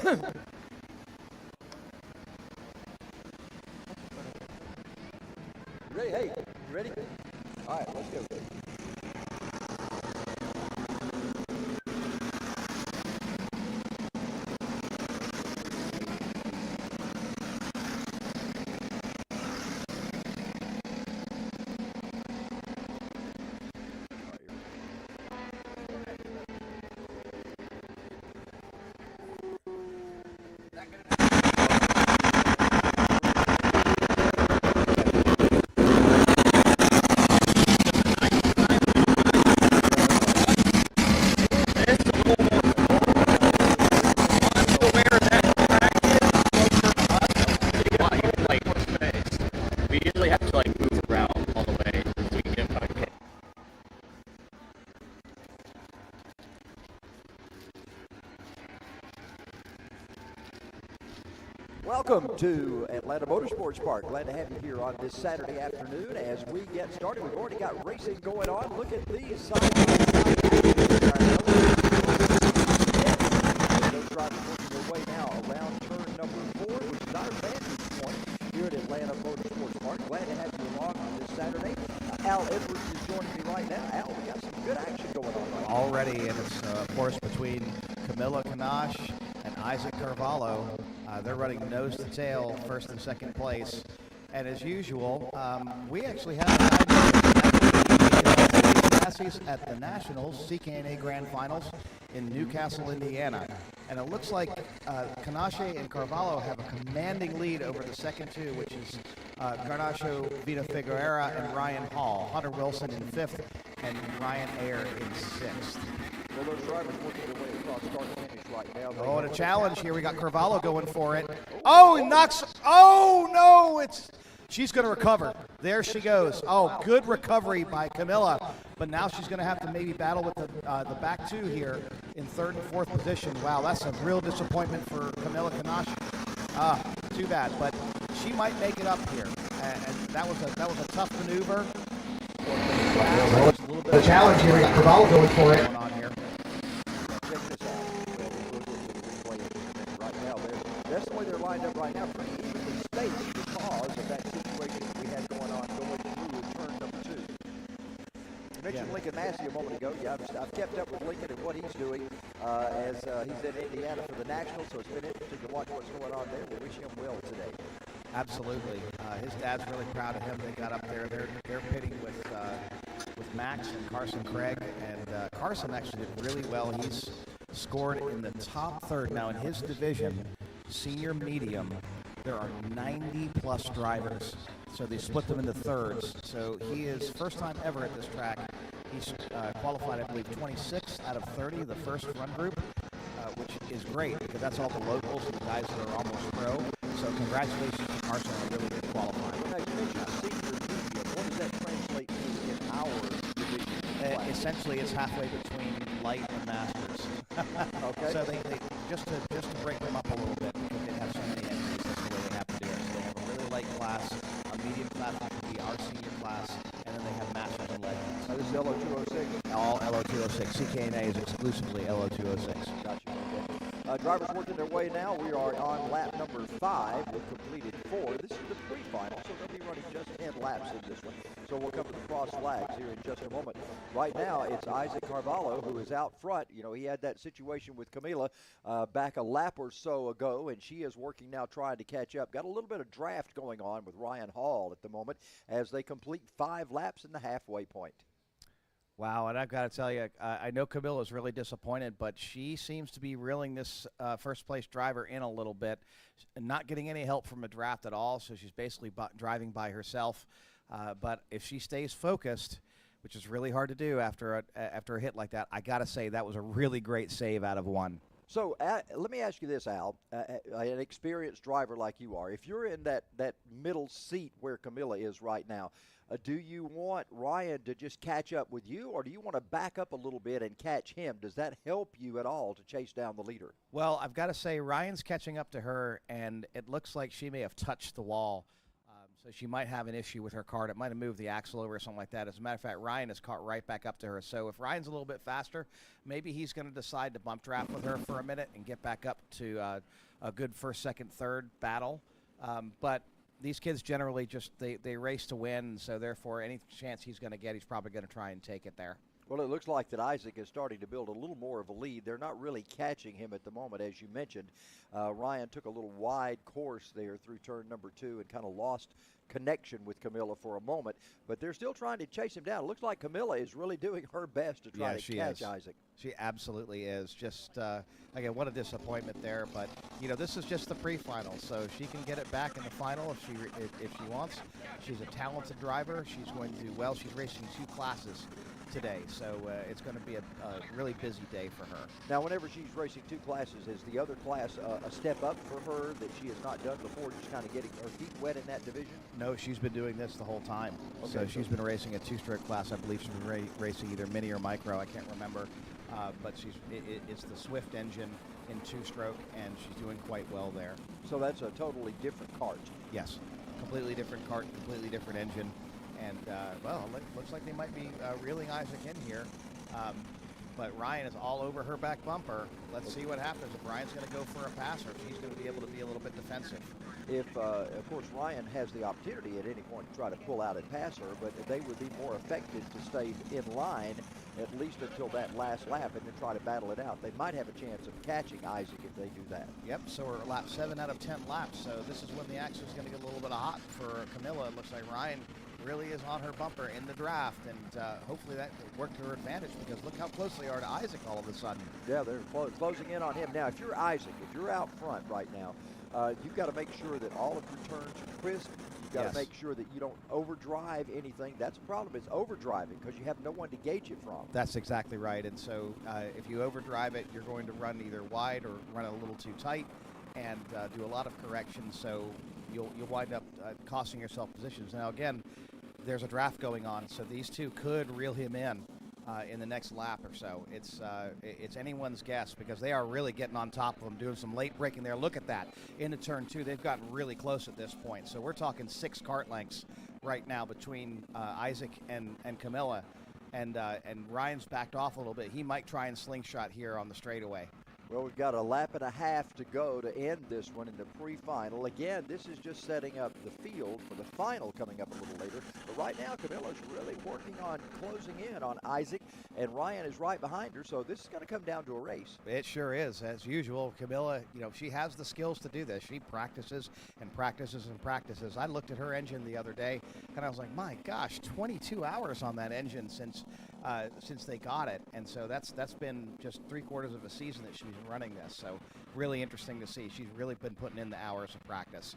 Ready? Hey, you ready? All right, let's go. Welcome to Atlanta Motorsports Park. Glad to have you here on this Saturday afternoon as we get started. We've already got racing going on. Look at these side-by-side actions. Those drivers working their way now around turn number 4, which is our vantage point here at Atlanta Motorsports Park. Glad to have you along on this Saturday. Al Edwards is joining me right now. Al, we got some good action going on right now. Already, and it's of course between Camila Kanash and Isaac Carvalho. They're running nose to tail, first and second place. And as usual, we actually have at the Nationals CKNA Grand Finals in Newcastle, Indiana. And it looks like Kanache and Carvalho have a commanding lead over the second two, which is Garnacho Vita Figueroa and Ryan Hall. Hunter Wilson in 5th and Ryan Ayer in 6th. Well, those drivers working their way across start finish right now. Oh, and a challenge here. We got Carvalho going for it. Oh, he knocks. Oh, no. She's going to recover. There she goes. Oh, good recovery by Camila. But now she's going to have to maybe battle with the back two here in 3rd and 4th position. Wow, that's a real disappointment for Camila Kanash. Too bad. But she might make it up here. And that was a tough maneuver. The challenge here. We got Carvalho going for it. On here. That's the way they're lined up right now, pretty evenly spaced because of that situation we had going on going through turn number 2. You mentioned Lincoln Massey a moment ago. Yeah, I've kept up with Lincoln and what he's doing as he's in Indiana for the Nationals, so it's been interesting to watch what's going on there. We wish him well today. Absolutely. His dad's really proud of him. They got up there. They're pitting with Max and Carson Craig, and Carson actually did really well. He's scored in the top 3rd. Now in his division, senior medium, there are 90-plus drivers. So they split them into 3rds. So he is first time ever at this track. He's qualified, I believe, 26 out of 30, the first run group, which is great because that's all the locals and the guys that are almost pro. So congratulations to Carson on a really good qualifying. Well, now you mentioned senior medium. What does that translate to in our division? Essentially, it's halfway between light and masters. Okay. So they just to break them up a little bit because they have so many entries. That's the way they have to do it. So they have a really light class, a medium class, which would be our senior class, and then they have masters and legends. This is Lo206. All Lo206. CKNA is exclusively Lo206. Gotcha. Okay. Drivers working their way now. We are on lap number 5 with completed 4. This is the pre-final, so they'll be running just 10 laps in this one. So we'll come to the cross flags here in just a moment. Right now, it's Isaac Carvalho who is out front. You know, he had that situation with Camila back a lap or so ago, and she is working now trying to catch up. Got a little bit of draft going on with Ryan Hall at the moment as they complete 5 laps in the halfway point. Wow, and I've got to tell you, I know Camila is really disappointed, but she seems to be reeling this first-place driver in a little bit, not getting any help from a draft at all, so she's basically driving by herself. But if she stays focused, which is really hard to do after a hit like that, I got to say that was a really great save out of 1. So let me ask you this, Al. An experienced driver like you are, if you're in that middle seat where Camila is right now, do you want Ryan to just catch up with you, or do you want to back up a little bit and catch him? Does that help you at all to chase down the leader? Well, I've got to say Ryan's catching up to her, and it looks like she may have touched the wall. So she might have an issue with her cart. It might have moved the axle over or something like that. As a matter of fact, Ryan has caught right back up to her. So if Ryan's a little bit faster, maybe he's going to decide to bump draft with her for a minute and get back up to a good first, second, third battle. But these kids generally just, they race to win, and so therefore any chance he's going to get, he's probably going to try and take it there. Well, it looks like that Isaac is starting to build a little more of a lead. They're not really catching him at the moment, as you mentioned. Ryan took a little wide course there through turn number 2 and kind of lost connection with Camilla for a moment, but they're still trying to chase him down. It looks like Camilla is really doing her best to try to catch Isaac. She absolutely is. Just, again, what a disappointment there, but, you know, this is just the pre-final, so she can get it back in the final if she wants. She's a talented driver. She's going to do well. She's racing 2 classes today, so it's going to be a really busy day for her. Now, whenever she's racing 2 classes, is the other class a step up for her that she has not done before, just kind of getting her feet wet in that division? No, she's been doing this the whole time. Okay, so she's been racing a 2-stroke class. I believe she's been racing either mini or micro. I can't remember, but it's the Swift engine in 2-stroke, and she's doing quite well there. So that's a totally different cart. Yes, completely different cart, completely different engine. And, well, it looks like they might be reeling Isaac in here. But Ryan is all over her back bumper. Let's see what happens. If Ryan's going to go for a pass, or if she's going to be able to be a little bit defensive. If, of course, Ryan has the opportunity at any point to try to pull out and pass her, but they would be more effective to stay in line at least until that last lap and then try to battle it out. They might have a chance of catching Isaac if they do that. Yep, so we're at lap 7 out of 10 laps, so this is when the action is going to get a little bit hot for Camilla. It looks like Ryan really is on her bumper in the draft, and hopefully that worked to her advantage, because look how close they are to Isaac all of a sudden. Yeah, they're closing in on him. Now, if you're Isaac, if you're out front right now, you've got to make sure that all of your turns are crisp. You've got to make sure that you don't overdrive anything. That's a problem. It's overdriving because you have no one to gauge it from. That's exactly right. And so if you overdrive it, you're going to run either wide or run a little too tight and do a lot of corrections. So you'll wind up costing yourself positions. Now, again, there's a draft going on, so these two could reel him in the next lap or so. It's anyone's guess, because they are really getting on top of him, doing some late braking there. Look at that. Into turn 2, they've gotten really close at this point. So we're talking 6 cart lengths right now between Isaac and Camilla. And Ryan's backed off a little bit. He might try and slingshot here on the straightaway. Well, we've got a lap and a half to go to end this one in the pre-final. Again, this is just setting up the field for the final coming up a little later. But right now, Camilla's really working on closing in on Isaac, and Ryan is right behind her, so this is going to come down to a race. It sure is. As usual, Camilla, you know, she has the skills to do this. She practices and practices and practices. I looked at her engine the other day, and I was like, my gosh, 22 hours on that engine since they got it. And so that's been just 3/4 of a season that she's been running this. So really interesting to see. She's really been putting in the hours of practice.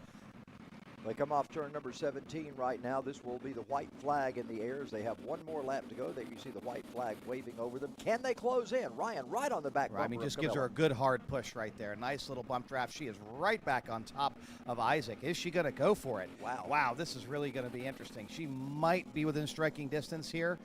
They come off turn number 17 right now. This will be the white flag in the air as they have one more lap to go. There you see the white flag waving over them. Can they close in? Ryan right on the back bumper. I mean, just gives her a good hard push right there. Nice little bump draft. She is right back on top of Isaac. Is she going to go for it? Wow, this is really going to be interesting. She might be within striking distance here.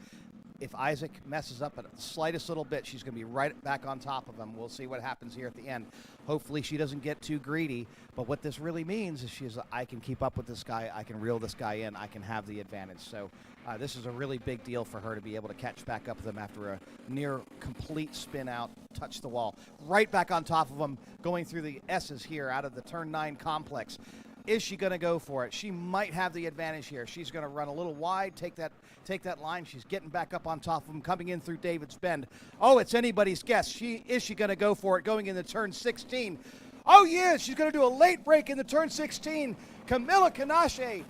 If Isaac messes up at the slightest little bit, she's going to be right back on top of him. We'll see what happens here at the end. Hopefully she doesn't get too greedy, but what this really means is I can keep up with this guy, I can reel this guy in, I can have the advantage. So this is a really big deal for her to be able to catch back up with him after a near complete spin out, touch the wall. Right back on top of him, going through the S's here out of the turn 9 complex. Is she going to go for it? She might have the advantage here. She's going to run a little wide, take that line. She's getting back up on top of him, coming in through David's Bend. Oh, it's anybody's guess. Is she going to go for it going into turn 16? Oh, yeah, she's going to do a late break in the turn 16. Camilla Ka100.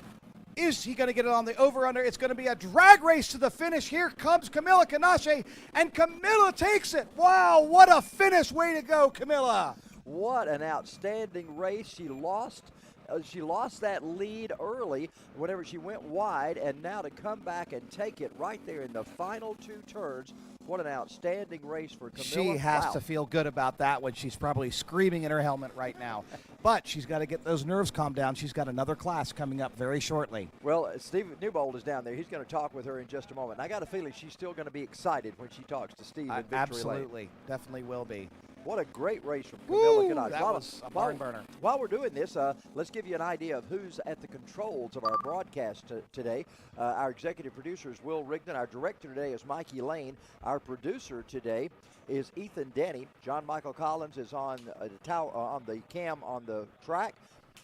Is he going to get it on the over-under? It's going to be a drag race to the finish. Here comes Camilla Ka100, and Camilla takes it. Wow, what a finish. Way to go, Camilla. What an outstanding race. She lost that lead early whenever she went wide, and now to come back and take it right there in the final 2 turns. What an outstanding race for Camilla. She has to feel good about that one. She's probably screaming in her helmet right now. But she's got to get those nerves calmed down. She's got another class coming up very shortly. Well, Steve Newbold is down there. He's going to talk with her in just a moment. I got a feeling she's still going to be excited when she talks to Steve in Victory Lane. Absolutely. Definitely will be. What a great race from Camilla Canage. That was a barn burner. While we're doing this, let's give you an idea of who's at the controls of our broadcast today. Our executive producer is Will Rigdon. Our director today is Mikey Lane. Our producer today is Ethan Denny. John Michael Collins is on the cam on the track.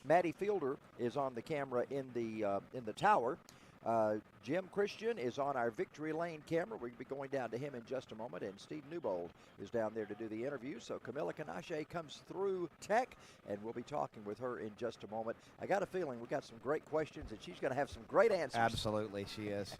Maddie Fielder is on the camera in the tower. Jim Christian is on our Victory Lane camera. We'll be going down to him in just a moment, and Steve Newbold is down there to do the interview. So Camilla Canage comes through tech, and we'll be talking with her in just a moment. I got a feeling we got some great questions, and she's going to have some great answers. Absolutely, she is.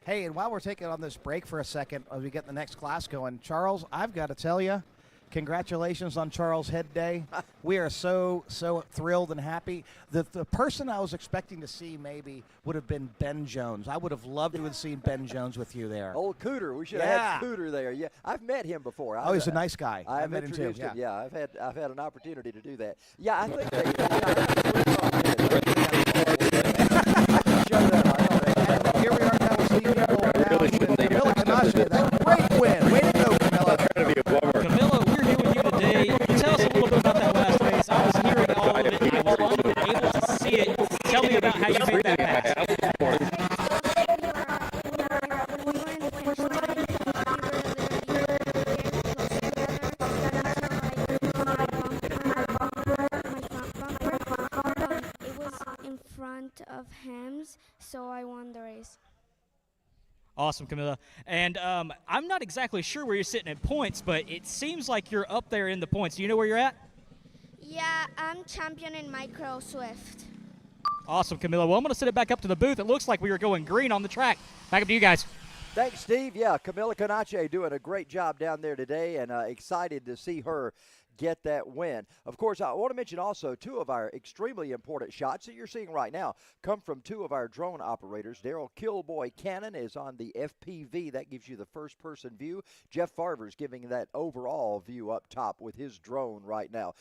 Hey, and while we're taking on this break for a second, as we get the next class going, Charles, I've got to tell you, congratulations on Charles Head Day. We are so thrilled and happy. The person I was expecting to see maybe would have been Ben Jones. I would have loved to have seen Ben Jones with you there. Old Cooter. We should have had Cooter there. Yeah, I've met him before. Oh, he's a nice guy. I've met him too. Yeah. Yeah, I've had an opportunity to do that. Yeah, I think Here we are now with Steve Newbold now with Camilla Canage. That great win. Way to go, Camilla. Camilla, we're here with you today. Can you tell us a little bit about that last race? I was hearing all of it. I was unable to see it. Tell me about how you made that pass. It was in front of him, so I won the race. Awesome, Camilla. And I'm not exactly sure where you're sitting at points, but it seems like you're up there in the points. Do you know where you're at? Yeah, I'm champion in micro Swift. Awesome, Camilla. Well, I'm going to send it back up to the booth. It looks like we were going green on the track. Back up to you guys. Thanks, Steve. Yeah, Camilla Canage doing a great job down there today, and excited to see her get that win. Of course, I want to mention also two of our extremely important shots that you're seeing right now come from two of our drone operators. Daryl Killboy Cannon is on the FPV. That gives you the first-person view. Jeff Farver's giving that overall view up top with his drone right now.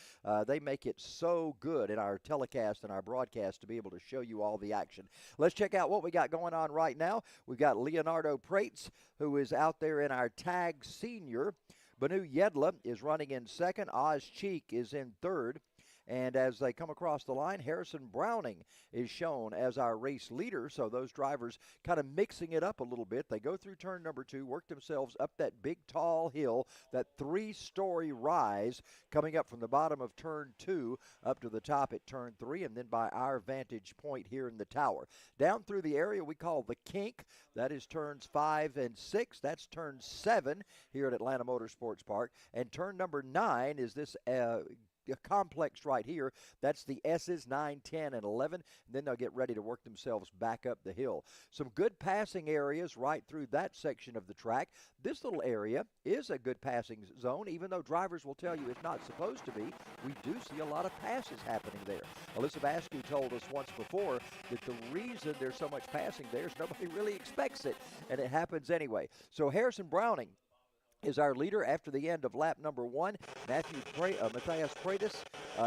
They make it so good in our telecast and our broadcast to be able to show you all the action. Let's check out what we got going on right now. We've got Leonardo Prates, who is out there in our tag senior. Banu Yedla is running in second. Oz Cheek is in third. And as they come across the line, Harrison Browning is shown as our race leader. So those drivers kind of mixing it up a little bit. They go through turn number 2, work themselves up that big tall hill, that 3-story rise coming up from the bottom of turn 2 up to the top at turn 3, and then by our vantage point here in the tower. Down through the area we call the kink. That is turns 5 and 6. That's turn 7 here at Atlanta Motorsports Park. And turn number 9 is this complex right here. That's the S's 9, 10, and 11. And then they'll get ready to work themselves back up the hill. Some good passing areas right through that section of the track. This little area is a good passing zone, even though drivers will tell you it's not supposed to be. We do see a lot of passes happening there. Alyssa Vasquez told us once before that the reason there's so much passing there is nobody really expects it, and it happens anyway. So Harrison Browning is our leader after the end of lap number 1. Matthias Pratis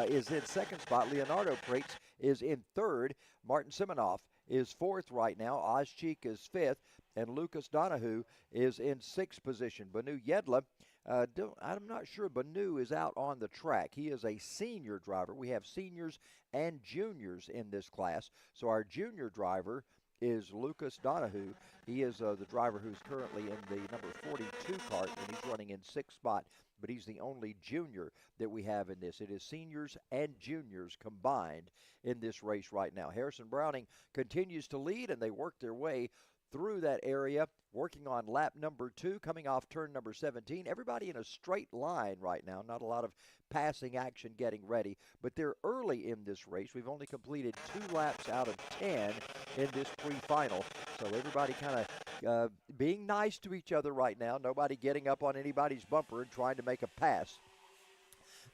is in second spot. Leonardo Prates is in third. Martin Simonoff is fourth right now. Ozcheek is fifth. And Lucas Donahue is in sixth position. Banu Yedla, I'm not sure Banu is out on the track. He is a senior driver. We have seniors and juniors in this class. So our junior driver is Lucas Donahue. He is the driver who's currently in the number 42 cart, and he's running in sixth spot, but he's the only junior that we have in this. It is seniors and juniors combined in this race right now. Harrison Browning continues to lead, and they work their way through that area, working on lap number 2, coming off turn number 17. Everybody in a straight line right now. Not a lot of passing action getting ready, but they're early in this race. We've only completed 2 laps out of 10 in this pre-final. So everybody kind of being nice to each other right now. Nobody getting up on anybody's bumper and trying to make a pass.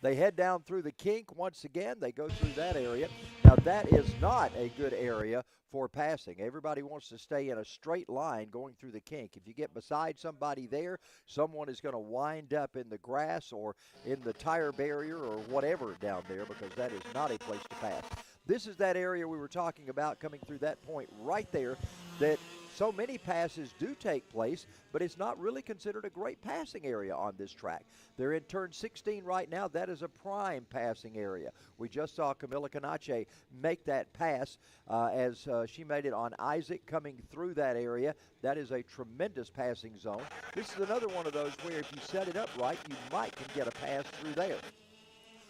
They head down through the kink once again. They go through that area. Now, that is not a good area for passing. Everybody wants to stay in a straight line going through the kink. If you get beside somebody there, someone is going to wind up in the grass or in the tire barrier or whatever down there, because that is not a place to pass. This is that area we were talking about coming through that point right there that so many passes do take place, but it's not really considered a great passing area on this track. They're in turn 16 right now. That is a prime passing area. We just saw Camila Canache make that pass as she made it on Isaac coming through that area. That is a tremendous passing zone. This is another one of those where if you set it up right, you might can get a pass through there.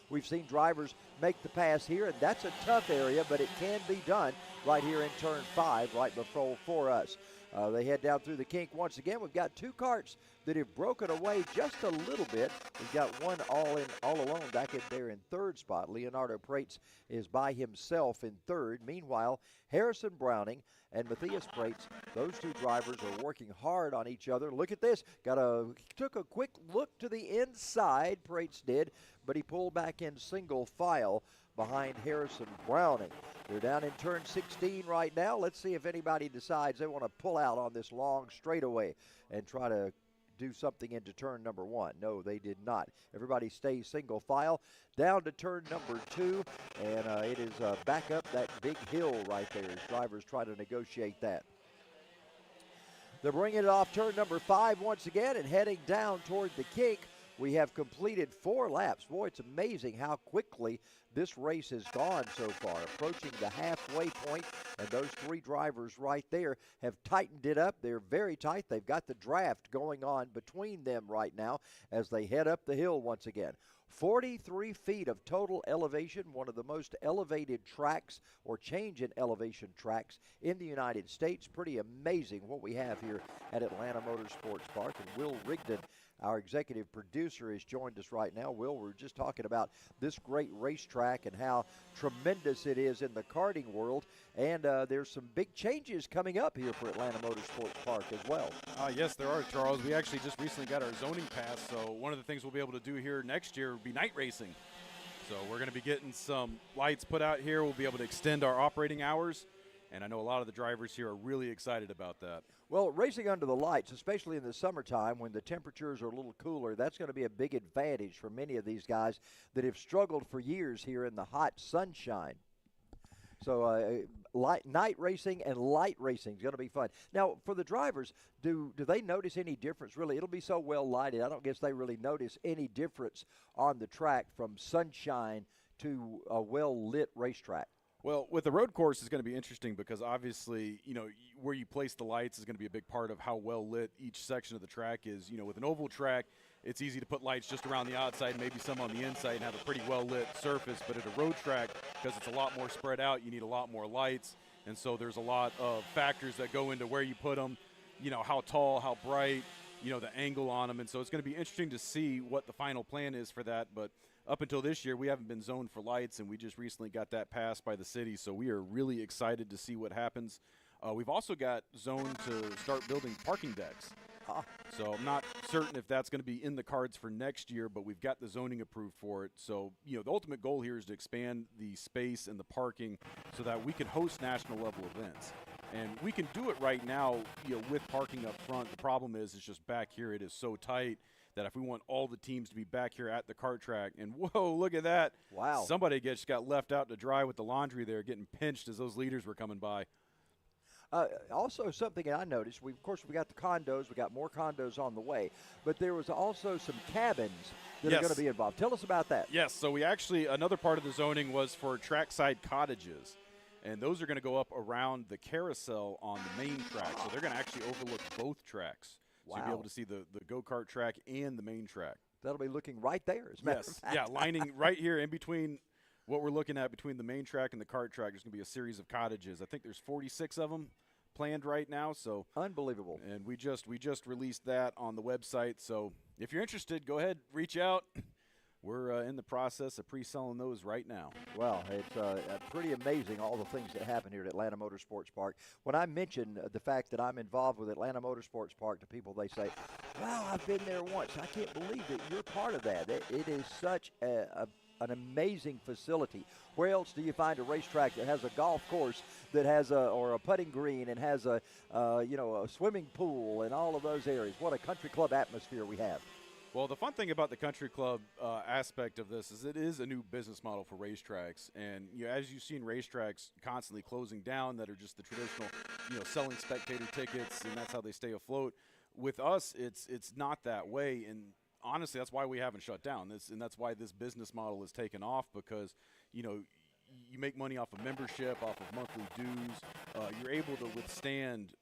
We've seen drivers make the pass here, and that's a tough area, but it can be done right here in turn 5, right before us. They head down through the kink once again. We've got 2 karts that have broken away just a little bit. We've got one all alone back in there in 3rd spot. Leonardo Prates is by himself in 3rd. Meanwhile, Harrison Browning and Matthias Prates, those 2 drivers are working hard on each other. Look at this. Took a quick look to the inside, Prates did, but he pulled back in single file behind Harrison Browning. They're down in turn 16 right now. Let's see if anybody decides they want to pull out on this long straightaway and try to do something into turn number 1. No, they did not. Everybody stays single file down to turn number 2, and it is back up that big hill right there as drivers try to negotiate that. They're bringing it off turn number 5 once again and heading down toward the kink. We have completed 4 laps. Boy, it's amazing how quickly this race has gone so far, approaching the halfway point, and those 3 drivers right there have tightened it up. They're very tight. They've got the draft going on between them right now as they head up the hill once again. 43 feet of total elevation, one of the most elevated tracks or change in elevation tracks in the United States. Pretty amazing what we have here at Atlanta Motorsports Park. And Will Rigdon, our executive producer, has joined us right now. Will, we're just talking about this great racetrack and how tremendous it is in the karting world. And there's some big changes coming up here for Atlanta Motorsports Park as well. Yes, there are, Charles. We actually just recently got our zoning passed, so one of the things we'll be able to do here next year will be night racing. So we're going to be getting some lights put out here. We'll be able to extend our operating hours, and I know a lot of the drivers here are really excited about that. Well, racing under the lights, especially in the summertime when the temperatures are a little cooler, that's going to be a big advantage for many of these guys that have struggled for years here in the hot sunshine. So night racing and light racing is going to be fun. Now, for the drivers, do they notice any difference? Really, it'll be so well lighted, I don't guess they really notice any difference on the track from sunshine to a well-lit racetrack. Well, with the road course, it's going to be interesting because obviously, you know, where you place the lights is going to be a big part of how well lit each section of the track is. You know, with an oval track, it's easy to put lights just around the outside, maybe some on the inside, and have a pretty well lit surface. But at a road track, because it's a lot more spread out, you need a lot more lights. And so there's a lot of factors that go into where you put them, you know, how tall, how bright, you know, the angle on them. And so it's going to be interesting to see what the final plan is for that. But up until this year, we haven't been zoned for lights, and we just recently got that passed by the city. So we are really excited to see what happens. We've also got zoned to start building parking decks. So I'm not certain if that's going to be in the cards for next year, but we've got the zoning approved for it. So, you know, the ultimate goal here is to expand the space and the parking so that we can host national level events. And we can do it right now, you know, with parking up front. The problem is it's just back here. It is so tight that if we want all the teams to be back here at the kart track, and whoa, look at that. Wow. Somebody just got left out to dry with the laundry there, getting pinched as those leaders were coming by. Also, something I noticed, of course, we got the condos. We got more condos on the way. But there was also some cabins that are going to be involved. Tell us about that. Yes, so we actually, another part of the zoning was for trackside cottages. And those are going to go up around the carousel on the main track. So they're going to actually overlook both tracks. So you'll be able to see the go-kart track and the main track. That'll be looking right there, as a matter of fact. Yeah, lining right here in between what we're looking at between the main track and the kart track. There's going to be a series of cottages. I think there's 46 of them planned right now. So unbelievable. And we just released that on the website. So if you're interested, go ahead, reach out. We're in the process of pre-selling those right now. Well, it's pretty amazing, all the things that happen here at Atlanta Motorsports Park. When I mention the fact that I'm involved with Atlanta Motorsports Park to people, they say, well, I've been there once. I can't believe that you're part of that. It is such an amazing facility. Where else do you find a racetrack that has a golf course that has or a putting green and has a swimming pool and all of those areas? What a country club atmosphere we have. Well, the fun thing about the country club aspect of this is it is a new business model for racetracks. And as you've seen racetracks constantly closing down that are just the traditional, selling spectator tickets, and that's how they stay afloat. With us, it's not that way. And honestly, that's why we haven't shut down. And that's why this business model is taken off, because, you make money off of membership, off of monthly dues. You're able to withstand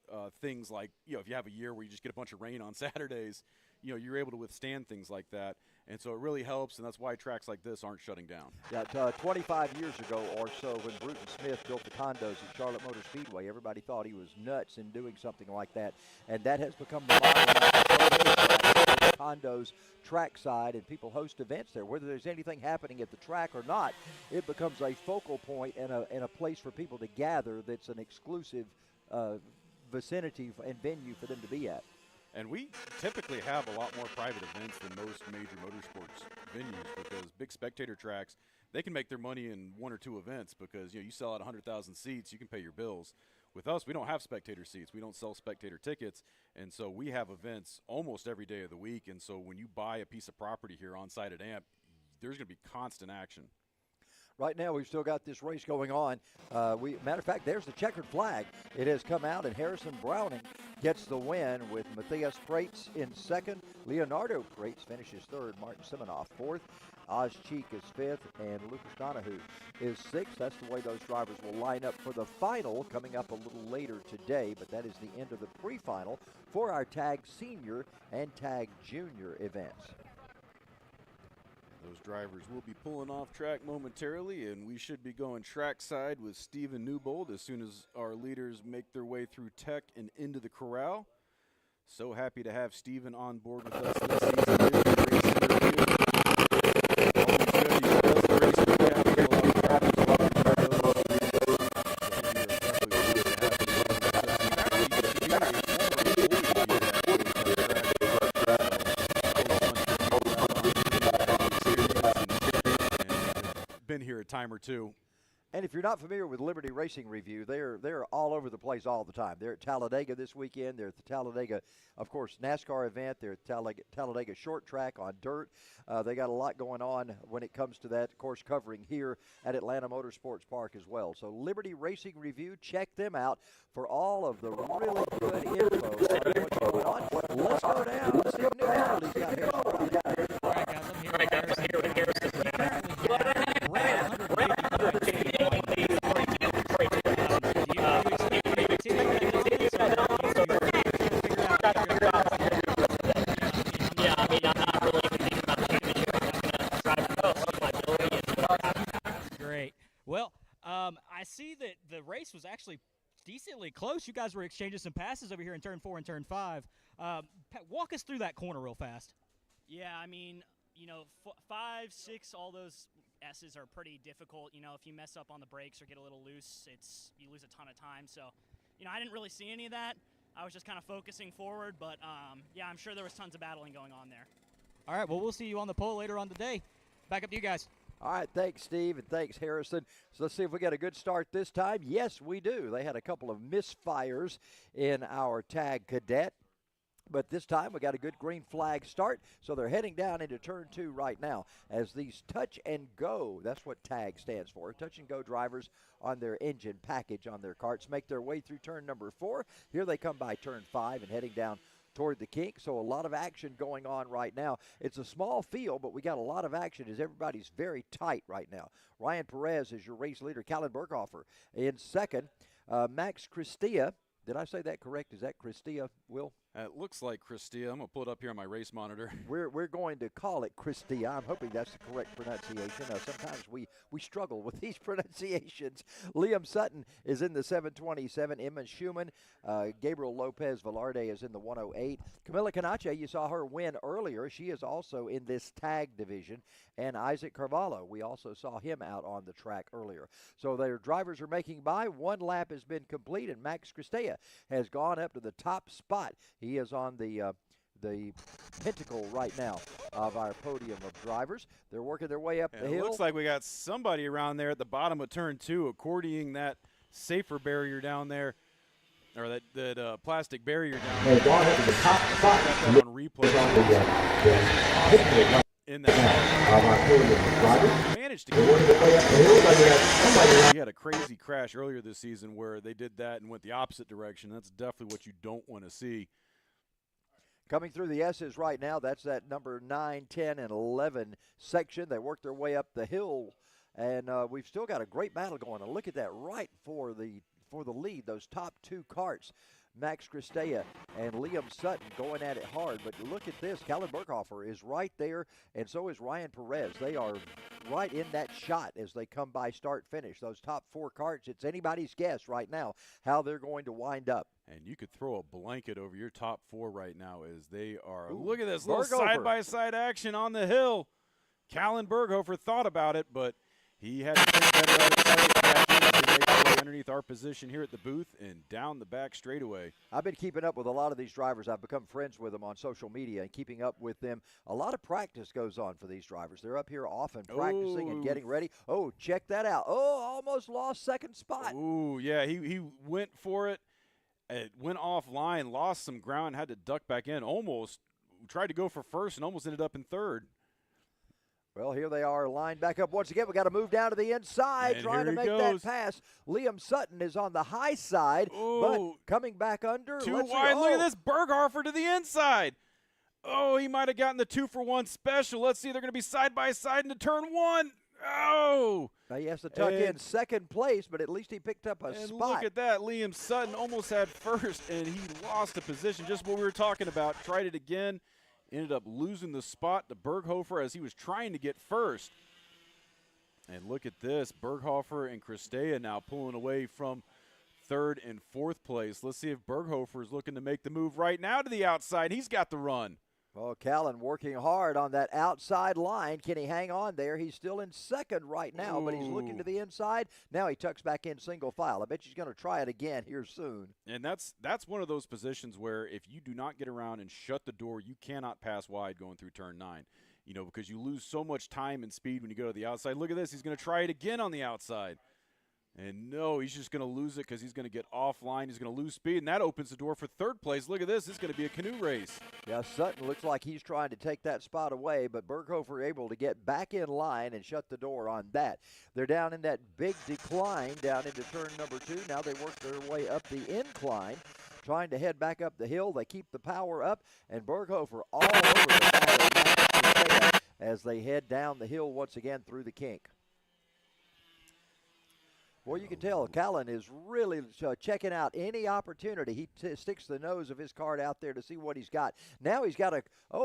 things like, if you have a year where you just get a bunch of rain on Saturdays, you're able to withstand things like that. And so it really helps, and that's why tracks like this aren't shutting down. Yeah, 25 years ago or so, when Bruton Smith built the condos at Charlotte Motor Speedway, everybody thought he was nuts in doing something like that. And that has become the model. Condos trackside, and people host events there. Whether there's anything happening at the track or not, it becomes a focal point and a place for people to gather that's an exclusive vicinity and venue for them to be at. And we typically have a lot more private events than most major motorsports venues, because big spectator tracks, they can make their money in 1 or 2 events, because you sell out 100,000 seats, you can pay your bills. With us, we don't have spectator seats. We don't sell spectator tickets, and so we have events almost every day of the week. And so when you buy a piece of property here on site at AMP, there's going to be constant action. Right now, we've still got this race going on. Matter of fact, there's the checkered flag. It has come out, and Harrison Browning gets the win with Matthias Preitz in second. Leonardo Preitz finishes third. Martin Simonoff fourth. Oz Cheek is fifth, and Lucas Donahue is sixth. That's the way those drivers will line up for the final coming up a little later today, but that is the end of the pre-final for our Tag Senior and Tag Junior events. Those drivers will be pulling off track momentarily, and we should be going trackside with Stephen Newbold as soon as our leaders make their way through tech and into the corral. So happy to have Stephen on board with us this season. Been here a time or two. And if you're not familiar with Liberty Racing Review, they're all over the place all the time. They're at Talladega this weekend. They're at the Talladega, of course, NASCAR event. They're at Talladega short track on dirt. They got a lot going on when it comes to that, of course, covering here at Atlanta Motorsports Park as well. So Liberty Racing Review, check them out for all of the really good info on what's going on. Let's go down. Let's see if Newbold he's got here. All right, guys, I'm here with Harrison. Great. Well, I see that the race was actually decently close. You guys were exchanging some passes over here in turn 4 and turn 5. Walk us through that corner real fast. Yeah, I mean, 5, 6, all those S's are pretty difficult. If you mess up on the brakes or get a little loose, you lose a ton of time. So, I didn't really see any of that. I was just kind of focusing forward, but yeah, I'm sure there was tons of battling going on there. All right, well, we'll see you on the pole later on today. Back up to you guys. All right, thanks, Steve, and thanks, Harrison. So let's see if we get a good start this time. Yes, we do. They had a couple of misfires in our Tag Cadet, but this time we got a good green flag start, so they're heading down into turn 2 right now as these touch and go, that's what TAG stands for, touch and go drivers on their engine package on their karts make their way through turn number 4. Here they come by turn 5 and heading down toward the kink, so a lot of action going on right now. It's a small field, but we got a lot of action as everybody's very tight right now. Ryan Perez is your race leader. Callan Berghofer in second. Max Christia, did I say that correct? Is that Christia, Will? It looks like Christia. I'm going to pull it up here on my race monitor. We're going to call it Christia. I'm hoping that's the correct pronunciation. Sometimes we struggle with these pronunciations. Liam Sutton is in the 727. Emma Schumann. Gabriel Lopez Velarde is in the 108. Camila Canache, you saw her win earlier. She is also in this tag division. And Isaac Carvalho, we also saw him out on the track earlier. So their drivers are making by. One lap has been complete, and Max Christia has gone up to the top spot. He is on the pinnacle right now of our podium of drivers. They're working their way up the hill. It looks like we got somebody around there at the bottom of turn 2 accordioning that safer barrier down there, or that plastic barrier down there. They've gone up to the top spot. Got that on replay. In that managed to get he had a crazy crash earlier this season where they did that and went the opposite direction. That's definitely what you don't want to see. Coming through the S's right now, that's that number 9, 10, and 11 section. They work their way up the hill, and we've still got a great battle going. And look at that right for the lead, those top two carts. Max Christea and Liam Sutton going at it hard. But look at this. Callan Berghofer is right there, and so is Ryan Perez. They are right in that shot as they come by start finish. Those top four carts, it's anybody's guess right now how they're going to wind up. And you could throw a blanket over your top four right now as they are. Ooh, look at this little side-by-side action on the hill. Callan Berghofer thought about it, but he had to think better out of sight. Underneath our position here at the booth and down the back straightaway. I've been keeping up with a lot of these drivers. I've become friends with them on social media and keeping up with them. A lot of practice goes on for these drivers. They're up here often practicing and getting ready. Oh, check that out. Oh, almost lost second spot. Ooh, yeah, he went for it. It went offline, lost some ground, had to duck back in. Almost tried to go for first and almost ended up in third. Well, here they are lined back up once again. We got to move down to the inside, and trying to make that pass. Liam Sutton is on the high side, but coming back under. Too wide. Look at this. Berghofer to the inside. Oh, he might have gotten the 2-for-1 special. Let's see. They're going to be side by side into turn one. Oh. Now he has to tuck in second place, but at least he picked up a spot. Look at that. Liam Sutton almost had first, and he lost a position. Just what we were talking about. Tried it again. Ended up losing the spot to Berghofer as he was trying to get first. And look at this. Berghofer and Christea now pulling away from third and fourth place. Let's see if Berghofer is looking to make the move right now to the outside. He's got the run. Well, Callan working hard on that outside line. Can he hang on there? He's still in second right now, but he's looking to the inside. Now he tucks back in single file. I bet he's going to try it again here soon. And that's one of those positions where if you do not get around and shut the door, you cannot pass wide going through turn 9. You know, because you lose so much time and speed when you go to the outside. Look at this. He's going to try it again on the outside. And no, he's just going to lose it because he's going to get offline. He's going to lose speed, and that opens the door for third place. Look at this. It's going to be a canoe race. Yeah, Sutton looks like he's trying to take that spot away, but Berghofer able to get back in line and shut the door on that. They're down in that big decline down into turn number 2. Now they work their way up the incline, trying to head back up the hill. They keep the power up, and Berghofer all over the as they head down the hill once again through the kink. Well, you can tell Callan is really checking out any opportunity. He sticks the nose of his cart out there to see what he's got. Now he's got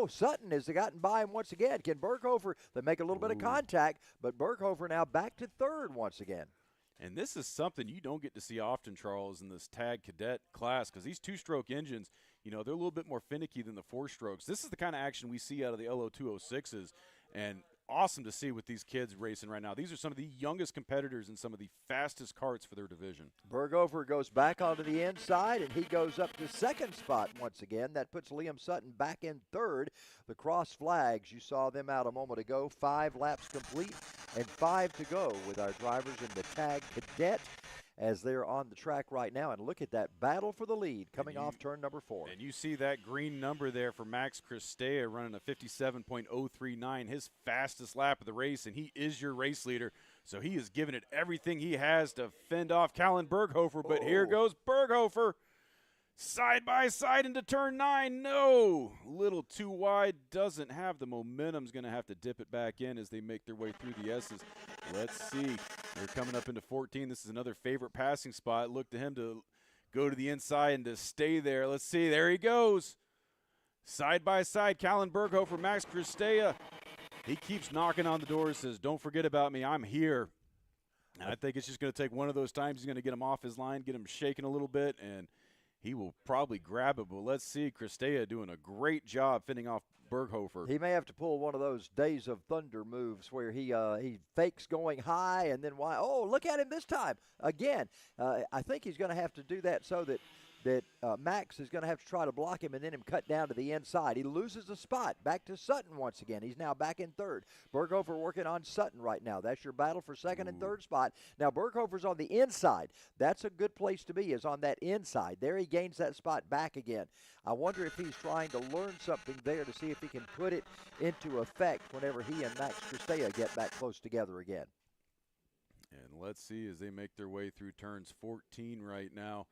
Sutton has gotten by him once again. Can Berghofer, they make a little bit of contact, but Berghofer now back to third once again. And this is something you don't get to see often, Charles, in this tag cadet class, because these two-stroke engines, you know, they're a little bit more finicky than the four-strokes. This is the kind of action we see out of the Lo206s, and awesome to see with these kids racing right now. These are some of the youngest competitors and some of the fastest carts for their division. Berghofer goes back onto the inside, and he goes up to second spot once again. That puts Liam Sutton back in third. The cross flags, you saw them out a moment ago. 5 laps complete and 5 to go with our drivers in the tag cadet as they're on the track right now. And look at that battle for the lead coming off turn number 4. And you see that green number there for Max Christea running a 57.039, his fastest lap of the race, and he is your race leader. So he is giving it everything he has to fend off Callan Berghofer. But here goes Berghofer. Side by side into turn 9. No, a little too wide. Doesn't have the momentum. Is going to have to dip it back in as they make their way through the S's. Let's see. They're coming up into 14. This is another favorite passing spot. Look to him to go to the inside and to stay there. Let's see. There he goes. Side by side, Callan Berghofer, Max Christea. He keeps knocking on the door, says, don't forget about me. I'm here. And I think it's just going to take one of those times. He's going to get him off his line, get him shaking a little bit, and he will probably grab it. But let's see, Christea doing a great job fending off Berghofer. He may have to pull one of those Days of Thunder moves where he fakes going high and then why? Oh, look at him this time again. I think he's going to have to do that so that that Max is going to have to try to block him and then him cut down to the inside. He loses a spot. Back to Sutton once again. He's now back in third. Berghofer working on Sutton right now. That's your battle for second and third spot. Now, Berghofer's on the inside. That's a good place to be, is on that inside. There he gains that spot back again. I wonder if he's trying to learn something there to see if he can put it into effect whenever he and Max Cristea get back close together again. And let's see as they make their way through turns 14 right now.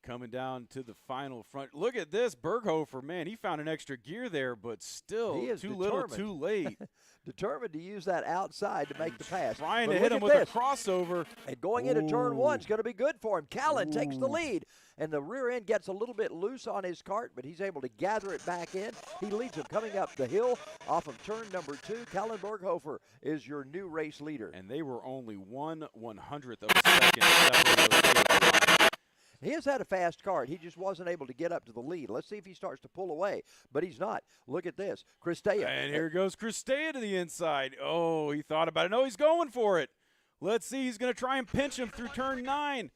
Coming down to the final front. Look at this, Berghofer, man, he found an extra gear there, but still he is too little, too late. Determined to use that outside to make the pass. Trying but to hit him with a crossover. And going into turn one is going to be good for him. Callan takes the lead, and the rear end gets a little bit loose on his cart, but he's able to gather it back in. He leads him coming up the hill off of turn number 2. Callan Berghofer is your new race leader. And they were only 1/100th of a second separated. He has had a fast cart. He just wasn't able to get up to the lead. Let's see if he starts to pull away, but he's not. Look at this. Cristea. And here goes Cristea to the inside. Oh, he thought about it. No, he's going for it. Let's see. He's going to try and pinch him through turn 9.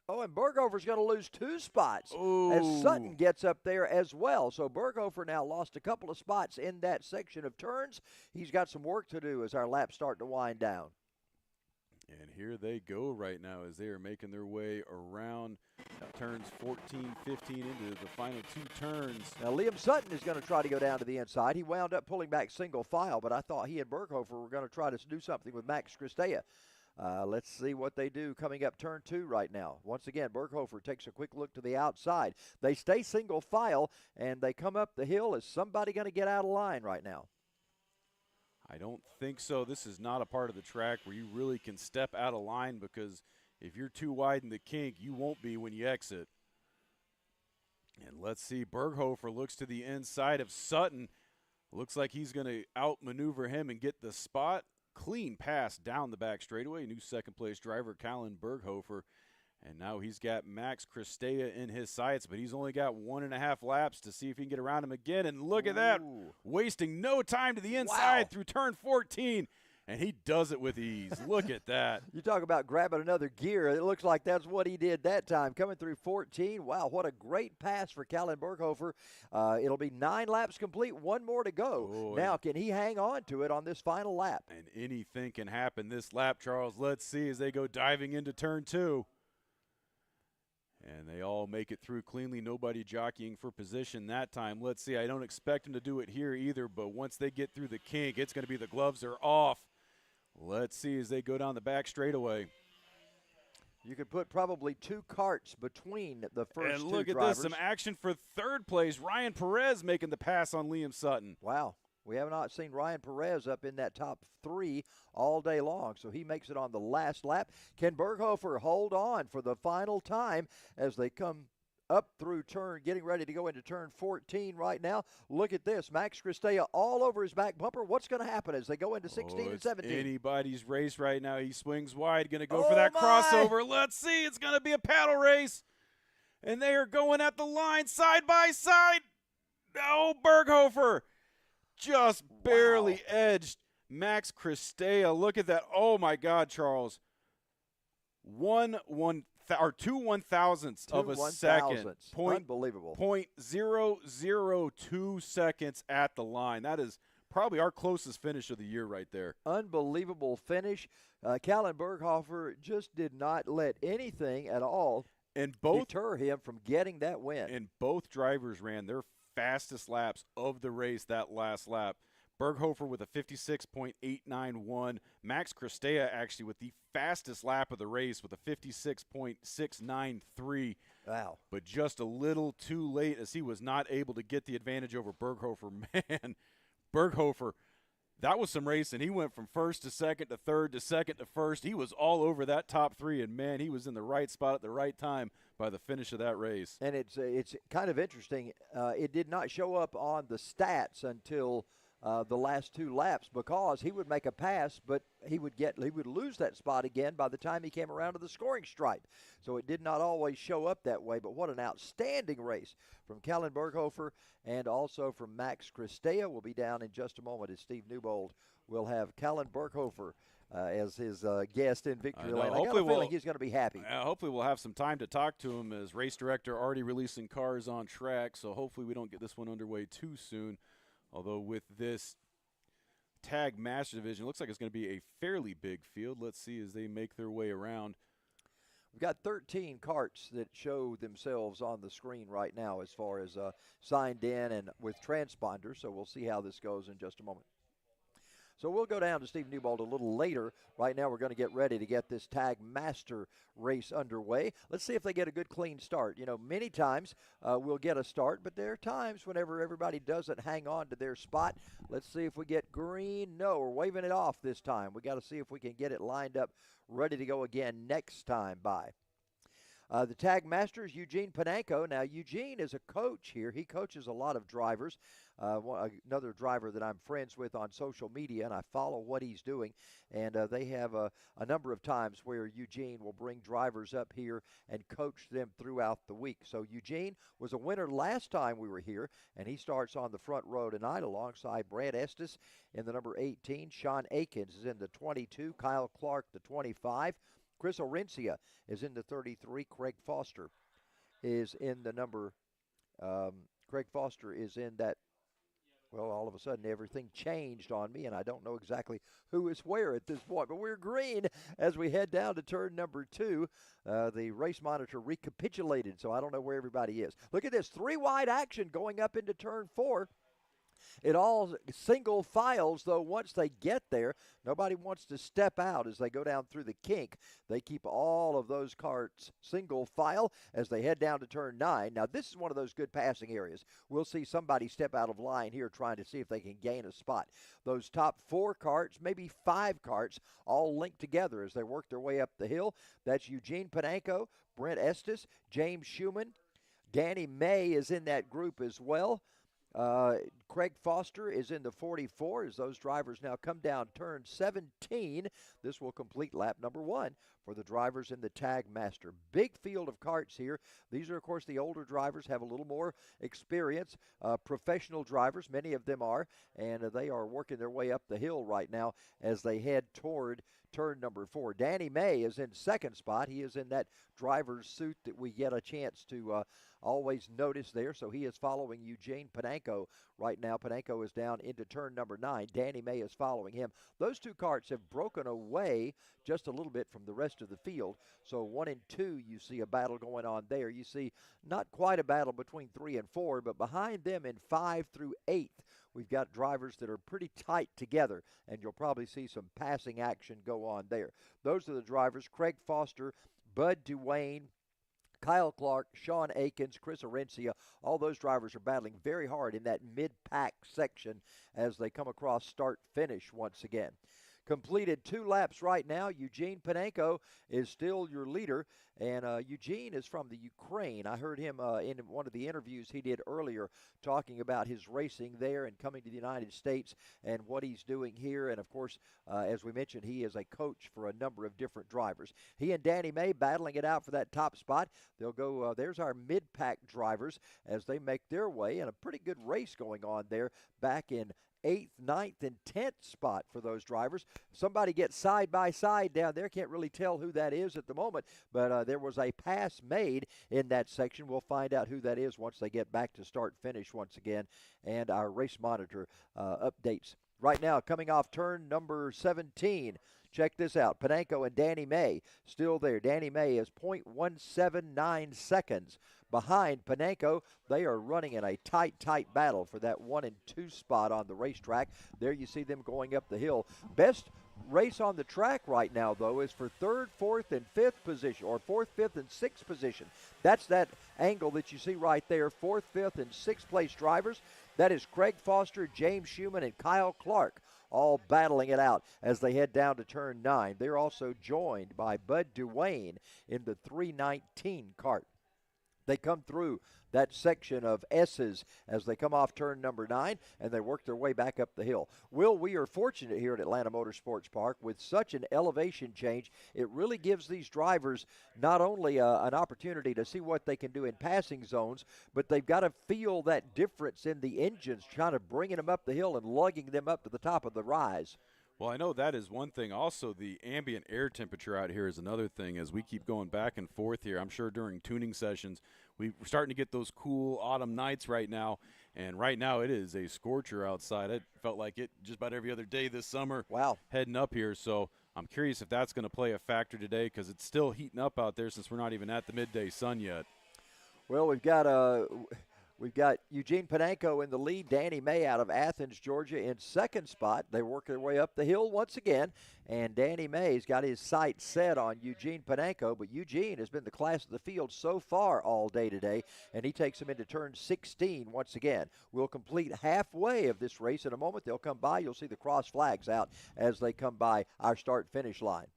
Oh, and Berghofer's going to lose 2 spots Ooh. as Sutton gets up there as well. So Berghofer now lost a couple of spots in that section of turns. He's got some work to do as our laps start to wind down. And here they go right now as they are making their way around turns 14, 15 into the final 2 turns. Now, Liam Sutton is going to try to go down to the inside. He wound up pulling back single file, but I thought he and Berghofer were going to try to do something with Max Cristea. Let's see what they do coming up turn 2 right now. Once again, Berghofer takes a quick look to the outside. They stay single file, and they come up the hill. Is somebody going to get out of line right now? I don't think so. This is not a part of the track where you really can step out of line, because if you're too wide in the kink, you won't be when you exit. And let's see, Berghofer looks to the inside of Sutton. Looks like he's going to outmaneuver him and get the spot. Clean pass down the back straightaway. New second-place driver, Callan Berghofer. And now he's got Max Cristea in his sights, but he's only got 1.5 laps to see if he can get around him again. And look at that, wasting no time to the inside through turn 14. And he does it with ease. Look at that. You talk about grabbing another gear. It looks like that's what he did that time, coming through 14. Wow, what a great pass for Callan Berghofer. It'll be 9 laps complete, 1 more to go. Oh, now, can he hang on to it on this final lap? And anything can happen this lap, Charles. Let's see as they go diving into turn 2. And they all make it through cleanly. Nobody jockeying for position that time. Let's see. I don't expect them to do it here either, but once they get through the kink, it's going to be the gloves are off. Let's see as they go down the back straightaway. You could put probably 2 carts between the first 2 drivers. And look at this, some action for third place. Ryan Perez making the pass on Liam Sutton. Wow. We have not seen Ryan Perez up in that top 3 all day long, so he makes it on the last lap. Can Berghofer hold on for the final time as they come up through turn, getting ready to go into turn 14 right now? Look at this. Max Cristea all over his back bumper. What's going to happen as they go into 16 and 17? Anybody's race right now. He swings wide, going to go for that crossover. Let's see. It's going to be a paddle race. And they are going at the line side by side. No, Berghofer just barely edged Max Cristea. Look at that. Oh, my God, Charles. 2 1,000ths of a second. Unbelievable. 0.002 seconds at the line. That is probably our closest finish of the year right there. Unbelievable finish. Callan Berghofer just did not let anything at all deter him from getting that win. And both drivers ran their fastest laps of the race that last lap. Berghofer with a 56.891. Max Cristea actually with the fastest lap of the race with a 56.693. Wow. But just a little too late as he was not able to get the advantage over Berghofer. Man, Berghofer, that was some racing. He went from first to second to third to second to first. He was all over that top 3, and, man, he was in the right spot at the right time by the finish of that race. And it's kind of interesting. It did not show up on the stats until the last 2 laps, because he would make a pass, but he would lose that spot again by the time he came around to the scoring stripe. So it did not always show up that way, but what an outstanding race from Kellen Berghofer and also from Max Christea. We'll be down in just a moment as Steve Newbold will have Kellen Berghofer as his guest in victory lane. I got a feeling he's going to be happy. Hopefully we'll have some time to talk to him as race director already releasing cars on track, so hopefully we don't get this one underway too soon. Although with this Tag Master Division, it looks like it's going to be a fairly big field. Let's see as they make their way around. We've got 13 carts that show themselves on the screen right now as far as signed in and with transponders, so we'll see how this goes in just a moment. So we'll go down to Steve Newbold a little later. Right now we're going to get ready to get this Tag Master race underway. Let's see if they get a good clean start. You know, many times we'll get a start, but there are times whenever everybody doesn't hang on to their spot. Let's see if we get green. No, we're waving it off this time. We got to see if we can get it lined up, ready to go again next time by. The Tag Master is Eugene Pananko. Now, Eugene is a coach here. He coaches a lot of drivers. Another driver that I'm friends with on social media, and I follow what he's doing. And they have a number of times where Eugene will bring drivers up here and coach them throughout the week. So Eugene was a winner last time we were here, and he starts on the front row tonight alongside Brad Estes in the number 18. Sean Akins is in the 22. Kyle Clark, the 25. Chris Orencia is in the 33. Craig Foster is in the number, Craig Foster is in that. Well, all of a sudden everything changed on me, and I don't know exactly who is where at this point. But we're green as we head down to turn number 2. The race monitor recapitulated, so I don't know where everybody is. Look at this, 3-wide action going up into turn 4. It all single files, though. Once they get there, nobody wants to step out as they go down through the kink. They keep all of those carts single file as they head down to turn 9. Now, this is one of those good passing areas. We'll see somebody step out of line here trying to see if they can gain a spot. Those top 4 carts, maybe 5 carts, all linked together as they work their way up the hill. That's Eugene Pananko, Brent Estes, James Schumann. Danny May is in that group as well. Craig Foster is in the 44 as those drivers now come down turn 17. This will complete lap number 1 for the drivers in the Tag Master. Big field of carts here. These are, of course, the older drivers, have a little more experience. Professional drivers, many of them are, and they are working their way up the hill right now as they head toward turn number 4. Danny May is in second spot. He is in that driver's suit that we get a chance to always notice there, so he is following Eugene Pananko right now. Pananko is down into turn number 9. Danny May is following him. Those 2 carts have broken away just a little bit from the rest of the field, so 1 and 2 you see a battle going on there. You see not quite a battle between 3 and 4, but behind them in 5 through 8 we've got drivers that are pretty tight together, and you'll probably see some passing action go on there. Those are the drivers: Craig Foster, Bud Duane, Kyle Clark, Sean Akins, Chris Orencia. All those drivers are battling very hard in that mid-pack section as they come across start-finish once again. Completed 2 laps right now. Eugene Pananko is still your leader, and Eugene is from the Ukraine. I heard him in one of the interviews he did earlier talking about his racing there and coming to the United States and what he's doing here. And, of course, as we mentioned, he is a coach for a number of different drivers. He and Danny May battling it out for that top spot. They'll go, there's our mid-pack drivers as they make their way, and a pretty good race going on there back in 8th, 9th, and 10th spot for those drivers. Somebody gets side by side down there. Can't really tell who that is at the moment, but there was a pass made in that section. We'll find out who that is once they get back to start-finish once again, and our race monitor updates. Right now, coming off turn number 17, check this out. Pananko and Danny May still there. Danny May is 0.179 seconds behind Pananko. They are running in a tight battle for that 1 and 2 spot on the racetrack. There you see them going up the hill. Best race on the track right now, though, is for 3rd, 4th, and 5th position, or 4th, 5th, and 6th position. That's that angle that you see right there, 4th, 5th, and 6th place drivers. That is Craig Foster, James Schumann, and Kyle Clark, all battling it out as they head down to turn 9. They're also joined by Bud Duane in the 319 cart. They come through that section of S's as they come off turn number 9, and they work their way back up the hill. Will, we are fortunate here at Atlanta Motorsports Park with such an elevation change. It really gives these drivers not only an opportunity to see what they can do in passing zones, but they've got to feel that difference in the engines, trying to bringing them up the hill and lugging them up to the top of the rise. Well, I know that is one thing. Also, the ambient air temperature out here is another thing as we keep going back and forth here. I'm sure during tuning sessions, we're starting to get those cool autumn nights right now, and right now it is a scorcher outside. It felt like it just about every other day this summer. Wow. Heading up here, so I'm curious if that's going to play a factor today because it's still heating up out there since we're not even at the midday sun yet. Well, we've got Eugene Panenko in the lead, Danny May out of Athens, Georgia in second spot. They work their way up the hill once again, and Danny May's got his sights set on Eugene Panenko, but Eugene has been the class of the field so far all day today, and he takes them into turn 16 once again. We'll complete halfway of this race in a moment. They'll come by. You'll see the cross flags out as they come by our start-finish line.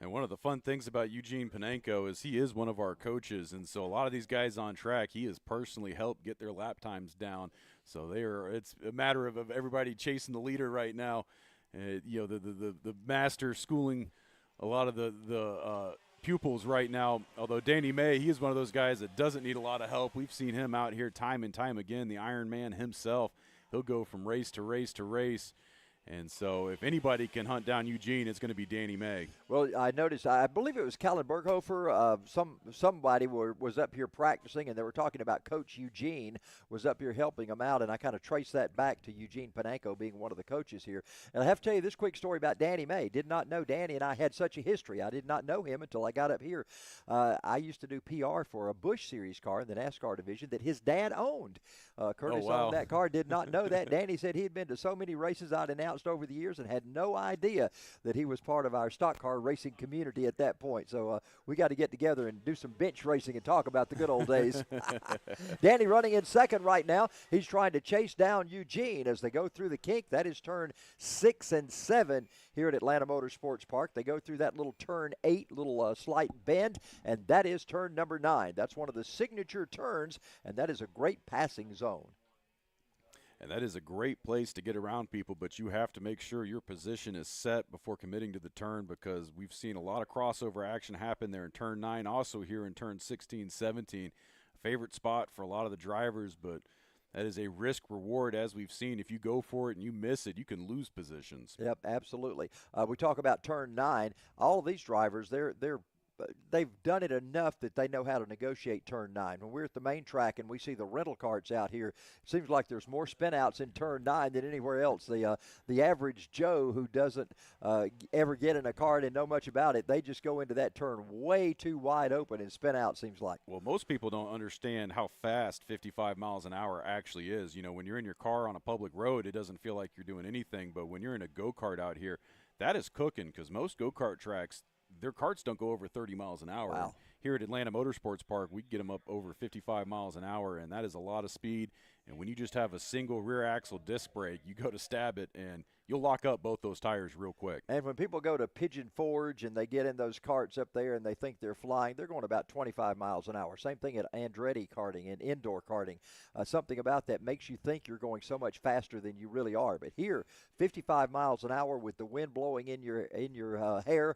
And one of the fun things about Eugene Panenko is he is one of our coaches, and so a lot of these guys on track, he has personally helped get their lap times down. So it's a matter of everybody chasing the leader right now. The master schooling a lot of the pupils right now. Although Danny May, he is one of those guys that doesn't need a lot of help. We've seen him out here time and time again, the Iron Man himself. He'll go from race to race to race. And so if anybody can hunt down Eugene, it's going to be Danny May. Well, I noticed, I believe it was Callan Berghofer, somebody was up here practicing, and they were talking about Coach Eugene was up here helping them out, and I kind of traced that back to Eugene Panenko being one of the coaches here. And I have to tell you this quick story about Danny May. Did not know Danny and I had such a history. I did not know him until I got up here. I used to do PR for a Busch Series car in the NASCAR division that his dad owned. Curtis owned that car, did not know that. Danny said he had been to so many races I'd announced over the years and had no idea that he was part of our stock car racing community at that point. So we got to get together and do some bench racing and talk about the good old days. Danny running in second right now. He's trying to chase down Eugene as they go through the kink. That is turn 6 and 7 here at Atlanta Motorsports Park. They go through that little turn 8, little slight bend, and that is turn number 9. That's one of the signature turns, and that is a great passing zone. And that is a great place to get around people, but you have to make sure your position is set before committing to the turn because we've seen a lot of crossover action happen there in turn 9, also here in turn 16, 17. A favorite spot for a lot of the drivers, but that is a risk reward as we've seen. If you go for it and you miss it, you can lose positions. Yep, absolutely. We talk about turn 9. All of these drivers, they've done it enough that they know how to negotiate turn 9. When we're at the main track and we see the rental carts out here, it seems like there's more spinouts in turn 9 than anywhere else. The average Joe who doesn't ever get in a cart and know much about it, they just go into that turn way too wide open and spin out, seems like. Well, most people don't understand how fast 55 miles an hour actually is. You know, when you're in your car on a public road, it doesn't feel like you're doing anything, but when you're in a go-kart out here, that is cooking because most go-kart tracks, their carts don't go over 30 miles an hour. Wow. Here at Atlanta Motorsports Park, we get them up over 55 miles an hour, and that is a lot of speed. And when you just have a single rear axle disc brake, you go to stab it, and you'll lock up both those tires real quick. And when people go to Pigeon Forge and they get in those carts up there and they think they're flying, they're going about 25 miles an hour. Same thing at Andretti karting and indoor karting. Something about that makes you think you're going so much faster than you really are. But here, 55 miles an hour with the wind blowing in your hair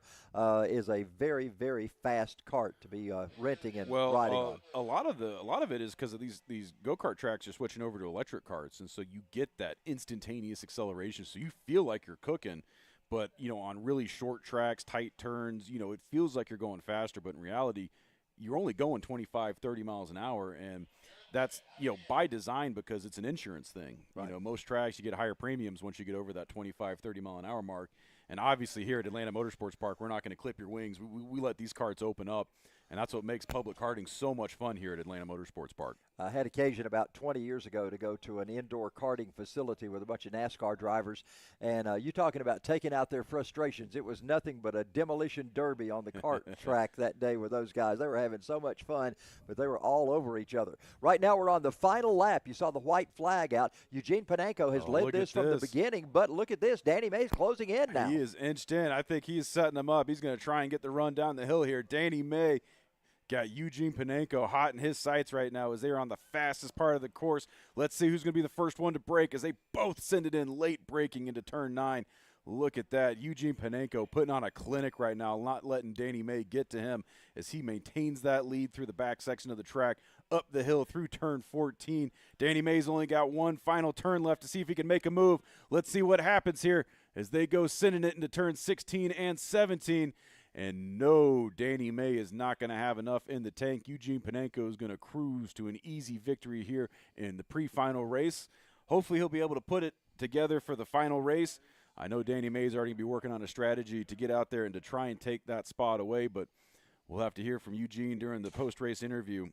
is a very, very fast cart to be renting and riding on. A lot of it is because of these go-kart tracks are switching over to electric carts, and so you get that instantaneous acceleration. So you feel like you're cooking, but on really short tracks, tight turns, it feels like you're going faster, but in reality, you're only going 25, 30 miles an hour, and that's by design because it's an insurance thing. Right. Most tracks you get higher premiums once you get over that 25, 30 mile an hour mark, and obviously here at Atlanta Motorsports Park, we're not going to clip your wings. We let these carts open up. And that's what makes public karting so much fun here at Atlanta Motorsports Park. I had occasion about 20 years ago to go to an indoor karting facility with a bunch of NASCAR drivers. And you talking about taking out their frustrations. It was nothing but a demolition derby on the kart track that day with those guys. They were having so much fun, but they were all over each other. Right now we're on the final lap. You saw the white flag out. Eugene Panenko has led this from the beginning, but look at this. Danny May's closing in now. He is inched in. I think he's setting them up. He's going to try and get the run down the hill here. Danny May Got Eugene Panenko hot in his sights right now as they're on the fastest part of the course. Let's see who's going to be the first one to break as they both send it in late breaking into turn 9. Look at that. Eugene Panenko putting on a clinic right now, not letting Danny May get to him as he maintains that lead through the back section of the track, up the hill through turn 14. Danny May's only got one final turn left to see if he can make a move. Let's see what happens here as they go sending it into turn 16 and 17. And no, Danny May is not going to have enough in the tank. Eugene Panenko is going to cruise to an easy victory here in the pre-final race. Hopefully he'll be able to put it together for the final race. I know Danny May is already going to be working on a strategy to get out there and to try and take that spot away, but we'll have to hear from Eugene during the post-race interview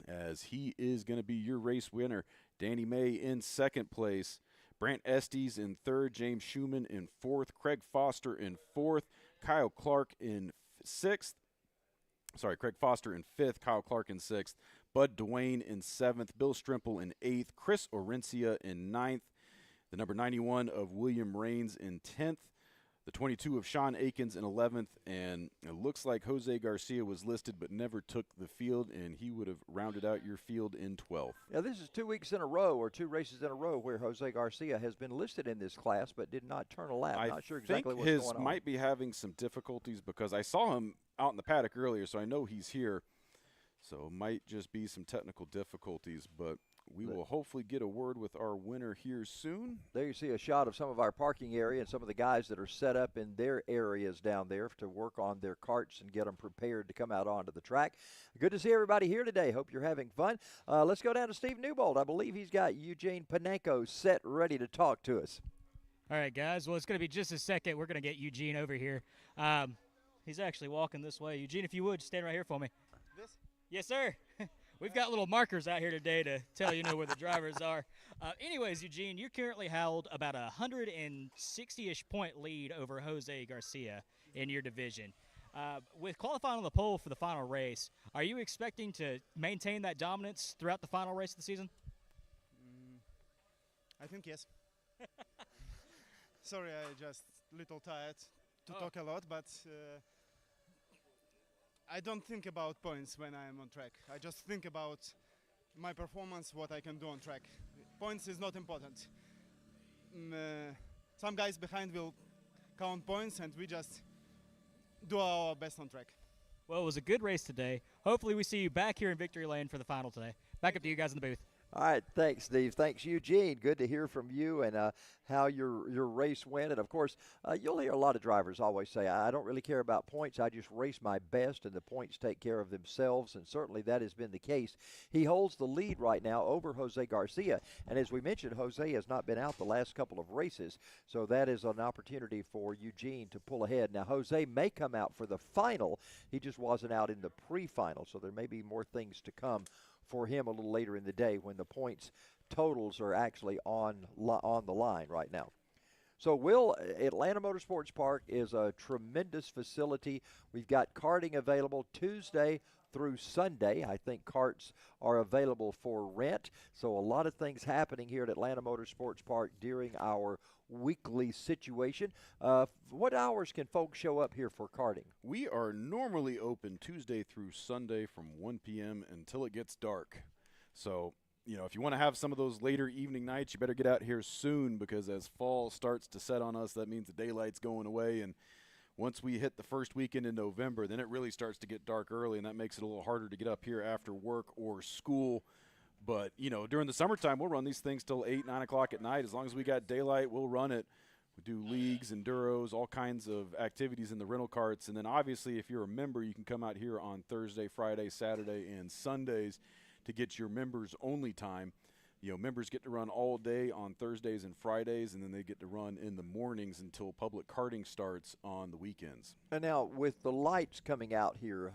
as he is going to be your race winner. Danny May in second place. Brant Estes in third. James Schumann in fourth. Craig Foster in fourth. Kyle Clark in sixth. Sorry, Craig Foster in fifth. Kyle Clark in sixth. Bud Dwayne in seventh. Bill Strimple in eighth. Chris Orencia in ninth. The number 91 of William Raines in 10th. The 22 of Sean Akins in 11th. And it looks like Jose Garcia was listed but never took the field, and he would have rounded out your field in 12th. Yeah, this is 2 weeks in a row, or 2 races in a row, where Jose Garcia has been listed in this class but did not turn a lap. Not sure exactly what's going on. His might be having some difficulties because I saw him out in the paddock earlier, so I know he's here. So it might just be some technical difficulties, but we will hopefully get a word with our winner here soon. There you see a shot of some of our parking area and some of the guys that are set up in their areas down there to work on their carts and get them prepared to come out onto the track. Good to see everybody here today. Hope you're having fun. Let's go down to Steve Newbold. I believe he's got Eugene Panenko set, ready to talk to us. All right, guys. Well, it's going to be just a second. We're going to get Eugene over here. He's actually walking this way. Eugene, if you would, stand right here for me. This? Yes, sir. We've got little markers out here today to tell you know where the drivers are. Anyways, Eugene, you currently held about a 160-ish point lead over Jose Garcia in your division. With qualifying on the pole for the final race, are you expecting to maintain that dominance throughout the final race of the season? I think yes. Sorry, I just little tired to talk a lot, but I don't think about points when I am on track. I just think about my performance, what I can do on track. Points is not important. Some guys behind will count points, and we just do our best on track. Well, it was a good race today. Hopefully we see you back here in victory lane for the final today. Back up to you guys in the booth. All right, thanks, Steve. Thanks, Eugene. Good to hear from you and how your race went. And, of course, you'll hear a lot of drivers always say, I don't really care about points. I just race my best, and the points take care of themselves, and certainly that has been the case. He holds the lead right now over Jose Garcia. And as we mentioned, Jose has not been out the last couple of races, so that is an opportunity for Eugene to pull ahead. Now, Jose may come out for the final. He just wasn't out in the pre-final, so there may be more things to come for him a little later in the day when the points totals are actually on the line right now. So, Will, Atlanta Motorsports Park is a tremendous facility. We've got karting available Tuesday through Sunday. I think karts are available for rent. So a lot of things happening here at Atlanta Motorsports Park during our weekly situation. What hours can folks show up here for karting? We are normally open Tuesday through Sunday from 1 p.m. until it gets dark. So, you know, if you want to have some of those later evening nights, you better get out here soon, because as fall starts to set on us, that means the daylight's going away. And once we hit the first weekend in November, then it really starts to get dark early, and that makes it a little harder to get up here after work or school. But, you know, during the summertime, we'll run these things till 8, 9 o'clock at night. As long as we got daylight, we'll run it. We do leagues, enduros, all kinds of activities in the rental carts. And then, obviously, if you're a member, you can come out here on Thursday, Friday, Saturday, and Sundays to get your members-only time. You know, members get to run all day on Thursdays and Fridays, and then they get to run in the mornings until public karting starts on the weekends. And now, with the lights coming out here,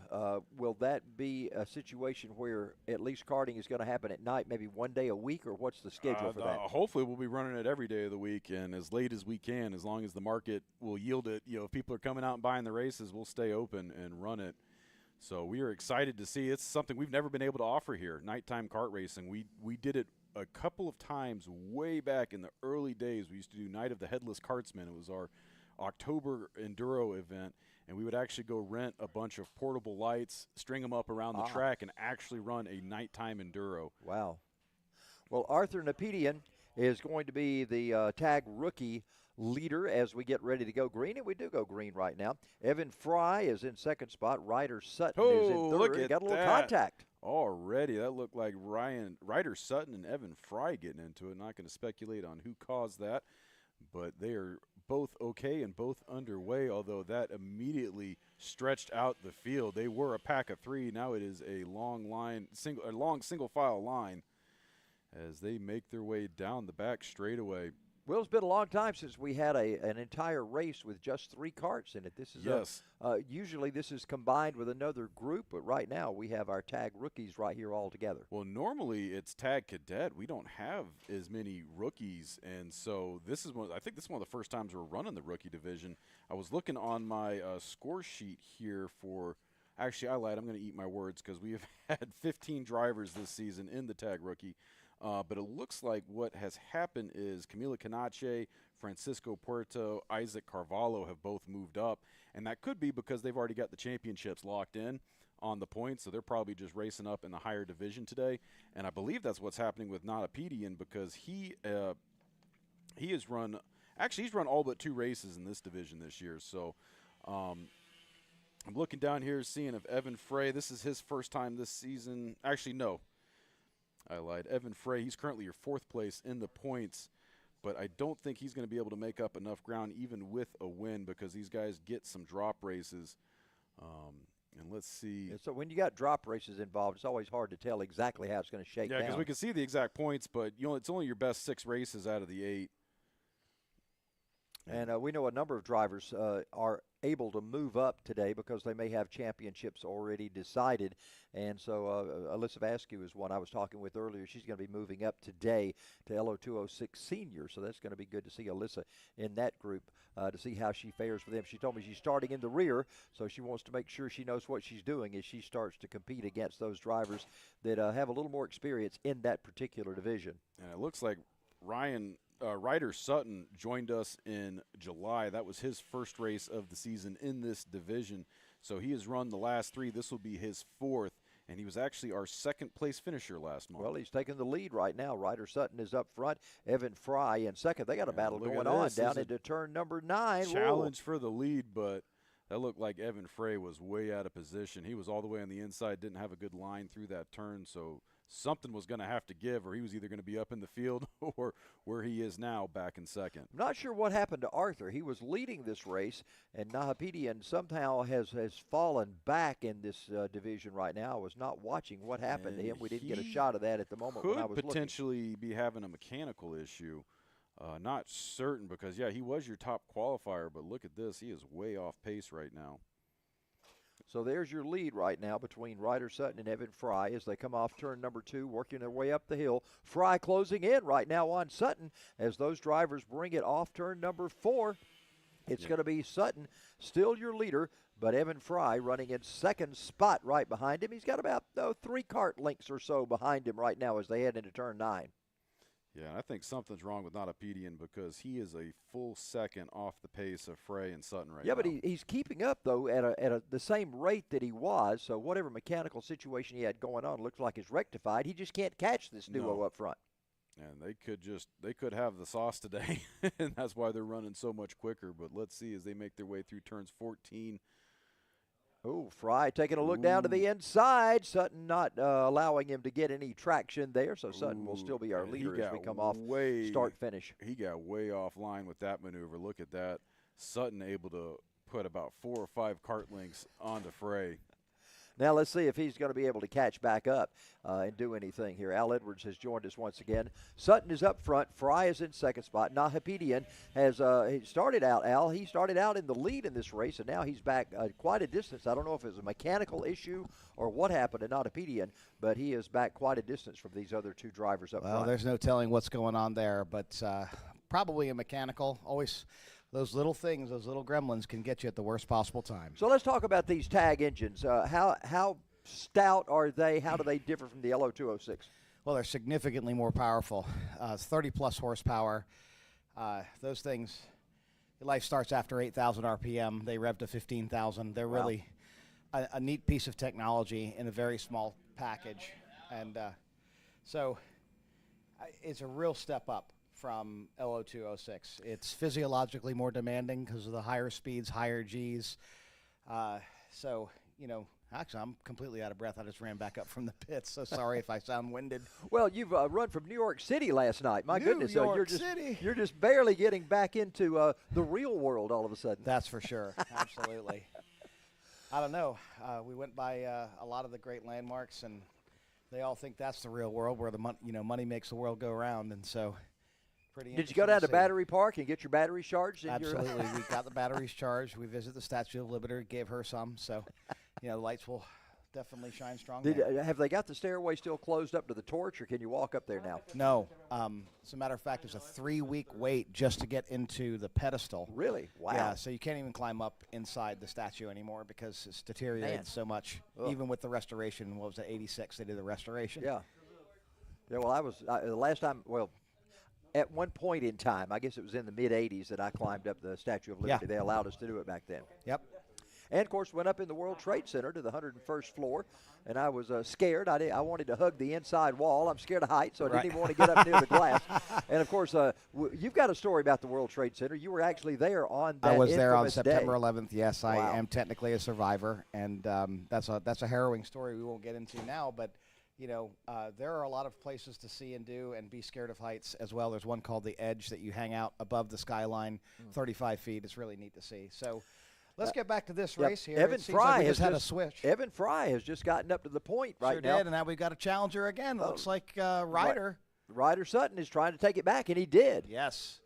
will that be a situation where at least karting is going to happen at night, maybe one day a week, or what's the schedule for that? Hopefully, we'll be running it every day of the week and as late as we can, as long as the market will yield it. You know, if people are coming out and buying the races, we'll stay open and run it. So we are excited to see. It's something we've never been able to offer here, nighttime kart racing. We did it a couple of times way back in the early days. We used to do Night of the Headless Kartsman. It was our October enduro event, and we would actually go rent a bunch of portable lights, string them up around the track, and actually run a nighttime enduro. Wow. Well, Arthur Napedian is going to be the tag rookie leader as we get ready to go green, and we do go green right now. Evan Fry is in second spot. Ryder Sutton is in third. Look at Got a little that. contact. Already, that looked like Ryder Sutton and Evan Fry getting into it. Not going to speculate on who caused that, but they are both okay and both underway, although that immediately stretched out the field. They were a pack of three. Now it is a long single file line as they make their way down the back straightaway. Well, it's been a long time since we had an entire race with just 3 karts in it. This is usually this is combined with another group, but right now we have our tag rookies right here all together. Well, normally it's tag cadet. We don't have as many rookies, and so this is I think this is one of the first times we're running the rookie division. I was looking on my score sheet here for. Actually, I lied. I'm going to eat my words because we have had 15 drivers this season in the tag rookie. But it looks like what has happened is Camila Canache, Francisco Puerto, Isaac Carvalho have both moved up. And that could be because they've already got the championships locked in on the points. So they're probably just racing up in the higher division today. And I believe that's what's happening with Natapedian because he has run – actually, he's run all but 2 races in this division this year. So I'm looking down here seeing if Evan Frey – this is his first time this season. Actually, no. I lied. Evan Frey, he's currently your 4th place in the points, but I don't think he's going to be able to make up enough ground even with a win because these guys get some drop races. And let's see. And so when you got drop races involved, it's always hard to tell exactly how it's going to shake down. Yeah, because we can see the exact points, but it's only your best 6 races out of the 8. And we know a number of drivers are able to move up today because they may have championships already decided. And so Alyssa Vasquez is one I was talking with earlier. She's going to be moving up today to Lo206 Senior. So that's going to be good to see Alyssa in that group to see how she fares for them. She told me she's starting in the rear, so she wants to make sure she knows what she's doing as she starts to compete against those drivers that have a little more experience in that particular division. And it looks like Ryder Sutton joined us in July. That was his first race of the season in this division. So he has run the last 3. This will be his 4th, and he was actually our 2nd place finisher last month. Well, he's taking the lead right now. Ryder Sutton is up front. Evan Fry in second. They got a battle going on down into turn number 9. Challenge for the lead, but that looked like Evan Frey was way out of position. He was all the way on the inside, didn't have a good line through that turn, so something was going to have to give, or he was either going to be up in the field or where he is now back in second. I'm not sure what happened to Arthur. He was leading this race, and Natapedian somehow has fallen back in this division right now. I was not watching what happened to him. We didn't get a shot of that at the moment when I was could potentially be having a mechanical issue. Not certain because, yeah, he was your top qualifier, but look at this. He is way off pace right now. So there's your lead right now between Ryder Sutton and Evan Fry as they come off turn number 2, working their way up the hill. Fry closing in right now on Sutton as those drivers bring it off turn number 4. It's going to be Sutton, still your leader, but Evan Fry running in second spot right behind him. He's got about 3 kart lengths or so behind him right now as they head into turn 9. Yeah, I think something's wrong with Natapedian because he is a full second off the pace of Frey and Sutton right now. Yeah, but he's keeping up, though, at the same rate that he was. So whatever mechanical situation he had going on looks like it's rectified. He just can't catch this duo up front. And they could have the sauce today, and that's why they're running so much quicker. But let's see as they make their way through turns 14. Oh, Fry taking a look down to the inside. Sutton not allowing him to get any traction there, so Sutton will still be our leader as we come off start-finish. He got way offline with that maneuver. Look at that. Sutton able to put about 4 or 5 kart lengths onto Frey. Now let's see if he's going to be able to catch back up and do anything here. Al Edwards has joined us once again. Sutton is up front. Fry is in second spot. Natapedian has he started out, Al. He started out in the lead in this race, and now he's back quite a distance. I don't know if it's a mechanical issue or what happened to Natapedian, but he is back quite a distance from these other 2 drivers up front. Well, there's no telling what's going on there, but probably a mechanical. Always those little things, those little gremlins can get you at the worst possible time. So let's talk about these tag engines. How stout are they? How do they differ from the Lo206? Well, they're significantly more powerful. 30-plus horsepower. Those things Life starts after 8,000 RPM. They rev to 15,000. They're Wow. really a neat piece of technology in a very small package. And so it's a real step up from Lo206. It's physiologically more demanding because of the higher speeds, higher Gs. So, you know, actually, I'm completely out of breath. I just ran back up from the pits, so sorry if I sound winded. Well, you've run from New York City last night. My goodness, City. you're just barely getting back into the real world all of a sudden. That's for sure. Absolutely. I don't know. We went by a lot of the great landmarks, and they all think that's the real world, where the money makes the world go round, and so pretty. Did you go down to see. Battery Park and get your batteries charged? Absolutely. We got the batteries charged. We visited the Statue of Liberty, gave her some, so you know the lights will definitely shine strong. Have they got the stairway still closed up to the torch, or can you walk up there now? No. As a matter of fact, there's a 3-week wait just to get into the pedestal. Really? Wow. Yeah, so you can't even climb up inside the statue anymore because it's deteriorated Man. so much. Ugh. Even with the restoration, what was it, 86, they did the restoration. Yeah. Yeah, well, I was the last time, well, at one point in time, I guess it was in the mid-'80s that I climbed up the Statue of Liberty. Yeah. They allowed us to do it back then. Yep. And, of course, went up in the World Trade Center to the 101st floor, and I was scared. I wanted to hug the inside wall. I'm scared of heights, so I didn't even want to get up near the glass. And, of course, you've got a story about the World Trade Center. You were actually there on that I was there on infamous September day. 11th. Yes, Wow. I am technically a survivor, and that's a harrowing story we won't get into now. But you know, there are a lot of places to see and do and be scared of heights as well. There's one called the Edge that you hang out above the skyline, 35 feet. It's really neat to see. So. Let's get back to this race here. Evan It seems Fry like we has just had a switch. Evan Fry has just gotten up to the point right Sure now. did, and now we've got a challenger again. Looks like Ryder. Ryder Sutton is trying to take it back, and he did. Yes.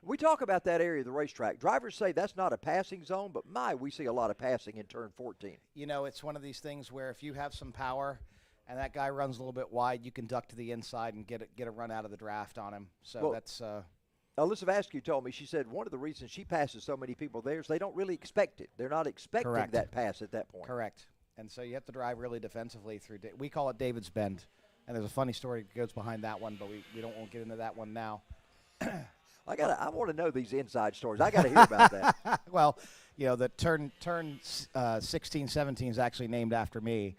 We talk about that area of the racetrack. Drivers say that's not a passing zone, but we see a lot of passing in turn 14. You know, it's one of these things where if you have some power and that guy runs a little bit wide, you can duck to the inside and get a run out of the draft on him. So well, that's Alyssa Vasquez told me, she said one of the reasons she passes so many people there is they don't really expect it. They're not expecting Correct. that pass at that point. correct. And so you have to drive really defensively through. We call it David's Bend. And there's a funny story that goes behind that one, but we don't want to get into that one now. I want to know these inside stories. I got to hear about that. Well, you know, the turn 16, 17 is actually named after me.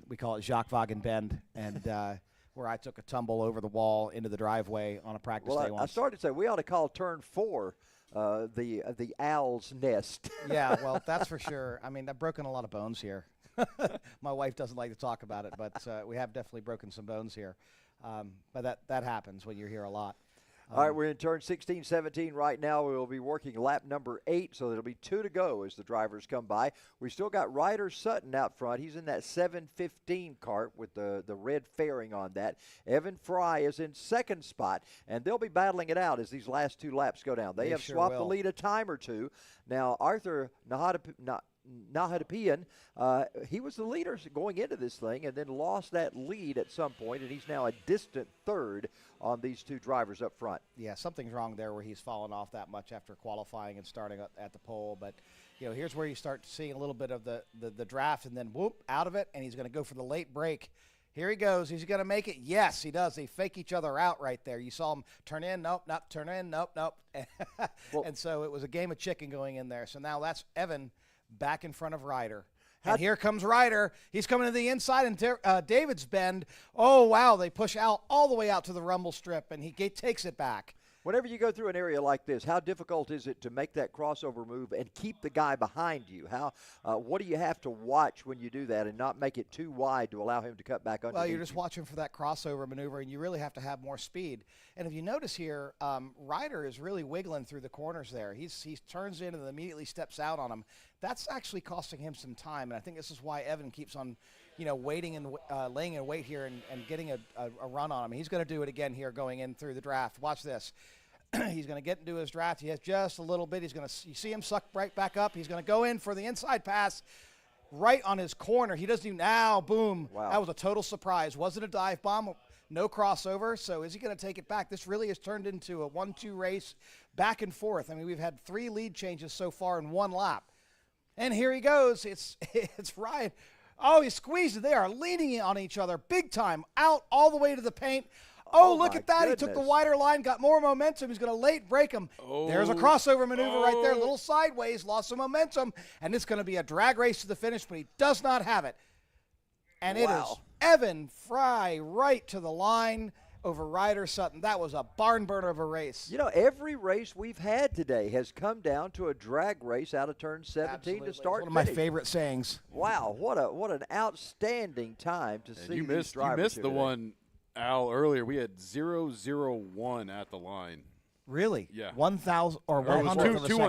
We call it Jacques Wagen Bend, and where I took a tumble over the wall into the driveway on a practice day I once. started to say we ought to call turn 4 the owl's nest. Yeah, well, that's for sure. I mean, I've broken a lot of bones here. My wife doesn't like to talk about it, but we have definitely broken some bones here. But that happens when you're here a lot. All right, we're in turn 16, 17 right now. We'll be working lap number 8, so there'll be 2 to go as the drivers come by. We still got Ryder Sutton out front. He's in that 715 cart with the red fairing on that. Evan Fry is in second spot, and they'll be battling it out as these last 2 laps go down. They have sure swapped will. the lead a time or two. Now, Arthur Nahadapian, he was the leader going into this thing and then lost that lead at some point, and he's now a distant third on these 2 drivers up front. Yeah, something's wrong there where he's fallen off that much after qualifying and starting at the pole. But, you know, here's where you start seeing a little bit of the draft and then whoop, out of it, and he's going to go for the late break. Here he goes. He's going to make it. Yes, he does. They fake each other out right there. You saw him turn in, nope, not turn in, nope. Well, and so it was a game of chicken going in there. So now that's Evan back in front of Ryder. And here comes Ryder. He's coming to the inside, and David's Bend. Oh, wow, they push out all the way out to the rumble strip, and he takes it back. Whenever you go through an area like this, how difficult is it to make that crossover move and keep the guy behind you? What do you have to watch when you do that and not make it too wide to allow him to cut back underneath? Well, you're just watching for that crossover maneuver, and you really have to have more speed. And if you notice here, Ryder is really wiggling through the corners there. He turns in and then immediately steps out on him. That's actually costing him some time, and I think this is why Evan keeps on, you know, waiting and laying in wait here and getting a run on him. He's going to do it again here going in through the draft. Watch this. He's going to get into his draft. He has just a little bit. You see him suck right back up. He's going to go in for the inside pass right on his corner. He doesn't even, now, boom. Wow. That was a total surprise. Wasn't a dive bomb, no crossover. So is he going to take it back? This really has turned into a 1-2 race back and forth. I mean, we've had 3 lead changes so far in 1 lap. And here he goes. It's Ryan. Oh, he squeezed it. They are leaning on each other big time, out all the way to the paint. Oh, look my at that. He took the goodness. wider line, got more momentum. He's going to late break him. There's a crossover maneuver right there. A Oh. little sideways, lost some momentum. And it's going to be a drag race to the finish, but he does not have it. And it is Wow. Evan Fry right to the line over Ryder Sutton. That was a barn burner of a race. You know, every race we've had today has come down to a drag race out of turn 17 Absolutely. to It's start. one of my finish. favorite sayings. Wow, what an outstanding time to see You these missed drivers here the today. one, Al, earlier. We had 001 at the line. Really? Yeah. 1,000 or Or it was 100 of a two 2nd.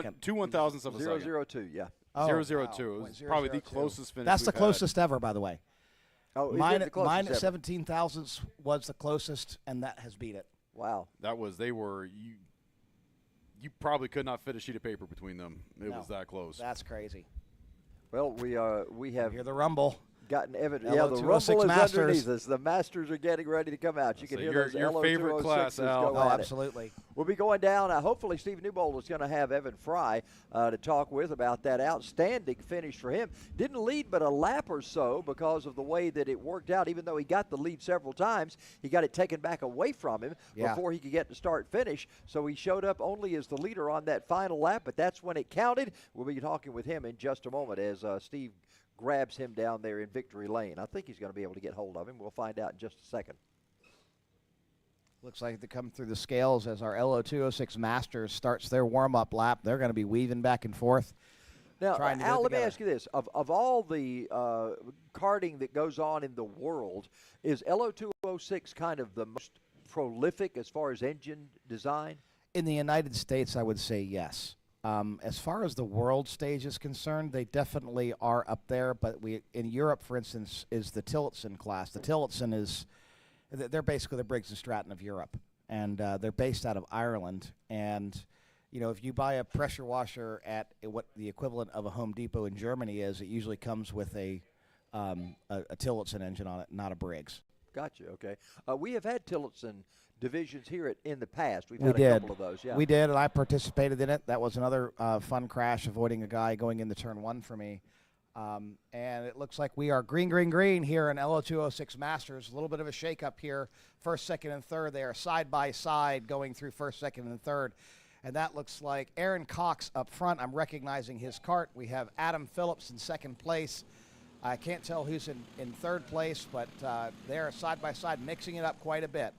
of a second. 002, yeah. Oh, 002. wow. It was 0.002. probably the closest finish. That's the we've had. closest ever, by the way. Oh, is Mine, it the closest mine at ever? 17 thousandths was the closest, and that has beat it. Wow. They were you probably could not fit a sheet of paper between them. It No. was that close. That's crazy. Well, we have Hear the rumble. gotten evidence. Lo206 Yeah, the rumble is Masters. underneath us. The Masters are getting ready to come out. You can So hear your those favorite Lo206s class, Al. go Oh, at it. absolutely. We'll be going down. Hopefully, Steve Newbold is going to have Evan Fry to talk with about that outstanding finish for him. Didn't lead but a lap or so because of the way that it worked out. Even though he got the lead several times, he got it taken back away from him before he could get to start-finish. So he showed up only as the leader on that final lap, but that's when it counted. We'll be talking with him in just a moment as Steve grabs him down there in victory lane. I think he's going to be able to get hold of him. We'll find out in just a second. Looks like they come through the scales as our Lo206 Masters starts their warm-up lap. They're going to be weaving back and forth. Now, trying to get Al, it let me together. ask you this. Of all the karting that goes on in the world, is Lo206 kind of the most prolific as far as engine design? In the United States, I would say yes. As far as the world stage is concerned, they definitely are up there. But in Europe, for instance, is the Tillotson class. The Tillotson is, they're basically the Briggs and Stratton of Europe, and they're based out of Ireland. And you know, if you buy a pressure washer at what the equivalent of a Home Depot in Germany is, it usually comes with a Tillotson engine on it, not a Briggs. Gotcha. Okay. We have had Tillotson divisions here in the past. We've We had did. a couple of those. Yeah. We did, and I participated in it. That was another fun crash, avoiding a guy going into turn one for me. And it looks like we are green here in Lo206 Masters. A little bit of a shake-up here. First, second, and third. They are side by side going through first, second, and third. And that looks like Aaron Cox up front. I'm recognizing his cart. We have Adam Phillips in second place. I can't tell who's in third place, but they are side by side, mixing it up quite a bit.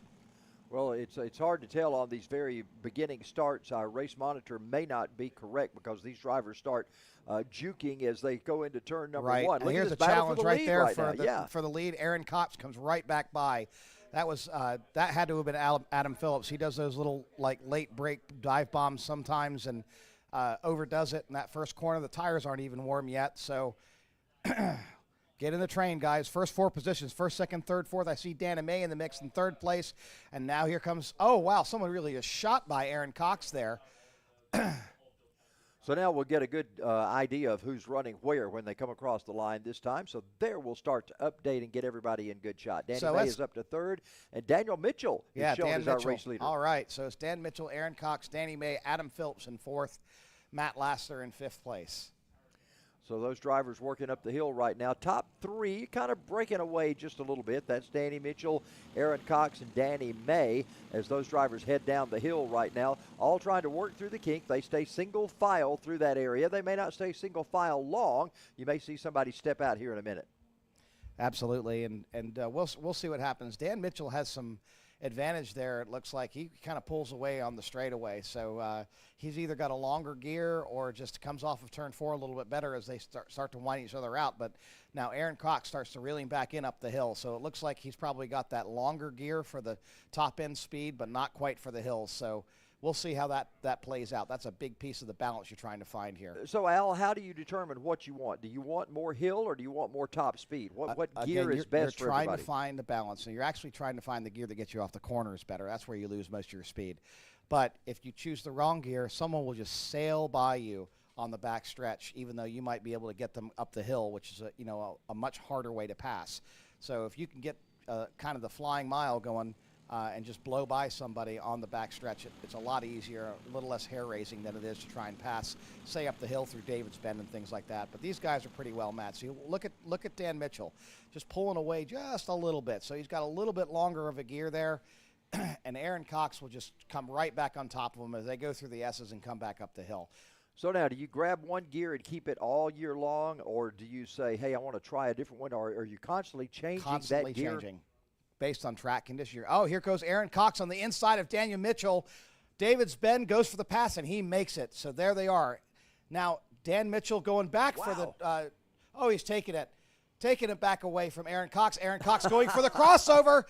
Well, it's hard to tell on these very beginning starts. Our race monitor may not be correct because these drivers start juking as they go into turn number Right. one. And Look at here's this a battle challenge for the right lead there right for now. the lead. Aaron Cox comes right back by. That was that had to have been Adam Phillips. He does those little like late break dive bombs sometimes and overdoes it in that first corner. The tires aren't even warm yet, so get in the train, guys. First four positions, first, second, third, fourth. I see Dan and May in the mix in third place, and now here comes. Oh wow, someone really is shot by Aaron Cox there. So now we'll get a good idea of who's running where when they come across the line this time. So there we'll start to update and get everybody in good shot. Danny So May let's- is up to third, and Daniel Mitchell is shown Dan as Mitchell. our race leader. All right, so it's Dan Mitchell, Aaron Cox, Danny May, Adam Phillips in fourth, Matt Lassler in fifth place. So those drivers working up the hill right now. Top three kind of breaking away just a little bit. That's Danny Mitchell, Aaron Cox, and Danny May as those drivers head down the hill right now, all trying to work through the kink. They stay single file through that area. They may not stay single file long. You may see somebody step out here in a minute. Absolutely, and we'll see what happens. Dan Mitchell has some advantage there. It looks like he kind of pulls away on the straightaway, so he's either got a longer gear or just comes off of turn four a little bit better as they start to wind each other out. But now Aaron Cox starts to reeling back in up the hill, so it looks like he's probably got that longer gear for the top end speed, but not quite for the hills. So we'll see how that plays out. That's a big piece of the balance you're trying to find here. So, Al, how do you determine what you want? Do you want more hill or do you want more top speed? What gear is best for You're trying everybody? to find the balance. So you're actually trying to find the gear that gets you off the corners better. That's where you lose most of your speed. But if you choose the wrong gear, someone will just sail by you on the back stretch, even though you might be able to get them up the hill, which is a much harder way to pass. So if you can get kind of the flying mile going and just blow by somebody on the back stretch, it's a lot easier, a little less hair-raising than it is to try and pass, say, up the hill through David's Bend and things like that. But these guys are pretty well matched. So you look at Dan Mitchell, just pulling away just a little bit. So he's got a little bit longer of a gear there. and Aaron Cox will just come right back on top of them as they go through the S's and come back up the hill. So now, do you grab one gear and keep it all year long, or do you say, hey, I want to try a different one, or are you constantly changing Constantly that gear? changing based on track condition. Oh, here goes Aaron Cox on the inside of Daniel Mitchell. David's Ben goes for the pass, and he makes it. So there they are. Now, Dan Mitchell going back for the he's taking it back away from Aaron Cox. Aaron Cox going for the crossover,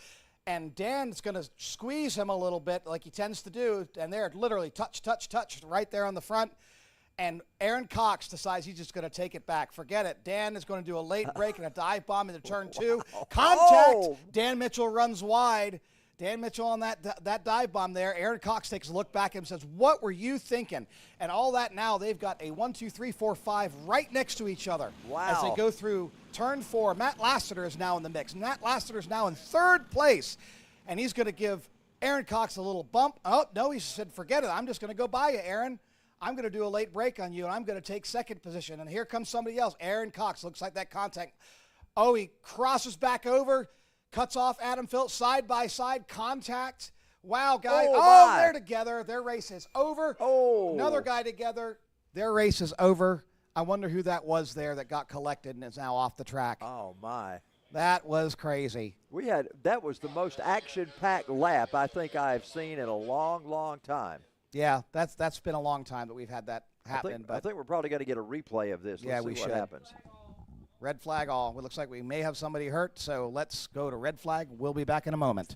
and Dan's going to squeeze him a little bit like he tends to do, and they're literally touch right there on the front. And Aaron Cox decides he's just going to take it back. Forget it. Dan is going to do a late break and a dive bomb into turn 2. Contact. Oh. Dan Mitchell runs wide. Dan Mitchell on that dive bomb there. Aaron Cox takes a look back and says, what were you thinking? And all that now, they've got a 1, 2, 3, 4, 5 right next to each other. Wow. As they go through turn 4. Matt Lassiter is now in the mix. Matt Lassiter is now in 3rd place. And he's going to give Aaron Cox a little bump. Oh, no, he said, forget it. I'm just going to go by you, Aaron. I'm going to do a late break on you, and I'm going to take 2nd position. And here comes somebody else. Aaron Cox looks like that contact. Oh, he crosses back over, cuts off Adam Phillips, side-by-side contact. Wow, guys. Oh, they're together. Their race is over. Oh. Another guy together. Their race is over. I wonder who that was there that got collected and is now off the track. Oh, my. That was crazy. That was the most action-packed lap I think I've seen in a long, long time. Yeah, that's been a long time that we've had that happen. I think we're probably going to get a replay of this. Yeah, Let's we see should. what happens. Red flag all. It looks like we may have somebody hurt, so let's go to red flag. We'll be back in a moment.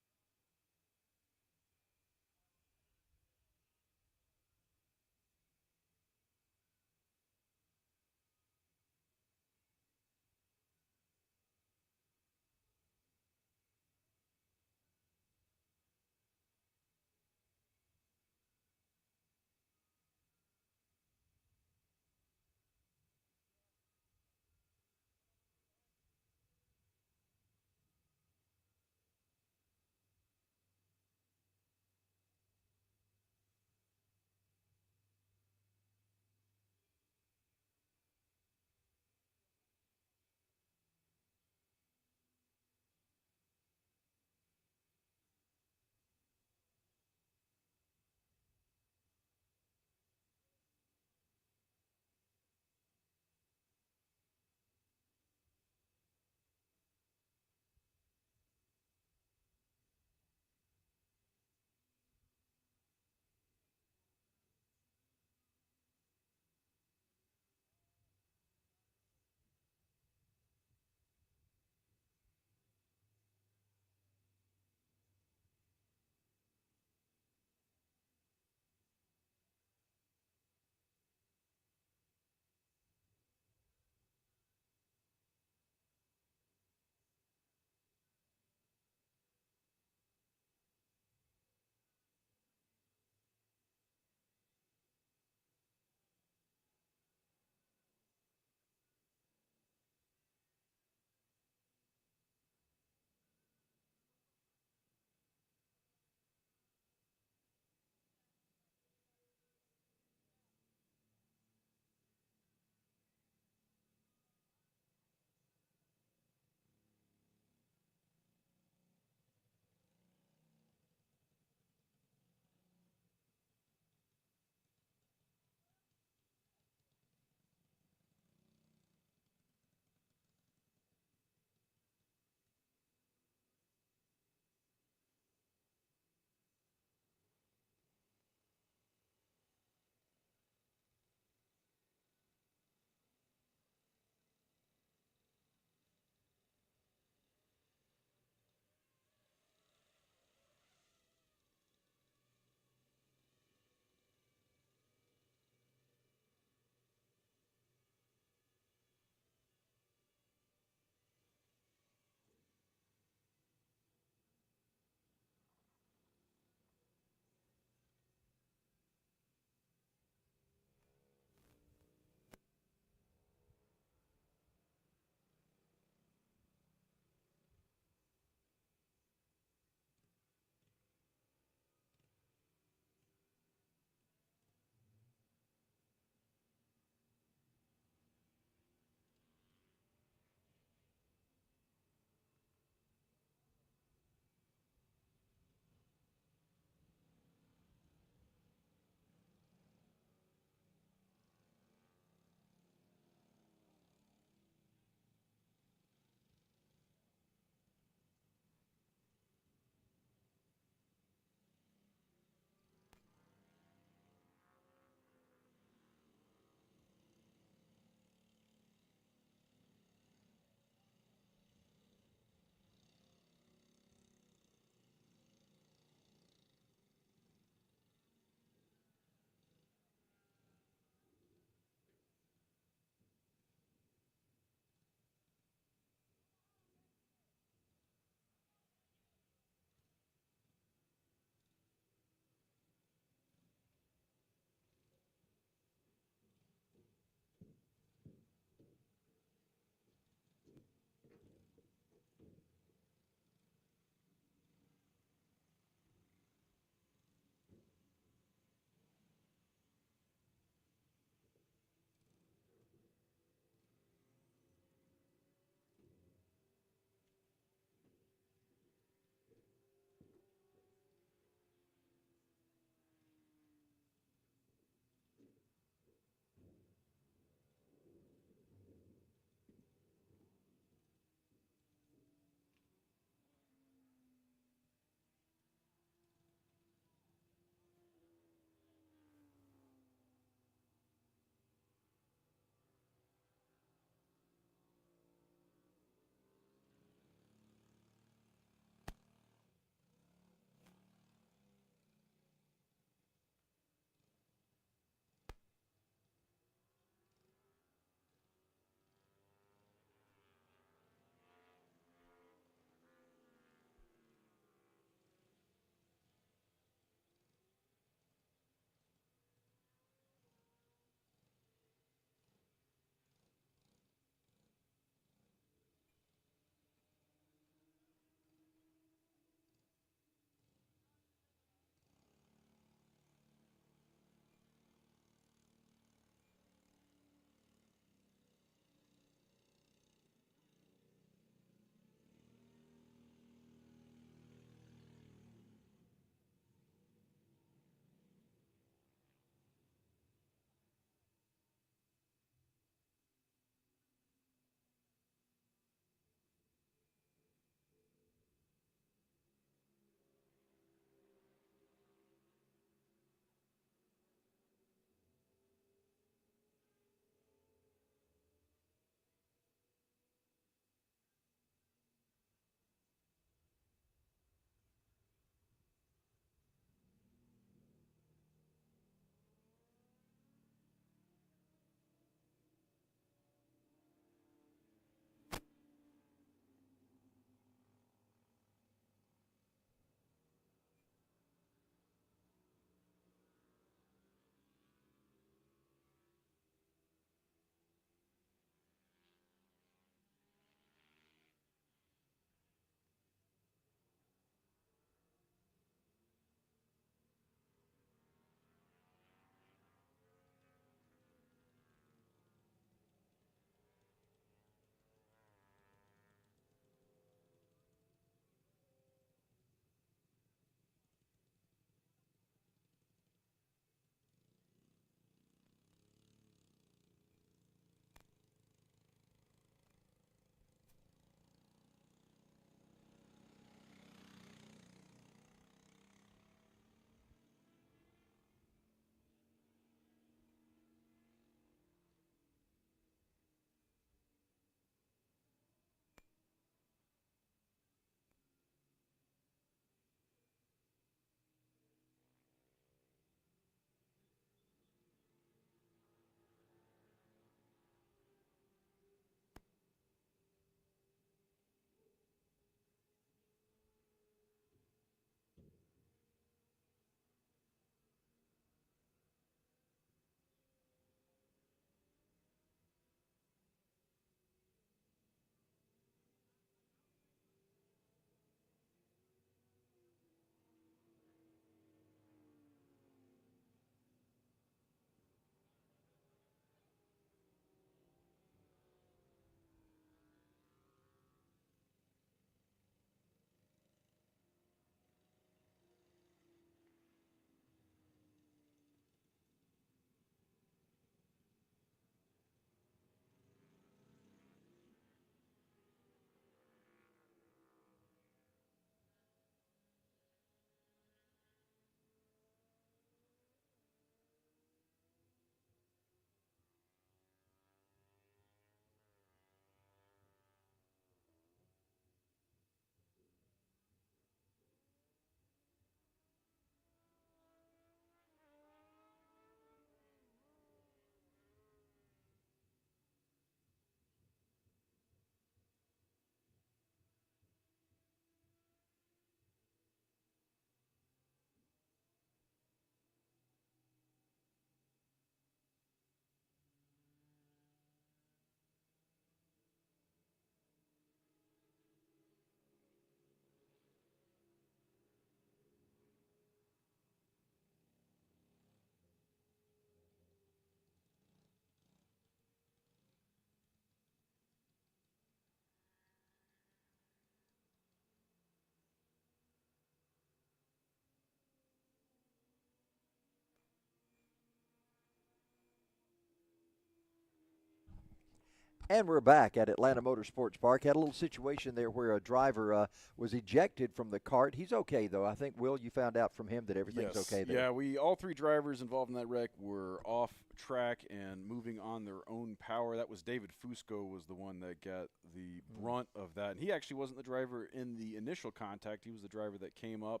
And we're back at Atlanta Motorsports Park. Had a little situation there where a driver was ejected from the kart. He's okay, though. I think, Will, you found out from him that everything's okay there. Yeah, all 3 drivers involved in that wreck were off track and moving on their own power. That was David Fusco was the one that got the brunt of that. And he actually wasn't the driver in the initial contact. He was the driver that came up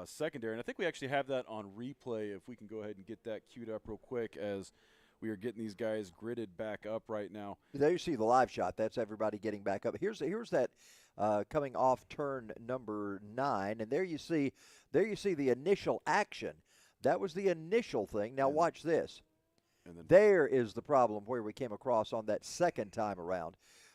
secondary. And I think we actually have that on replay if we can go ahead and get that queued up real quick as – we are getting these guys gridded back up right now. There you see the live shot. That's everybody getting back up. Here's that coming off turn number 9, and there you see the initial action. That was the initial thing. Now watch this. And then there is the problem where we came across on that second time around,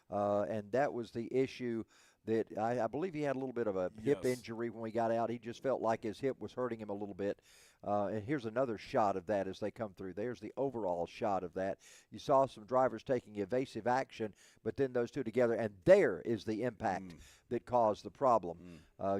and that was the issue. That I believe he had a little bit of a hip injury when we got out. He just felt like his hip was hurting him a little bit. And here's another shot of that as they come through. There's the overall shot of that. You saw some drivers taking evasive action, but then those two together, and there is the impact that caused the problem.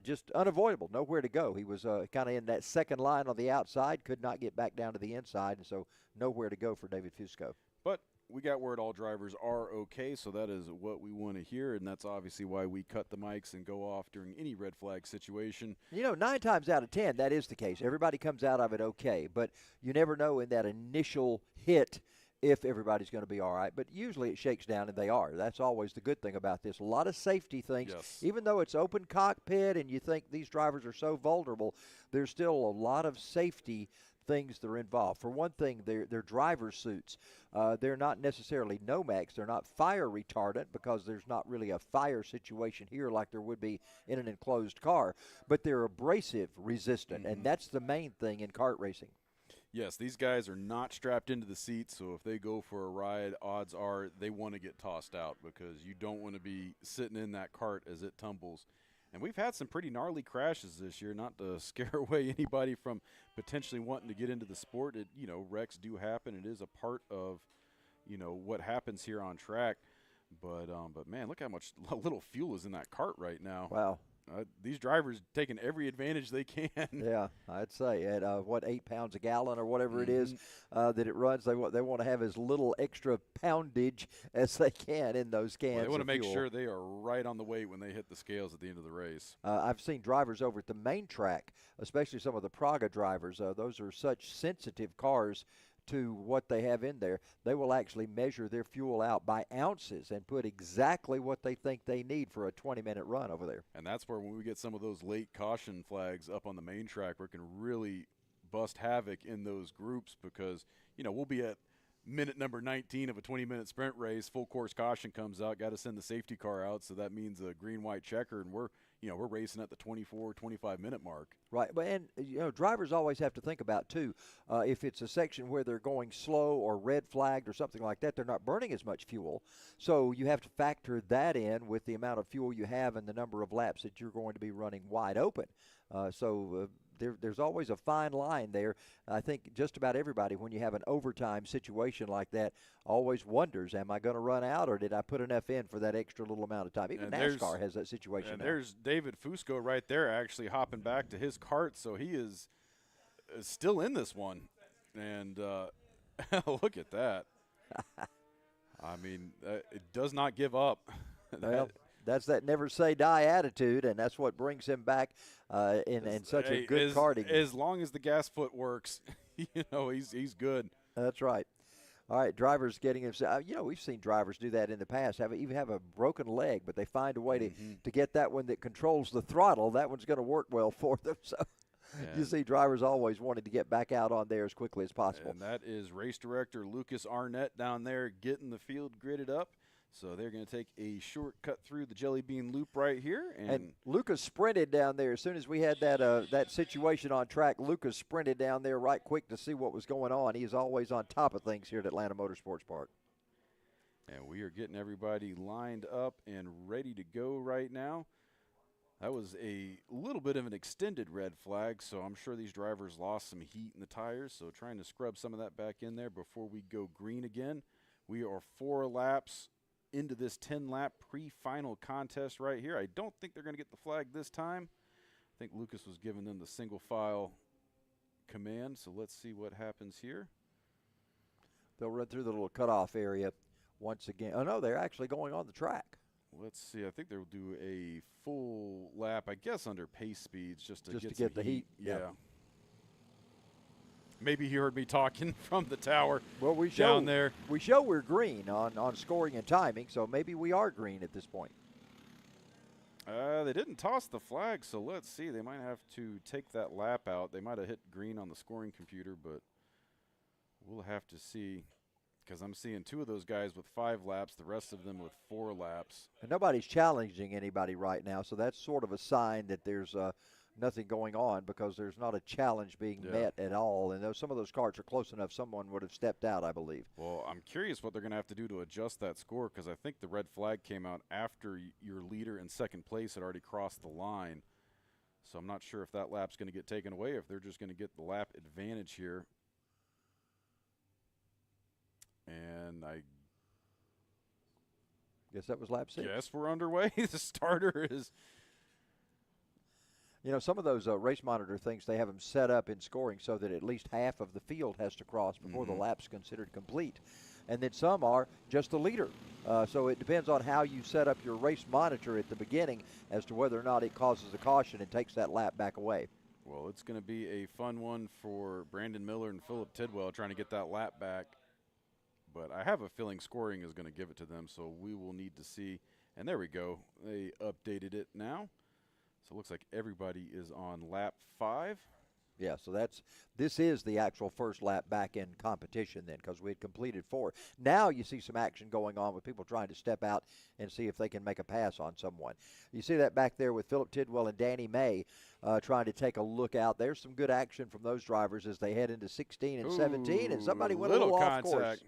Just unavoidable, nowhere to go. He was kind of in that second line on the outside, could not get back down to the inside, and so nowhere to go for David Fusco. But we got word all drivers are okay, so that is what we want to hear, and that's obviously why we cut the mics and go off during any red flag situation. 9 times out of 10, that is the case. Everybody comes out of it okay, but you never know in that initial hit if everybody's going to be all right. But usually it shakes down, and they are. That's always the good thing about this. A lot of safety things. Yes. Even though it's open cockpit and you think these drivers are so vulnerable, there's still a lot of safety things that are involved. For one thing, they're driver suits. They're not necessarily Nomex. They're not fire retardant because there's not really a fire situation here like there would be in an enclosed car. But they're abrasive resistant, and that's the main thing in kart racing. Yes, these guys are not strapped into the seat, so if they go for a ride, odds are they want to get tossed out because you don't want to be sitting in that cart as it tumbles. And we've had some pretty gnarly crashes this year, not to scare away anybody from potentially wanting to get into the sport. Wrecks do happen. It is a part of, what happens here on track. But man, look how much little fuel is in that cart right now. Wow. These drivers taking every advantage they can. Yeah, I'd say at 8 pounds a gallon or whatever it is that it runs, they want to have as little extra poundage as they can in those cans. Well, they want to make fuel. sure they are right on the weight when they hit the scales at the end of the race. I've seen drivers over at the main track, especially some of the Praga drivers. Those are such sensitive cars to what they have in there. They will actually measure their fuel out by ounces and put exactly what they think they need for a 20-minute run over there. And that's where when we get some of those late caution flags up on the main track, we can really bust havoc in those groups because, we'll be at minute number 19 of a 20-minute sprint race, full course caution comes out, got to send the safety car out, so that means a green-white checker, and we're racing at the 24, 25-minute mark. Right, but and drivers always have to think about too. If it's a section where they're going slow or red flagged or something like that, they're not burning as much fuel. So you have to factor that in with the amount of fuel you have and the number of laps that you're going to be running wide open. There's always a fine line there. I think just about everybody, when you have an overtime situation like that, always wonders, am I going to run out or did I put enough in for that extra little amount of time? Even NASCAR has that situation and now. There's David Fusco right there actually hopping back to his cart, so he is still in this one. And look at that. I mean, it does not give up. Well, that's that never say die attitude, and that's what brings him back in such a good karting. As long as the gas foot works, he's good. That's right. All right, drivers getting himself. We've seen drivers do that in the past. Even have a broken leg, but they find a way to get that one that controls the throttle. That one's going to work well for them. So you see drivers always wanting to get back out on there as quickly as possible. And that is race director Lucas Arnett down there getting the field gridded up. So they're going to take a shortcut through the Jelly Bean Loop right here. And Lucas sprinted down there. As soon as we had that situation on track, Lucas sprinted down there right quick to see what was going on. He is always on top of things here at Atlanta Motorsports Park. And we are getting everybody lined up and ready to go right now. That was a little bit of an extended red flag, so I'm sure these drivers lost some heat in the tires. So trying to scrub some of that back in there before we go green again. We are 4 laps into this 10-lap pre-final contest right here. I don't think they're going to get the flag this time. I think Lucas was giving them the single file command, so let's see what happens here. They'll run through the little cutoff area once again. Oh, no, they're actually going on the track. Let's see. I think they'll do a full lap, I guess, under pace speeds just to get the heat. Yeah. Yep. Maybe he heard me talking from the tower. Well, we down there. We show we're green on scoring and timing, so maybe we are green at this point. They didn't toss the flag, so let's see. They might have to take that lap out. They might have hit green on the scoring computer, but we'll have to see. Because I'm seeing 2 of those guys with 5 laps, the rest of them with 4 laps. And nobody's challenging anybody right now, so that's sort of a sign that there's nothing going on because there's not a challenge being met at all. And some of those carts are close enough, someone would have stepped out, I believe. Well, I'm curious what they're going to have to do to adjust that score because I think the red flag came out after your leader in second place had already crossed the line. So I'm not sure if that lap's going to get taken away, if they're just going to get the lap advantage here. And I guess that was lap 6. Guess we're underway. The starter is. You know, some of those race monitor things, they have them set up in scoring so that at least half of the field has to cross before the lap's considered complete. And then some are just the leader. So it depends on how you set up your race monitor at the beginning as to whether or not it causes a caution and takes that lap back away. Well, it's going to be a fun one for Brandon Miller and Philip Tidwell trying to get that lap back. But I have a feeling scoring is going to give it to them, so we will need to see. And there we go. They updated it now. So it looks like everybody is on lap 5. Yeah, so this is the actual first lap back in competition then because we had completed 4. Now you see some action going on with people trying to step out and see if they can make a pass on someone. You see that back there with Philip Tidwell and Danny May trying to take a look out. There's some good action from those drivers as they head into 16 and 17, and somebody went a little off course.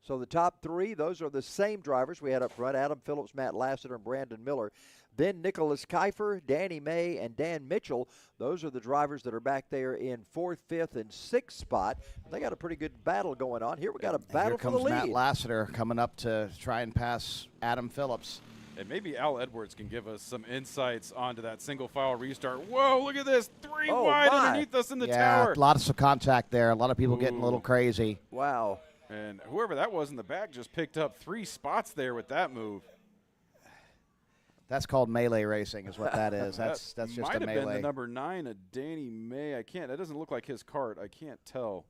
So the top 3, those are the same drivers we had up front, Adam Phillips, Matt Lassiter, and Brandon Miller. Then Nicholas Kiefer, Danny May, and Dan Mitchell. Those are the drivers that are back there in 4th, 5th, and 6th spot. They got a pretty good battle going on. Here we got a battle for the lead. Here comes Matt Lassiter coming up to try and pass Adam Phillips. And maybe Al Edwards can give us some insights onto that single file restart. Whoa, look at this. 3 wide underneath us in the tower. Yeah, lots of contact there. A lot of people getting a little crazy. Wow. And whoever that was in the back just picked up 3 spots there with that move. That's called melee racing is what that is. That's just a melee. Might have been the number 9 of Danny May. That doesn't look like his cart. I can't tell.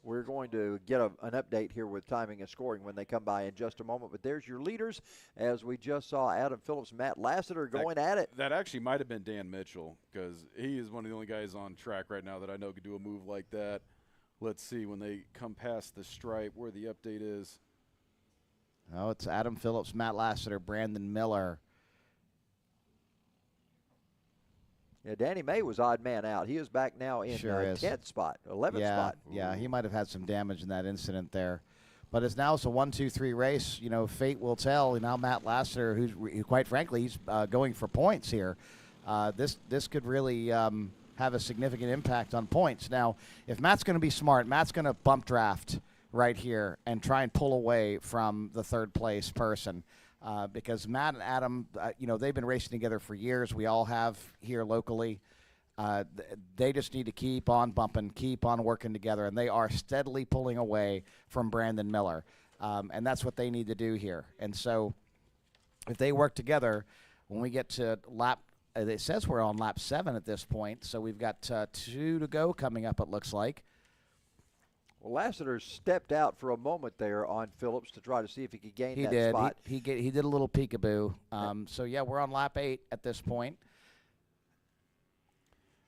We're going to get an update here with timing and scoring when they come by in just a moment. But there's your leaders, as we just saw Adam Phillips, Matt Lassiter going at it. That actually might have been Dan Mitchell because he is one of the only guys on track right now that I know could do a move like that. Let's see when they come past the stripe where the update is. Oh, it's Adam Phillips, Matt Lassiter, Brandon Miller. Yeah, Danny May was odd man out. He is back now in 10th spot, 11th spot. Yeah, he might have had some damage in that incident there. But it's now a 1-2-3 race. You know, fate will tell. And now Matt Lassiter, who quite frankly, he's going for points here. This could really have a significant impact on points. Now, if Matt's going to be smart, Matt's going to bump draft right here and try and pull away from the third place person. Because Matt and Adam, they've been racing together for years. We all have here locally. They just need to keep on bumping, keep on working together, and they are steadily pulling away from Brandon Miller. And that's what they need to do here. And so if they work together, when we get to lap, it says we're on lap 7 at this point, so we've got 2 to go coming up, it looks like. Well, Lassiter stepped out for a moment there on Phillips to try to see if he could gain that spot. He did a little peekaboo. So, yeah, we're on lap 8 at this point.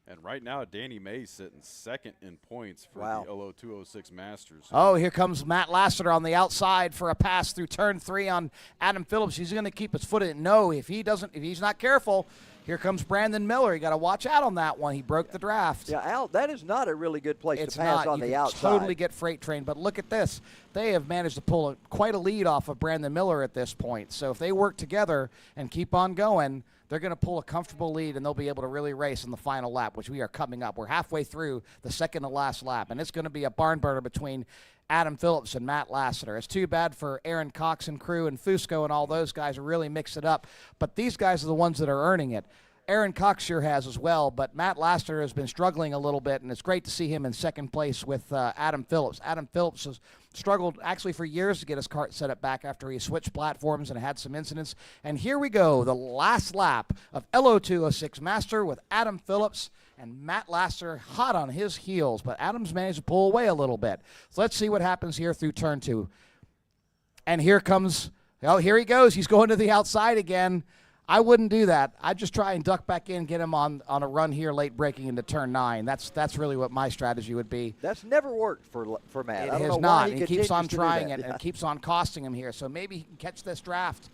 And right now, Danny May's sitting 2nd in points for the Lo206 Masters. Oh, here comes Matt Lassiter on the outside for a pass through turn 3 on Adam Phillips. He's going to keep his foot in. No, if he's not careful, here comes Brandon Miller. You got to watch out on that one. He broke the draft. Yeah, Al, that is not a really good place to pass on the outside. Totally get freight trained. But look at this. They have managed to pull quite a lead off of Brandon Miller at this point. So if they work together and keep on going, they're going to pull a comfortable lead, and they'll be able to really race in the final lap, which we are coming up. We're halfway through the second to last lap, and it's going to be a barn burner between Adam Phillips and Matt Lassiter. It's too bad for Aaron Cox and crew and Fusco and all those guys who really mix it up. But these guys are the ones that are earning it. Aaron Cox sure has as well, but Matt Laster has been struggling a little bit, and it's great to see him in second place with Adam Phillips. Adam Phillips has struggled actually for years to get his kart set up back after he switched platforms and had some incidents. And here we go, the last lap of Lo206 Master with Adam Phillips and Matt Laster hot on his heels, but Adam's managed to pull away a little bit. So let's see what happens here through turn 2. And here comes, oh, here he goes. He's going to the outside again. I wouldn't do that. I'd just try and duck back in, get him on a run here late breaking into turn 9. That's really what my strategy would be. That's never worked for Matt. It I don't has know not. why He keeps on trying it, and it keeps on costing him here. So maybe he can catch this draft,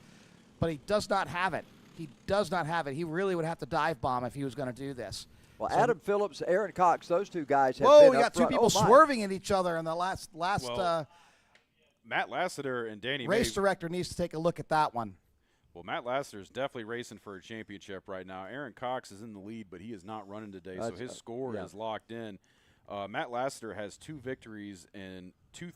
but he does not have it. He does not have it. He really would have to dive bomb if he was going to do this. Well, so, Adam Phillips, Aaron Cox, those two guys have whoa, been we got two people swerving at each other in the last well, Matt Lassiter and Danny race director needs to take a look at that one. Well, Matt Lassiter is definitely racing for a championship right now. Aaron Cox is in the lead, but he is not running today, so his score is locked in. Matt Lassiter has 2 victories and two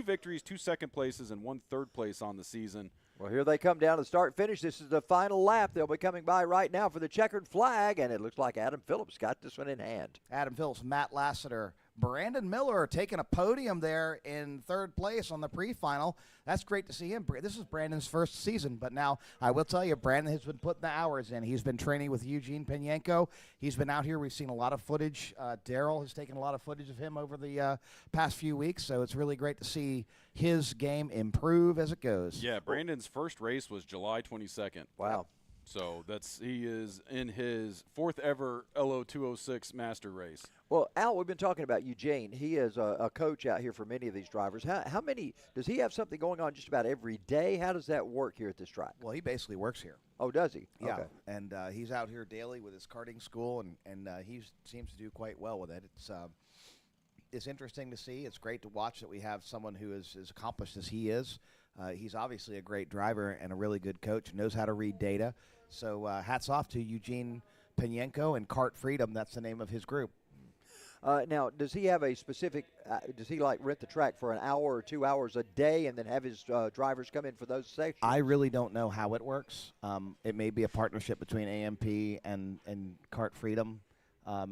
victories, 2 second places, and 1 third place on the season. Well, here they come down to start-finish. This is the final lap. They'll be coming by right now for the checkered flag, and it looks like Adam Phillips got this one in hand. Adam Phillips, Matt Lassiter, Brandon Miller taking a podium there in 3rd place on the pre-final. That's great to see him. This is Brandon's first season, but now I will tell you, Brandon has been putting the hours in. He's been training with Eugene Penyenko. He's been out here. We've seen a lot of footage. Daryl has taken a lot of footage of him over the past few weeks, so it's really great to see his game improve as it goes. Yeah, Brandon's first race was July 22nd. Wow. So he is in his 4th ever Lo206 Master race. Well, Al, we've been talking about Eugene. He is a coach out here for many of these drivers. How many, does he have something going on just about every day? How does that work here at this track? Well, he basically works here. Oh, does he? Yeah, okay. And he's out here daily with his karting school, and he seems to do quite well with it. It's interesting to see. It's great to watch that we have someone who is as accomplished as he is. He's obviously a great driver and a really good coach, knows how to read data. So hats off to Eugene Penyenko and Kart Freedom. That's the name of his group. Now, does he have a specific, does he like rent the track for an hour or 2 hours a day and then have his drivers come in for those sections? I really don't know how it works. It may be a partnership between AMP and Kart Freedom.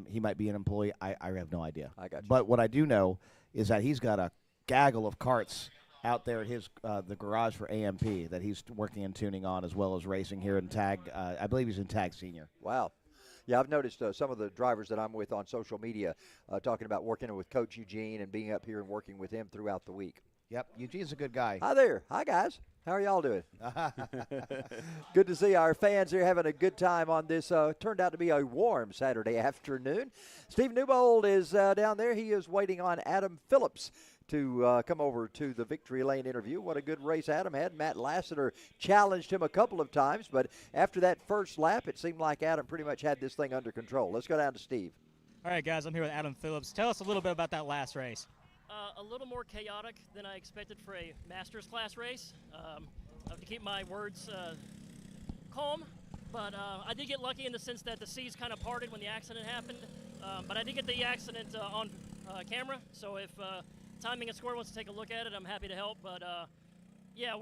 He might be an employee. I have no idea. I got you. But what I do know is that he's got a gaggle of karts out there at his the garage for AMP that he's working and tuning on, as well as racing here in Tag. I believe he's in Tag Senior. Wow. Yeah, I've noticed some of the drivers that I'm with on social media talking about working with Coach Eugene and being up here and working with him throughout the week. Yep, Eugene's a good guy. Hi there. Hi, guys. How are y'all doing? Good to see our fans here having a good time on this. Turned out to be a warm Saturday afternoon. Steve Newbold is down there. He is waiting on Adam Phillips to come over to the victory lane interview. What a good race Adam had. Matt Lassiter challenged him a couple of times, but after that first lap, it seemed like Adam pretty much had this thing under control. Let's go down to Steve. All right, guys, I'm here with Adam Phillips. Tell us a little bit about that last race. A little more chaotic than I expected for a Masters class race. I have to keep my words calm, but I did get lucky in the sense that the seas kind of parted when the accident happened, but I did get the accident on camera, so if Timing and Score wants to take a look at it, I'm happy to help, but yeah,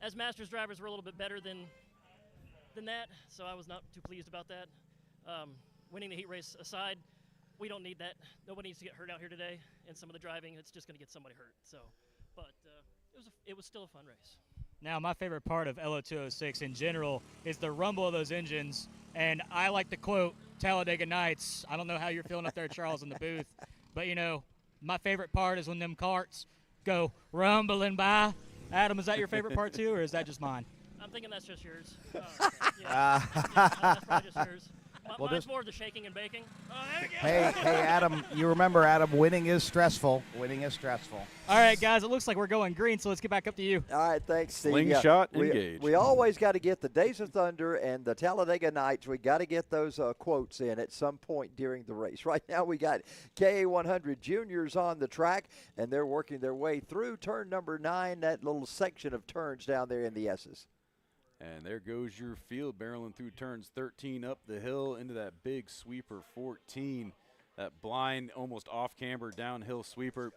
as Masters drivers, we're a little bit better than that, so I was not too pleased about that. Winning the heat race aside, we don't need that. Nobody needs to get hurt out here today, and some of the driving, it's just going to get somebody hurt. So, but it was still a fun race. Now, my favorite part of Lo206 in general is the rumble of those engines, and I like to quote Talladega Nights. I don't know how you're feeling up there, Charles, in the booth, but you know, my favorite part is when them karts go rumbling by. Adam, is that your favorite part too, or is that just mine? I'm thinking that's just yours. Yeah, that's probably just yours. Mine's more of the shaking and baking. Hey, Adam, you remember, Adam, winning is stressful. Winning is stressful. All right, guys, it looks like we're going green, so let's get back up to you. All right, thanks, Steve. Slingshot, engage. We always got to get the Days of Thunder and the Talladega Nights. We got to get those quotes in at some point during the race. Right now we got Ka100 Juniors on the track, and they're working their way through turn number 9, that little section of turns down there in the S's. And there goes your field barreling through turns 13 up the hill into that big sweeper 14. That blind, almost off-camber downhill sweeper.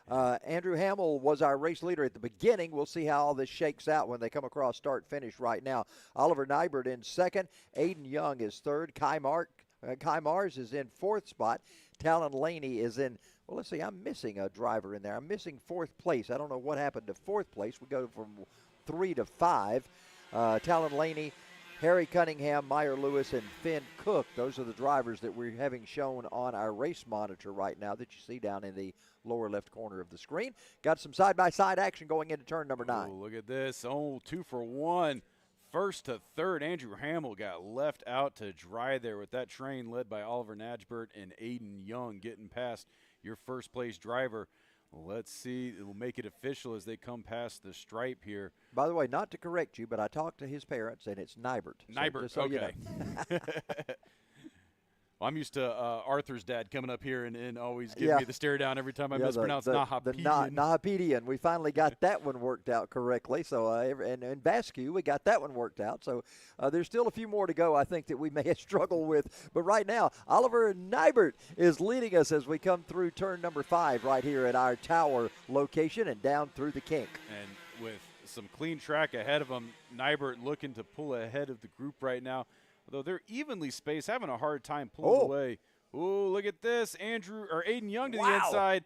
Andrew Hamill was our race leader at the beginning. We'll see how all this shakes out when they come across start-finish right now. Oliver Nybert in second. Aiden Young is third. Kai Mars is in fourth spot. Talon Laney is in, well, let's see, I'm missing a driver in there. I'm missing fourth place. I don't know what happened to fourth place. We go from 3 to 5. Talon Laney, Harry Cunningham, Meyer Lewis, and Finn Cook. Those are the drivers that we're having shown on our race monitor right now that you see down in the lower left corner of the screen. Got some side-by-side action going into turn number 9. Oh, look at this. Oh, 2 for 1. First to third, Andrew Hamill got left out to dry there with that train led by Oliver Najbert and Aiden Young getting past your first place driver. Let's see. It will make it official as they come past the stripe here. By the way, not to correct you, but I talked to his parents, and it's Nybert. Nybert, so okay. You know. Well, I'm used to Arthur's dad coming up here and always giving me the stare down every time I mispronounce Nahapedian. Nahapedian. We finally got that one worked out correctly. So, and Basque, we got that one worked out. So, there's still a few more to go, I think, that we may struggle with. But right now, Oliver Nybert is leading us as we come through turn number 5 right here at our tower location and down through the kink. And with some clean track ahead of him, Nybert looking to pull ahead of the group right now. Although they're evenly spaced, having a hard time pulling away. Oh, look at this. Aiden Young to the inside,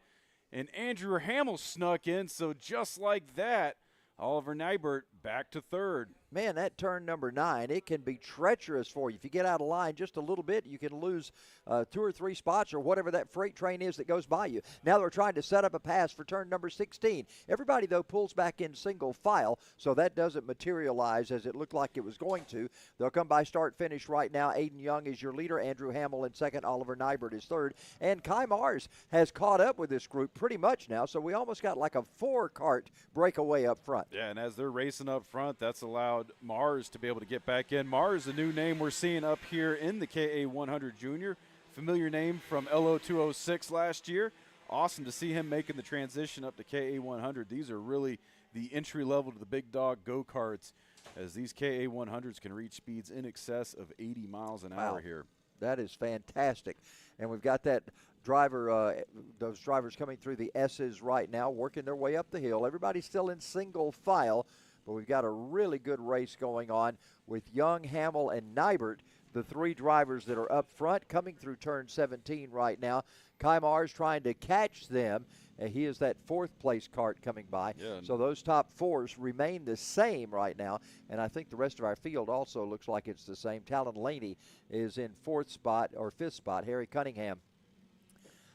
and Andrew Hamill snuck in. So just like that, Oliver Nybert back to third. Man, that turn number 9, it can be treacherous for you. If you get out of line just a little bit, you can lose 2 or 3 spots or whatever that freight train is that goes by you. Now they're trying to set up a pass for turn number 16. Everybody, though, pulls back in single file, so that doesn't materialize as it looked like it was going to. They'll come by start-finish right now. Aiden Young is your leader. Andrew Hamill in second. Oliver Nybert is third. And Kai Mars has caught up with this group pretty much now, so we almost got like a 4-cart breakaway up front. Yeah, and as they're racing up front, that's allowed Mars to be able to get back in. Mars, a new name we're seeing up here in the Ka100 Junior. Familiar name from Lo206 last year. Awesome to see him making the transition up to Ka100. These are really the entry level to the big dog go-karts, as these Ka100s can reach speeds in excess of 80 miles an hour here. That is fantastic. And we've got that driver, those drivers coming through the S's right now, working their way up the hill. Everybody's still in single file, but we've got a really good race going on with Young, Hamill, and Nybert, the 3 drivers that are up front, coming through turn 17 right now. Kai Mars trying to catch them. He is that 4th place kart coming by. Yeah. So those top 4s remain the same right now, and I think the rest of our field also looks like it's the same. Talon Laney is in 4th spot or 5th spot. Harry Cunningham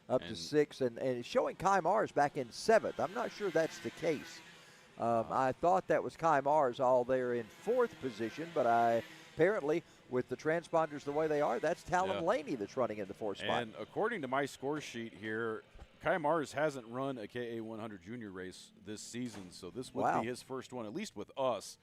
up to 6th, and showing Kai Mars back in 7th. I'm not sure that's the case. I thought that was Kai Mars all there in 4th position, but apparently with the transponders the way they are, that's Talon Laney that's running in the 4th spot. And according to my score sheet here, Kai Mars hasn't run a Ka100 Junior race this season, so this would be his first one, at least with us.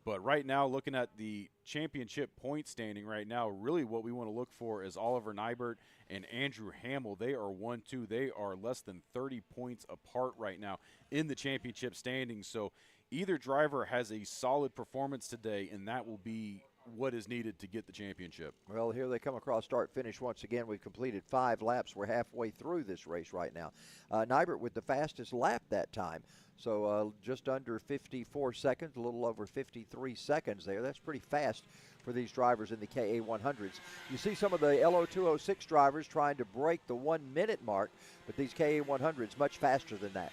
But right now, looking at the championship point standing right now, really what we want to look for is Oliver Nybert and Andrew Hamill. They are 1-2. They are less than 30 points apart right now in the championship standings. So either driver has a solid performance today, and that will be what is needed to get the championship. Well, here they come across start-finish once again. We've completed 5 laps. We're halfway through this race right now. Nybert with the fastest lap that time. So just under 54 seconds, a little over 53 seconds there. That's pretty fast for these drivers in the Ka100s. You see some of the Lo206 drivers trying to break the 1-minute mark, but these Ka100s much faster than that.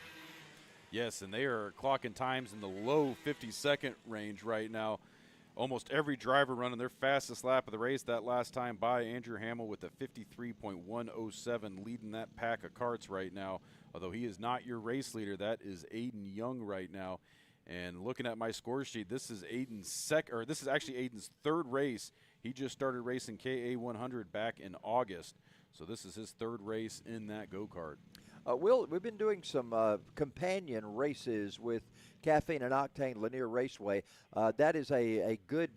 Yes, and they are clocking times in the low 50-second range right now. Almost every driver running their fastest lap of the race that last time by. Andrew Hamill with a 53.107 leading that pack of karts right now. Although he is not your race leader, that is Aiden Young right now. And looking at my score sheet, this is this is actually Aiden's 3rd race. He just started racing Ka100 back in August. So this is his 3rd race in that go-kart. We've been doing some companion races with Caffeine and Octane Lanier Raceway. That is a good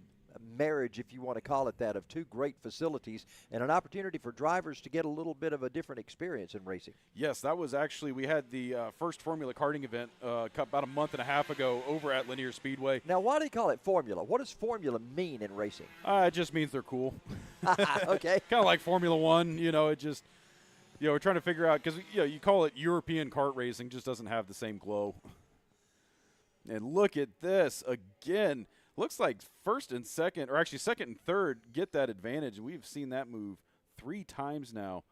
marriage, if you want to call it that, of 2 great facilities and an opportunity for drivers to get a little bit of a different experience in racing. Yes, that was actually, we had the first Formula karting event about a month and a half ago over at Lanier Speedway. Now, why do you call it Formula? What does Formula mean in racing? It just means they're cool. Okay. Kind of like Formula One, you know, it just... we're trying to figure out because you call it European kart racing, just doesn't have the same glow. And look at this again. Looks like first and second, or actually second and third, get that advantage. We've seen that move 3 times now.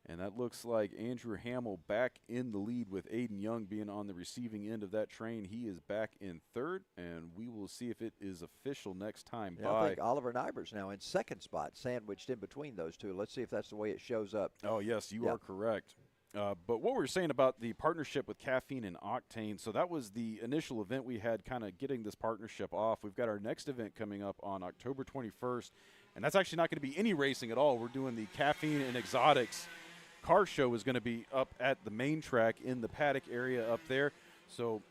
And that looks like Andrew Hamill back in the lead with Aiden Young being on the receiving end of that train. He is back in third, and we will see if it is official next time by. I think Oliver Nybert's now in second spot, sandwiched in between those two. Let's see if that's the way it shows up. Oh, yes, you are correct. But what we were saying about the partnership with Caffeine and Octane, so that was the initial event we had kind of getting this partnership off. We've got our next event coming up on October 21st, and that's actually not going to be any racing at all. We're doing the Caffeine and Exotics car show is going to be up at the main track in the paddock area up there. So,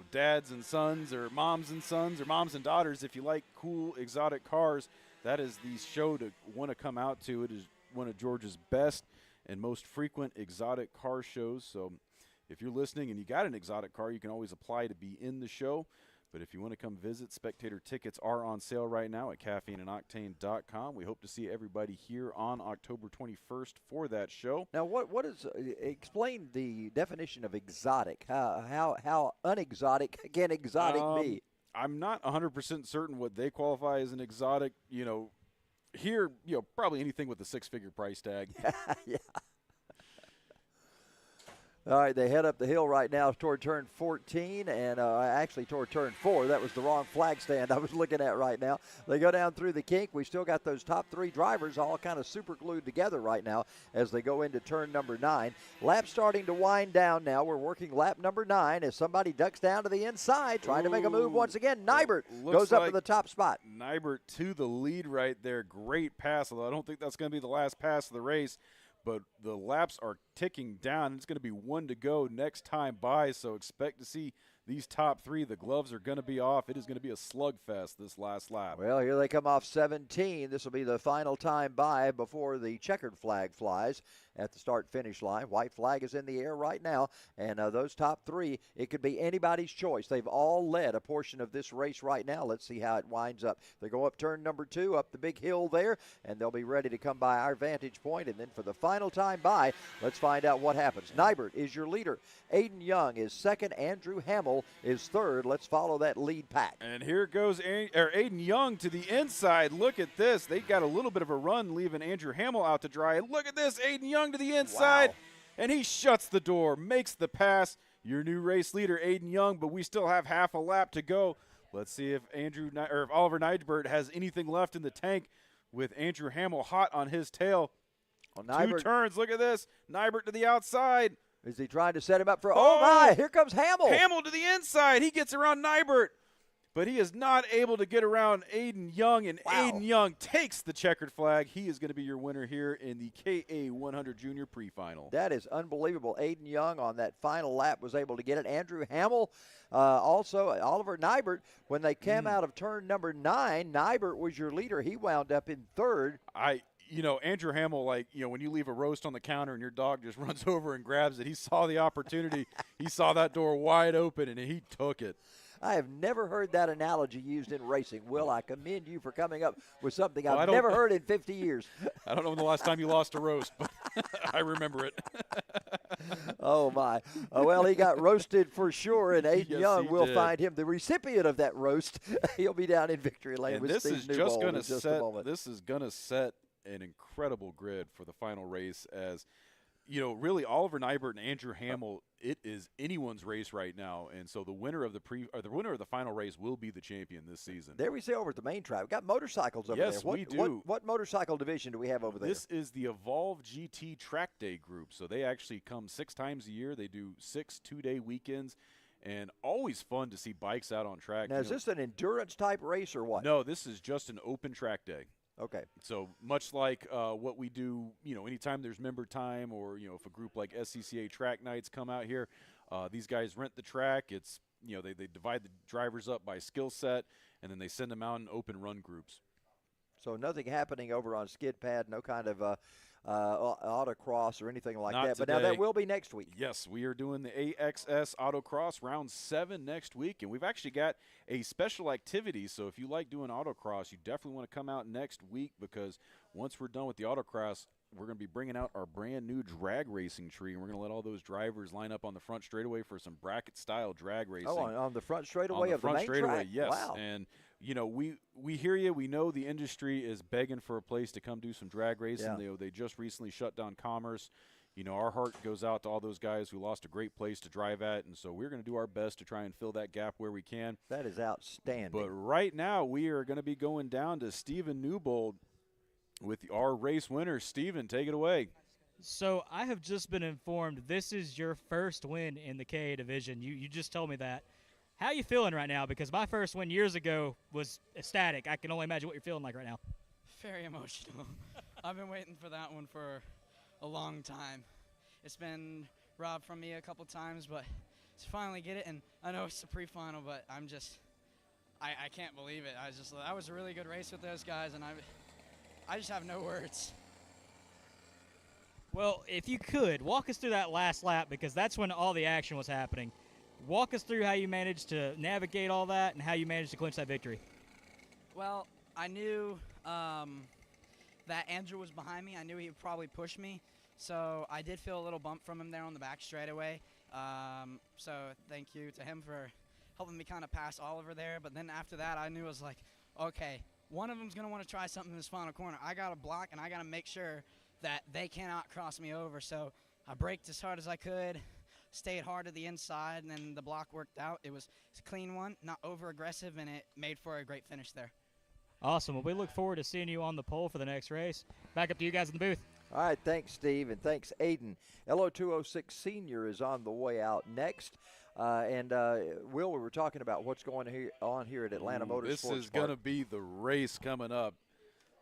dads and sons or moms and sons or moms and daughters, if you like cool exotic cars, that is the show to want to come out to. It is one of Georgia's best and most frequent exotic car shows. So if you're listening and you got an exotic car, you can always apply to be in the show. But if you want to come visit, spectator tickets are on sale right now at caffeineandoctane.com. We hope to see everybody here on October 21st for that show. Now, what is explain the definition of exotic? How unexotic can exotic be? I'm not 100% certain what they qualify as an exotic. Here, probably anything with a 6-figure price tag. Yeah. All right, they head up the hill right now toward turn 14 and actually toward turn 4. That was the wrong flag stand I was looking at right now. They go down through the kink. We still got those top 3 drivers all kind of super glued together right now as they go into turn number 9. Lap starting to wind down now. We're working lap number 9 as somebody ducks down to the inside trying to make a move once again. Nybert goes up to the top spot. Nybert to the lead right there. Great pass, although I don't think that's going to be the last pass of the race. But the laps are ticking down. It's going to be 1 to go next time by, so expect to see these top 3. The gloves are going to be off. It is going to be a slugfest this last lap. Well, here they come off 17. This will be the final time by before the checkered flag flies at the start-finish line. White flag is in the air right now, and those top 3, it could be anybody's choice. They've all led a portion of this race right now. Let's see how it winds up. They go up turn number 2, up the big hill there, and they'll be ready to come by our vantage point. And then for the final time by, let's find out what happens. Nybert is your leader. Aiden Young is second. Andrew Hamill is third. Let's follow that lead pack. And here goes Aiden Young to the inside. Look at this. They got a little bit of a run, leaving Andrew Hamill out to dry. Look at this. Aiden Young to the inside. Wow. And he shuts the door, makes the pass. Your new race leader, Aiden Young, but we still have half a lap to go. Let's see if if Oliver Nybert has anything left in the tank with Andrew Hamill hot on his tail. Well, 2 turns. Look at this. Nybert to the outside. Is he trying to set him up for? Oh my! Here comes Hamill. Hamill to the inside. He gets around Nybert, but he is not able to get around Aiden Young, and Aiden Young takes the checkered flag. He is going to be your winner here in the Ka100 Junior pre-final. That is unbelievable. Aiden Young on that final lap was able to get it. Andrew Hamill, also Oliver Nybert, when they came out of turn number 9, Nybert was your leader. He wound up in third. Andrew Hamill, when you leave a roast on the counter and your dog just runs over and grabs it, he saw the opportunity. He saw that door wide open, and he took it. I have never heard that analogy used in racing. Will, I commend you for coming up with something I've never heard in 50 years. I don't know when the last time you lost a roast, but I remember it. Oh, my. Well, he got roasted for sure, and Aiden Young will did. Find him the recipient of that roast. He'll be down in victory lane with Steve Newbold in just a moment. This is going to set an incredible grid for the final race as, really Oliver Nybert and Andrew Hamill, it is anyone's race right now. And so the winner of the final race will be the champion this season. There we see over at the main track. We've got motorcycles over there. Yes, we do. What motorcycle division do we have over there? This is the Evolve GT Track Day group. So they actually come 6 times a year. They do 6 2-day weekends. And always fun to see bikes out on track. Now, is this an endurance type race or what? No, this is just an open track day. Okay. So much like what we do, anytime there's member time or, if a group like SCCA Track Nights come out here, these guys rent the track. It's, they divide the drivers up by skill set, and then they send them out in open run groups. So nothing happening over on skid pad, no kind of autocross or anything like that. But now that will be next week. Yes, we are doing the AXS Autocross round 7 next week, and we've actually got a special activity. So if you like doing autocross, you definitely want to come out next week, because once we're done with the autocross, we're going to be bringing out our brand new drag racing tree, and we're going to let all those drivers line up on the front straightaway for some bracket-style drag racing. Oh, on the front straightaway of the main track? Yes. Wow. And, you know, we hear you. We know the industry is begging for a place to come do some drag racing. Yeah. They just recently shut down Commerce. You know, our heart goes out to all those guys who lost a great place to drive at, and so we're going to do our best to try and fill that gap where we can. That is outstanding. But right now, we are going to be going down to Stephen Newbold with our race winner. Stephen, take it away. So I have just been informed this is your first win in the KA division. You just told me that. How are you feeling right now? Because my first win years ago was ecstatic. I can only imagine what you're feeling like right now. Very emotional. I've been waiting for that one for a long time. It's been robbed from me a couple times, but to finally get it, and I know it's the pre-final, but I can't believe it. That was a really good race with those guys, and I just have no words. Well, if you could, walk us through that last lap, because that's when all the action was happening. Walk us through how you managed to navigate all that and how you managed to clinch that victory. Well, I knew that Andrew was behind me. I knew he would probably push me, so I did feel a little bump from him there on the back straightaway. So thank you to him for helping me kind of pass Oliver there. But then after that, I knew it was like, okay, one of them's going to want to try something in this final corner. I got to block, and I got to make sure that they cannot cross me over. So I braked as hard as I could, stayed hard to the inside, and then the block worked out. It's a clean one, not over-aggressive, and it made for a great finish there. Awesome. Well, we look forward to seeing you on the pole for the next race. Back up to you guys in the booth. All right, thanks, Steve, and thanks, Aiden. Lo206 Senior is on the way out next. Will, we were talking about what's going on here at Atlanta Motorsports This is Park. going to be the race coming up.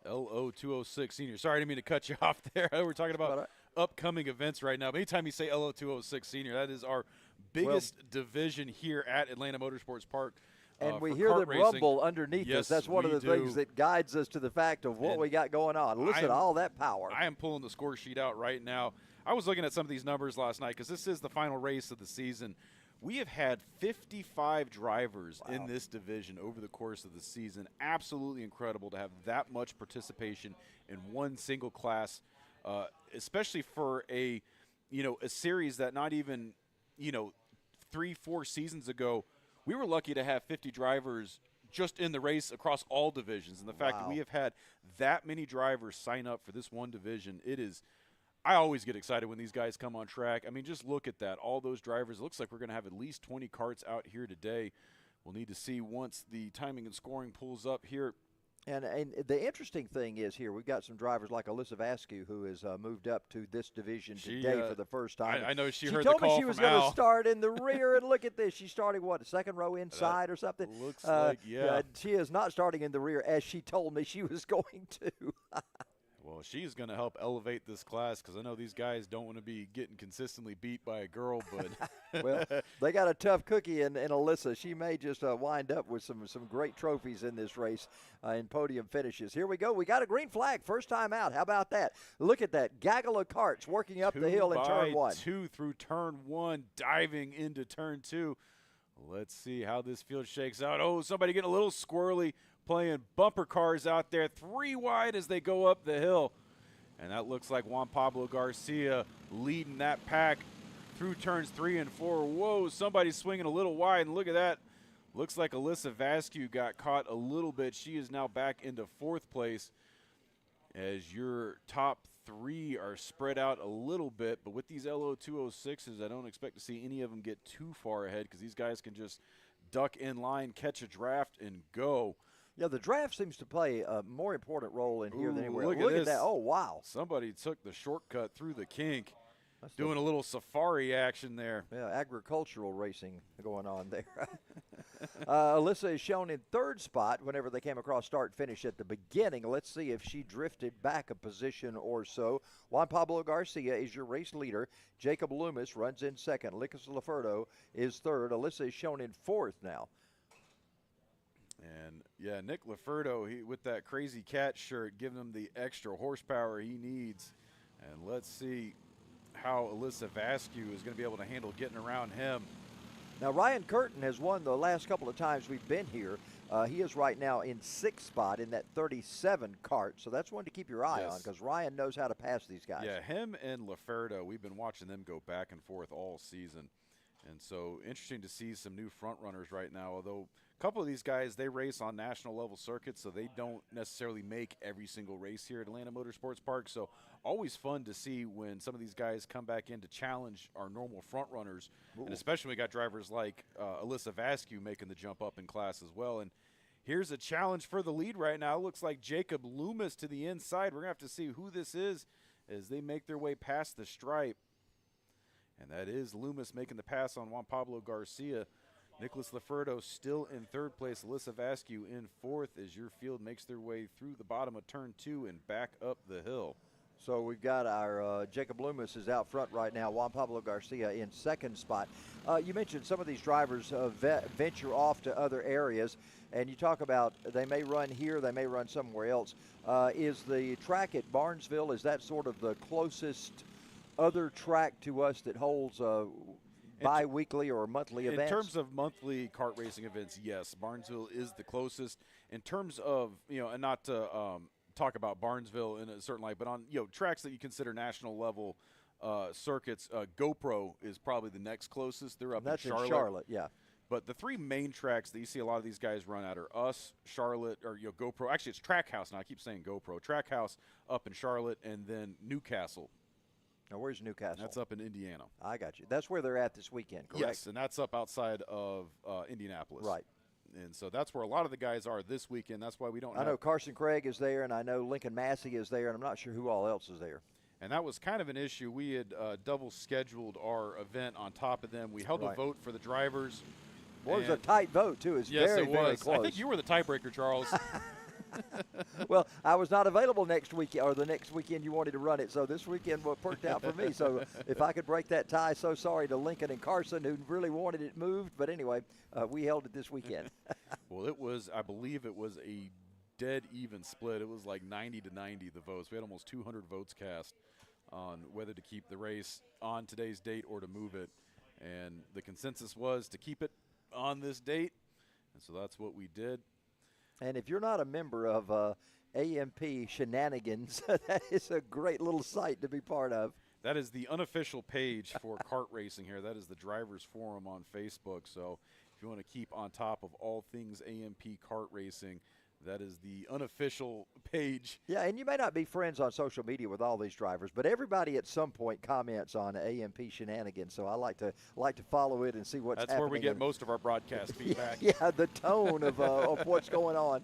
Lo206 Senior. Sorry, I didn't mean to cut you off there. We're talking about upcoming events right now. But anytime you say Lo206 Senior, that is our biggest division here at Atlanta Motorsports Park. And we hear them rumble underneath us. That's one of the things that guides us to the fact of what we got going on. Listen to all that power. I am pulling the score sheet out right now. I was looking at some of these numbers last night because this is the final race of the season. We have had 55 drivers in this division over the course of the season. Absolutely incredible to have that much participation in one single class, especially for a series that not even, 3-4 seasons ago, we were lucky to have 50 drivers just in the race across all divisions. And the fact that we have had that many drivers sign up for this one division, I always get excited when these guys come on track. I mean, just look at that. All those drivers. It looks like we're going to have at least 20 karts out here today. We'll need to see once the timing and scoring pulls up here. And the interesting thing is here, we've got some drivers like Alyssa Vasquez, who has moved up to this division today for the first time. I know she heard told the call me she was from going Al. to start in the rear, and look at this. She's starting, what, second row inside or something? Looks like, She is not starting in the rear, as she told me she was going to. Well, she's going to help elevate this class because I know these guys don't want to be getting consistently beat by a girl. But well, they got a tough cookie in Alyssa. She may just wind up with some great trophies in this race in podium finishes. Here we go. We got a green flag. First time out. How about that? Look at that. Gaggle of karts working up the hill in turn one. 2 through turn 1, diving into turn 2. Let's see how this field shakes out. Oh, somebody getting a little squirrely, playing bumper cars out there, 3 wide as they go up the hill. And that looks like Juan Pablo Garcia leading that pack through turns 3 and 4. Whoa, somebody's swinging a little wide, and look at that. Looks like Alyssa Vasquez got caught a little bit. She is now back into 4th place as your top 3 are spread out a little bit. But with these Lo206s, I don't expect to see any of them get too far ahead because these guys can just duck in line, catch a draft, and go. Yeah, the draft seems to play a more important role in here than anywhere else. Look at that. Oh, wow. Somebody took the shortcut through the kink. Doing a little safari action there. Yeah, agricultural racing going on there. Alyssa is shown in 3rd spot whenever they came across start-finish at the beginning. Let's see if she drifted back a position or so. Juan Pablo Garcia is your race leader. Jacob Loomis runs in 2nd. Lickus Laferdo is 3rd. Alyssa is shown in 4th now. And, yeah, Nick Laferdo, with that crazy cat shirt, giving him the extra horsepower he needs. And let's see how Alyssa Vasquez is going to be able to handle getting around him. Now, Ryan Curtin has won the last couple of times we've been here. He is right now in 6th spot in that 37 cart, so that's one to keep your eye on because Ryan knows how to pass these guys. Yeah, him and Laferdo, we've been watching them go back and forth all season. And so interesting to see some new front runners right now, although a couple of these guys, they race on national level circuits, so they don't necessarily make every single race here at Atlanta Motorsports Park. So always fun to see when some of these guys come back in to challenge our normal front runners. And especially we got drivers like Alyssa Vasquez making the jump up in class as well. And here's a challenge for the lead right now. It looks like Jacob Loomis to the inside. We're going to have to see who this is as they make their way past the stripe. And that is Loomis making the pass on Juan Pablo Garcia. Nicholas Laferdo still in 3rd place. Alyssa Vasquez in 4th as your field makes their way through the bottom of turn 2 and back up the hill. So we've got our Jacob Loomis is out front right now. Juan Pablo Garcia in 2nd spot. You mentioned some of these drivers venture off to other areas, and you talk about they may run here, they may run somewhere else. Is the track at Barnesville, is that sort of the closest other track to us that holds bi-weekly or monthly events? In terms of monthly kart racing events, yes, Barnesville is the closest. In terms of, and not to talk about Barnesville in a certain light, but on, tracks that you consider national level circuits, GoPro is probably the next closest. They're up in Charlotte. In Charlotte, yeah. But the 3 main tracks that you see a lot of these guys run at are us, Charlotte, or GoPro. Actually, it's Trackhouse now. I keep saying GoPro. Trackhouse up in Charlotte, and then Newcastle. Now, where's Newcastle? That's up in Indiana. I got you. That's where they're at this weekend, correct? Yes, and that's up outside of Indianapolis. Right. And so that's where a lot of the guys are this weekend. That's why we don't I know Carson Craig is there, and I know Lincoln Massey is there, and I'm not sure who all else is there. And that was kind of an issue. We had double scheduled our event on top of them. We held a vote for the drivers. Well, it was a tight vote, too. It's very, very close. I think you were the tiebreaker, Charles. Well, I was not available next week or the next weekend you wanted to run it, so this weekend worked out for me. So if I could break that tie, so sorry to Lincoln and Carson who really wanted it moved. But anyway, we held it this weekend. Well, it was, I believe it was a dead even split. It was like 90-90 the votes. We had almost 200 votes cast on whether to keep the race on today's date or to move it. And the consensus was to keep it on this date. And so that's what we did. And if you're not a member of AMP Shenanigans, that is a great little site to be part of. That is the unofficial page for kart racing here. That is the Drivers Forum on Facebook. So if you want to keep on top of all things AMP kart racing, that is the unofficial page. Yeah, and you may not be friends on social media with all these drivers, but everybody at some point comments on AMP Shenanigans. So I like to follow it and see what's happening. That's where we get most of our broadcast feedback. Yeah, the tone of what's going on.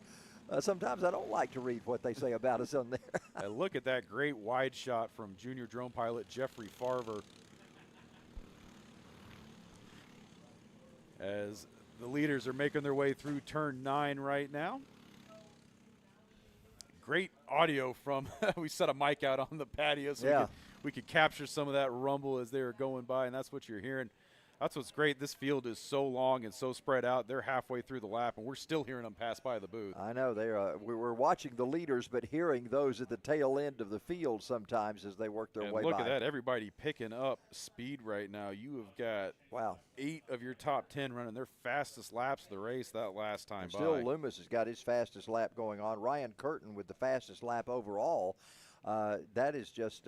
Sometimes I don't like to read what they say about us on there. And look at that great wide shot from junior drone pilot Jeffrey Farver as the leaders are making their way through turn 9 right now. Great audio from, we set a mic out on the patio so we could capture some of that rumble as they were going by, and that's what you're hearing. That's what's great. This field is so long and so spread out. They're halfway through the lap, and we're still hearing them pass by the booth. I know. We're watching the leaders, but hearing those at the tail end of the field sometimes as they work their way by. Look at that. Everybody picking up speed right now. You have got 8 of your top 10 running their fastest laps of the race that last time and still Loomis has got his fastest lap going on. Ryan Curtin with the fastest lap overall. That is just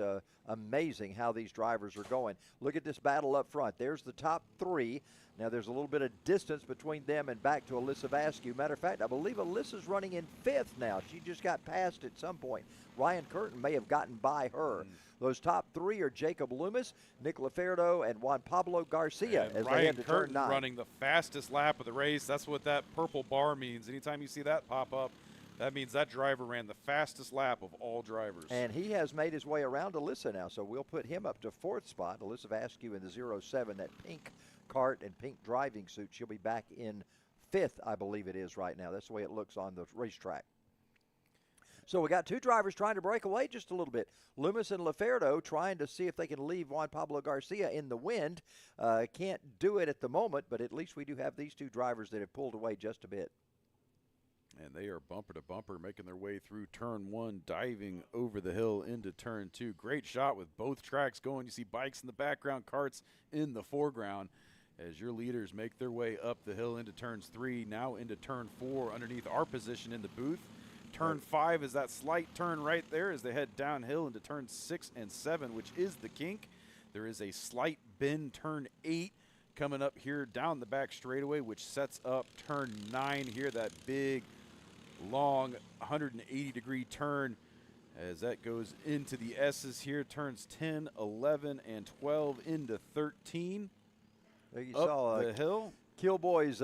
amazing how these drivers are going. Look at this battle up front. There's the top 3. Now there's a little bit of distance between them and back to Alyssa Vasquez. Matter of fact, I believe Alyssa's running in 5th now. She just got passed at some point. Ryan Curtin may have gotten by her. Those top 3 are Jacob Loomis, Nick Laferdo, and Juan Pablo Garcia as they head to turn 9. Running the fastest lap of the race. That's what that purple bar means. Anytime you see that pop up, that means that driver ran the fastest lap of all drivers. And he has made his way around Alyssa now, so we'll put him up to 4th spot. Alyssa Vasquez in the 07, that pink cart and pink driving suit. She'll be back in 5th, I believe it is right now. That's the way it looks on the racetrack. So we got 2 drivers trying to break away just a little bit. Loomis and Laferdo trying to see if they can leave Juan Pablo Garcia in the wind. Can't do it at the moment, but at least we do have these 2 drivers that have pulled away just a bit. And they are bumper to bumper making their way through turn 1, diving over the hill into turn 2. Great shot with both tracks going. You see bikes in the background, karts in the foreground. as your leaders make their way up the hill into turns 3, now into turn 4 underneath our position in the booth. Turn 5 is that slight turn right there as they head downhill into turn 6 and 7, which is the kink. There is a slight bend, turn 8, coming up here down the back straightaway, which sets up turn 9 here, that big, long 180-degree turn as that goes into the S's here, turns 10, 11, and 12 into 13. There you up saw the hill. Killboy's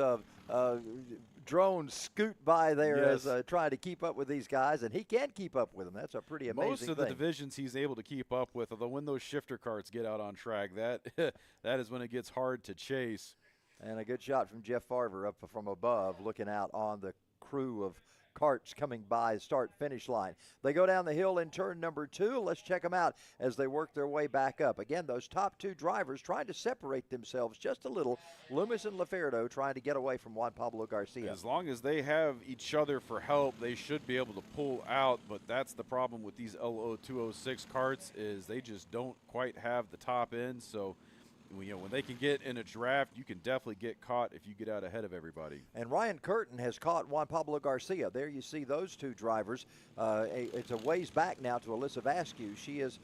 drone scoot by there Yes. as trying to keep up with these guys, and he can keep up with them. That's a pretty amazing Most of thing. the divisions he's able to keep up with, although when those shifter carts get out on track, that that is when it gets hard to chase. And a good shot from Jeff Farver up from above, looking out on the crew of carts coming by start-finish line. They go down the hill in turn number 2. Let's check them out as they work their way back up. Again, those top 2 drivers trying to separate themselves just a little. Loomis and Laferdo trying to get away from Juan Pablo Garcia. As long as they have each other for help, they should be able to pull out, but that's the problem with these Lo206 carts is they just don't quite have the top end. So, you know, when they can get in a draft, you can definitely get caught if you get out ahead of everybody. And Ryan Curtin has caught Juan Pablo Garcia. There you see those 2 drivers. It's a ways back now to Alyssa Vasquez. She has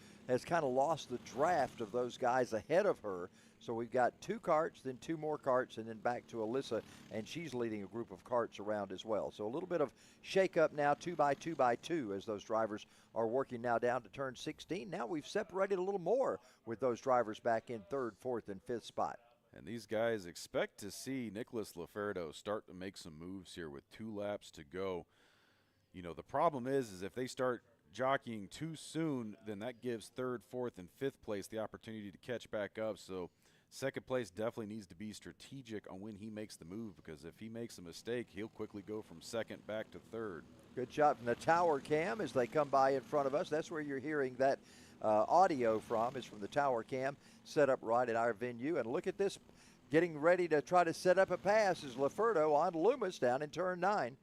kind of lost the draft of those guys ahead of her. So we've got 2 carts, then 2 more carts, and then back to Alyssa, and she's leading a group of carts around as well. So a little bit of shake-up now, 2 by 2 by 2, as those drivers are working now down to turn 16. Now we've separated a little more with those drivers back in 3rd, 4th, and 5th spot. And these guys expect to see Nicholas Laferdo start to make some moves here with 2 laps to go. You know, the problem is if they start jockeying too soon, then that gives 3rd, 4th, and 5th place the opportunity to catch back up. So 2nd place definitely needs to be strategic on when he makes the move, because if he makes a mistake, he'll quickly go from 2nd back to 3rd. Good shot from the tower cam as they come by in front of us. That's where you're hearing that audio from, is from the tower cam set up right at our venue. And look at this, getting ready to try to set up a pass is Laferdo on Loomis down in turn 9.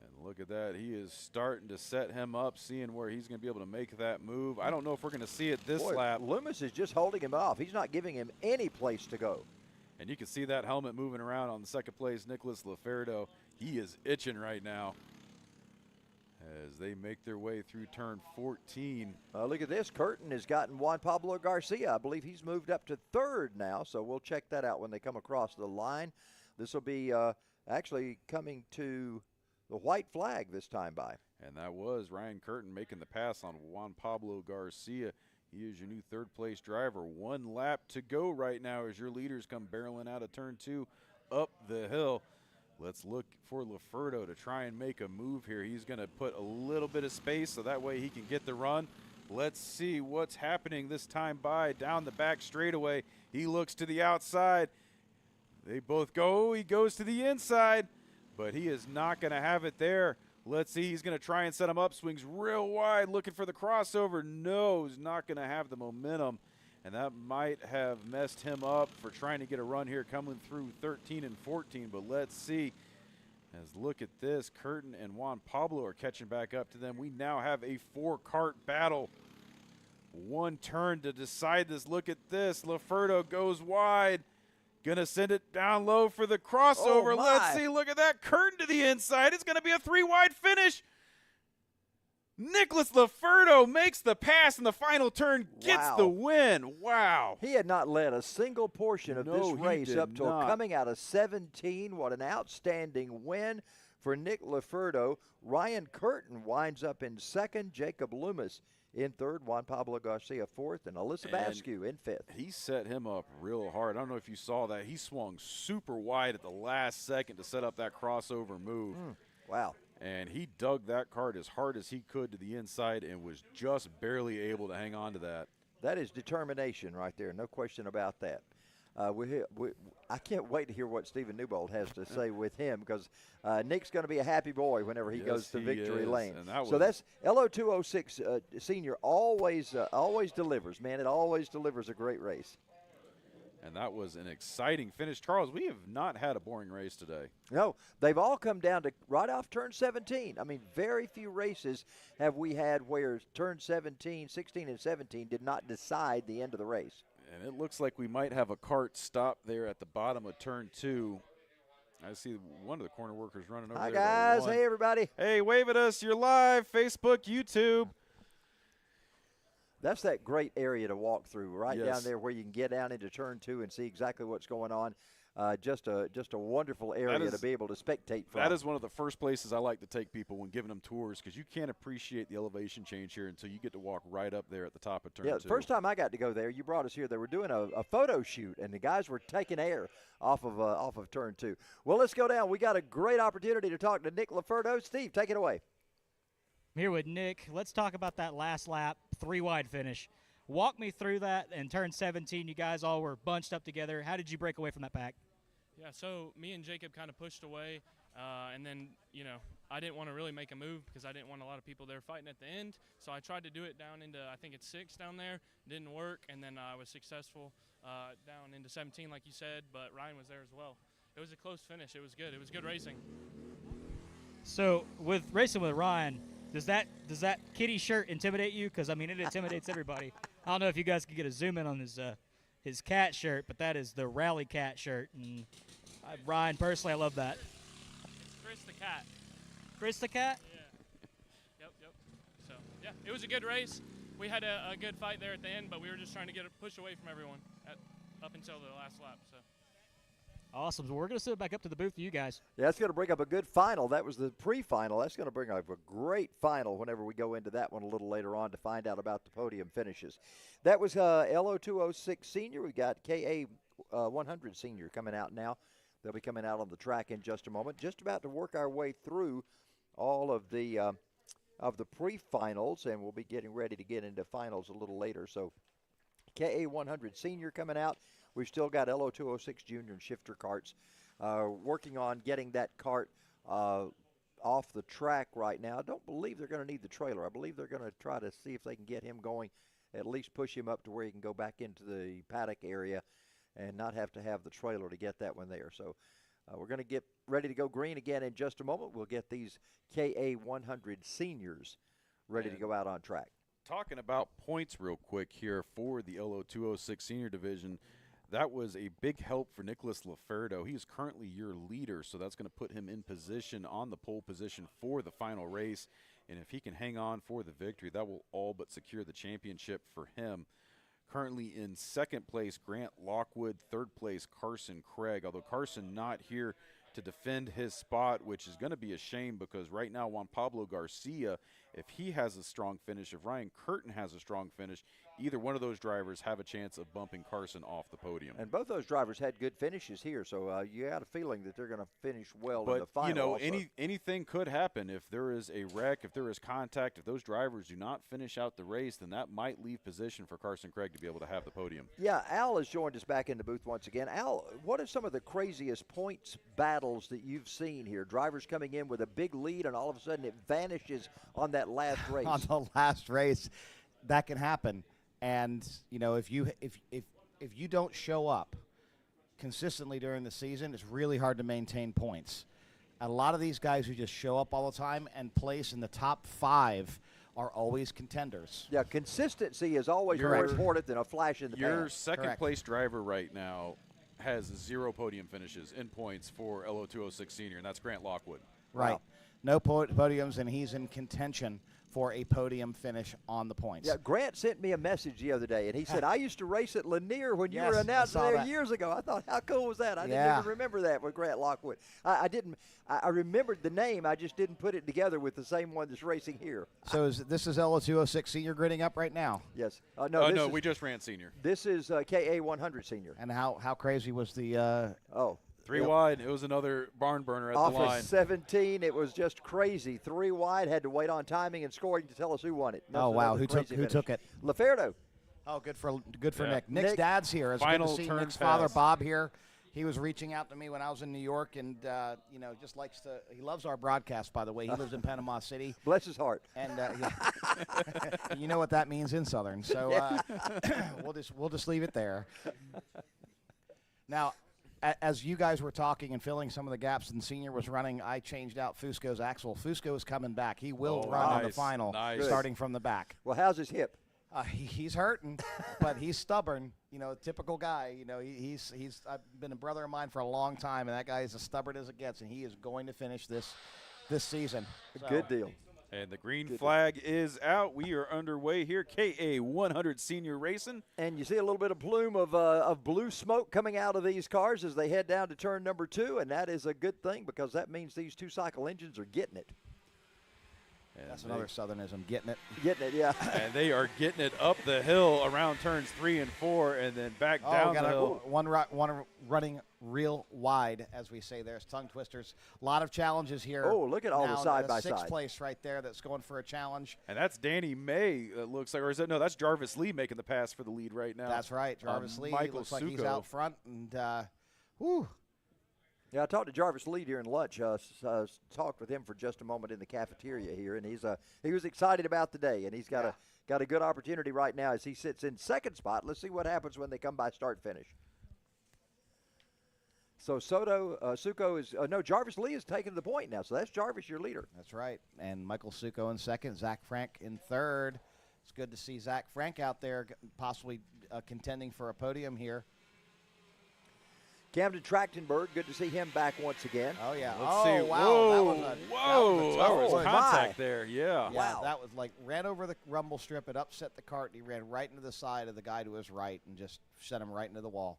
And look at that. He is starting to set him up, seeing where he's going to be able to make that move. I don't know if we're going to see it this lap. Loomis is just holding him off. He's not giving him any place to go. And you can see that helmet moving around on the 2nd place, Nicholas Laferdo. He is itching right now as they make their way through turn 14. Look at this. Curtin has gotten Juan Pablo Garcia. I believe he's moved up to 3rd now, so we'll check that out when they come across the line. This will be actually coming to the white flag this time by. And that was Ryan Curtin making the pass on Juan Pablo Garcia. He is your new 3rd place driver. 1 lap to go right now as your leaders come barreling out of turn 2 up the hill. Let's look for Laferdo to try and make a move here. He's going to put a little bit of space so that way he can get the run. Let's see what's happening this time by down the back straightaway. He looks to the outside. They both go. He goes to the inside, but he is not going to have it there. Let's see. He's going to try and set him up. Swings real wide, looking for the crossover. No, he's not going to have the momentum, and that might have messed him up for trying to get a run here coming through 13 and 14. But let's see. As look at this, Curtin and Juan Pablo are catching back up to them. We now have a 4-cart battle. 1 turn to decide this. Look at this. Laferdo goes wide. Gonna send it down low for the crossover. Oh, let's see. Look at that. Curtin to the inside. It's gonna be a 3-wide finish. Nicholas Laferdo makes the pass in the final turn, gets the win. Wow. He had not led a single portion of this race up till not. coming out of 17. What an outstanding win for Nick Laferdo. Ryan Curtin winds up in 2nd. Jacob Loomis in 3rd. Juan Pablo Garcia 4th. And Alyssa Vasquez in 5th. He set him up real hard. I don't know if you saw that. He swung super wide at the last second to set up that crossover move. Wow. And he dug that cart as hard as he could to the inside and was just barely able to hang on to that. That is determination right there. No question about that. I can't wait to hear what Stephen Newbold has to say with him, because Nick's going to be a happy boy whenever he goes to victory lane. So that's Lo206 Senior always delivers, man. It always delivers a great race. And that was an exciting finish. Charles, we have not had a boring race today. No, they've all come down to right off turn 17. I mean, very few races have we had where turn 17, 16, and 17 did not decide the end of the race. And it looks like we might have a Kart stop there at the bottom of turn 2. I see one of the corner workers running over Hi, there. guys. Hey, everybody. Hey, wave at us. You're live. Facebook, YouTube. That's that great area to walk through, right Yes. down there where you can get down into turn 2 and see exactly what's going on. Just a wonderful area to be able to spectate from. That is one of the first places I like to take people when giving them tours, because you can't appreciate the elevation change here until you get to walk right up there at the top of turn 2. Yeah, the first time I got to go there, you brought us here. They were doing a photo shoot, and the guys were taking air off of turn 2. Well, let's go down. We got a great opportunity to talk to Nick Laferdo. Steve, take it away. I'm here with Nick. Let's talk about that last lap, 3-wide finish. Walk me through that. In turn 17, you guys all were bunched up together. How did you break away from that pack? Yeah, so me and Jacob kind of pushed away, and then, I didn't want to really make a move because I didn't want a lot of people there fighting at the end. So I tried to do it down into, I think it's 6 down there. Didn't work, and then I was successful down into 17, like you said, but Ryan was there as well. It was a close finish. It was good. It was good racing. So with racing with Ryan, does that kitty shirt intimidate you? Because, I mean, it intimidates everybody. I don't know if you guys could get a zoom in on his cat shirt, but that is the Rally Cat shirt. And Ryan, personally, I love that. It's Chris the cat. Chris the cat? Yeah. Yep. So, yeah, it was a good race. We had a good fight there at the end, but we were just trying to get a push away from everyone up until the last lap. So. Awesome. So we're going to sit back up to the booth for you guys. Yeah, that's going to bring up a good final. That was the pre-final. That's going to bring up a great final whenever we go into that one a little later on to find out about the podium finishes. That was Lo206 Senior. We got Ka100 Senior coming out now. They'll be coming out on the track in just a moment. Just about to work our way through all of the pre-finals, and we'll be getting ready to get into finals a little later. So Ka100 Senior coming out. We've still got Lo206 Junior and shifter karts working on getting that kart off the track right now. I don't believe they're going to need the trailer. I believe they're going to try to see if they can get him going, at least push him up to where he can go back into the paddock area and not have to have the trailer to get that one there. So we're going to get ready to go green again in just a moment. We'll get these Ka100 Seniors ready to go out on track. Talking about points real quick here for the Lo206 Senior Division, that was a big help for Nicholas Laferdo. He is currently your leader, so that's going to put him in position on the pole position for the final race. And if he can hang on for the victory, that will all but secure the championship for him. Currently in second place, Grant Lockwood. Third place, Carson Craig. Although Carson not here to defend his spot, which is going to be a shame because right now Juan Pablo Garcia, if he has a strong finish, if Ryan Curtin has a strong finish, either one of those drivers have a chance of bumping Carson off the podium. And both those drivers had good finishes here, so you got a feeling that they're going to finish well in the final. But, you know, also. anything could happen. If there is a wreck, if there is contact, if those drivers do not finish out the race, then that might leave position for Carson Craig to be able to have the podium. Yeah, Al has joined us back in the booth once again. Al, what are some of the craziest points battles that you've seen here? Drivers coming in with a big lead, and all of a sudden it vanishes on that last race. On the last race, that can happen. And you know, if you don't show up consistently during the season, it's really hard to maintain points. A lot of these guys who just show up all the time and place in the top 5 are always contenders. Yeah, consistency is always more important than a flash in the pan. Your second place driver right now has 0 podium finishes in points for Lo206 Senior, and that's Grant Lockwood. Right. Wow. No podiums, and he's in contention for a podium finish on the points. Yeah, Grant sent me a message the other day, and he said, I used to race at Lanier when you were Yes, announced I saw there that. years ago. I thought, how cool was that? I didn't even remember that with Grant Lockwood. I remembered the name. I just didn't put it together with the same one that's racing here. So this is Lo206 Senior gritting up right now? Yes. No, we just ran Senior. This is Ka100 Senior. And how crazy was the 3 wide. It was another barn burner at off the line. of 17, it was just crazy. 3 wide, had to wait on timing and scoring to tell us who won it. Oh wow, who took it? Laferdo. Oh, good for Yeah. Nick. Nick's dad's here. It's Final good to see turn Nick's father fast. Bob here. He was reaching out to me when I was in New York, and just likes to. He loves our broadcast. By the way, he lives in Panama City. Bless his heart. And you know what that means in Southern. So we'll just leave it there. Now, as you guys were talking and filling some of the gaps and Senior was running, I changed out Fusco's axle. Fusco is coming back. He will run in the final, starting from the back. Well, how's his hip? He's hurting, but he's stubborn. You know, typical guy. You know, he's I've been a brother of mine for a long time, and that guy is as stubborn as it gets, and he is going to finish this season. So. Good deal. And the green flag is out. We are underway here. Ka100 Senior racing. And you see a little bit of plume of blue smoke coming out of these cars as they head down to turn number 2, and that is a good thing because that means these two-cycle engines are getting it. And that's another Southernism, getting it. Getting it, yeah. And they are getting it up the hill around turns 3 and 4 and then back down the hill. One running real wide, as we say. There's tongue twisters. A lot of challenges here. Oh, look at all the side-by-side. Sixth place right there that's going for a challenge. And that's Danny May, it looks like. Or is that, no, that's Jarvis Lee making the pass for the lead right now. That's right. Jarvis Lee looks like he's out front. And, Yeah, I talked to Jarvis Lee during lunch. Talked with him for just a moment in the cafeteria here, and he was excited about the day, and he's got a good opportunity right now as he sits in second spot. Let's see what happens when they come by start finish. So Suko is Jarvis Lee is taking the point now. So that's Jarvis, your leader. That's right, and Michael Suko in second, Zach Frank in third. It's good to see Zach Frank out there, possibly contending for a podium here. Camden Trachtenberg, good to see him back once again. Oh, yeah. Let's see. Wow. That was contact there, yeah. Wow. That was like ran over the rumble strip. It upset the cart, and he ran right into the side of the guy to his right and just sent him right into the wall.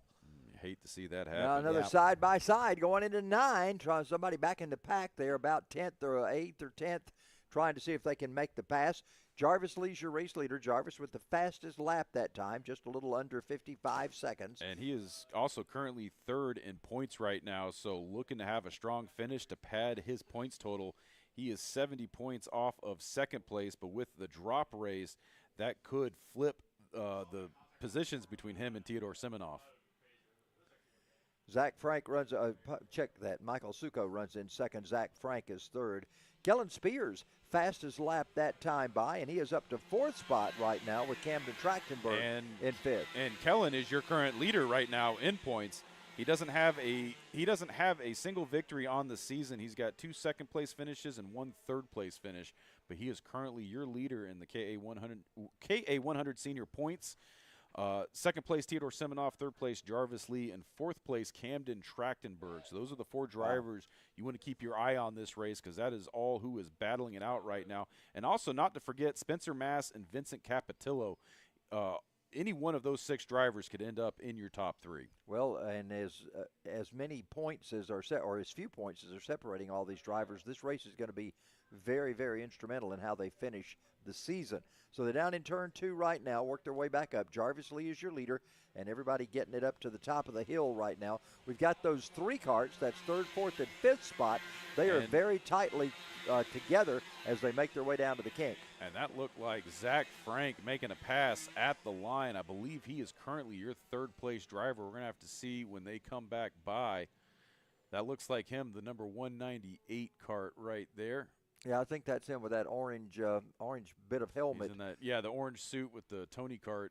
Hate to see that happen. Now another side-by-side going into 9, trying somebody back in the pack there, about 10th or 8th or 10th, trying to see if they can make the pass. Jarvis Lee's your race leader. Jarvis with the fastest lap that time, just a little under 55 seconds. And he is also currently third in points right now, so looking to have a strong finish to pad his points total. He is 70 points off of second place, but with the drop race, that could flip the positions between him and Theodore Siminoff. Zach Frank runs, check that, Michael Suko runs in second. Zach Frank is third. Kellen Spears, fastest lap that time by, and he is up to fourth spot right now with Camden Trachtenberg in fifth. And Kellen is your current leader right now in points. He doesn't have a single victory on the season. He's got 2 second-place finishes and 1 third-place finish, but he is currently your leader in the Ka100 Senior points. Second place, Theodore Siminoff. Third place, Jarvis Lee. And fourth place, Camden Trachtenberg. So those are the 4 drivers you want to keep your eye on this race because that is all who is battling it out right now. And also not to forget Spencer Mass and Vincent Capitillo. Any one of those 6 drivers could end up in your top 3. Well, and as many points as or as few points as are separating all these drivers, this race is going to be very, very instrumental in how they finish the season. So they're down in turn 2 right now, work their way back up. Jarvis Lee is your leader, and everybody getting it up to the top of the hill right now. We've got those 3 carts, that's 3rd, 4th, and 5th spot. They are very tightly together as they make their way down to the kink. And that looked like Zach Frank making a pass at the line. I believe he is currently your 3rd place driver. We're going to have to see when they come back by. That looks like him, the number 198 cart right there. Yeah, I think that's him with that orange bit of helmet. He's in that, the orange suit with the Tony cart.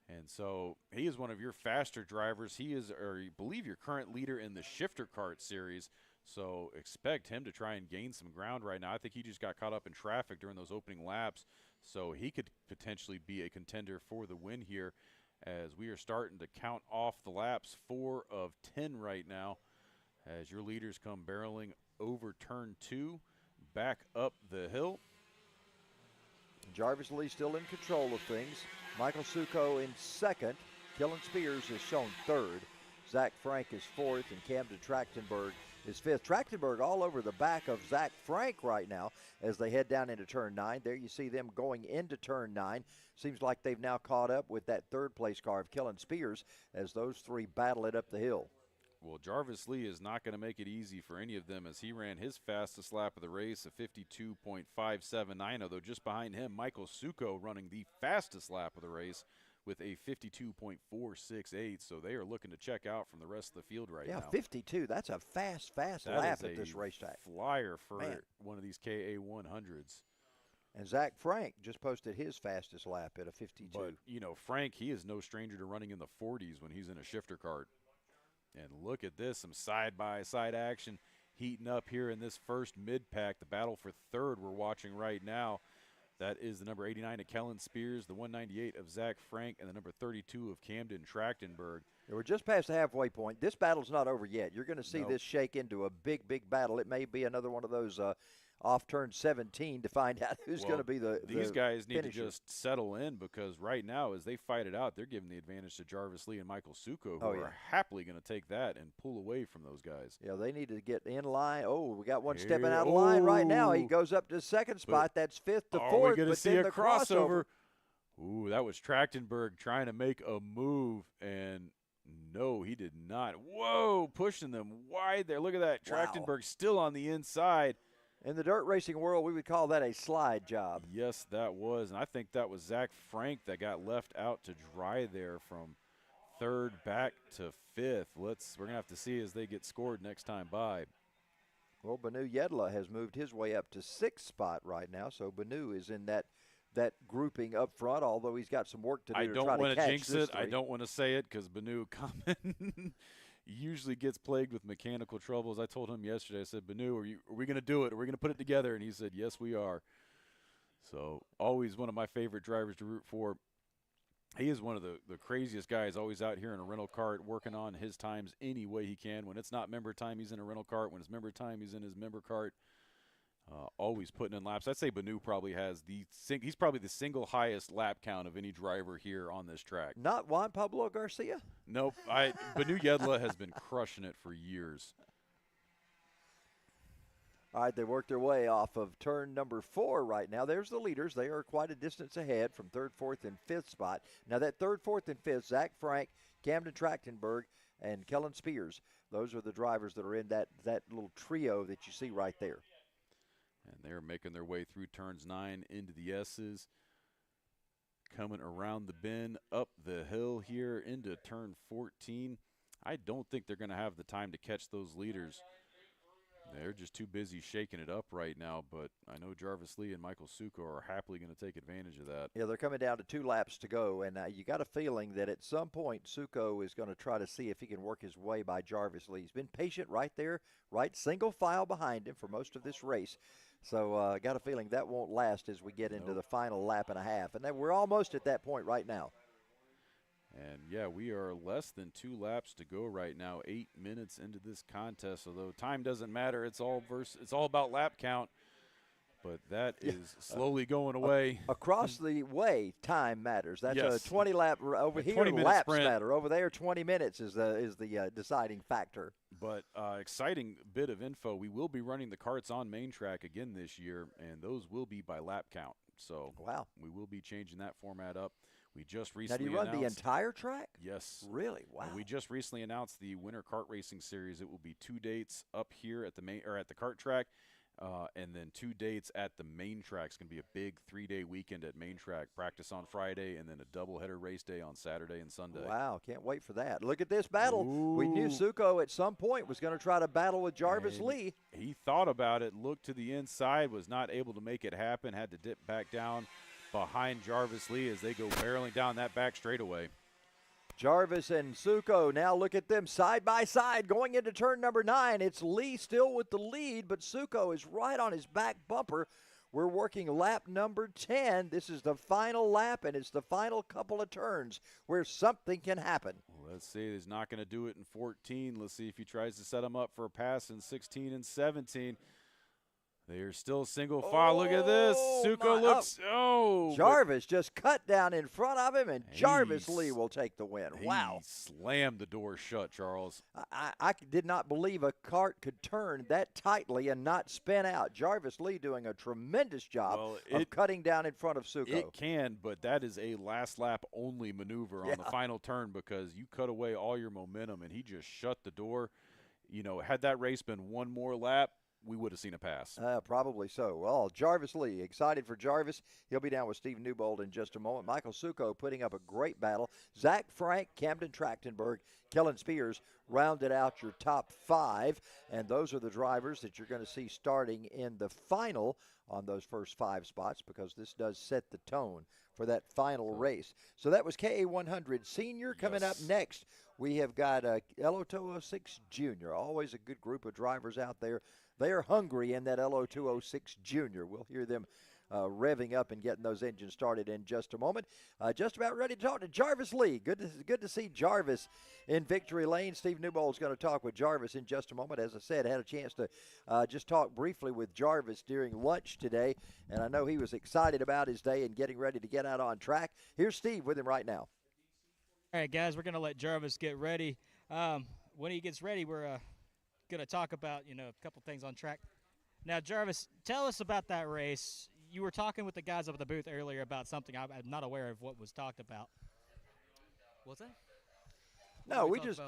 And so he is one of your faster drivers. He is, or I believe, your current leader in the shifter cart series. So expect him to try and gain some ground right now. I think he just got caught up in traffic during those opening laps. So he could potentially be a contender for the win here as we are starting to count off the laps. 4 of 10 right now as your leaders come barreling over turn 2. Back up the hill. Jarvis Lee still in control of things. Michael Suko in second. Kellen Spears is shown third. Zach Frank is fourth, and Camden Trachtenberg is fifth. Trachtenberg all over the back of Zach Frank right now as they head down into turn 9. There you see them going into turn 9. Seems like they've now caught up with that third place car of Kellen Spears as those 3 battle it up the hill. Well, Jarvis Lee is not going to make it easy for any of them as he ran his fastest lap of the race, a 52.579, although just behind him, Michael Suko running the fastest lap of the race with a 52.468. So they are looking to check out from the rest of the field right now. Yeah, 52. That's a fast lap at this racetrack. Flyer for one of these Ka100s. And Zach Frank just posted his fastest lap at a 52. But, Frank, he is no stranger to running in the 40s when he's in a shifter cart. And look at this, some side-by-side action heating up here in this first mid-pack. The battle for third we're watching right now. That is the number 89 of Kellen Spears, the 198 of Zach Frank, and the number 32 of Camden Trachtenberg. We're just past the halfway point. This battle's not over yet. You're going to see this shake into a big, big battle. It may be another one of those off turn 17 to find out who's going to be these guys need finisher. to just settle in, because right now, as they fight it out, they're giving the advantage to Jarvis Lee and Michael Suko, who are happily going to take that and pull away from those guys. Yeah, they need to get in line. Oh, we got one stepping out of line right now. He goes up to the second spot. That's fifth to fourth. We're going to see a crossover. Ooh, that was Trachtenberg trying to make a move, and no, he did not. Whoa, pushing them wide there. Look at that. Trachtenberg still on the inside. In the dirt racing world, we would call that a slide job. Yes, that was. And I think that was Zach Frank that got left out to dry there from third back to fifth. We're going to have to see as they get scored next time by. Well, Banu Yedla has moved his way up to sixth spot right now, so Banu is in that grouping up front, although he's got some work to do to try to catch this. I don't want to jinx it. I don't want to say it, because Banu usually gets plagued with mechanical troubles. I told him yesterday, I said, Banu, are we going to do it? Are we going to put it together? And he said, yes, we are. So always one of my favorite drivers to root for. He is one of the craziest guys, always out here in a rental cart working on his times any way he can. When it's not member time, he's in a rental cart. When it's member time, he's in his member cart. Always putting in laps. I'd say Banu probably has he's probably the single highest lap count of any driver here on this track. Not Juan Pablo Garcia? Nope. Banu Yedla has been crushing it for years. All right, they work their way off of turn number 4 right now. There's the leaders. They are quite a distance ahead from third, fourth, and fifth spot. Now that third, fourth, and fifth, Zach Frank, Camden Trachtenberg, and Kellen Spears. Those are the drivers that are in that little trio that you see right there. And they're making their way through turns 9 into the S's. Coming around the bend, up the hill here into turn 14. I don't think they're going to have the time to catch those leaders. They're just too busy shaking it up right now, but I know Jarvis Lee and Michael Suko are happily going to take advantage of that. Yeah, they're coming down to 2 laps to go, and you got a feeling that at some point Suko is going to try to see if he can work his way by Jarvis Lee. He's been patient right there, right single file behind him for most of this race. So got a feeling that won't last as we get into the final lap and a half. And we're almost at that point right now. And, yeah, we are less than 2 laps to go right now, 8 minutes into this contest. Although time doesn't matter, it's all about lap count. But that is slowly going away. Across the way, time matters. That's a 20-lap over here. Laps matter. Over there, 20 minutes is the deciding factor. But exciting bit of info. We will be running the karts on main track again this year, and those will be by lap count. So we will be changing that format up. We just recently announced. Now, do you run the entire track? Yes. Really? Wow. And we just recently announced the Winter Kart Racing Series. It will be 2 dates up here at the at the kart track. And then 2 dates at the main track. It's going to be a big 3-day weekend at main track. Practice on Friday and then a doubleheader race day on Saturday and Sunday. Wow, can't wait for that. Look at this battle. Ooh. We knew Suko at some point was going to try to battle with Jarvis Lee. He thought about it, looked to the inside, was not able to make it happen, had to dip back down behind Jarvis Lee as they go barreling down that back straightaway. Jarvis and Suko, now look at them side by side going into turn number 9. It's Lee still with the lead, but Suko is right on his back bumper. We're working lap number 10. This is the final lap, and it's the final couple of turns where something can happen. Well, let's see. He's not going to do it in 14. Let's see if he tries to set him up for a pass in 16 and 17. They are still single file. Look at this. Suko looks. Jarvis just cut down in front of him, and Jarvis Lee will take the win. Wow. He slammed the door shut, Charles. I did not believe a cart could turn that tightly and not spin out. Jarvis Lee doing a tremendous job of cutting down in front of Suko. It can, but that is a last lap only maneuver on the final turn because you cut away all your momentum, and he just shut the door. You know, had that race been one more lap, we would have seen a pass. Probably so. Well, Jarvis Lee, excited for Jarvis. He'll be down with Steve Newbold in just a moment. Michael Suko putting up a great battle. Zach Frank, Camden Trachtenberg, Kellen Spears rounded out your top 5. And those are the drivers that you're going to see starting in the final on those first 5 spots because this does set the tone for that final race. So that was Ka100 Senior. Coming up next, we have got Lo206 Junior. Always a good group of drivers out there. They are hungry in that Lo206 Junior. We'll hear them revving up and getting those engines started in just a moment. Just about ready to talk to Jarvis Lee. Good to see Jarvis in victory lane. Steve Newbold is going to talk with Jarvis in just a moment. As I said, had a chance to just talk briefly with Jarvis during lunch today, and I know he was excited about his day and getting ready to get out on track. Here's Steve with him right now. All right, guys, we're going to let Jarvis get ready. When he gets ready, we're going to talk about, a couple things on track. Now, Jarvis, tell us about that race. You were talking with the guys up at the booth earlier about something I'm not aware of what was talked about. What's that? No, we just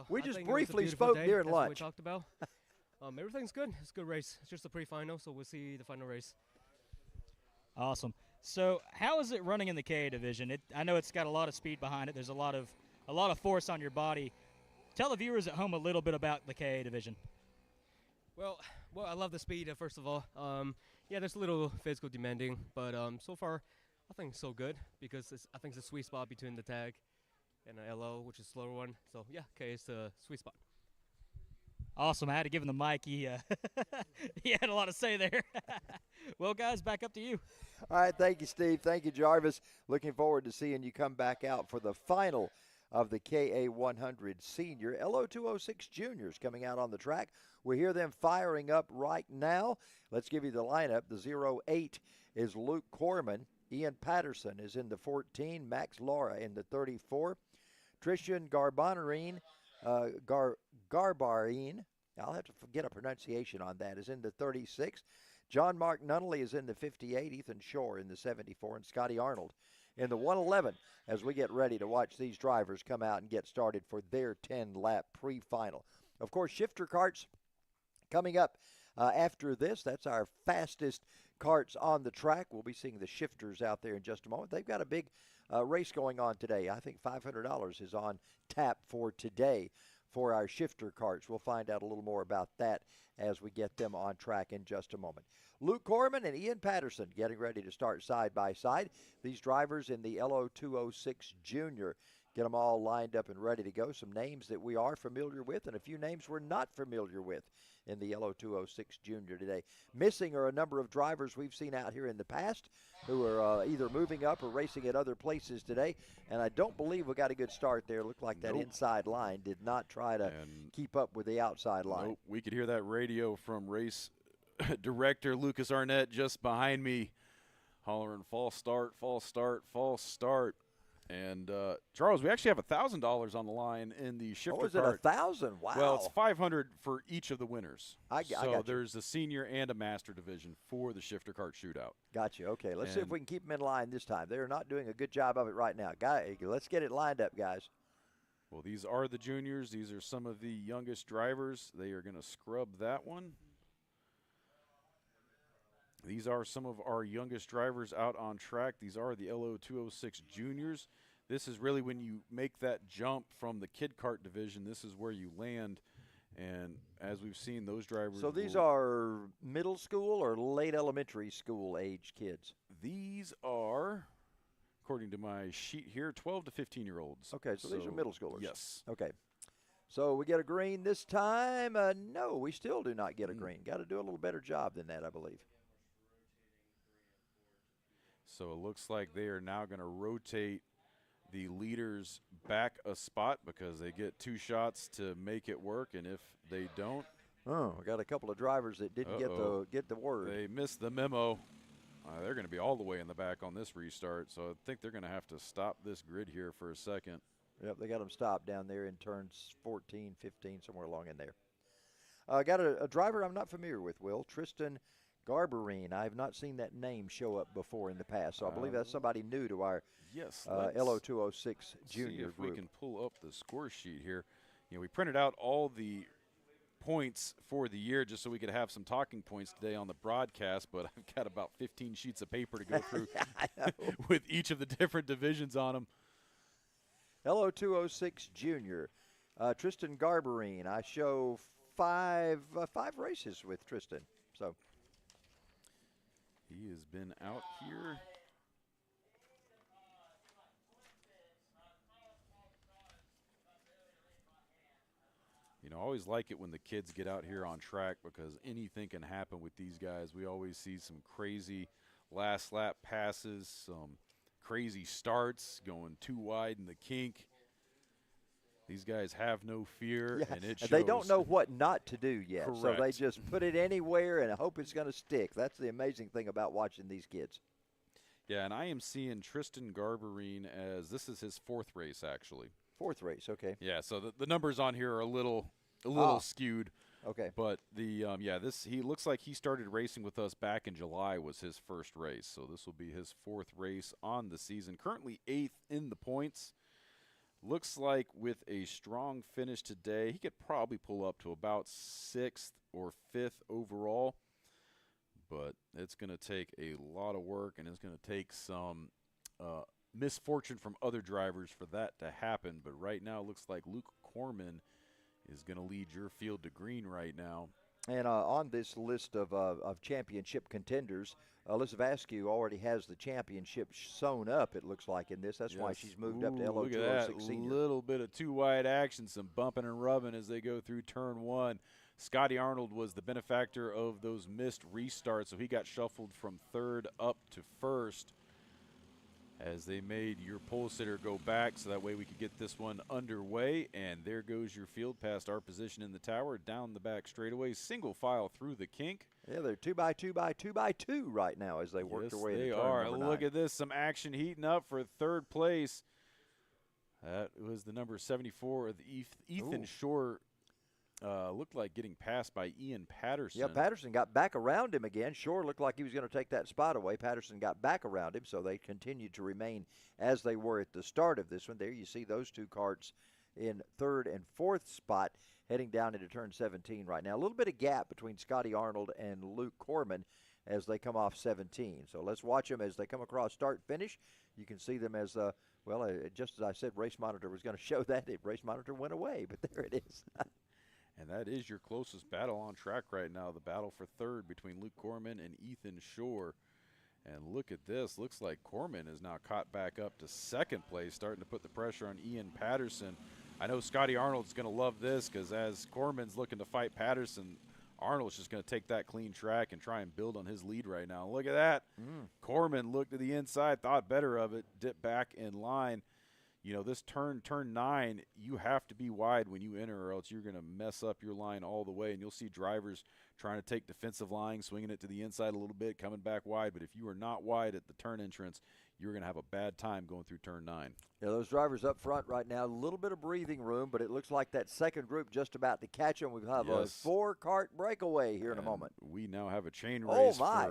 briefly spoke during lunch. We talked about. Everything's good. It's a good race. It's just the pre-final, so we'll see the final race. Awesome. So, how is it running in the KA division? I know it's got a lot of speed behind it. There's a lot of force on your body. Tell the viewers at home a little bit about the KA division. Well, I love the speed, first of all. Yeah, there's a little physical demanding, but so far, I think it's so good because I think it's a sweet spot between the tag and the LO, which is a slower one. So, yeah, KA is the sweet spot. Awesome. I had to give him the mic. He had a lot to say there. Well, guys, back up to you. All right, thank you, Steve. Thank you, Jarvis. Looking forward to seeing you come back out for the final of the Ka100 Senior. Lo206 Juniors coming out on the track. We hear them firing up right now. Let's give you the lineup. The 08 is Luke Corman. Ian Patterson is in the 14. Max Laura in the 34. Tristan Garbarine, I'll have to get a pronunciation on that, is in the 36. John Mark Nunnally is in the 58. Ethan Shore in the 74. And Scotty Arnold in the 111 as we get ready to watch these drivers come out and get started for their 10-lap pre-final. Of course, shifter karts coming up after this. That's our fastest karts on the track. We'll be seeing the shifters out there in just a moment. They've got a big race going on today. I think $500 is on tap for today for our shifter karts. We'll find out a little more about that as we get them on track in just a moment. Luke Corman and Ian Patterson getting ready to start side by side. These drivers in the Lo206 Junior. Get them all lined up and ready to go. Some names that we are familiar with and a few names we're not familiar with in the Lo206 Junior today. Missing are a number of drivers we've seen out here in the past who are either moving up or racing at other places today. And I don't believe we got a good start there. Looked like that inside line did not try to keep up with the outside line. Nope. We could hear that radio from race director Lucas Arnett just behind me hollering, false start, false start, false start. And Charles, we actually have $1,000 on the line in the shifter Oh, is it kart. 1,000? Wow. Well, it's $500 for each of the winners. I so got there's a senior and a master division for the shifter kart shootout. Got you. Okay, let's see if we can keep them in line this time. They're not doing a good job of it right now. Let's get it lined up, guys. Well, these are the juniors. These are some of the youngest drivers. They are going to scrub that one. These are some of our youngest drivers out on track. These are the Lo206 Juniors. This is really when you make that jump from the kid kart division. This is where you land. And as we've seen, those drivers. So these are middle school or late elementary school age kids? These are, according to my sheet here, 12 to 15-year-olds. Okay, so these are middle schoolers. Yes. Okay. So we get a green this time. No, we still do not get a green. Got to do a little better job than that, I believe. So it looks like they are now going to rotate the leaders back a spot because they get 2 shots to make it work, and if they don't. Oh, we got a couple of drivers that didn't get the word. They missed the memo. They're going to be all the way in the back on this restart, so I think they're going to have to stop this grid here for a second. Yep, they got them stopped down there in turns 14, 15, somewhere along in there. Got a driver I'm not familiar with, Will. Tristan Garbarine. I have not seen that name show up before in the past, so I believe that's somebody new to our Lo206 Junior see if group. we can pull up the score sheet here. You know, we printed out all the points for the year just so we could have some talking points today on the broadcast, but I've got about 15 sheets of paper to go through with each of the different divisions on them. Lo206 Junior. Tristan Garbarine. I show five races with Tristan. So he has been out here. You know, I always like it when the kids get out here on track because anything can happen with these guys. We always see some crazy last lap passes, some crazy starts, going too wide in the kink. These guys have no fear, Yeah, and it and shows. they don't know what not to do yet, so they Correct. just put it anywhere and hope it's going to stick. That's the amazing thing about watching these kids. Yeah, and I am seeing Tristan Garberine as this is his 4th race, actually. 4th race, okay. Yeah, so the numbers on here are a little skewed. Okay. But the he looks like he started racing with us back in July was his first race. So this will be his 4th race on the season. Currently 8th in the points. Looks like with a strong finish today, he could probably pull up to about 6th or 5th overall. But it's going to take a lot of work, and it's going to take some misfortune from other drivers for that to happen. But right now it looks like Luke Corman is going to lead your field to green right now. And on this list of championship contenders, Alyssa Vasquez already has the championship sewn up, it looks like, in this. That's why she's moved up to Look at Lo206 that. Senior. Little bit of too wide action, some bumping and rubbing as they go through turn 1. Scotty Arnold was the benefactor of those missed restarts, so he got shuffled from 3rd up to 1st as they made your pole sitter go back so that way we could get this one underway. And there goes your field past our position in the tower, down the back straightaway, single file through the kink. Yeah, they're 2x2x2x2 right now as they work their way into turn are. number 9. Look at at this, some action heating up for 3rd place. That was the number 74 of Ethan Shore. Looked like getting passed by Ian Patterson. Yeah, Patterson got back around him again. Shore looked like he was going to take that spot away. Patterson got back around him, so they continued to remain as they were at the start of this one. There you see those 2 karts in 3rd and 4th spot heading down into turn 17 right now. A little bit of gap between Scotty Arnold and Luke Corman as they come off 17. So let's watch them as they come across start-finish. You can see them as, just as I said, Race Monitor was going to show that. Race Monitor went away, but there it is. And that is your closest battle on track right now, the battle for 3rd between Luke Corman and Ethan Shore. And look at this. Looks like Corman is now caught back up to 2nd place, starting to put the pressure on Ian Patterson. I know Scotty Arnold's going to love this because as Corman's looking to fight Patterson, Arnold's just going to take that clean track and try and build on his lead right now. Look at that. Corman looked to the inside, thought better of it, dipped back in line. You know, this turn 9, you have to be wide when you enter or else you're going to mess up your line all the way. And you'll see drivers trying to take defensive line, swinging it to the inside a little bit, coming back wide. But if you are not wide at the turn entrance, you're going to have a bad time going through turn 9. Yeah, those drivers up front right now, a little bit of breathing room, but it looks like that second group just about to catch them. We have a 4-kart breakaway here in a moment. We now have a chain race. Oh, my.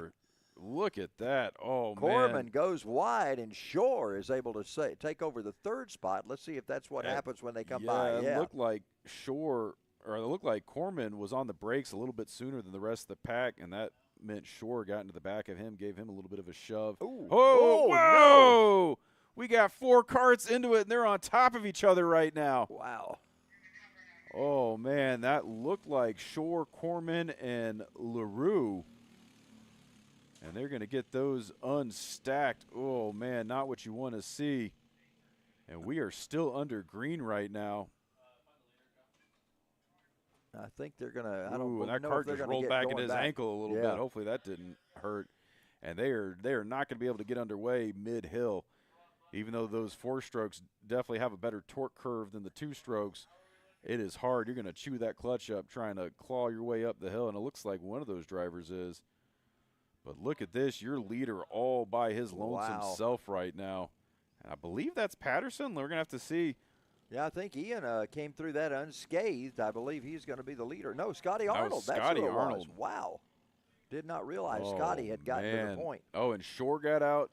Look at that. Oh, Corman man. goes wide, and Shore is able to take over the 3rd spot. Let's see if that's what happens when they come by. It looked like it looked like Corman was on the brakes a little bit sooner than the rest of the pack, and that meant Shore got into the back of him, gave him a little bit of a shove. Ooh. Oh, whoa! No. We got 4 karts into it, and they're on top of each other right now. Wow. Oh, man, that looked like Shore, Corman, and LaRue. And they're going to get those unstacked. Oh, man, not what you want to see. And we are still under green right now. I think they're going to – I Ooh, don't and that know cart if they're just going to rolled get back going in his back. ankle a little bit. Hopefully that didn't hurt. And they are not going to be able to get underway mid-hill. Even though those 4-strokes definitely have a better torque curve than the 2-strokes, it is hard. You're going to chew that clutch up trying to claw your way up the hill, and it looks like one of those drivers is. But look at this, your leader all by his lonesome self right now. And I believe that's Patterson. We're going to have to see. Yeah, I think Ian came through that unscathed. I believe he's going to be the leader. No, Scotty That was Arnold. Scotty That's who it Arnold. was. Wow. Did not realize Scotty had gotten to the point. Oh, and Shore got out.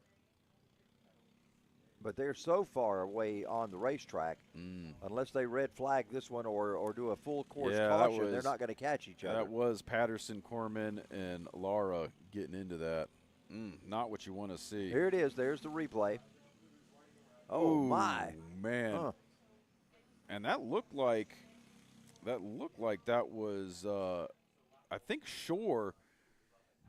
But they're so far away on the racetrack, unless they red flag this one or do a full course caution, they're not going to catch each other. That was Patterson, Corman, and Laura getting into that. Not what you want to see. Here it is. There's the replay. Oh, ooh, my. Man. And that looked like that was, I think Shore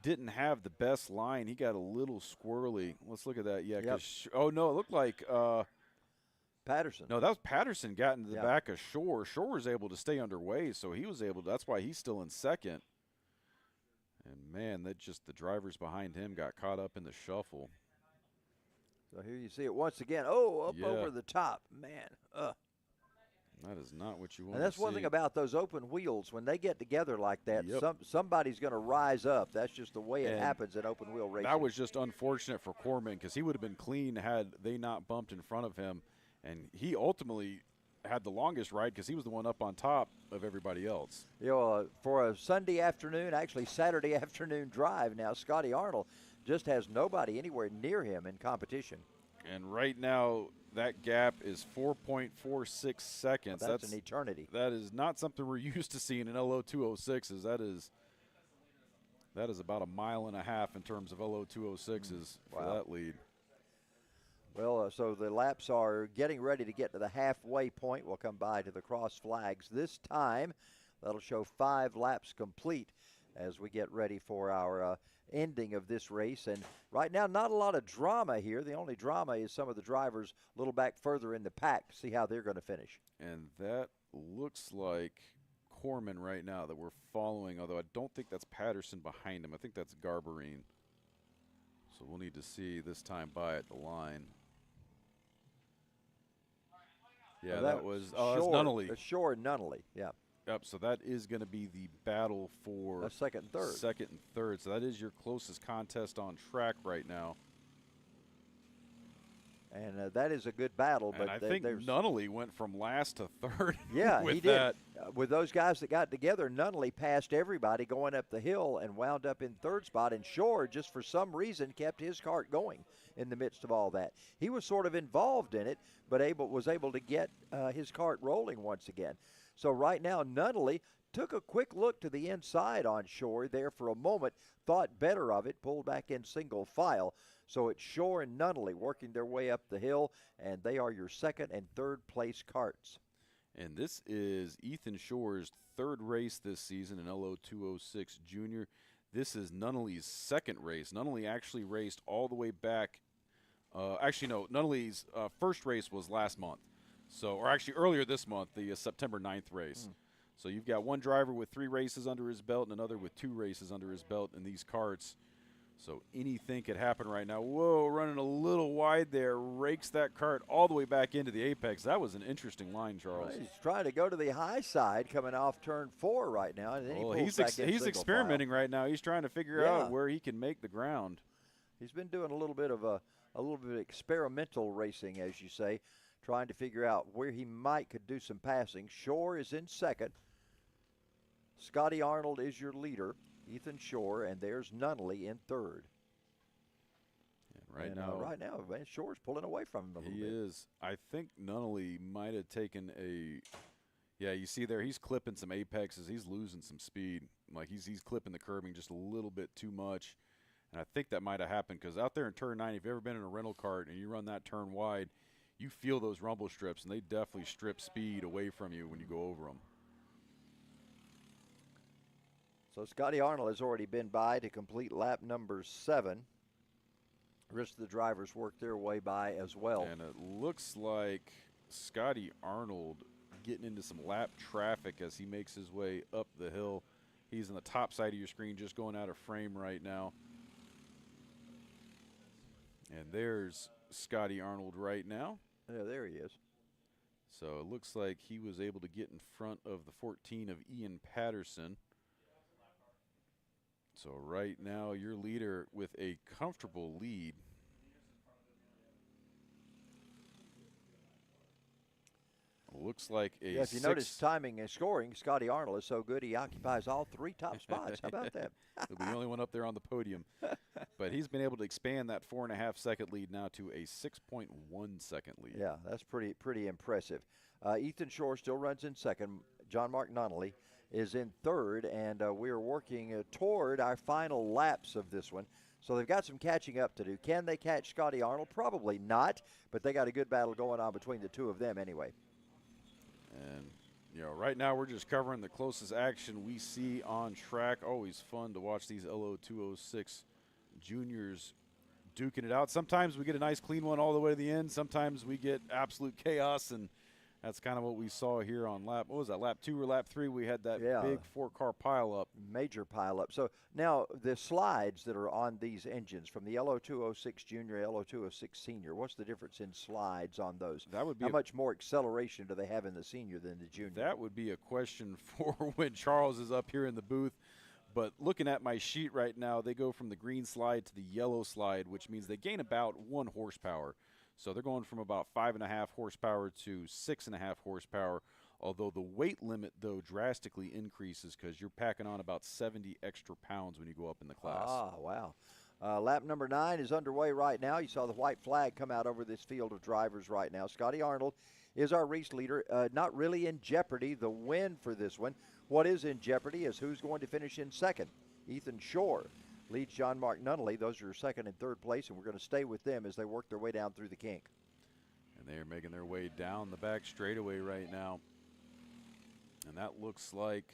didn't have the best line. He got a little squirrely. Let's look at that. Yeah. Yep. Oh, no, it looked like Patterson. No, that was Patterson got into the back of Shore. Shore was able to stay underway, so he was able to, that's why he's still in second. And, man, that just the drivers behind him got caught up in the shuffle. So here you see it once again. Oh, up Yeah. over the top. Man, That is not what you want And that's to see. one thing about those open wheels. When they get together like that, Yep. somebody's going to rise up. That's just the way it And happens in open wheel racing. That was just unfortunate for Corman because he would have been clean had they not bumped in front of him. And he ultimately had the longest ride because he was the one up on top of everybody else. You know, for a Sunday afternoon, actually Saturday afternoon drive now, Scotty Arnold just has nobody anywhere near him in competition. And right now, that gap is 4.46 seconds. Well, that's an eternity. That is not something we're used to seeing in LO206s. That is about a mile and a half in terms of LO206s for Wow. that lead. Well, so the laps are getting ready to get to the halfway point. We'll come by to the cross flags this time. That'll show 5 laps complete as we get ready for our ending of this race. And right now, not a lot of drama here. The only drama is some of the drivers a little back further in the pack to see how they're going to finish. And that looks like Corman right now that we're following, although I don't think that's Patterson behind him. I think that's Garbarine. So we'll need to see this time by at the line. Yeah, Well, that was Shore, that's Nunnally. That's Shore and Nunnally, yeah. Yep, so that is going to be the battle for second and third. Second and third. So that is your closest contest on track right now. And that is a good battle. And but I think Nunnally went from last to third. Yeah, with he did. That. With those guys that got together, Nunnally passed everybody going up the hill and wound up in third spot. And Shore, just for some reason, kept his cart going in the midst of all that. He was sort of involved in it, but was able to get his cart rolling once again. So right now, Nunnally took a quick look to the inside on Shore there for a moment, thought better of it, pulled back in single file. So it's Shore and Nunnally working their way up the hill, and they are your second and third place carts. And this is Ethan Shore's third race this season in Lo206 Junior. This is Nunnally's second race. Nunnally actually raced all the way back. Actually, no, Nunnally's first race was last month. So, or actually earlier this month, the September 9th race. So you've got one driver with 3 races under his belt and another with 2 races under his belt in these carts. So anything could happen right now. Whoa, running a little wide there, rakes that cart all the way back into the apex. That was an interesting line, Charles. Well, he's trying to go to the high side coming off turn 4 right now. And then Well, he pulls he's experimenting right now. He's trying to figure out where he can make the ground. He's been doing a little bit of experimental racing, as you say, trying to figure out where he could do some passing. Shore is in second. Scotty Arnold is your leader, Ethan Shore, and there's Nunnally in third. And right now, man, Shore's pulling away from him a little bit. He is. I think Nunnally might have taken yeah, you see there, he's clipping some apexes. He's losing some speed. Like he's clipping the curbing just a little bit too much. And I think that might have happened because out there in turn 9, if you've ever been in a rental cart and you run that turn wide, you feel those rumble strips, and they definitely strip speed away from you when you go over them. So Scotty Arnold has already been by to complete lap number 7. The rest of the drivers work their way by as well. And it looks like Scotty Arnold getting into some lap traffic as he makes his way up the hill. He's on the top side of your screen, just going out of frame right now. And there's Scotty Arnold right now. Yeah, there he is. So it looks like he was able to get in front of the 14 of Ian Patterson. So right now, your leader with a comfortable lead. Looks like a if you notice timing and scoring, Scotty Arnold is so good he occupies all 3 top spots. How about that? He'll be the only one up there on the podium. But he's been able to expand that 4.5 second lead now to a 6.1 second lead. Yeah, that's pretty impressive. Ethan Shore still runs in second. John Mark Nunnally is in third, and we are working toward our final laps of this one. So they've got some catching up to do. Can they catch Scotty Arnold? Probably not, but they got a good battle going on between the two of them anyway. And, you know, right now we're just covering the closest action we see on track. Always fun to watch these Lo206 juniors duking it out. Sometimes we get a nice clean one all the way to the end. Sometimes we get absolute chaos and That's kind of what we saw here on lap, what was that, lap 2 or lap 3? We had that Yeah. big 4-car pileup. Major pileup. So now the slides that are on these engines from the Lo206 Junior, Lo206 Senior, what's the difference in slides on those? That would be How much more acceleration do they have in the Senior than the Junior? That would be a question for when Charles is up here in the booth. But looking at my sheet right now, they go from the green slide to the yellow slide, which means they gain about 1 horsepower. So they're going from about 5.5 horsepower to 6.5 horsepower, although the weight limit, though, drastically increases because you're packing on about 70 extra pounds when you go up in the class. Ah, wow. Lap number 9 is underway right now. You saw the white flag come out over this field of drivers right now. Scotty Arnold is our race leader, not really in jeopardy, the win for this one. What is in jeopardy is who's going to finish in second. Ethan Shore leads John Mark Nunnally. Those are second and third place, and we're going to stay with them as they work their way down through the kink. And they are making their way down the back straightaway right now. And that looks like,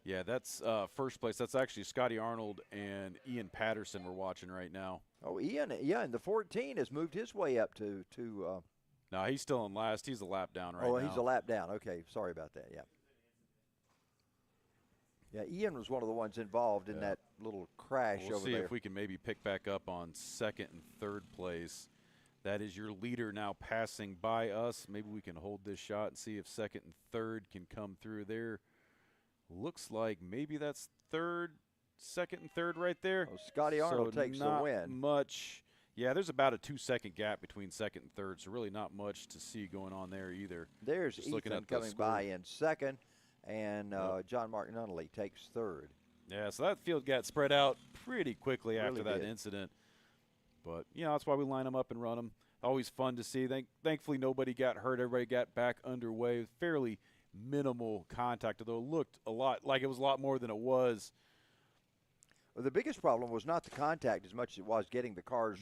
yeah, that's first place. That's actually Scotty Arnold and Ian Patterson we're watching right now. Oh, Ian, yeah, and the 14 has moved his way up to no, he's still in last. He's a lap down right now. oh, he's a lap down. Okay, sorry about that, yeah. Yeah, Ian was one of the ones involved in that little crash we'll over see there. if we can maybe pick back up on second and third place. That is your leader now passing by us. Maybe we can hold this shot and see if second and third can come through there. Looks like maybe that's second and third right there. Oh, Scotty Arnold takes the win. Much. Yeah, there's about a 2-second gap between second and third, so really not much to see going on there either. There's Just looking Ethan at the coming score. by in second, and John Mark Nunnally takes third. Yeah, so that field got spread out pretty quickly after that did. incident. But, you know, that's why we line them up and run them. Always fun to see. Thankfully, nobody got hurt. Everybody got back underway. Fairly minimal contact, although it looked a lot like it was a lot more than it was. Well, the biggest problem was not the contact as much as it was getting the carts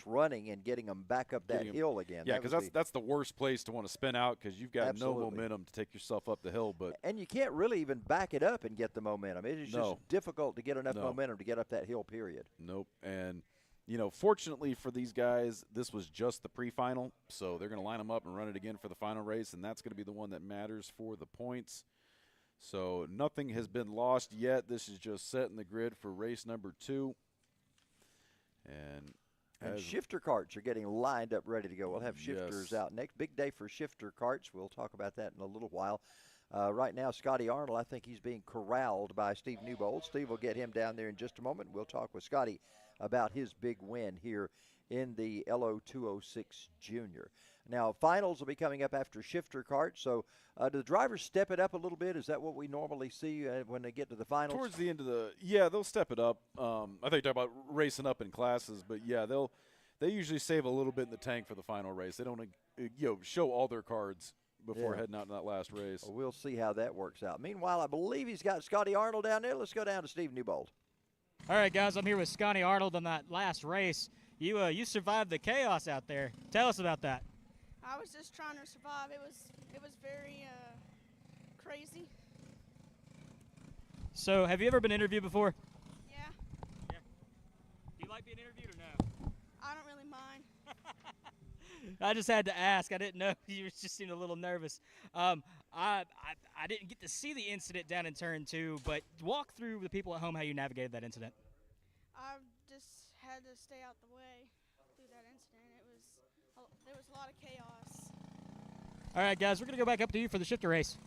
running and getting them back up that hill again. Yeah, because that's the worst place to want to spin out because you've got no momentum to take yourself up the hill. And you can't really even back it up and get the momentum. It is just difficult to get enough momentum to get up that hill, period. Nope. And, you know, fortunately for these guys, this was just the pre-final, so they're going to line them up and run it again for the final race, and that's going to be the one that matters for the points. So nothing has been lost yet. This is just setting the grid for race number 2. And shifter carts are getting lined up ready to go. We'll have shifters out next. Big day for shifter carts. We'll talk about that in a little while. Right now, Scotty Arnold, I think he's being corralled by Steve Newbold. Steve will get him down there in just a moment. We'll talk with Scotty about his big win here in the Lo206 Junior. Now, finals will be coming up after shifter carts. So do the drivers step it up a little bit? Is that what we normally see when they get to the finals? Towards the end of they'll step it up. I think you talk about racing up in classes, but yeah, they usually save a little bit in the tank for the final race. They don't show all their cards before heading out in that last race. Well, we'll see how that works out. Meanwhile, I believe he's got Scotty Arnold down there. Let's go down to Steve Newbold. All right, guys, I'm here with Scotty Arnold on that last race. You survived the chaos out there. Tell us about that. I was just trying to survive. It was very crazy. So, have you ever been interviewed before? Yeah. Do you like being interviewed or no? I don't really mind. I just had to ask. I didn't know. You just seemed a little nervous. I didn't get to see the incident down in turn 2, but walk through the people at home how you navigated that incident. I just had to stay out the way through that incident. There was a lot of chaos. All right, guys, we're going to go back up to you for the shifter race.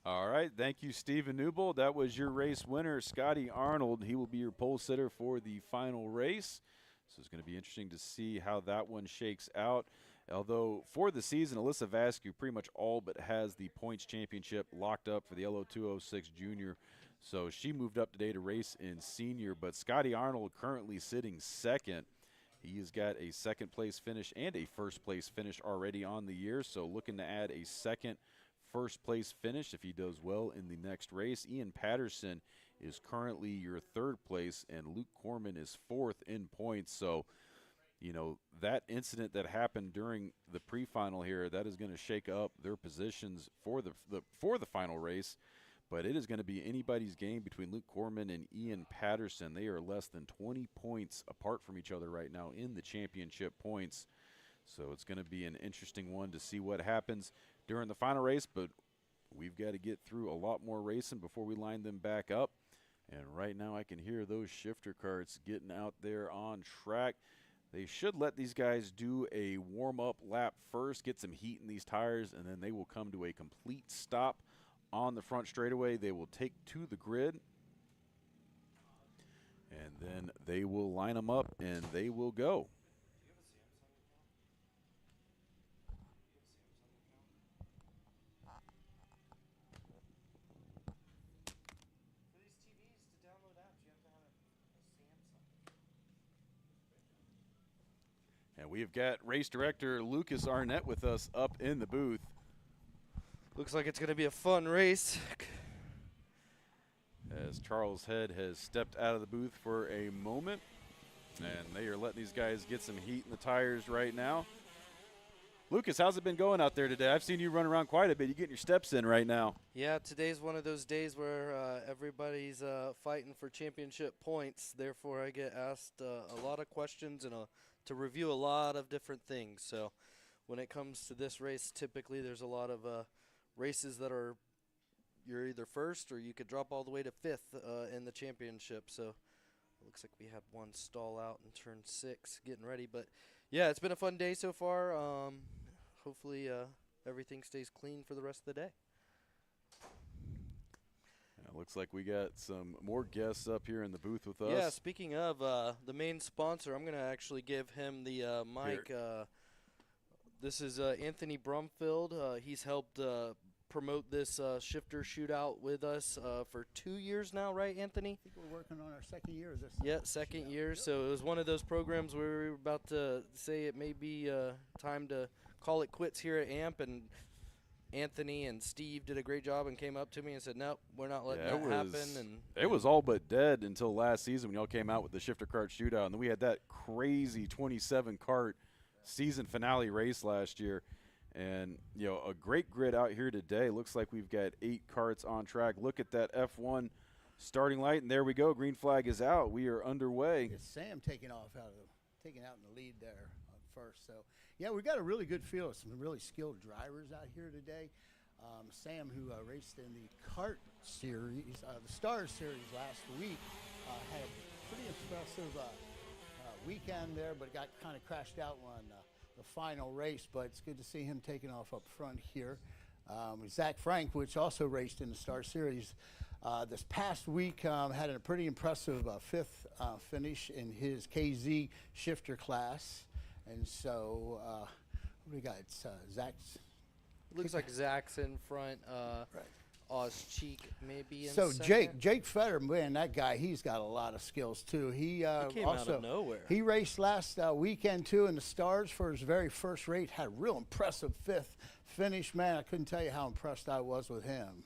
All right, thank you, Stephen Newbold. That was your race winner, Scotty Arnold. He will be your pole sitter for the final race. So it's going to be interesting to see how that one shakes out. Although for the season, Alyssa Vasquez pretty much all but has the points championship locked up for the Lo206 Junior. So she moved up today to race in senior. But Scotty Arnold currently sitting second. He has got a second-place finish and a first-place finish already on the year, so looking to add a second first-place finish if he does well in the next race. Ian Patterson is currently your third place, and Luke Corman is fourth in points. So, you know, that incident that happened during the pre-final here, that is going to shake up their positions for the final race. But it is going to be anybody's game between Luke Corman and Ian Patterson. They are less than 20 points apart from each other right now in the championship points. So it's going to be an interesting one to see what happens during the final race, but we've got to get through a lot more racing before we line them back up. And right now I can hear those shifter carts getting out there on track. They should let these guys do a warm-up lap first, get some heat in these tires, and then they will come to a complete stop on the front straightaway. They will take to the grid, and then they will line them up, and they will go. And we've got race director Lucas Arnett with us up in the booth. Looks like it's going to be a fun race. As Charles Head has stepped out of the booth for a moment, and they are letting these guys get some heat in the tires right now. Lucas, how's it been going out there today? I've seen you run around quite a bit. You're getting your steps in right now. Yeah, today's one of those days where everybody's fighting for championship points. Therefore, I get asked a lot of questions and to review a lot of different things. So when it comes to this race, typically there's a lot of races that are you're either first or you could drop all the way to fifth in the championship. So it looks like we had one stall out in turn 6 getting ready. But, yeah, it's been a fun day so far. Hopefully everything stays clean for the rest of the day. It looks like we got some more guests up here in the booth with us. Yeah, speaking of the main sponsor, I'm going to actually give him the mic. This is Anthony Brumfield. He's helped promote this shifter shootout with us for 2 years now, right, Anthony? I think we're working on our second year of this. Yeah, second year. So it was one of those programs where we were about to say it may be time to call it quits here at AMP, and Anthony and Steve did a great job and came up to me and said, nope, we're not letting that happen. And it was all but dead until last season when y'all came out with the shifter cart shootout, and then we had that crazy 27 cart season finale race last year. And, you know, a great grid out here today. Looks like we've got 8 carts on track. Look at that F1 starting light, and there we go. Green flag is out. We are underway. It's Sam taking out in the lead there first. So, yeah, we got a really good field of some really skilled drivers out here today. Sam, who raced in the Kart series, the Stars series last week, had a pretty impressive weekend there, but got kind of crashed out on the final race. But it's good to see him taking off up front here. Zach Frank, which also raced in the Star Series this past week, had a pretty impressive 5th finish in his KZ shifter class. And so, what do we got? It's Zach's. Looks like Zach's in front. Right. Oz Cheek maybe in so second. Jake Fetter, man, that guy, he's got a lot of skills too. He came also, out of nowhere. He raced last weekend too in the Stars for his very first race. Had a real impressive 5th finish, man. I couldn't tell you how impressed I was with him.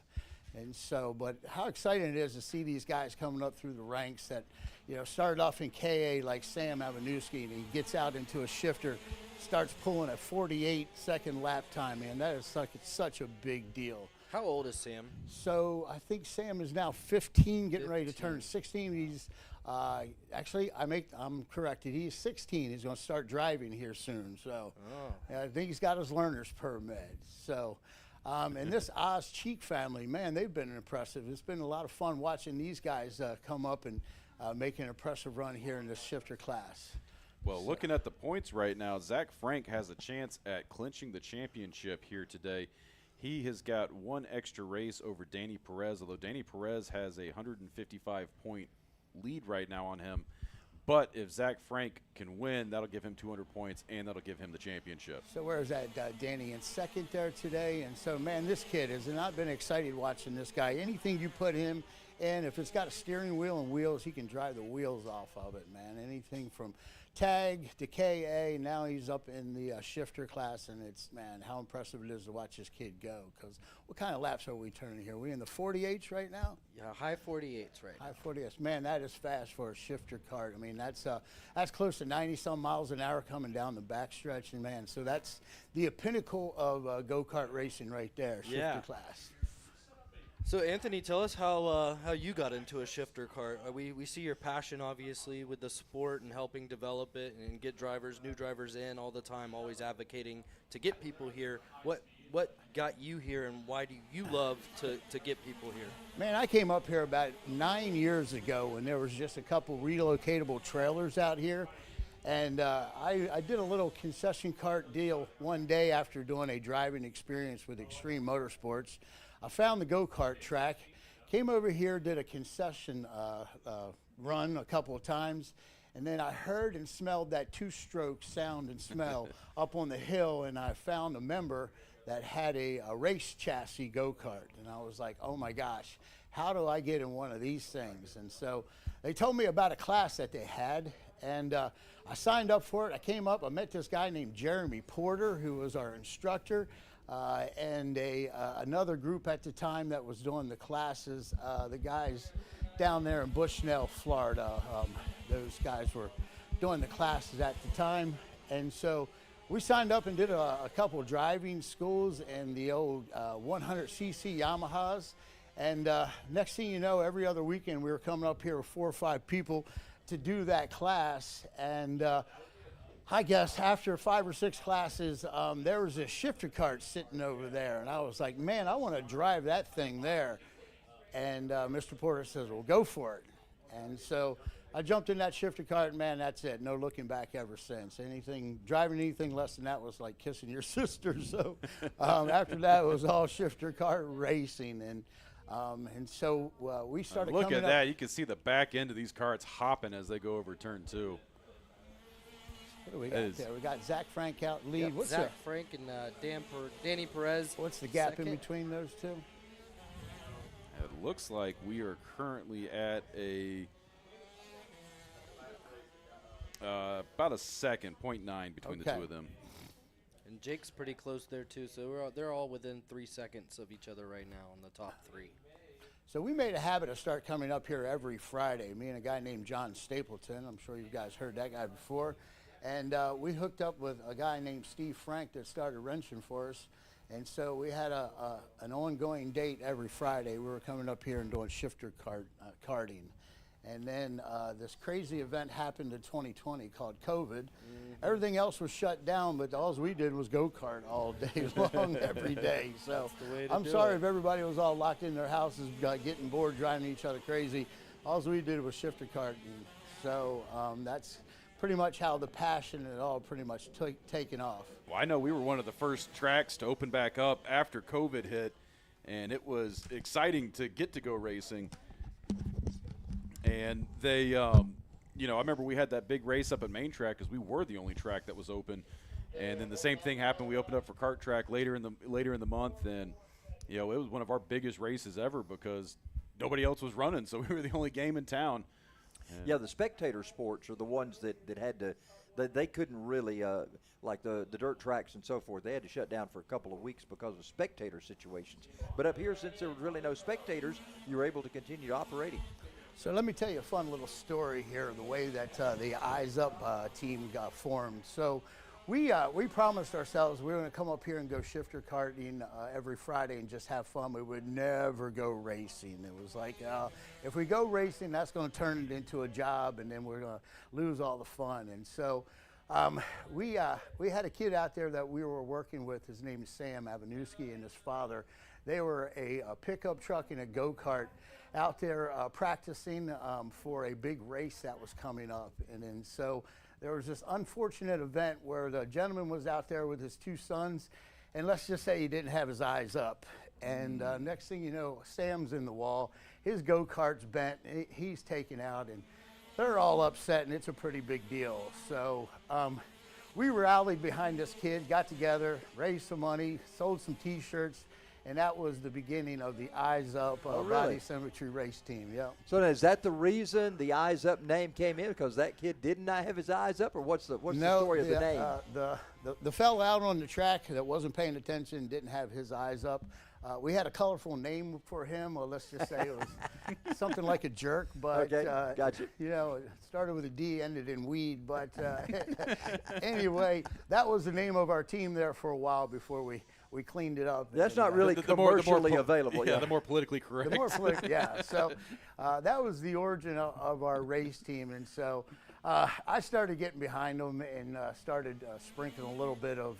And so, but how exciting it is to see these guys coming up through the ranks that, you know, started off in KA like Sam Avanuski, and he gets out into a shifter, starts pulling a 48-second lap time, man. That is such a big deal. How old is Sam? So I think Sam is now 15, getting ready to turn 16. He's actually, I'm corrected. He's 16. He's going to start driving here soon. So I think he's got his learner's permit. So. And this Oz Cheek family, man, they've been impressive. It's been a lot of fun watching these guys come up and make an impressive run here in this shifter class. Well, looking at the points right now, Zach Frank has a chance at clinching the championship here today. He has got one extra race over Danny Perez, although Danny Perez has a 155-point lead right now on him. But if Zach Frank can win, that'll give him 200 points, and that'll give him the championship. So where is that, Danny? In second there today. And so, man, this kid has not been excited watching this guy. Anything you put him in, if it's got a steering wheel and wheels, he can drive the wheels off of it, man. Anything from tag to KA, now he's up in the shifter class, and it's, man, how impressive it is to watch this kid go. Because what kind of laps are we turning here? Are we in the 48s right now? Yeah, high 48s right now. High 48s. Man, that is fast for a shifter cart. I mean, that's close to 90-some miles an hour coming down the backstretch, and, man, so that's the pinnacle of go-kart racing right there, shifter class. So Anthony, tell us how you got into a shifter kart. We see your passion obviously with the sport and helping develop it and get new drivers in all the time, always advocating to get people here. What got you here, and why do you love to get people here? Man, I came up here about 9 years ago when there was just a couple relocatable trailers out here. And I did a little concession cart deal one day after doing a driving experience with Extreme Motorsports. I found the go-kart track, came over here, did a concession run a couple of times, and then I heard and smelled that two-stroke sound and smell up on the hill, and I found a member that had a race chassis go-kart. And I was like, oh my gosh, how do I get in one of these things? And so they told me about a class that they had, and I signed up for it. I came up, I met this guy named Jeremy Porter, who was our instructor, and another group at the time that was doing the classes, the guys down there in Bushnell, Florida. Those guys were doing the classes at the time. And so we signed up and did a couple of driving schools in the old 100cc Yamahas. And next thing you know, every other weekend we were coming up here with 4 or 5 people to do that class. And I guess after 5 or 6 classes, there was a shifter kart sitting over there. And I was like, man, I want to drive that thing there. And Mr. Porter says, well, go for it. And so I jumped in that shifter kart, and man, that's it. No looking back ever since. Driving anything less than that was like kissing your sister. So after that, it was all shifter kart racing. And so we started Look coming at up. that. You can see the back end of these carts hopping as they go over turn 2. What do we got there? We got Zach Frank out lead. Yep, What's Zach Frank and Danny Perez. What's the gap second. in between those two? It looks like we are currently at about a second, 0.9 between the two of them. And Jake's pretty close there too, so they're all within 3 seconds of each other right now in the top 3. So we made a habit of start coming up here every Friday. Me and a guy named John Stapleton. I'm sure you guys heard that guy before. And we hooked up with a guy named Steve Frank that started wrenching for us. And so we had an ongoing date every Friday. We were coming up here and doing shifter karting. And then this crazy event happened in 2020 called COVID. Everything else was shut down, but all we did was go-kart all day long, every day. So I'm sorry if everybody was all locked in their houses, getting bored, driving each other crazy. All we did was shifter karting. So that's pretty much how the passion and it all pretty much taken off. Well, I know we were one of the first tracks to open back up after COVID hit, and it was exciting to get to go racing. And they, you know, I remember we had that big race up at Main Track because we were the only track that was open. And then the same thing happened. We opened up for Kart Track later in the month, and you know, it was one of our biggest races ever because nobody else was running, so we were the only game in town. Yeah, the spectator sports are the ones that had to, they couldn't really, like the dirt tracks and so forth, they had to shut down for a couple of weeks because of spectator situations. But up here, since there was really no spectators, you were able to continue operating. So let me tell you a fun little story here, the way that the Eyes Up team got formed. So we promised ourselves we were going to come up here and go shifter karting every Friday and just have fun. We would never go racing. It was like, if we go racing, that's going to turn it into a job, and then we're going to lose all the fun. And so we had a kid out there that we were working with. His name is Sam Avanuski, and his father. They were a pickup truck and a go-kart out there practicing for a big race that was coming up. And then so there was this unfortunate event where the gentleman was out there with his 2 sons, and let's just say he didn't have his eyes up. And next thing you know, Sam's in the wall, his go-kart's bent, he's taken out, and they're all upset, and it's a pretty big deal. So we rallied behind this kid, got together, raised some money, sold some T-shirts, and that was the beginning of the Eyes Up Body Symmetry race team. Yeah. So is that the reason the Eyes Up name came in? Because that kid did not have his eyes up, or what's the story of the name? The fella out on the track that wasn't paying attention, didn't have his eyes up. We had a colorful name for him, or let's just say it was something like a jerk. But gotcha. You know, it started with a D, ended in weed. But anyway, that was the name of our team there for a while before we we cleaned it up. That's and, not really commercially available. Yeah, the more politically correct. The more politically, yeah. So that was the origin of our race team, and so I started getting behind them and started sprinkling a little bit of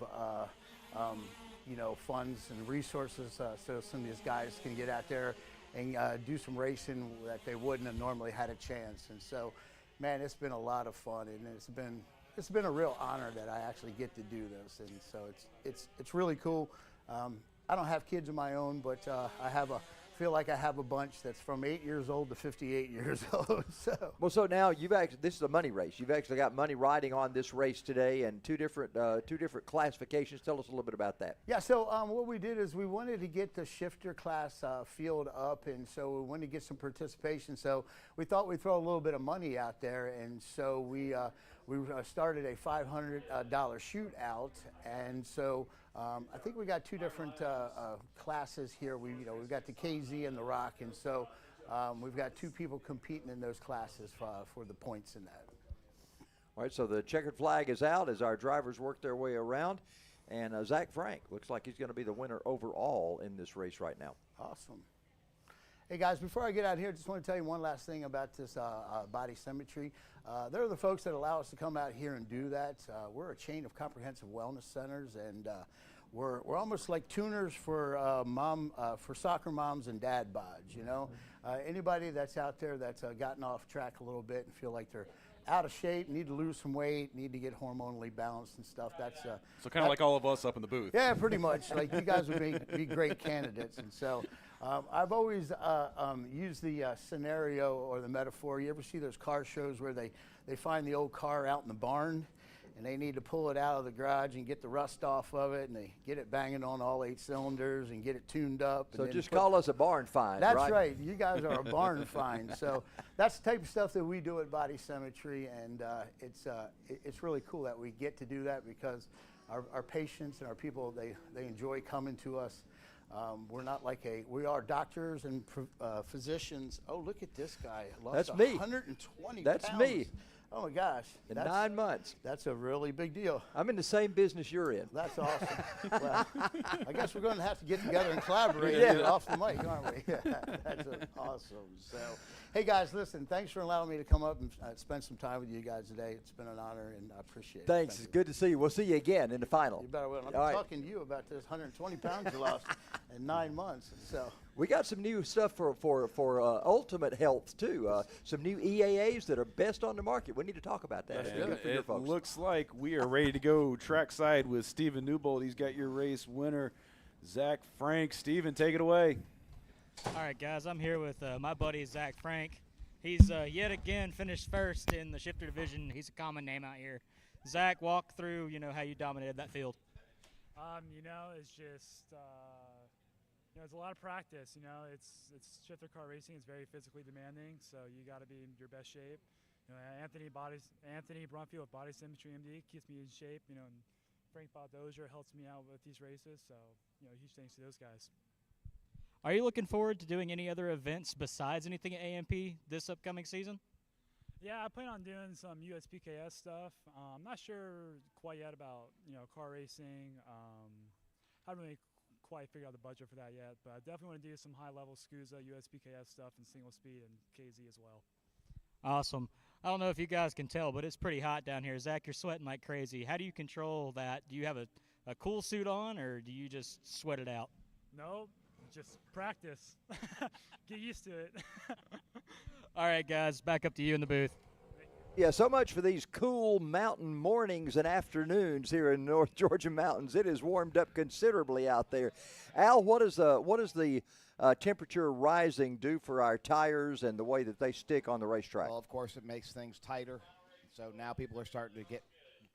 funds and resources so some of these guys can get out there and do some racing that they wouldn't have normally had a chance. And so, man, it's been a lot of fun, and it's been a real honor that I actually get to do this. And so it's really cool. I don't have kids of my own, but I feel like I have a bunch that's from 8 years old to 58 years old. So now this is a money race. You've actually got money riding on this race today, and two different classifications. Tell us a little bit about that. Yeah. So what we did is we wanted to get the shifter class field up, and so we wanted to get some participation. So we thought we'd throw a little bit of money out there, and so we started a $500 shootout, and so. I think we got two different classes here. We've got the KZ and the Rock, and so we've got two people competing in those classes for the points in that. All right, so the checkered flag is out as our drivers work their way around, and Zach Frank looks like he's going to be the winner overall in this race right now. Awesome. Hey guys, before I get out here, I just want to tell you one last thing about this body symmetry. They're the folks that allow us to come out here and do that. We're a chain of comprehensive wellness centers, and we're almost like tuners for for soccer moms and dad bods. Anybody that's out there that's gotten off track a little bit and feel like they're out of shape, need to lose some weight, need to get hormonally balanced and stuff. That's so kind of like all of us up in the booth. Yeah, pretty much. Like you guys would be great candidates, and so. I've always used the scenario or the metaphor. You ever see those car shows where they find the old car out in the barn and they need to pull it out of the garage and get the rust off of it, and they get it banging on all 8 cylinders and get it tuned up. So just call us a barn find, That's right? right. You guys are a barn find. So that's the type of stuff that we do at Body Symmetry, and it's really cool that we get to do that because our patients and our people, they enjoy coming to us. We're not we are doctors and physicians. Oh, look at this guy. That's lost me. 120 That's pounds. me. Oh, my gosh. In 9 months. That's a really big deal. I'm in the same business you're in. That's awesome. Well, I guess we're going to have to get together and collaborate off the mic, aren't we? That's awesome. So, hey, guys, listen, thanks for allowing me to come up and spend some time with you guys today. It's been an honor, and I appreciate it. Thanks. It's good to see you. We'll see you again in the final. You better will. I'm talking to you about this 120 pounds you lost in 9 months. So. We got some new stuff for Ultimate Health, too. Some new EAAs that are best on the market. We need to talk about that. It looks like we are ready to go trackside with Stephen Newbold. He's got your race winner, Zach Frank. Stephen, take it away. All right, guys, I'm here with my buddy Zach Frank. He's yet again finished first in the shifter division. He's a common name out here. Zach, walk through, how you dominated that field. It's just it's a lot of practice. It's shifter car racing. It's very physically demanding, so you got to be in your best shape. Anthony Brumfield with Body Symmetry MD keeps me in shape. And Frank Baldozier helps me out with these races. So huge thanks to those guys. Are you looking forward to doing any other events besides anything at AMP this upcoming season? Yeah, I plan on doing some USPKS stuff. I'm not sure quite yet about car racing. Haven't really quite figured out the budget for that yet, but I definitely want to do some high-level SCUSA, USPKS stuff, and single speed and KZ as well. Awesome. I don't know if you guys can tell, but it's pretty hot down here. Zach, you're sweating like crazy. How do you control that? Do you have a cool suit on, or do you just sweat it out? No, just practice. Get used to it. All right, guys, back up to you in the booth. Yeah, so much for these cool mountain mornings and afternoons here in North Georgia mountains. It has warmed up considerably out there. Al, what is the temperature rising do for our tires and the way that they stick on the racetrack? Well, of course, it makes things tighter. So now people are starting to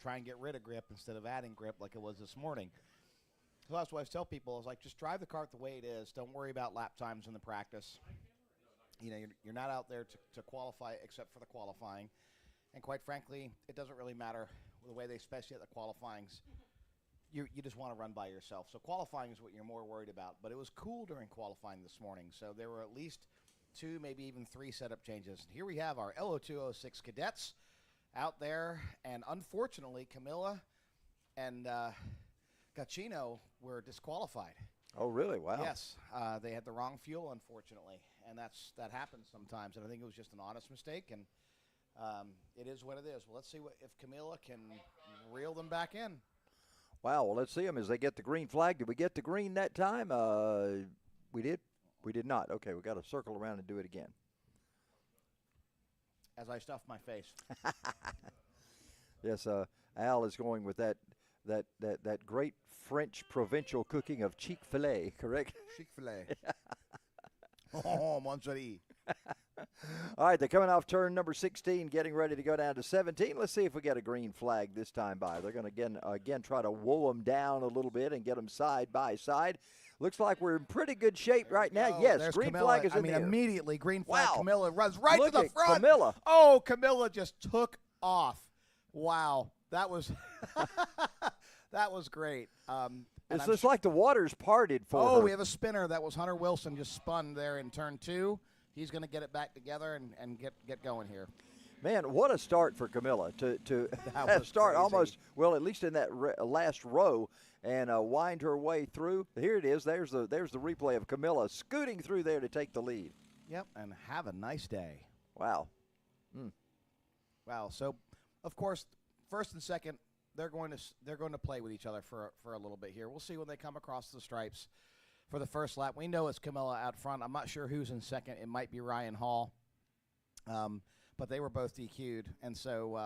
try and get rid of grip instead of adding grip like it was this morning. So that's what I tell people is just drive the cart the way it is. Don't worry about lap times in the practice. You're not out there to qualify except for the qualifying. And quite frankly, it doesn't really matter the way they speciate the qualifyings. You just want to run by yourself. So qualifying is what you're more worried about. But it was cool during qualifying this morning. So there were at least 2, maybe even 3 setup changes. Here we have our Lo206 cadets out there. And unfortunately, Camilla and Ka100 were disqualified. Oh, really? Wow. Yes, they had the wrong fuel, unfortunately, and that happens sometimes. And I think it was just an honest mistake, and it is what it is. Well, let's see if Camilla can reel them back in. Wow. Well, let's see them as they get the green flag. Did we get the green that time? We did. We did not. Okay, we got to circle around and do it again. As I stuff my face. Yes, Al is going with that great French provincial cooking of Chick-fil-A, correct? Chick-fil-A. Oh, mon chéri. All right, they're coming off turn number 16, getting ready to go down to 17. Let's see if we get a green flag this time by. They're going to again try to woe them down a little bit and get them side by side. Looks like we're in pretty good shape right now. Yes, there's green Camilla. flag is in the air. Immediately, green flag. Wow. Camilla runs right Look to the at front. Camilla. Oh, Camilla just took off. Wow, that was that was great. It's just like the waters parted for her. Oh, we have a spinner. That was Hunter Wilson, just spun there in turn 2. He's going to get it back together and get going here. Man, what a start for Camilla to That was start crazy. almost, well, at least in that last row, and wind her way through. Here it is. There's the replay of Camilla scooting through there to take the lead. Yep, and have a nice day. Wow. Wow. So, of course, first and second, they're going to play with each other for a little bit here. We'll see when they come across the stripes for the first lap. We know it's Camilla out front. I'm not sure who's in second. It might be Ryan Hall. But they were both DQ'd, and so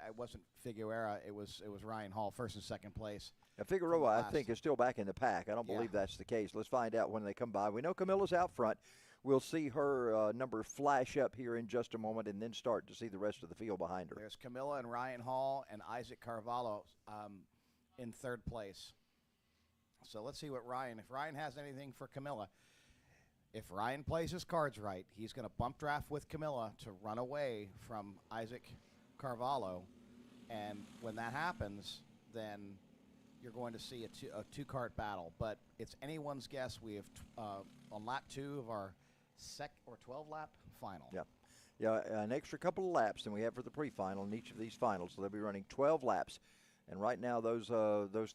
it wasn't Figueroa. It was Ryan Hall, first and second place. Now, Figueroa, I think, is still back in the pack. I don't believe that's the case. Let's find out when they come by. We know Camilla's out front. We'll see her number flash up here in just a moment and then start to see the rest of the field behind her. There's Camilla and Ryan Hall and Isaac Carvalho in third place. So let's see what if Ryan has anything for Camilla. If Ryan plays his cards right, he's going to bump draft with Camilla to run away from Isaac Carvalho. And when that happens, then you're going to see a two-cart battle. But it's anyone's guess. We have on lap 2 of our 12-lap final. Yeah, an extra couple of laps than we have for the pre-final in each of these finals. So they'll be running 12 laps. And right now, those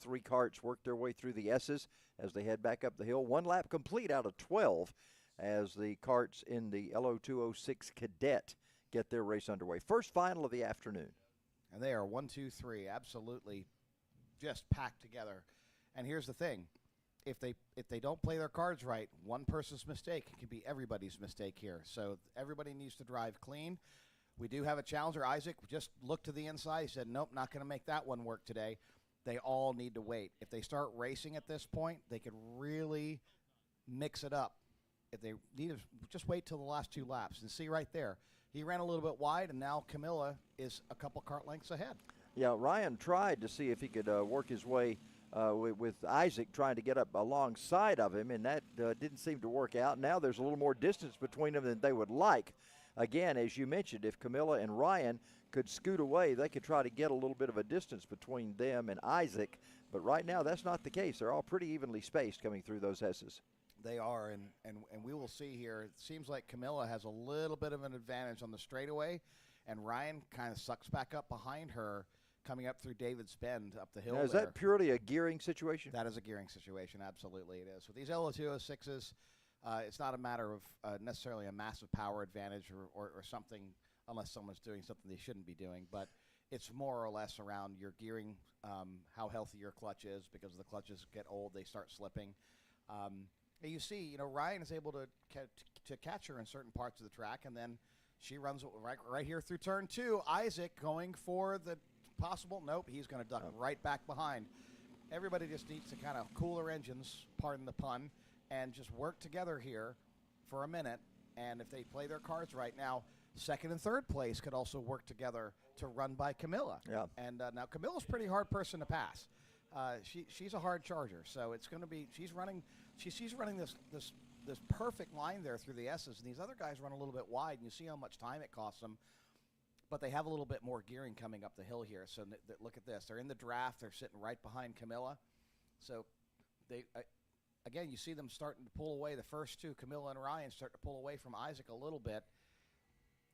3 carts work their way through the S's as they head back up the hill. 1 lap complete out of 12 as the carts in the Lo206 Cadet get their race underway. First final of the afternoon. And they are 1, 2, 3, absolutely just packed together. And here's the thing. If they don't play their cards right, one person's mistake can be everybody's mistake here. So everybody needs to drive clean. We do have a challenger. Isaac just looked to the inside. He said, nope, not going to make that one work today. They all need to wait. If they start racing at this point, they could really mix it up. If they need to just wait till the last 2 laps and see right there. He ran a little bit wide, and now Camilla is a couple cart lengths ahead. Yeah, Ryan tried to see if he could work his way with Isaac trying to get up alongside of him, and that didn't seem to work out. Now there's a little more distance between them than they would like. Again, as you mentioned, if Camilla and Ryan could scoot away, they could try to get a little bit of a distance between them and Isaac. But right now, that's not the case. They're all pretty evenly spaced coming through those S's. They are, and we will see here. It seems like Camilla has a little bit of an advantage on the straightaway, and Ryan kind of sucks back up behind her coming up through David's Bend up the hill. Now, is that purely a gearing situation? That is a gearing situation, absolutely it is. With these Lo206s, it's not a matter of necessarily a massive power advantage or something, unless someone's doing something they shouldn't be doing, but it's more or less around your gearing, how healthy your clutch is, because the clutches get old, they start slipping. You see, Ryan is able to catch her in certain parts of the track, and then she runs right here through turn 2. Isaac going for the possible, nope, he's going to duck right back behind. Everybody just needs to kind of cool their engines, pardon the pun, and just work together here for a minute. And if they play their cards right now, second and third place could also work together to run by Camilla. Yeah. And now Camilla's a pretty hard person to pass. She's a hard charger, so it's going to be. She's running this perfect line there through the S's, and these other guys run a little bit wide, and you see how much time it costs them. But they have a little bit more gearing coming up the hill here. So look at this. They're in the draft. They're sitting right behind Camilla. So they again, you see them starting to pull away. The first 2, Camilla and Ryan, start to pull away from Isaac a little bit.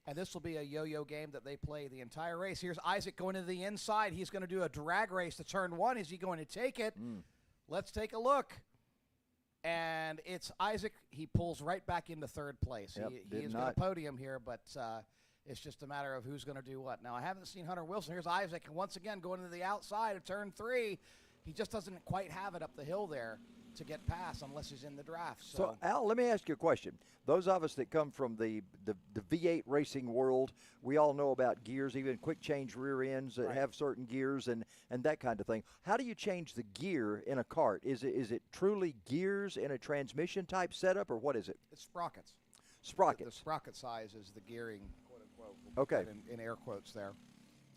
And this will be a yo-yo game that they play the entire race. Here's Isaac going to the inside. He's going to do a drag race to turn 1. Is he going to take it? Let's take a look. And it's Isaac. He pulls right back into third place. Yep, He is going to podium here, but it's just a matter of who's going to do what. Now, I haven't seen Hunter Wilson. Here's Isaac, and once again going to the outside of turn 3. He just doesn't quite have it up the hill there to get past unless he's in the draft. So, Al, let me ask you a question. Those of us that come from the V8 racing world, we all know about gears, even quick change rear ends that have certain gears and that kind of thing. How do you change the gear in a kart? Is it truly gears in a transmission type setup, or what is it? It's sprockets. Sprockets. The sprocket size is the gearing, quote unquote. Okay. In air quotes there.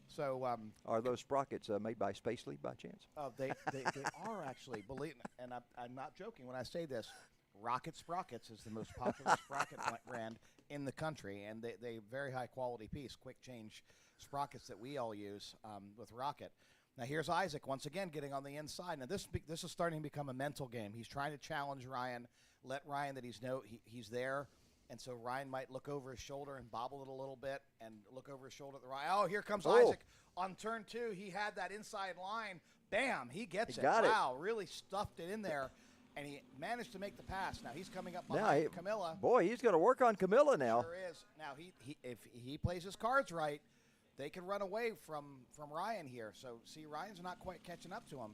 So are those sprockets made by Spacely by chance? They are actually, believe, and I'm not joking when I say this. Rocket Sprockets is the most popular sprocket brand in the country, and they very high quality piece, quick change sprockets that we all use with Rocket. Now here's Isaac once again getting on the inside. Now this is starting to become a mental game. He's trying to challenge Ryan, let Ryan that he's there. And so Ryan might look over his shoulder and bobble it a little bit and look over his shoulder at the Ryan. Oh, here comes Isaac on turn 2. He had that inside line. Bam, he gets it. Wow, really stuffed it in there. And he managed to make the pass. Now he's coming up behind Camilla. Boy, he's going to work on Camilla now. Sure is. Now, if he plays his cards right, they can run away from Ryan here. So, see, Ryan's not quite catching up to him.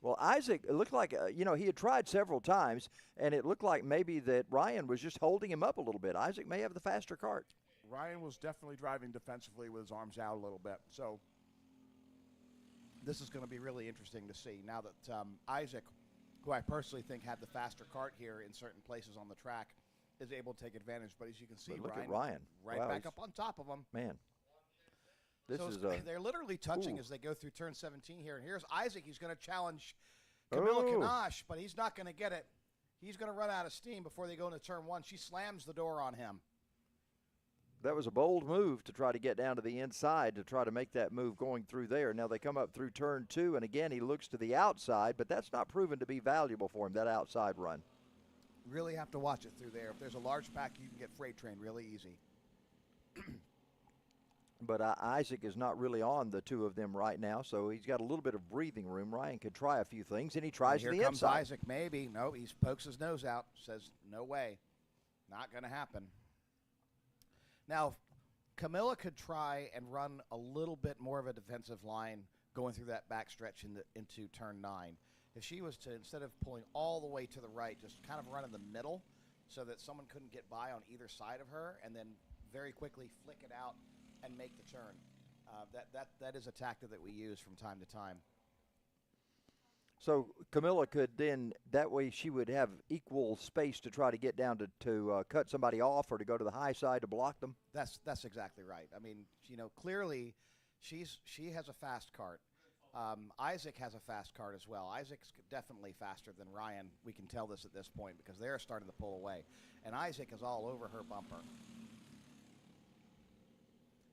Well, Isaac, it looked like, he had tried several times, and it looked like maybe that Ryan was just holding him up a little bit. Isaac may have the faster kart. Ryan was definitely driving defensively with his arms out a little bit. So this is going to be really interesting to see now that Isaac, who I personally think had the faster kart here in certain places on the track, is able to take advantage. But as you can see, look at Ryan. Right back up on top of him. Man. They're literally touching as they go through turn 17 here. And here's Isaac. He's going to challenge Camilla Ka100, but he's not going to get it. He's going to run out of steam before they go into turn 1. She slams the door on him. That was a bold move to try to get down to the inside to try to make that move going through there. Now they come up through turn 2, and again he looks to the outside, but that's not proven to be valuable for him, that outside run. Really have to watch it through there. If there's a large pack, you can get freight train really easy. But Isaac is not really on the two of them right now, so he's got a little bit of breathing room. Ryan could try a few things, and he tries the inside. Here comes Isaac, maybe. No, he pokes his nose out, says, no way. Not going to happen. Now, Camilla could try and run a little bit more of a defensive line going through that back stretch into turn 9. If she was to, instead of pulling all the way to the right, just kind of run in the middle so that someone couldn't get by on either side of her, and then very quickly flick it out and make the turn. That is a tactic that we use from time to time. So Camilla could then, that way she would have equal space to try to get down to cut somebody off or to go to the high side to block them? That's exactly right. I mean, clearly she has a fast kart. Isaac has a fast kart as well. Isaac's definitely faster than Ryan. We can tell this at this point because they're starting to pull away. And Isaac is all over her bumper.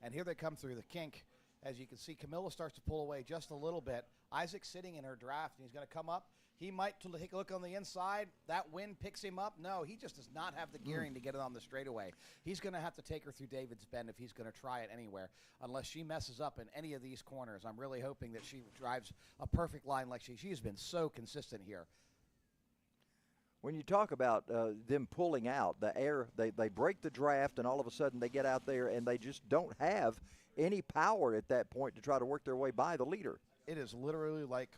And here they come through the kink. As you can see, Camilla starts to pull away just a little bit. Isaac's sitting in her draft, and he's going to come up. He might take a look on the inside. That wind picks him up. No, he just does not have the gearing to get it on the straightaway. He's going to have to take her through David's Bend if he's going to try it anywhere, unless she messes up in any of these corners. I'm really hoping that she drives a perfect line like she's been so consistent here. When you talk about them pulling out, the air, they break the draft, and all of a sudden they get out there and they just don't have any power at that point to try to work their way by the leader. It is literally like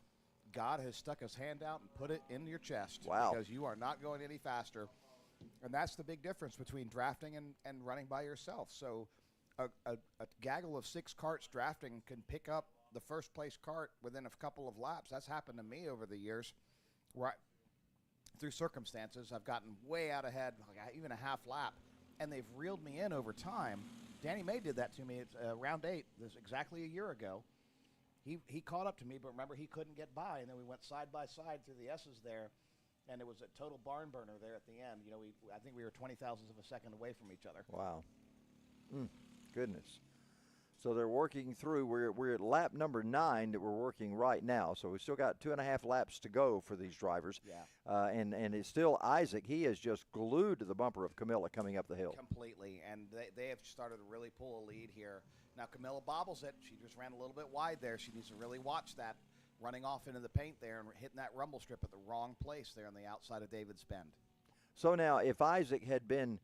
God has stuck his hand out and put it in your chest. Wow. Because you are not going any faster. And that's the big difference between drafting and running by yourself. So a gaggle of 6 karts drafting can pick up the first place kart within a couple of laps. That's happened to me over the years. Where through circumstances, I've gotten way out ahead, like even a half lap, and they've reeled me in over time. Danny May did that to me at round 8. This exactly a year ago. He caught up to me, but remember, he couldn't get by, and then we went side by side through the S's there, and it was a total barn burner there at the end. I think we were 20 thousandths of a second away from each other. Wow. Goodness. So they're working through. We're at lap number 9 that we're working right now. So we've still got 2.5 laps to go for these drivers. Yeah. And it's still Isaac. He is just glued to the bumper of Camilla coming up the hill. Completely. And they have started to really pull a lead here. Now Camilla bobbles it. She just ran a little bit wide there. She needs to really watch that running off into the paint there and hitting that rumble strip at the wrong place there on the outside of David's Bend. So now, if Isaac had been,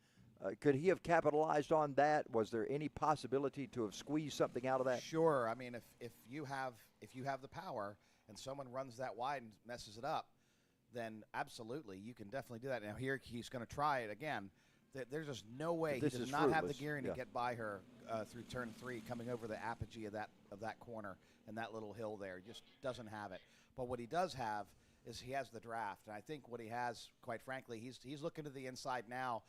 could he have capitalized on that? Was there any possibility to have squeezed something out of that? Sure. I mean, if you have the power and someone runs that wide and messes it up, then absolutely you can definitely do that. Now here he's going to try it again. There's just no way he does not have the gearing to get by her through turn 3, coming over the apogee of that corner and that little hill there. He just doesn't have it. But what he does have is he has the draft, and I think what he has, quite frankly, he's looking to the inside now.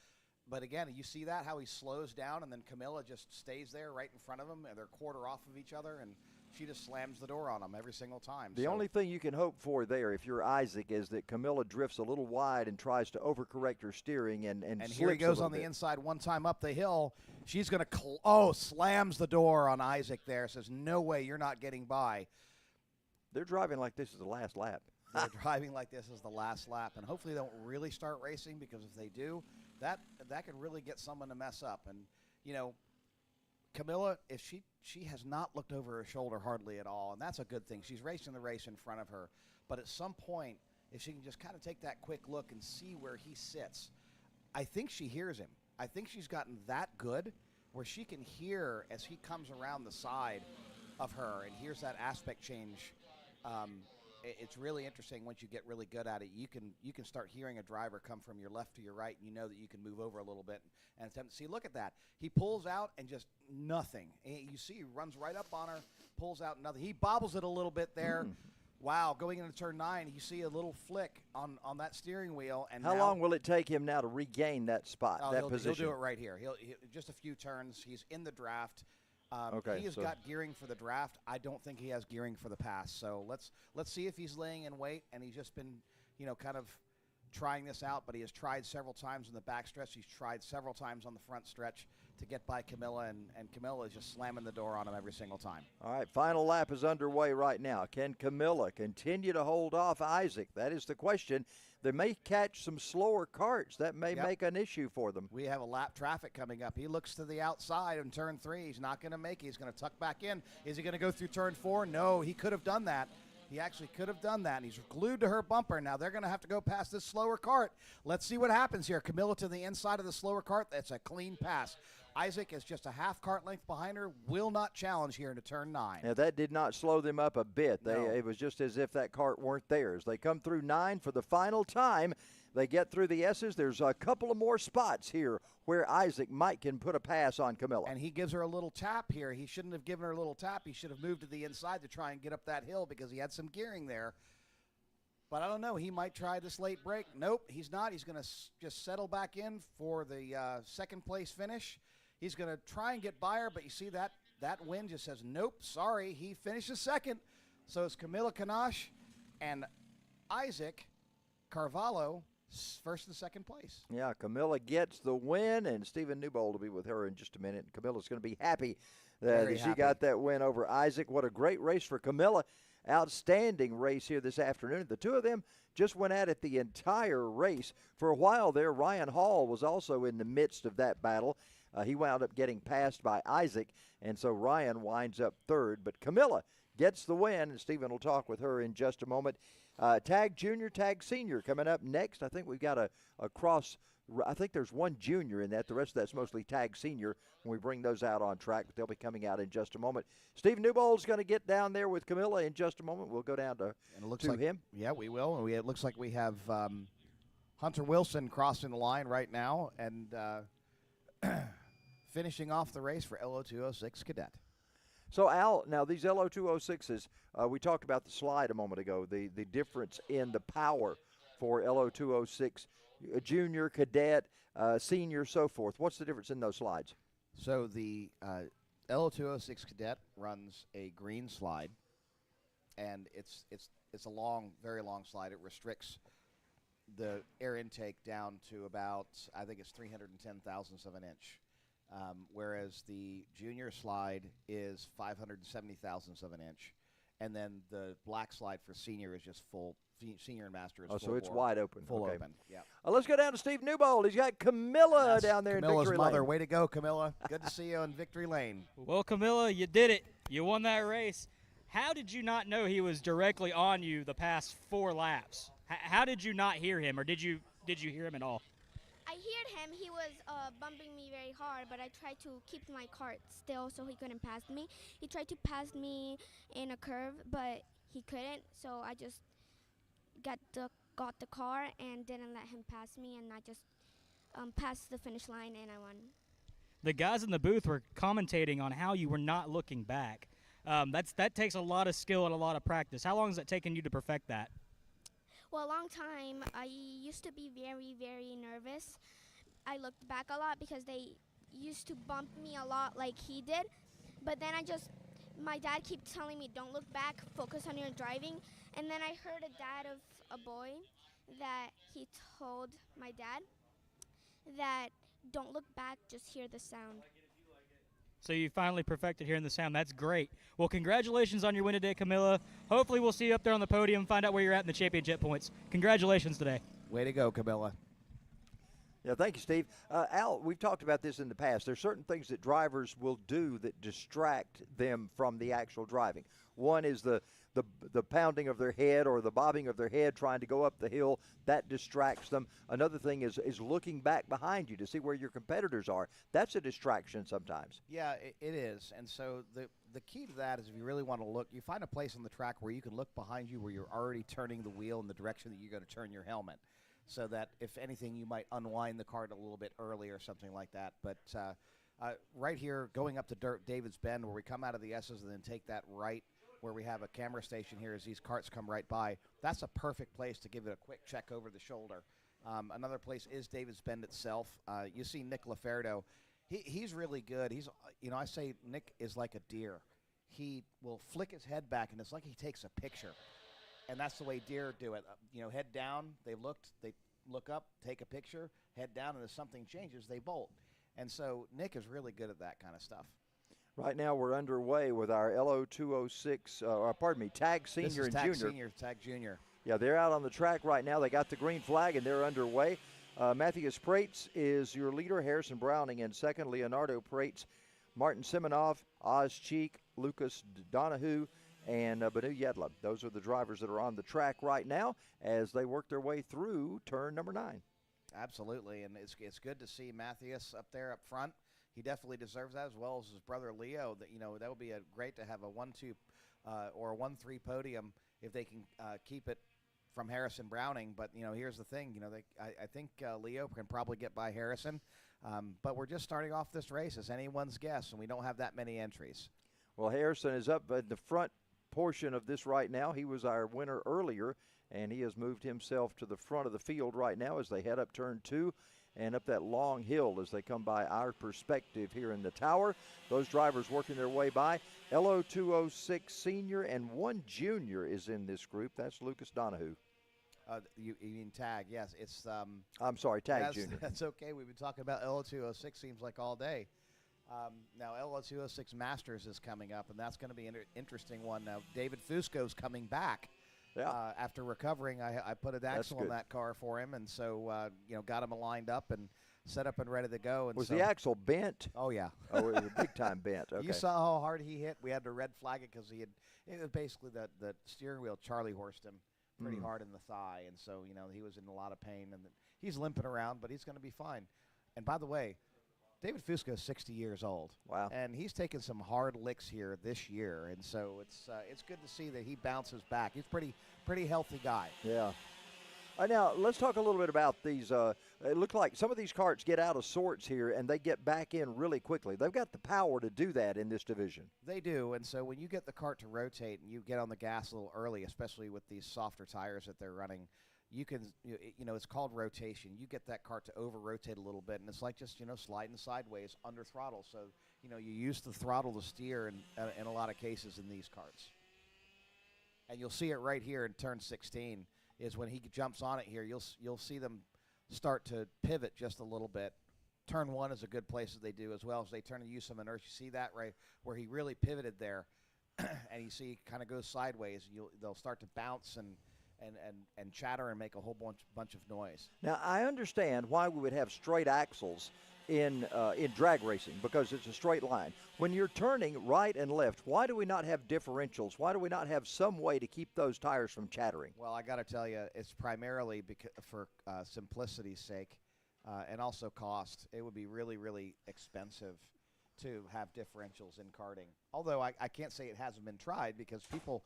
But again, you see that, how he slows down, and then Camilla just stays there right in front of him, and they're a quarter off of each other, and she just slams the door on him every single time. The only thing you can hope for there, if you're Isaac, is that Camilla drifts a little wide and tries to overcorrect her steering and here he goes on the inside one time up the hill. She's going to slams the door on Isaac there, says, no way, you're not getting by. They're driving like this is the last lap. They're driving like this is the last lap, and hopefully they don't really start racing, because if they do, that can really get someone to mess up. And, you know, Camilla, if she has not looked over her shoulder hardly at all, and that's a good thing. She's racing the race in front of her. But at some point, if she can just kind of take that quick look and see where he sits, I think she hears him. I think she's gotten that good where she can hear as he comes around the side of her and hears that aspect change. It's really interesting once you get really good at it. You can start hearing a driver come from your left to your right, and you know that you can move over a little bit and attempt to see. Look at that. He pulls out and just nothing. You see he runs right up on her, pulls out nothing. He bobbles it a little bit there. Wow, going into turn 9, you see a little flick on that steering wheel. And how long will it take him now to regain that spot, that position? He'll do it right here. He'll just a few turns. He's in the draft. He has got gearing for the draft. I don't think he has gearing for the pass. So let's see if he's laying in wait, and he's just been, kind of trying this out. But he has tried several times in the back stretch. He's tried several times on the front stretch to get by Camilla, and Camilla is just slamming the door on him every single time. All right, final lap is underway right now. Can Camilla continue to hold off Isaac? That is the question. They may catch some slower carts. That may make an issue for them. We have a lap traffic coming up. He looks to the outside in turn 3. He's not going to make it. He's going to tuck back in. Is he going to go through turn 4? No, he could have done that. He actually could have done that, and he's glued to her bumper. Now they're going to have to go past this slower cart. Let's see what happens here. Camilla to the inside of the slower cart. That's a clean pass. Isaac is just a half cart length behind her, will not challenge here into turn 9. Now, that did not slow them up a bit. No. It was just as if that cart weren't theirs. They come through 9 for the final time. They get through the S's. There's a couple of more spots here where Isaac can put a pass on Camilla. And he gives her a little tap here. He shouldn't have given her a little tap. He should have moved to the inside to try and get up that hill because he had some gearing there. But I don't know. He might try this late break. Nope, he's not. He's going to just settle back in for the second place finish. He's going to try and get by her, but you see that win just says, nope, sorry. He finishes second. So it's Camilla Kanash and Isaac Carvalho first and second place. Yeah, Camilla gets the win, and Stephen Newbold will be with her in just a minute. And Camilla's going to be happy that she got that win over Isaac. What a great race for Camilla. Outstanding race here this afternoon. The two of them just went at it the entire race. For a while there, Ryan Hall was also in the midst of that battle. He wound up getting passed by Isaac, and so Ryan winds up third. But Camilla gets the win, and Stephen will talk with her in just a moment. Tag Junior, Tag Senior coming up next. I think we've got a cross. I think there's one Junior in that. The rest of that's mostly Tag Senior when we bring those out on track, but they'll be coming out in just a moment. Steve Newbold's going to get down there with Camilla in just a moment. We'll go down to him. Yeah, we will. And it looks like we have Hunter Wilson crossing the line right now and finishing off the race for Lo206 Cadet. So, Al, now these Lo206s, we talked about the slide a moment ago, the difference in the power for Lo206 Junior, Cadet, Senior, so forth. What's the difference in those slides? So the Lo206 Cadet runs a green slide, and it's a long, very long slide. It restricts the air intake down to about, I think it's 310 thousandths of an inch. Whereas the Junior slide is 570 thousandths of an inch. And then the black slide for Senior is just full. Senior and Master is full. So it's wide open. Full open, yeah. Let's go down to Steve Newbold. He's got Camilla down there Camilla's in Victory mother. Lane. Way to go, Camilla. Good to see you in Victory Lane. Well, Camilla, you did it. You won that race. How did you not know he was directly on you the past 4 laps? How did you not hear him, or did you hear him at all? I heard him. He was bumping me very hard, but I tried to keep my cart still so he couldn't pass me. He tried to pass me in a curve, but he couldn't, so I just got the car and didn't let him pass me, and I just passed the finish line, and I won. The guys in the booth were commentating on how you were not looking back. That takes a lot of skill and a lot of practice. How long has it taken you to perfect that? Well, a long time. I used to be very, very nervous. I looked back a lot because they used to bump me a lot like he did. But then my dad kept telling me, don't look back, focus on your driving. And then I heard a dad of a boy that he told my dad that don't look back, just hear the sound. So you finally perfected hearing the sound. That's great. Well, congratulations on your win today, Camilla. Hopefully we'll see you up there on the podium, find out where you're at in the championship points. Congratulations today. Way to go, Camilla. Yeah, thank you, Steve. Al, we've talked about this in the past. There's certain things that drivers will do that distract them from the actual driving. One is the pounding of their head or the bobbing of their head trying to go up the hill. That distracts them. Another thing is looking back behind you to see where your competitors are. That's a distraction sometimes. Yeah, it is. And so the key to that is if you really want to look, you find a place on the track where you can look behind you where you're already turning the wheel in the direction that you're going to turn your helmet, so that if anything you might unwind the cart a little bit early or something like that. But right here going up to David's Bend where we come out of the S's and then take that right where we have a camera station here as these carts come right by, that's a perfect place to give it a quick check over the shoulder. Another place is David's Bend itself. You see Nick Laferdo. He's really good. I say Nick is like a deer. He will flick his head back, and it's like he takes a picture. And that's the way deer do it. Head down, they look up, take a picture, head down, and if something changes, they bolt. And so Nick is really good at that kind of stuff. Right now we're underway with our Lo206, Tag Senior and Junior. Tag Junior. Yeah, they're out on the track right now. They got the green flag, and they're underway. Matthias Prates is your leader, Harrison Browning in second, Leonardo Prates, Martin Simonov, Oz Cheek, Lucas Donahue, and Banu Yedla. Those are the drivers that are on the track right now as they work their way through turn number 9. Absolutely, and it's good to see Matthias up there up front. He definitely deserves that, as well as his brother Leo. That would be great to have a 1-2 or a 1-3 podium if they can keep it from Harrison Browning. But here's the thing. I think Leo can probably get by Harrison, but we're just starting off this race. It's anyone's guess, and we don't have that many entries. Well, Harrison is up at the front portion of this right now. He was our winner earlier, and he has moved himself to the front of the field right now as they head up turn 2 and up that long hill as they come by our perspective here in the tower. Those drivers working their way by. Lo206 Senior and 1 Junior is in this group. That's Lucas Donahue. You mean Tag? Yes, it's. I'm sorry, Tag Junior. That's okay. We've been talking about Lo206 seems like all day. Now Lo206 Masters is coming up, and that's going to be an interesting one. Now David Fusco's coming back. Yeah. After recovering, I put an axle on that car for him, and so got him lined up and set up and ready to go. And was the axle bent? Oh yeah. Oh, it was big time bent. Okay. You saw how hard he hit. We had to red flag it because it was basically the steering wheel Charlie horsed him pretty hard in the thigh, and so he was in a lot of pain, and he's limping around, but he's going to be fine. And by the way, David Fusco is 60 years old. Wow. And he's taken some hard licks here this year, and so it's good to see that he bounces back. He's pretty healthy guy. Yeah. Now, let's talk a little bit about these. It looks like some of these carts get out of sorts here, and they get back in really quickly. They've got the power to do that in this division. They do, and so when you get the cart to rotate and you get on the gas a little early, especially with these softer tires that they're running, you can, it's called rotation. You get that cart to over-rotate a little bit, and it's like just, sliding sideways under throttle. So, you use the throttle to steer in a lot of cases in these carts. And you'll see it right here in turn 16 is when he jumps on it here. You'll see them start to pivot just a little bit. Turn 1 is a good place that they do as well as they turn and use some inertia. You see that right where he really pivoted there, and you see he kind of goes sideways. They'll start to bounce and and chatter and make a whole bunch of noise. Now, I understand why we would have straight axles in drag racing, because it's a straight line. When you're turning right and left, why do we not have differentials? Why do we not have some way to keep those tires from chattering? Well, I got to tell you, it's primarily for simplicity's sake and also cost. It would be really, really expensive to have differentials in karting. Although I can't say it hasn't been tried, because people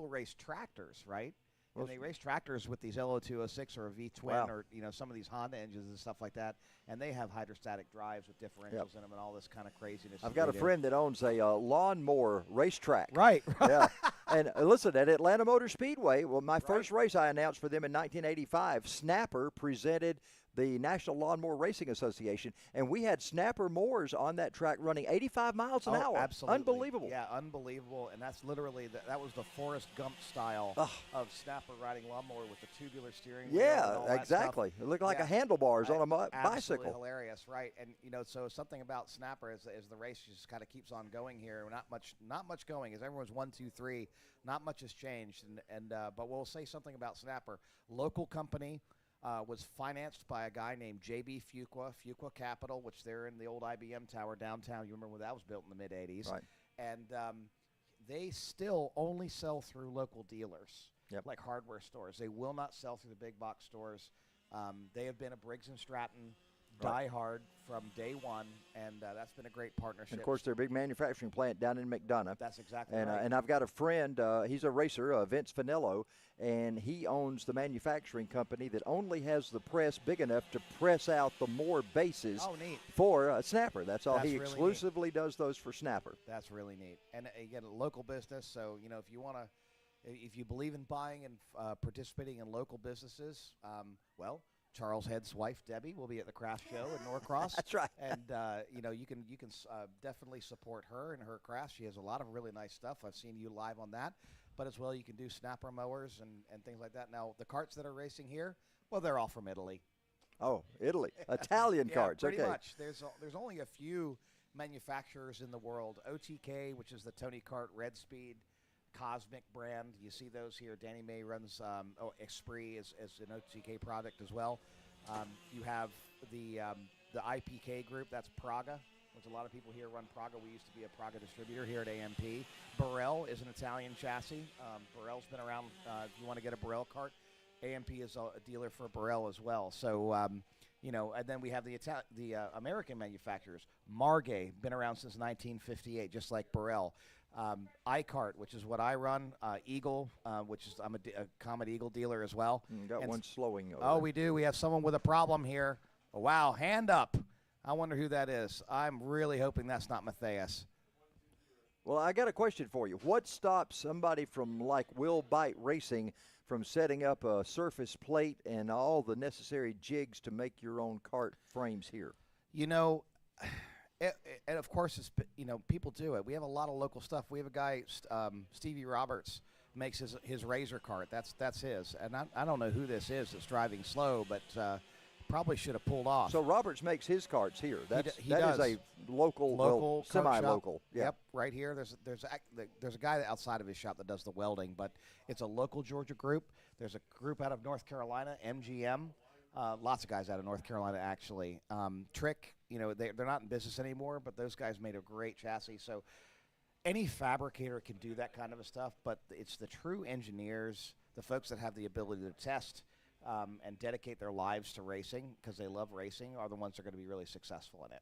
race tractors, right? And they race tractors with these Lo206 or a V-twin or some of these Honda engines and stuff like that, and they have hydrostatic drives with differentials in them and all this kind of craziness. I've got a friend that owns a lawnmower racetrack. Right. Yeah. And listen, at Atlanta Motor Speedway, well, my first race I announced for them in 1985, Snapper presented the National Lawnmower Racing Association, and we had Snapper mowers on that track running 85 miles an hour. Absolutely. Unbelievable. Yeah, unbelievable. And that's literally, that was the Forrest Gump style of Snapper riding lawnmower with the tubular steering wheel. Yeah, and all that exactly. stuff. It looked like a handlebars on a bicycle. Absolutely hilarious, right? And, so something about Snapper is the race just kind of keeps on going here. Not much going, as everyone's 1, 2, 3. Not much has changed. But we'll say something about Snapper. Local company. Was financed by a guy named J.B. Fuqua Capital, which they're in the old IBM Tower downtown. You remember when that was built in the mid-'80s. Right. And they still only sell through local dealers, like hardware stores. They will not sell through the big box stores. They have been a Briggs & Stratton diehard from day one, and that's been a great partnership. And of course, their big manufacturing plant down in McDonough. That's exactly right. And I've got a friend, he's a racer, Vince Finello, and he owns the manufacturing company that only has the press big enough to press out the more bases for a Snapper. That's all. He exclusively does those for Snapper. That's really neat. And again, a local business, so if you believe in buying and participating in local businesses, Charles Head's wife, Debbie, will be at the craft show in Norcross. That's right. And, you can definitely support her and her craft. She has a lot of really nice stuff. I've seen you live on that. But as well, you can do Snapper mowers and things like that. Now, the karts that are racing here, well, they're all from Italy. Oh, Italy. Italian karts. Pretty okay. much. There's only a few manufacturers in the world. OTK, which is the Tony Kart Red Speed Cosmic brand. You see those here. Danny May runs Esprit as an OTK product as well. You have the IPK group. That's Praga, which a lot of people here run Praga. We used to be a Praga distributor here at AMP. Burrell is an Italian chassis. Burrell's been around. If you want to get a Burrell kart, AMP is a dealer for Burrell as well. So, and then we have the American manufacturers. Margay, been around since 1958, just like Burrell. iCart, which is what I run. Eagle, which is I'm a Comet Eagle dealer as well. Got one slowing over. Oh, we do. We have someone with a problem here. Oh, wow, hand up. I wonder who that is. I'm really hoping that's not Matthias. Well, I got a question for you. What stops somebody from, like Will Bite Racing, from setting up a surface plate and all the necessary jigs to make your own kart frames here? And of course, it's, people do it. We have a lot of local stuff. We have a guy, Stevie Roberts, makes his Razor kart. That's his. And I don't know who this is that's driving slow, but probably should have pulled off. So Roberts makes his karts here. That does. is a local semi-local. Yep, right here. There's a guy outside of his shop that does the welding, but it's a local Georgia group. There's a group out of North Carolina, MGM. Lots of guys out of North Carolina, actually. Trick, they're not in business anymore, but those guys made a great chassis. So any fabricator can do that kind of stuff, but it's the true engineers, the folks that have the ability to test and dedicate their lives to racing because they love racing, are the ones that are going to be really successful in it.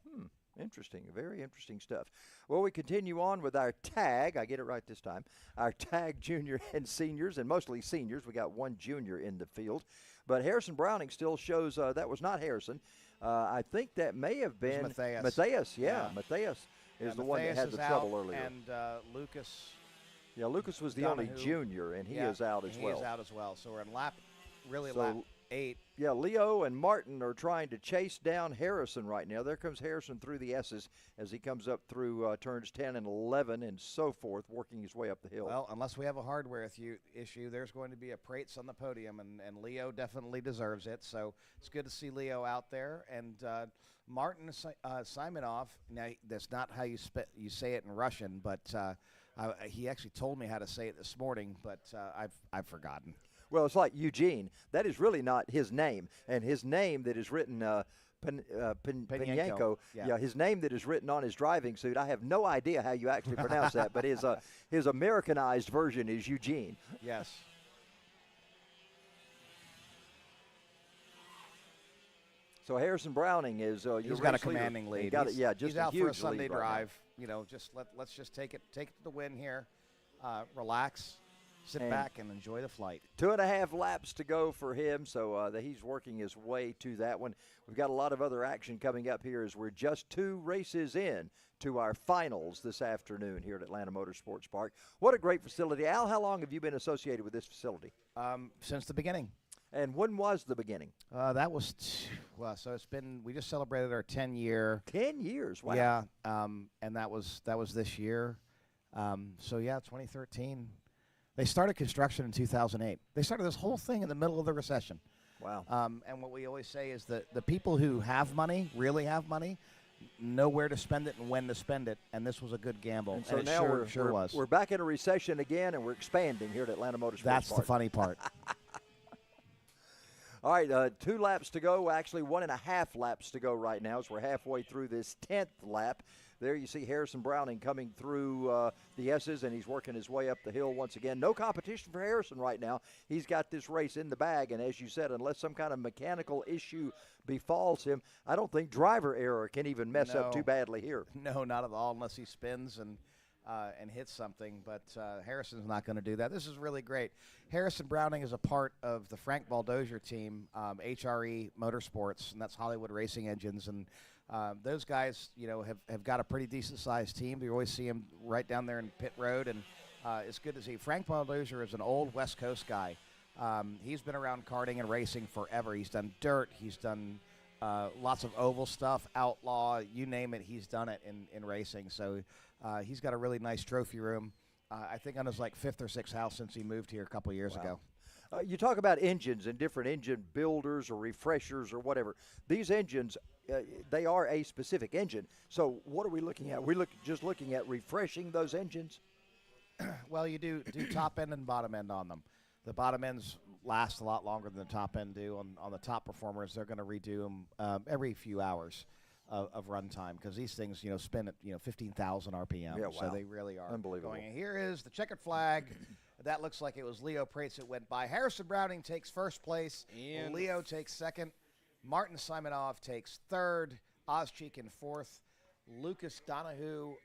Interesting. Very interesting stuff. Well, we continue on with our tag. I get it right this time. Our tag junior and seniors, and mostly seniors. We got one junior in the field. But Harrison Browning still shows that was not Harrison. I think that may have been Matthias. Matthias, Matthias is the one that had the trouble earlier. And Lucas. Yeah, Lucas was the only junior, and he is out as well. He is out as well. So we're in lap 8. Yeah, Leo and Martin are trying to chase down Harrison right now. There comes Harrison through the S's as he comes up through turns 10 and 11 and so forth, working his way up the hill. Well, unless we have a hardware issue, there's going to be a Prates on the podium, and Leo definitely deserves it. So it's good to see Leo out there. And Martin Simonov, now that's not how you say it in Russian, but he actually told me how to say it this morning, but I've forgotten. Well, it's like Eugene. That is really not his name, and his name that is written Penyanko. Yeah. His name that is written on his driving suit. I have no idea how you actually pronounce that, but his Americanized version is Eugene. Yes. So Harrison Browning is your he's got a race leader. commanding lead. Just he's a out huge for a Sunday lead right drive. Let's just take it to the win here. Relax, sit back, and enjoy the flight. 2.5 laps to go for him, so he's working his way to that one. We've got a lot of other action coming up here as we're just 2 races in to our finals this afternoon here at Atlanta Motorsports Park. What a great facility. Al, how long have you been associated with this facility? Since the beginning. And when was the beginning? That was, so it's been, we just celebrated our 10-year. 10 years, wow. Yeah, and that was this year. 2013. They started construction in 2008. They started this whole thing in the middle of the recession. Wow. And what we always say is that the people who have money, really have money, know where to spend it and when to spend it, and this was a good gamble. And so it now was. We're back in a recession again, and we're expanding here at Atlanta Motorsports That's Park. the funny part. All right, 2 laps to go, actually 1.5 laps to go right now as we're halfway through this 10th lap. There you see Harrison Browning coming through the S's, and he's working his way up the hill once again. No competition for Harrison right now. He's got this race in the bag, and as you said, unless some kind of mechanical issue befalls him, I don't think driver error can even mess up too badly here. No, not at all, unless he spins and hits something. But Harrison's not going to do that. This is really great. Harrison Browning is a part of the Frank Baldozier team, HRE Motorsports, and that's Hollywood Racing Engines. And those guys, have got a pretty decent-sized team. You always see him right down there in pit road, and it's good to see. Frank Baldozier is an old West Coast guy. He's been around karting and racing forever. He's done dirt. He's done lots of oval stuff, outlaw, you name it, he's done it in racing. So he's got a really nice trophy room, I think on his 5th or 6th house since he moved here a couple years ago. You talk about engines and different engine builders or refreshers or whatever. These engines, they are a specific engine. So what are we looking at? We're just looking at refreshing those engines? Well, you do top end and bottom end on them. The bottom ends last a lot longer than the top end do. On the top performers, they're going to redo them every few hours of run time because these things, spin at 15,000 RPM. Yeah, wow. So they really are unbelievable. Going. Here is the checkered flag. That looks like it was Leo Prates that went by. Harrison Browning takes first place. And Leo takes second. Martin Simonov takes third. Ozcheek in fourth. Lucas Donahue,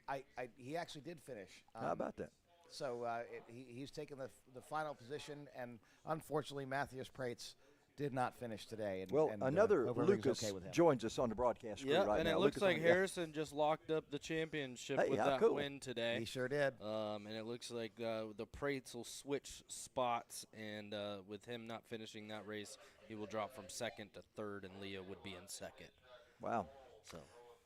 he actually did finish. How about that? So he's taken the final position, and unfortunately, Matthias Prates did not finish today. And another hope everything's Lucas okay with him. joins us on the broadcast crew right now. And it looks Lucas like Harrison just locked up the championship with that cool. win today. He sure did. And it looks like the Prates will switch spots, and with him not finishing that race, he will drop from second to third, and Leo would be in second. Wow.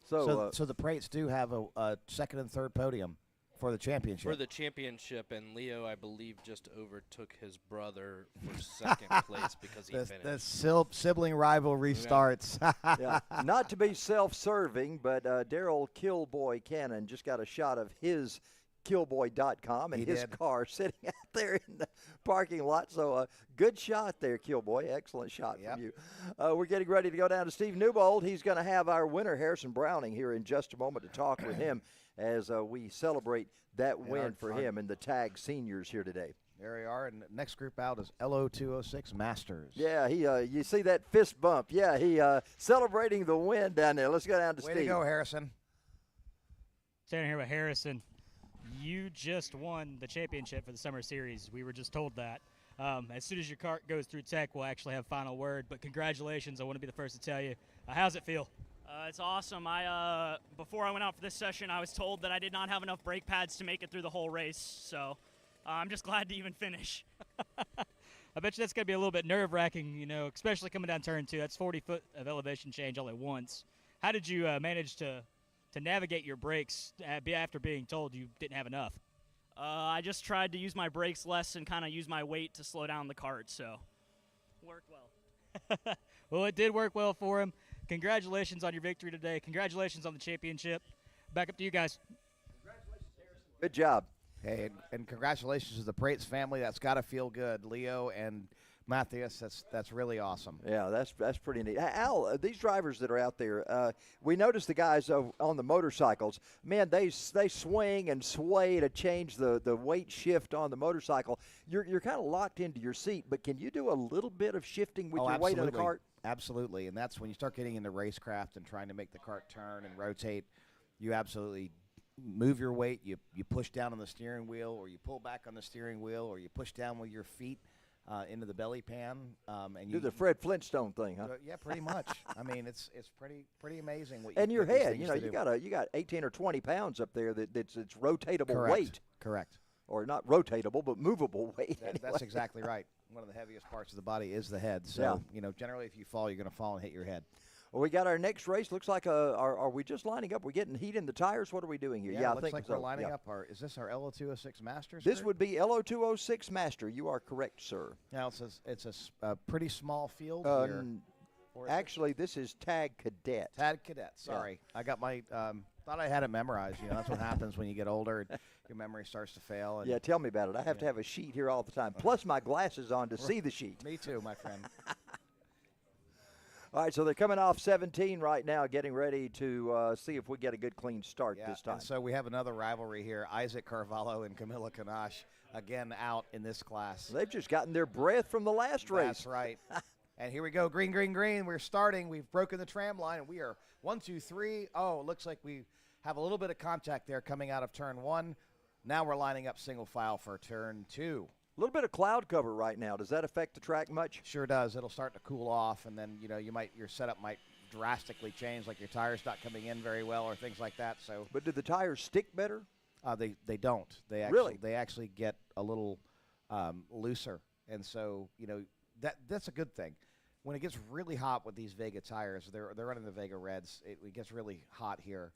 So the Prates do have a second and third podium for the championship. For the championship, and Leo, I believe, just overtook his brother for second place because he finished. The sibling rivalry starts. Yeah. Not to be self-serving, but Daryl Killboy Cannon just got a shot of his Killboy.com and his car sitting out there in the parking lot. So good shot there, Killboy. Excellent shot from you. We're getting ready to go down to Steve Newbold. He's going to have our winner, Harrison Browning, here in just a moment to talk with him as we celebrate that win for him and the tag seniors here today. There we are, and the next group out is Lo206 Masters. Yeah, you see that fist bump. Yeah, he celebrating the win down there. Let's go down to Steve. Way to go, Harrison. Standing here with Harrison. You just won the championship for the Summer Series. We were just told that. As soon as your cart goes through tech, we'll actually have final word. But congratulations. I want to be the first to tell you. How's it feel? It's awesome. Before I went out for this session, I was told that I did not have enough brake pads to make it through the whole race. So I'm just glad to even finish. I bet you that's going to be a little bit nerve-wracking, especially coming down turn 2. That's 40 foot of elevation change all at once. How did you manage to navigate your brakes after being told you didn't have enough? I just tried to use my brakes less and kind of use my weight to slow down the cart, so worked well. Well, it did work well for him. Congratulations on your victory today. Congratulations on the championship. Back up to you guys. Good job. Hey, and congratulations to the Prates family. That's got to feel good. Leo and Matthias, that's really awesome. Yeah, that's pretty neat. Al, these drivers that are out there, we noticed the guys on the motorcycles. Man, they swing and sway to change the weight shift on the motorcycle. You're kind of locked into your seat, but can you do a little bit of shifting with your weight on the cart? Absolutely, and that's when you start getting into racecraft and trying to make the cart turn and rotate. You absolutely move your weight. You push down on the steering wheel, or you pull back on the steering wheel, or you push down with your feet into the belly pan, and do the Fred Flintstone thing, huh? Yeah, pretty much. I mean, it's pretty amazing what. And your head, you got 18 or 20 pounds up there that's rotatable weight. Correct. Or not rotatable, but movable weight. Anyway. That's exactly right. One of the heaviest parts of the body is the head. So generally, if you fall, you're going to fall and hit your head. Well, we got our next race. Looks like are we just lining up? We're getting heat in the tires. What are we doing here? Yeah, I looks think like we're lining up. Is this our Lo206 Master? This would be Lo206 Master. You are correct, sir. Now it's a pretty small field here. Actually, this is Tag Cadet. Tag Cadet. Sorry, I got my thought I had it memorized. That's what happens when you get older. And your memory starts to fail. And tell me about it. I have to have a sheet here all the time, plus my glasses on to see the sheet. Me too, my friend. All right, so they're coming off 17 right now, getting ready to see if we get a good, clean start this time. And so we have another rivalry here. Isaac Carvalho and Camila Kanash, again, out in this class. They've just gotten their breath from the last race. That's right. And here we go, green, green, green. We're starting. We've broken the tram line, and we are 1, 2, 3. Oh, it looks like we have a little bit of contact there coming out of turn 1. Now we're lining up single file for turn 2. A little bit of cloud cover right now. Does that affect the track much? Sure does. It'll start to cool off, and then your setup might drastically change, like your tires not coming in very well or things like that. So, but do the tires stick better? They don't. They actually get a little looser, and so that's a good thing. When it gets really hot with these Vega tires, they're running the Vega Reds. It gets really hot here.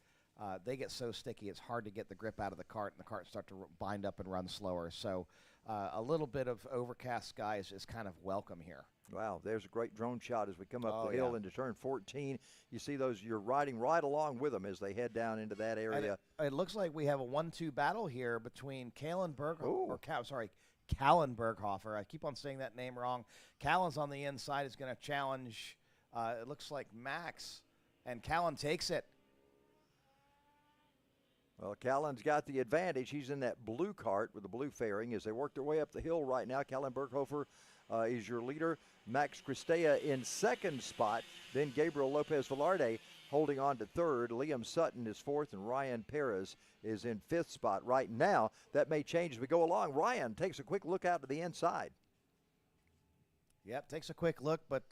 They get so sticky, it's hard to get the grip out of the cart, and the cart start to bind up and run slower. So a little bit of overcast skies is kind of welcome here. Wow, there's a great drone shot as we come up the hill into turn 14. You see those, you're riding right along with them as they head down into that area. It looks like we have a 1-2 battle here between Callan Berghofer. I keep on saying that name wrong. Callan's on the inside, is going to challenge, it looks like Max, and Callan takes it. Well, Callan's got the advantage. He's in that blue cart with the blue fairing as they work their way up the hill right now. Callan Berghofer is your leader. Max Cristea in second spot. Then Gabriel Lopez Velarde holding on to third. Liam Sutton is fourth, and Ryan Perez is in fifth spot right now. That may change as we go along. Ryan takes a quick look out to the inside. Yep, takes a quick look, but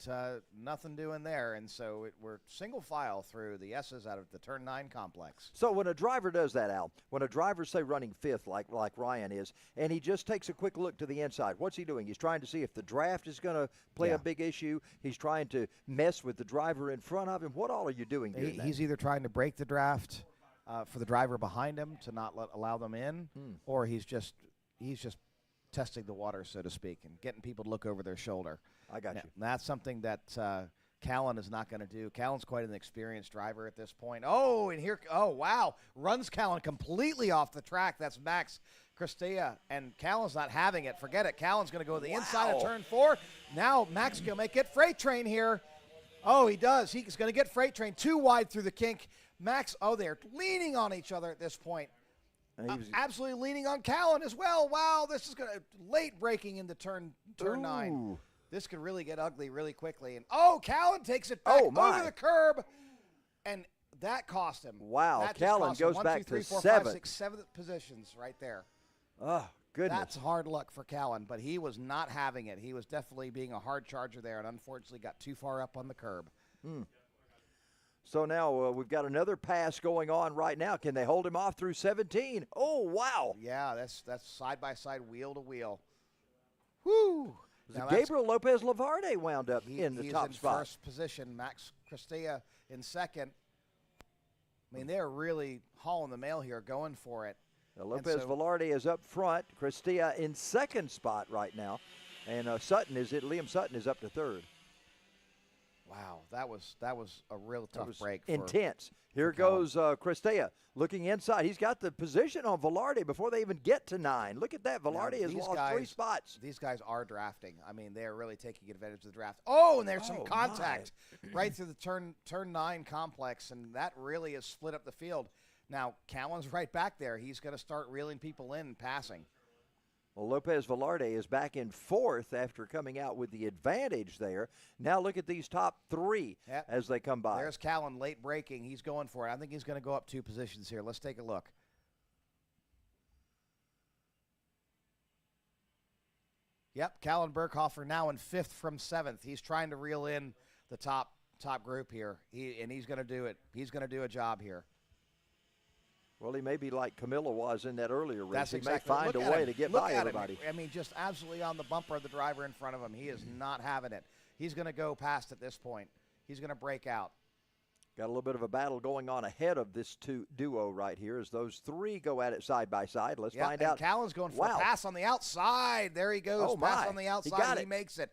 nothing doing there. And so we're single file through the S's out of the turn 9 complex. So when a driver does that, Al, when a driver's, say, running fifth like Ryan is, and he just takes a quick look to the inside, what's he doing? He's trying to see if the draft is going to play a big issue. He's trying to mess with the driver in front of him. What all are you doing? He's either trying to break the draft for the driver behind him to not allow them in, or he's just testing the water, so to speak, and getting people to look over their shoulder. I got you. That's something that Callan is not going to do. Callan's quite an experienced driver at this point. Oh, and here, wow. Runs Callan completely off the track. That's Max Cristea, and Callan's not having it. Forget it. Callan's going to go to the inside of turn 4. Now Max is going to get Freight Train here. Oh, he does. He's going to get Freight Train too wide through the kink. Max, they're leaning on each other at this point. Absolutely leaning on Callan as well. Wow, this is going to late braking into turn 9. This could really get ugly really quickly. And Callan takes it back over the curb, and that cost him. Wow, Callan goes back to 7th positions right there. Oh, goodness. That's hard luck for Callan, but he was not having it. He was definitely being a hard charger there, and unfortunately got too far up on the curb. So now we've got another pass going on right now. Can they hold him off through 17? Oh, wow. Yeah, that's side-by-side, wheel-to-wheel. Woo! Gabriel Lopez Lavarde wound up in the top spot. He's in first position. Max Cristea in second. I mean, they're really hauling the mail here, going for it. Lopez Velarde is up front. Cristea in second spot right now. And Liam Sutton is up to third. Wow, that was a real tough break. Intense. Here goes Cristea looking inside. He's got the position on Velarde before they even get to 9. Look at that. Velarde has lost 3 spots. These guys are drafting. I mean, they're really taking advantage of the draft. Oh, and there's some contact right through the turn 9 complex, and that really has split up the field. Now, Callan's right back there. He's going to start reeling people in and passing. Well, Lopez Velarde is back in 4th after coming out with the advantage there. Now look at these top 3 as they come by. There's Callan late breaking. He's going for it. I think he's going to go up 2 positions here. Let's take a look. Yep, Callan Berghofer now in 5th from 7th. He's trying to reel in the top group here, and he's going to do it. He's going to do a job here. Well, he may be like Camilla was in that earlier race. That's he exactly. may find a way to get by everybody. I mean, just absolutely on the bumper of the driver in front of him. He is not having it. He's going to go past at this point. He's going to break out. Got a little bit of a battle going on ahead of this duo right here as those 3 go at it side by side. Let's find out. Callan's going for a pass on the outside. There he goes. Pass on the outside. He makes it.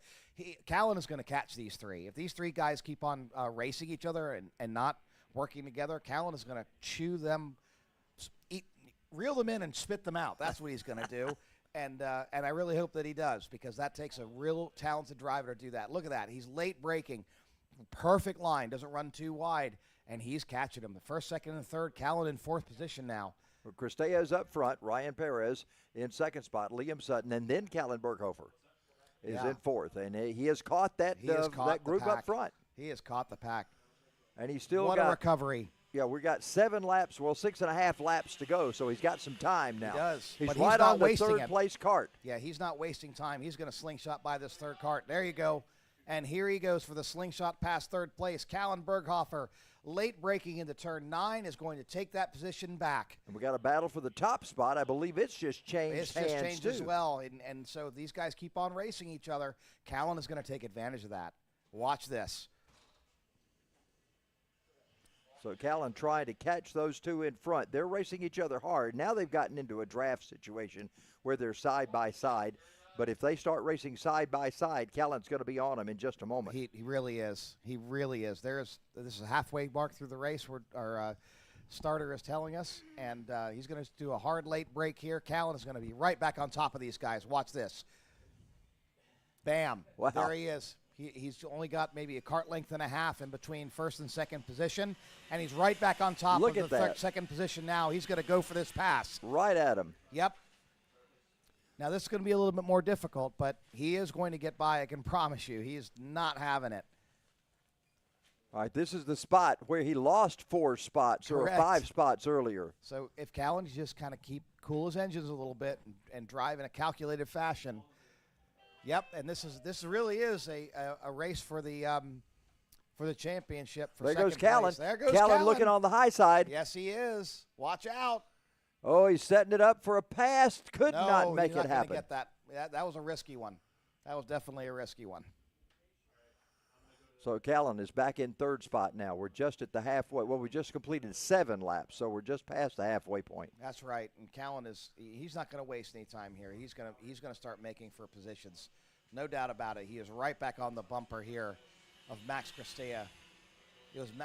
Callan is going to catch these 3. If these 3 guys keep on racing each other and not working together, Callan is going to chew them. Reel them in and spit them out. That's what he's going to do. And I really hope that he does, because that takes a real talented driver to do that. Look at that. He's late braking. Perfect line. Doesn't run too wide. And he's catching him. The 1st, 2nd, and 3rd. Callan in 4th position now. Well, Cristea is up front. Ryan Perez in 2nd spot. Liam Sutton. And then Callan Berghofer is in 4th. And he has caught that group up front. He has caught the pack. And he's still got a recovery. Yeah, we got 7 laps, 6.5 laps to go, so he's got some time now. He does. He's but right not on the wasting 3rd place cart. Yeah, he's not wasting time. He's going to slingshot by this 3rd cart. There you go. And here he goes for the slingshot past 3rd place. Callan Berghofer, late braking into turn 9, is going to take that position back. And we got a battle for the top spot. I believe it's just changed It's just changed as well. And so these guys keep on racing each other. Callan is going to take advantage of that. Watch this. So Callan trying to catch those 2 in front. They're racing each other hard. Now they've gotten into a draft situation where they're side by side. But if they start racing side by side, Callan's going to be on them in just a moment. He really is. He really is. This is a halfway mark through the race where our starter is telling us. And he's going to do a hard late break here. Callan is going to be right back on top of these guys. Watch this. Bam. Wow. There he is. He's only got maybe a cart length and a half in between 1st and 2nd position, and he's right back on top of the 2nd position now. He's going to go for this pass. Right at him. Yep. Now, this is going to be a little bit more difficult, but he is going to get by, I can promise you. He is not having it. All right, this is the spot where he lost 4 spots or 5 spots earlier. So if Callan just kind of keep cool his engines a little bit and drive in a calculated fashion. Yep, and this really is a race for the championship. There goes Callan. There goes Callan looking on the high side. Yes, he is. Watch out. Oh, he's setting it up for a pass. Could not make it happen. Get that. That was a risky one. That was definitely a risky one. So Callan is back in 3rd spot now. We're just at the halfway. Well, we just completed 7 laps, so we're just past the halfway point. That's right. And Callan he's not going to waste any time here. He's going to start making for positions. No doubt about it. He is right back on the bumper here of Max Cristea.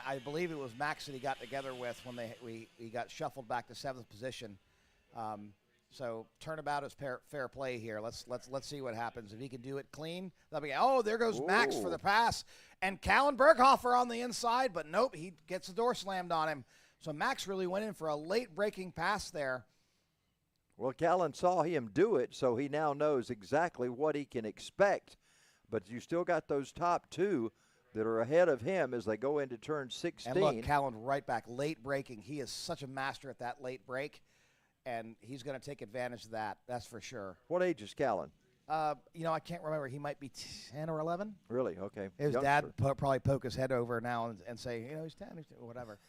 I believe it was Max that he got together with when he got shuffled back to 7th position. So turnabout is fair play here. Let's see what happens. If he can do it clean, that'll be. Oh, there goes Max for the pass, and Callan Berghofer on the inside, but nope, he gets the door slammed on him. So Max really went in for a late breaking pass there. Well, Callan saw him do it, so he now knows exactly what he can expect. But you still got those top 2 that are ahead of him as they go into turn 16. And look, Callan right back, late braking. He is such a master at that late break. And he's going to take advantage of that. That's for sure. What age is Callan? I can't remember. He might be 10 or 11. Really? Okay. His dad probably poke his head over now and say, he's 10, or whatever.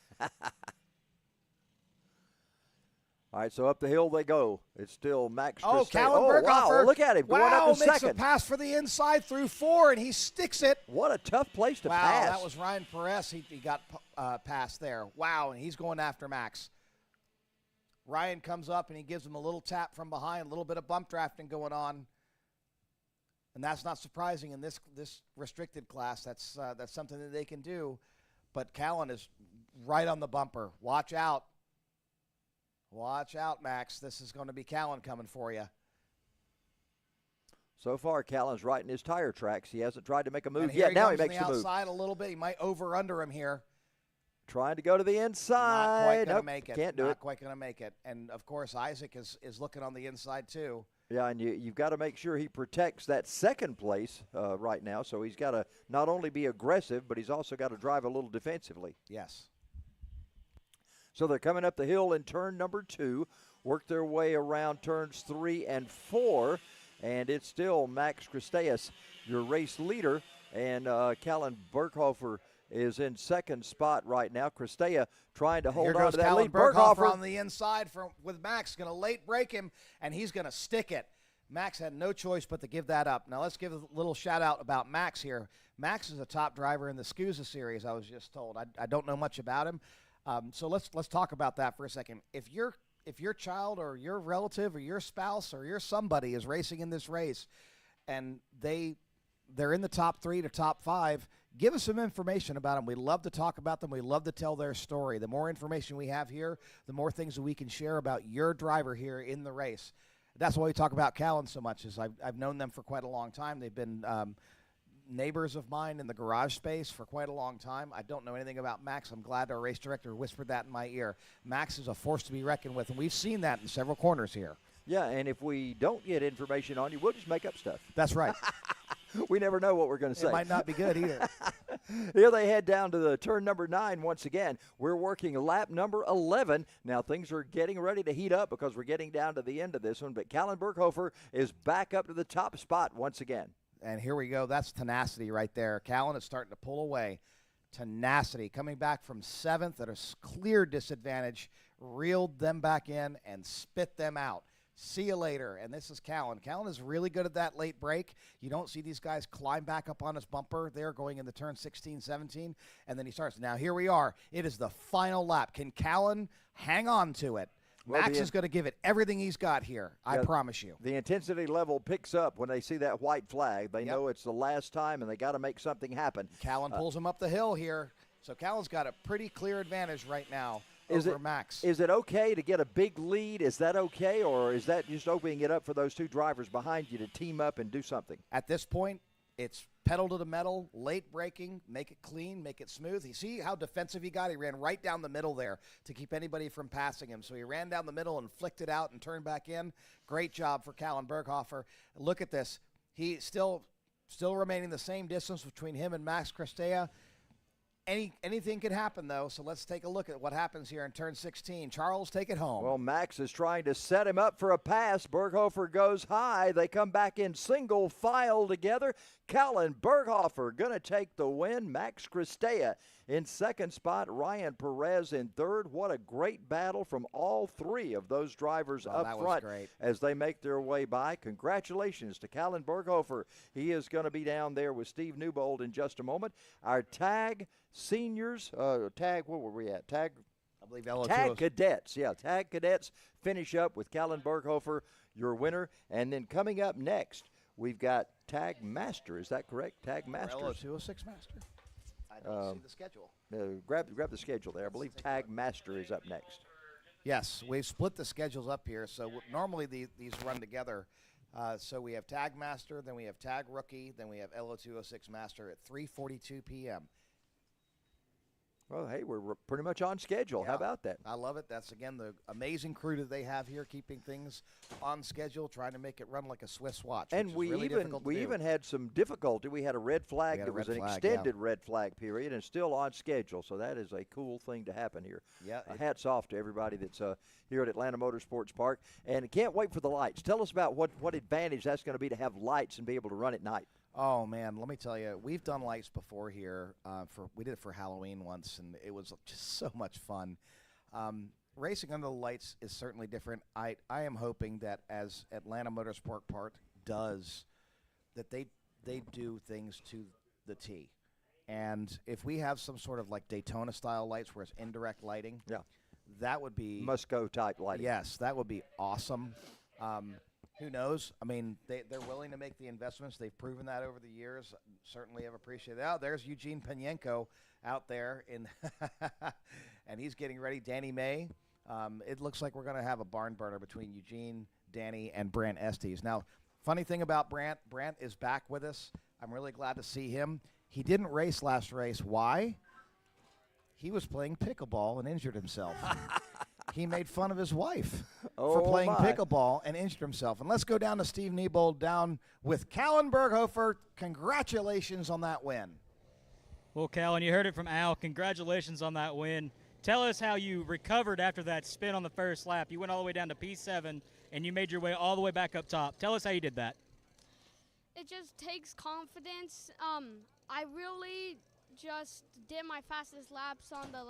All right, so up the hill they go. It's still Max. Oh, Callan Berghofer. Wow, look at him going up to makes 2nd. A pass for the inside through 4, and he sticks it. What a tough place to pass. Wow, that was Ryan Perez. He got past there. Wow, and he's going after Max. Ryan comes up, and he gives him a little tap from behind, a little bit of bump drafting going on. And that's not surprising in this restricted class. That's something that they can do. But Ka100 is right on the bumper. Watch out. Watch out, Max. This is going to be Ka100 coming for you. So far, Ka100's right in his tire tracks. He hasn't tried to make a move And here yet. Now he comes makes the the move. outside a little bit. He might over-under him here. Trying to go to the inside. Not quite going to Nope, make it. Can't do Not it. quite going to make it. And, of course, Isaac is looking on the inside, too. Yeah, and you've got to make sure he protects that second place right now. So he's got to not only be aggressive, but he's also got to drive a little defensively. Yes. So they're coming up the hill in turn number 2, work their way around turns 3 and 4, and it's still Max Christeas, your race leader, and Ka100 Berghofer is in second spot right now. Christea trying to hold on to that lead. Berghofer on the inside with Max, going to late break him, and he's going to stick it. Max had no choice but to give that up. Now let's give a little shout out about Max here. Max is a top driver in the SCUSA series, I was just told. I don't know much about him. So let's talk about that for a second. If your child or your relative or your spouse or your somebody is racing in this race and they're in the top 3 to top 5, give us some information about them. We love to talk about them. We love to tell their story. The more information we have here, the more things that we can share about your driver here in the race. That's why we talk about Ka100 so much. Is I've known them for quite a long time. They've been neighbors of mine in the garage space for quite a long time. I don't know anything about Max. I'm glad our race director whispered that in my ear. Max is a force to be reckoned with, and we've seen that in several corners here. Yeah, and if we don't get information on you, we'll just make up stuff. That's right. We never know what we're going to say. It might not be good either. Here they head down to the turn number 9 once again. We're working lap number 11. Now things are getting ready to heat up because we're getting down to the end of this one, but Ka100 Berghofer is back up to the top spot once again. And here we go. That's tenacity right there. Ka100 is starting to pull away. Tenacity coming back from 7th at a clear disadvantage, reeled them back in and spit them out. See you later. And this is Ka100. Ka100 is really good at that late break. You don't see these guys climb back up on his bumper there going into turn 16, 17, and then he starts. Now here we are. It is the final lap. Can Ka100 hang on to it? Well, Max is going to give it everything he's got here. I promise you. The intensity level picks up when they see that white flag. They know it's the last time, and they got to make something happen. Ka100 pulls him up the hill here. So Ka100's got a pretty clear advantage right now over Max. Is it okay to get a big lead? Is that okay, or is that just opening it up for those two drivers behind you to team up and do something? At this point, it's pedal to the metal, late braking, make it clean, make it smooth. You see how defensive he got? He ran right down the middle there to keep anybody from passing him. So he ran down the middle and flicked it out and turned back in. Great job for Ka100 Berghofer. Look at this. He still remaining the same distance between him and Max Christea. Anything could happen, though, so let's take a look at what happens here in turn 16. Charles, take it home. Well, Max is trying to set him up for a pass. Berghofer goes high. They come back in single file together. Ka100 Berghofer going to take the win. Max Christea in second spot. Ryan Perez in third. What a great battle from all three of those drivers up front as they make their way by. Congratulations to Ka100 Berghofer. He is going to be down there with Steve Newbold in just a moment. Our tag seniors, what were we at? I believe Lo206. Tag cadets, tag cadets finish up with Ka100 Berghofer, your winner. And then coming up next, we've got Tag Master. Is that correct? Tag Master. Lo206 Master. I don't see the schedule. Grab the schedule there. I believe Tag Master is up next. Yes, we've split the schedules up here. So normally these run together. So we have Tag Master, then we have Tag Rookie, then we have Lo206 Master at 3:42 p.m. Well, hey, we're pretty much on schedule. How about that? I love it. That's, again, the amazing crew that they have here, keeping things on schedule, trying to make it run like a Swiss watch. And we even had some difficulty. We had a red flag. It was an extended red flag period and still on schedule. So that is a cool thing to happen here. Yeah. Hats off to everybody that's here at Atlanta Motorsports Park. And can't wait for the lights. Tell us about what advantage that's going to be to have lights and be able to run at night. Oh, man, let me tell you, we've done lights before here. We did it for Halloween once, and it was just so much fun. Racing under the lights is certainly different. I am hoping that as Atlanta Motorsport Park does, that they do things to the T. And if we have some sort of like Daytona-style lights where it's indirect lighting, that would be... Must-go type lighting. Yes, that would be awesome. who knows? I mean, they're willing to make the investments. They've proven that over the years. Certainly have appreciated that. Oh, there's Eugene Penyenko out there, and he's getting ready. Danny May. It looks like we're going to have a barn burner between Eugene, Danny, and Brant Estes. Now, funny thing about Brant is back with us. I'm really glad to see him. He didn't race last race. Why? He was playing pickleball and injured himself. He made fun of his wife for playing pickleball and injured himself. And let's go down to Steve Niebold down with Callan Berghofer. Congratulations on that win. Well, Callan, you heard it from Al. Congratulations on that win. Tell us how you recovered after that spin on the first lap. You went all the way down to P7, and you made your way all the way back up top. Tell us how you did that. It just takes confidence. I really just did my fastest laps on the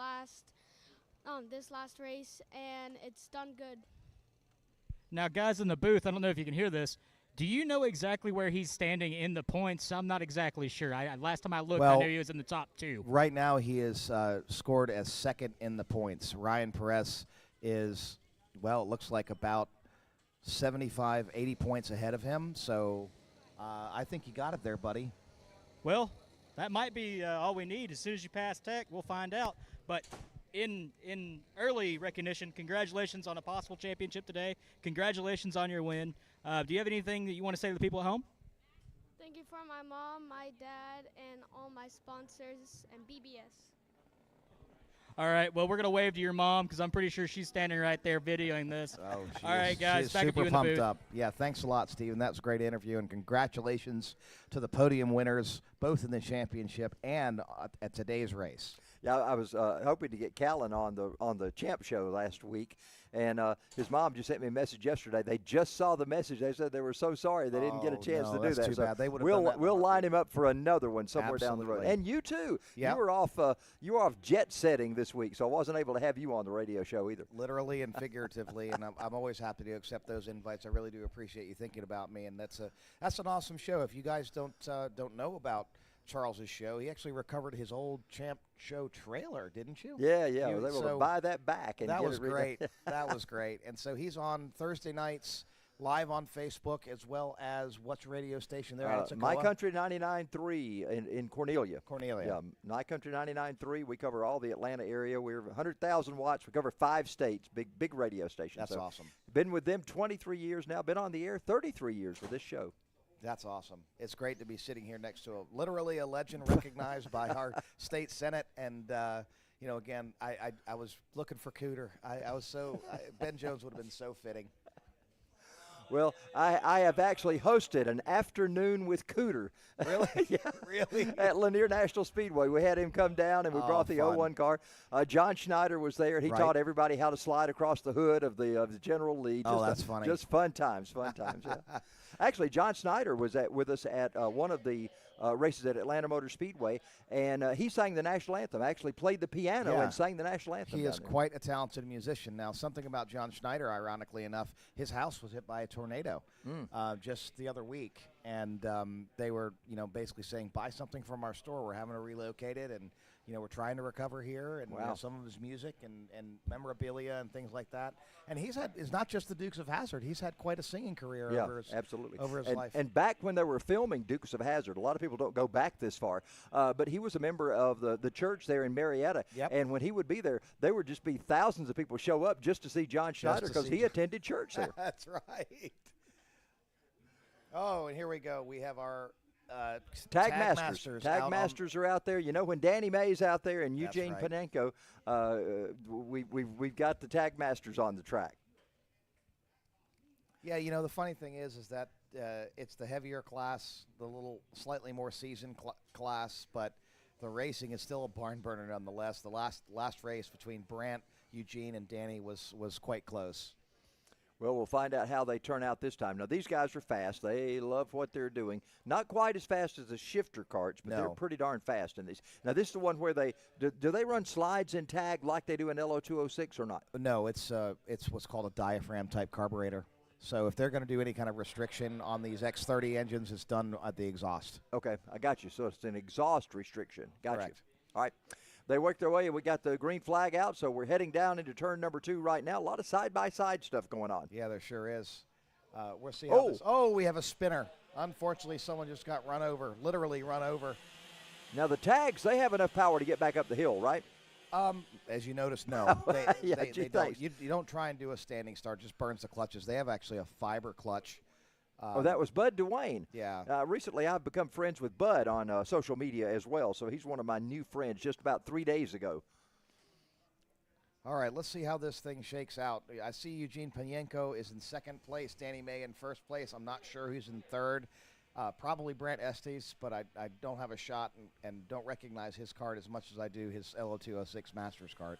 this last race, and it's done good. Now, guys in the booth, I don't know if you can hear this. Do you know exactly where he's standing in the points? I'm not exactly sure. Last time I looked, I knew he was in the top 2. Right now, he is scored as second in the points. Ryan Perez is, well, it looks like about 75, 80 points ahead of him. So I think you got it there, buddy. Well, that might be all we need. As soon as you pass Tech, we'll find out. But in early recognition, congratulations on a possible championship today. Congratulations on your win. Do you have anything that you want to say to the people at home? Thank you for my mom, my dad, and all my sponsors and BBS. All right, well, we're going to wave to your mom because I'm pretty sure she's standing right there videoing this. Oh, all right, guys, she's back super up you in the pumped booth. up. Yeah, thanks a lot, Steven. That was a great interview, and congratulations to the podium winners, both in the championship and at today's race. Yeah, I was hoping to get Callan on the Champ Show last week, and his mom just sent me a message yesterday. They just saw the message. They said they were so sorry they didn't get a chance to do that's that. Too so bad. They would have we'll done that we'll line him up for another one somewhere down the road. Absolutely. And you too. Yep. You were off jet setting this week, so I wasn't able to have you on the radio show either. Literally and figuratively, and I'm always happy to accept those invites. I really do appreciate you thinking about me, and that's an awesome show. If you guys don't know about Charles's show, he actually recovered his old Champ Show trailer, didn't you? Yeah. I was able to buy that back. And that get was it great. That was great. And so he's on Thursday nights live on Facebook, as well as what's radio station there at My Country 99.3 in Cornelia. Yeah, My Country 99.3. We cover all the Atlanta area. We're 100,000 watts. We cover 5 states, big radio stations. That's awesome. Been with them 23 years now. Been on the air 33 years for this show. That's awesome. It's great to be sitting here next to literally a legend recognized by our state senate. And, again, I was looking for Cooter. Ben Jones would have been so fitting. Well, I have actually hosted an afternoon with Cooter. Really? Yeah. Really? At Lanier National Speedway. We had him come down, and we brought the fun. 01 car. John Schneider was there. He taught everybody how to slide across the hood of the General Lee. That's funny. Just fun times, yeah. Actually, John Schneider was with us at one of the races at Atlanta Motor Speedway, and he sang the national anthem, actually played the piano and sang the national anthem. He is quite a talented musician. Now, something about John Schneider, ironically enough, his house was hit by a tornado just the other week, and they were, basically saying, buy something from our store. We're having to relocate it, and we're trying to recover here, and some of his music and memorabilia and things like that. And it's not just the Dukes of Hazzard. He's had quite a singing career over his life. And back when they were filming Dukes of Hazzard, a lot of people don't go back this far, but he was a member of the church there in Marietta. Yep. And when he would be there, there would just be thousands of people show up just to see John Schneider because he attended church there. That's right. Oh, and here we go. We have our Tag Masters. Tag Masters are out there. When Danny May's out there and Eugene Panenko, we've got the Tag Masters on the track. Yeah, the funny thing is that it's the heavier class, the little slightly more seasoned class, but the racing is still a barn burner nonetheless. The last race between Brant, Eugene, and Danny was quite close. Well, we'll find out how they turn out this time. Now, these guys are fast. They love what they're doing. Not quite as fast as the shifter carts, but they're pretty darn fast in these. Now, this is the one where do they run slides in tag like they do in Lo206 or not? No, it's what's called a diaphragm-type carburetor. So if they're going to do any kind of restriction on these X30 engines, it's done at the exhaust. Okay, I got you. So it's an exhaust restriction. Got Correct. you. All right. They work their way, and we got the green flag out, so we're heading down into turn number 2 right now. A lot of side-by-side stuff going on. Yeah, there sure is. We'll see how this. Oh, we have a spinner. Unfortunately, someone just got run over, literally run over. Now, the tags, they have enough power to get back up the hill, right? As you notice, no. Gee, don't. You don't try and do a standing start. Just burns the clutches. They have actually a fiber clutch. That was Bud Dwayne. Yeah. Recently, I've become friends with Bud on social media as well, so he's one of my new friends just about 3 days ago. All right, let's see how this thing shakes out. I see Eugene Panenko is in second place, Danny May in first place. I'm not sure who's in third. Probably Brant Estes, but I don't have a shot and don't recognize his card as much as I do his Lo206 Masters card.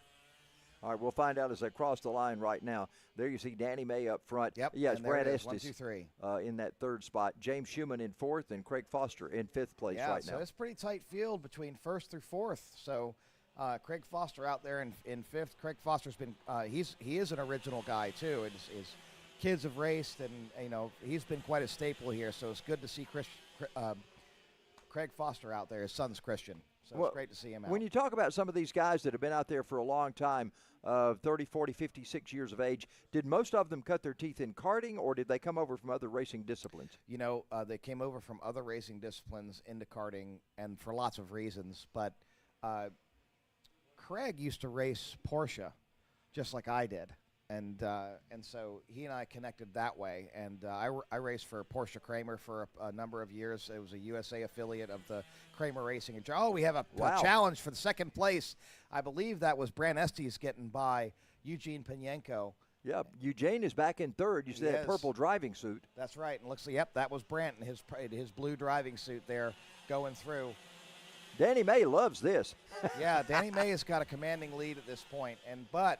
All right, we'll find out as they cross the line right now. There you see Danny May up front. Yep. Yeah, it's Brant Estes. 1, 2, 3. In that third spot. James Schumann in fourth and Craig Foster in fifth place right now. So it's a pretty tight field between first through fourth. So Craig Foster out there in fifth. Craig Foster's been he is an original guy too. His kids have raced, and he's been quite a staple here. So it's good to see Craig Foster out there. His son's Christian, so it's great to see him out. When you talk about some of these guys that have been out there for a long time, 30, 40, 56 years of age, did most of them cut their teeth in karting, or did they come over from other racing disciplines? They came over from other racing disciplines into karting, and for lots of reasons. But Craig used to race Porsche, just like I did, and so he and I connected that way. And I raced for Porsche Kramer for a number of years. It was a USA affiliate of the Kramer Racing. And we have a challenge for the second place. I believe that was Brant Estes getting by Eugene Panenko. Yeah, Eugene is back in third. You see that purple driving suit. That's right. And looks like, that was Brant in his blue driving suit there going through. Danny May loves this. Yeah, Danny May has got a commanding lead at this point. But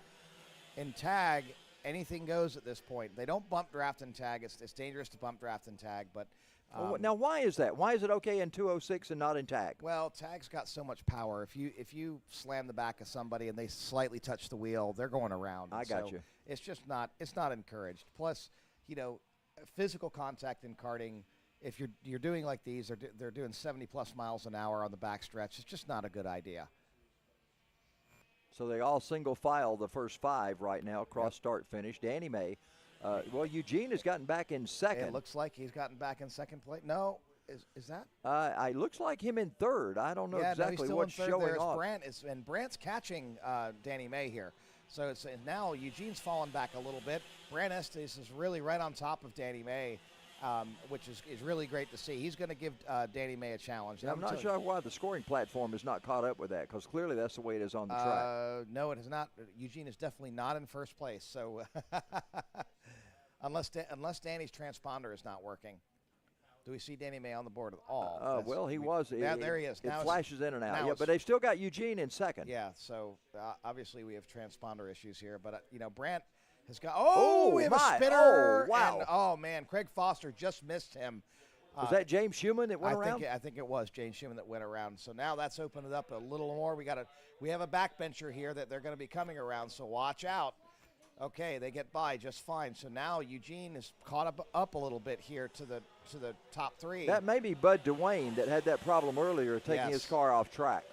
in tag, anything goes at this point. They don't bump draft and tag. It's dangerous to bump draft and tag. But now, why is that? Why is it okay in 206 and not in tag? Well, tag's got so much power. If you slam the back of somebody and they slightly touch the wheel, they're going around. I got you. It's just not encouraged. Plus, physical contact in karting. If you're doing like these, they're doing 70+ miles an hour on the backstretch. It's just not a good idea. So they all single file the first 5 right now, cross start finish. Danny May. Eugene has gotten back in second. It looks like he's gotten back in second place. No, is that? It looks like him in third. I don't know exactly what's showing off. Brant's catching Danny May here. So now Eugene's fallen back a little bit. Brant Estes is really right on top of Danny May. Which is really great to see. He's going to give Danny May a challenge. Yeah, I'm not sure why the scoring platform is not caught up with that, because clearly that's the way it is on the track. No, it is not. Eugene is definitely not in first place. So unless Danny's transponder is not working. Do we see Danny May on the board at all? Well, he was. There he is. It flashes in and out. Yeah, but they've still got Eugene in second. Yeah, so obviously we have transponder issues here. But, Brant has got we have a spinner. Wow. Man, Craig Foster just missed him. Was that James Schumann that went around? I think it was James Schumann that went around. So now that's opened it up a little more. We have a backbencher here that they're going to be coming around, so watch out. Okay, they get by just fine. So now Eugene is caught up a little bit here to the top 3. That may be Bud Dwayne that had that problem earlier, taking his car off track.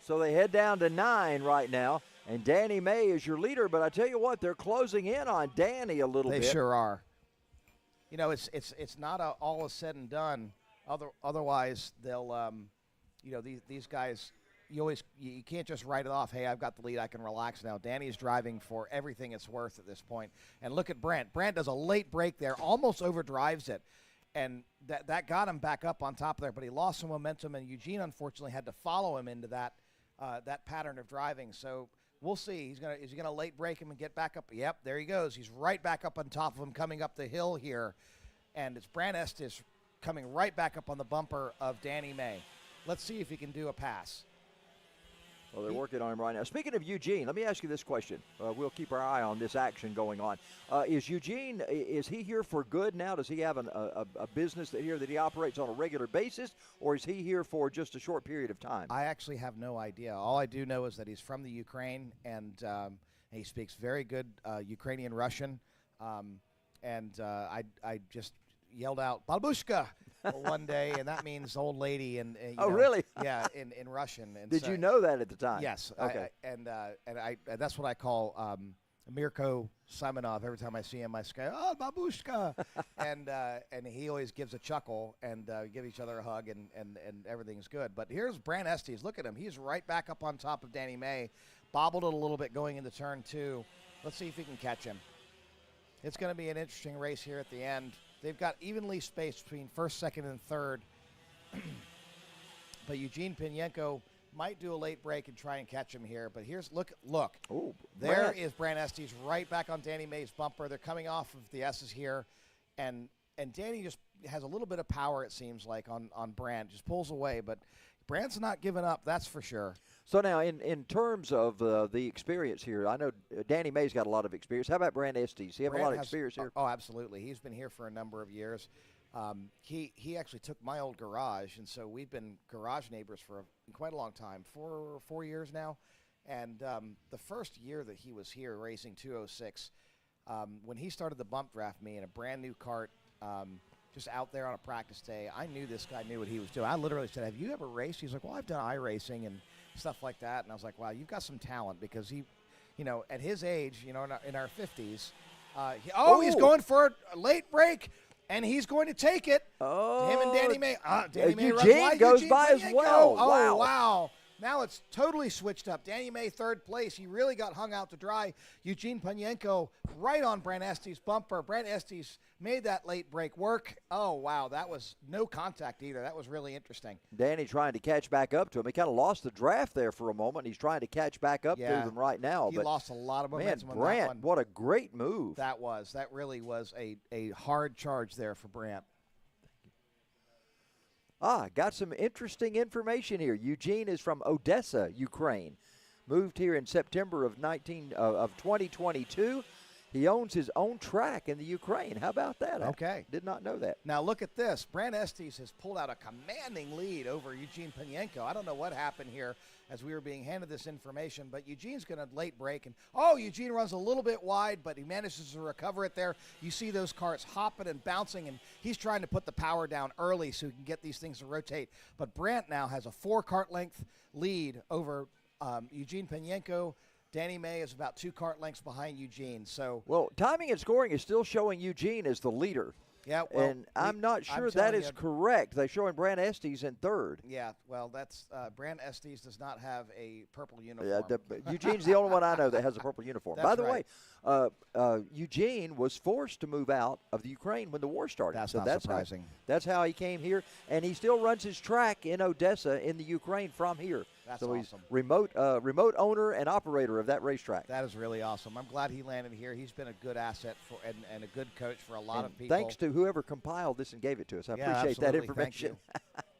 So they head down to 9 right now, and Danny May is your leader. But I tell you what, they're closing in on Danny a little bit. They sure are. It's not all is said and done. Otherwise, they'll these guys. You can't just write it off. Hey, I've got the lead. I can relax now. Danny's driving for everything it's worth at this point. And look at Brant. Brant does a late break there, almost overdrives it. And that got him back up on top of there, but he lost some momentum, and Eugene unfortunately had to follow him into that pattern of driving. So we'll see. Is he gonna late break him and get back up? Yep, there he goes. He's right back up on top of him, coming up the hill here, and it's Brant Estes coming right back up on the bumper of Danny May. Let's see if he can do a pass. Well, they're working on him right now. Speaking of Eugene, let me ask you this question. We'll keep our eye on this action going on. Is Eugene, is he here for good now? Does he have a business that he operates on a regular basis, or is he here for just a short period of time? I actually have no idea. All I do know is that he's from the Ukraine, and he speaks very good Ukrainian Russian. I just, yelled out "Babushka" one day, and that means old lady. And Oh, really? Yeah, in Russian. And Did so, you know that at the time? Yes. Okay. And that's what I call Mirko Simonov. Every time I see him, I say, "Oh, Babushka," and he always gives a chuckle, and give each other a hug, and everything's good. But here's Brant Estes. Look at him. He's right back up on top of Danny May. Bobbled it a little bit going into turn 2. Let's see if he can catch him. It's going to be an interesting race here at the end. They've got evenly spaced between first, second, and third. But Eugene Pinyenko might do a late break and try and catch him here. But here's, look. Ooh, There is Brant Estes right back on Danny May's bumper. They're coming off of the S's here. And Danny just has a little bit of power, it seems like, on Brant. Just pulls away. But Brant's not giving up, that's for sure. So now, in terms of the experience here, I know Danny May's got a lot of experience. How about Brant Estes? Does he have a lot of experience here? Oh, absolutely. He's been here for a number of years. He actually took my old garage, and so we've been garage neighbors for quite a long time, 4 years now. And the first year that he was here racing 206, when he started the bump draft me in a brand new cart, just out there on a practice day, I knew this guy knew what he was doing. I literally said, "Have you ever raced?" He's like, "Well, I've done iRacing and stuff like that." And I was like, "Wow, you've got some talent," because he, at his age, in our 50s, he's going for a late break, and he's going to take it. Oh, him and Danny May. Danny May runs Eugene wide. goes Eugene by as Pinyenko. well. Oh, Wow. wow. Now it's totally switched up. Danny May, third place. He really got hung out to dry. Eugene Pinyenko right on Brant Estes' bumper. Brant Estes made that late break work. Oh, wow. That was no contact either. That was really interesting. Danny trying to catch back up to him. He kind of lost the draft there for a moment. He's trying to catch back up to him right now. He lost a lot of momentum on Brant, that one. what a great move. That really was a hard charge there for Brant. Got some interesting information here. Eugene is from Odessa, Ukraine. Moved here in September of 2022. He owns his own track in the Ukraine. How about that? Okay. I did not know that. Now look at this. Brant Estes has pulled out a commanding lead over Eugene Pinyenko. I don't know what happened here as we were being handed this information, but Eugene's going to late break. And, Eugene runs a little bit wide, but he manages to recover it there. You see those carts hopping and bouncing, and he's trying to put the power down early so he can get these things to rotate. But Brant now has a 4-cart length lead over Eugene Pinyenko. Danny May is about 2 cart lengths behind Eugene. So, well, timing and scoring is still showing Eugene as the leader. Yeah, well, and I'm not sure that is correct. They're showing Brant Estes in third. Yeah, well, that's Brant Estes does not have a purple uniform. Yeah, Eugene's the only one I know that has a purple uniform. That's By the right. way, Eugene was forced to move out of the Ukraine when the war started. That's not surprising. That's how he came here, and he still runs his track in Odessa in the Ukraine from here. That's so awesome. He's remote owner and operator of that racetrack. That is really awesome. I'm glad he landed here. He's been a good asset for and a good coach for a lot of people. Thanks to whoever compiled this and gave it to us. I appreciate absolutely. that information.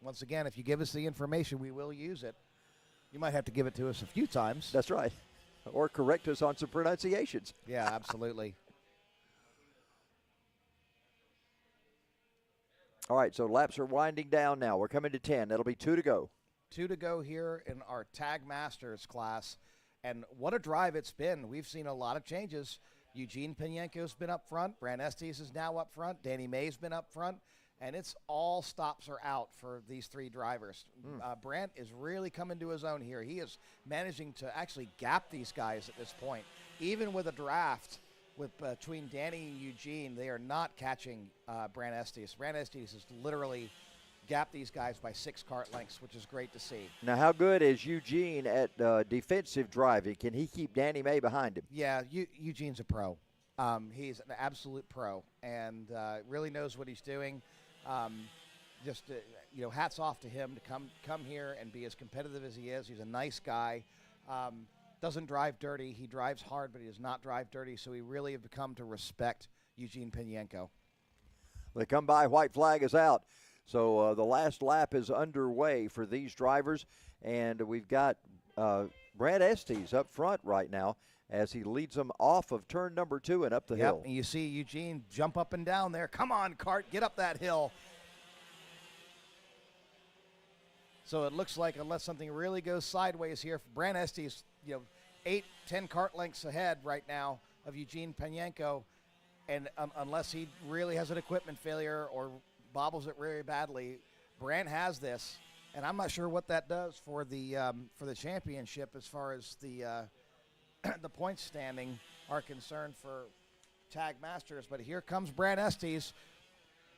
Once again, if you give us the information, we will use it. You might have to give it to us a few times. That's right. Or correct us on some pronunciations. Yeah, absolutely. All right, so laps are winding down now. We're coming to 10. That'll be 2 to go. 2 to go here in our Tag Masters class. And what a drive it's been. We've seen a lot of changes. Eugene Pinyenko's been up front. Brant Estes is now up front. Danny May's been up front. And it's all stops are out for these 3 drivers. Brant is really coming to his own here. He is managing to actually gap these guys at this point. Even with a draft between Danny and Eugene, they are not catching Brant Estes. Brant Estes has literally gapped these guys by 6 cart lengths, which is great to see. Now, how good is Eugene at defensive driving? Can he keep Danny May behind him? Yeah, Eugene's a pro. He's an absolute pro and really knows what he's doing. Hats off to him to come here and be as competitive as he is. He's a nice guy. Doesn't drive dirty. He drives hard, but he does not drive dirty, so we really have become to respect Eugene Pinyenko. They come by, white flag is out. So the last lap is underway for these drivers, and we've got Brant Estes up front right now as he leads them off of turn number 2 and up the hill. And you see Eugene jump up and down there. Come on, Kart, get up that hill. So it looks like unless something really goes sideways here, Brant Estes, 8-10 cart lengths ahead right now of Eugene Pinyenko. And unless he really has an equipment failure or bobbles it very badly, Brant has this, and I'm not sure what that does for the championship as far as the the points standing are concerned for Tag Masters. But here comes Brant Estes.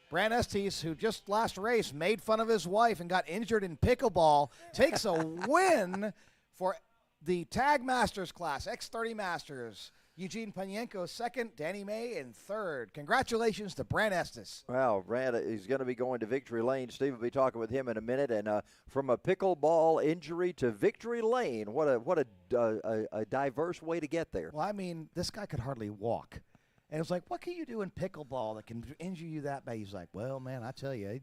Brant Estes, who just last race made fun of his wife and got injured in pickleball, takes a win for the Tag Masters class, X30 Masters. Eugene Panenko second, Danny May in third. Congratulations to Brant Estes. Well, Brant is going to be going to victory lane. Steve will be talking with him in a minute. And from a pickleball injury to victory lane, what a diverse way to get there. Well, I mean, this guy could hardly walk. And it's like, what can you do in pickleball that can injure you that bad? He's like, well, man, I tell you,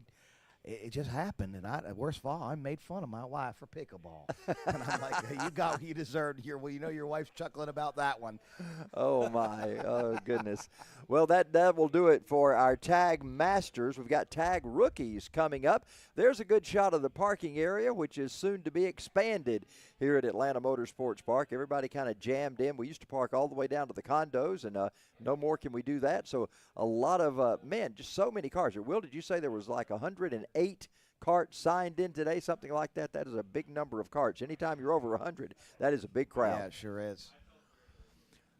it just happened. And worst of all, I made fun of my wife for pickleball. And I'm like, hey, you got what you deserved here. Well, you know your wife's chuckling about that one. Oh, my. Oh, goodness. Well, that will do it for our Tag Masters. We've got Tag Rookies coming up. There's a good shot of the parking area, which is soon to be expanded here at Atlanta Motorsports Park. Everybody kind of jammed in. We used to park all the way down to the condos, and no more can we do that. So a lot of, just so many cars. Will, did you say there was like 108 carts signed in today, something like that? That is a big number of carts. Anytime you're over 100, that is a big crowd. Yeah, it sure is.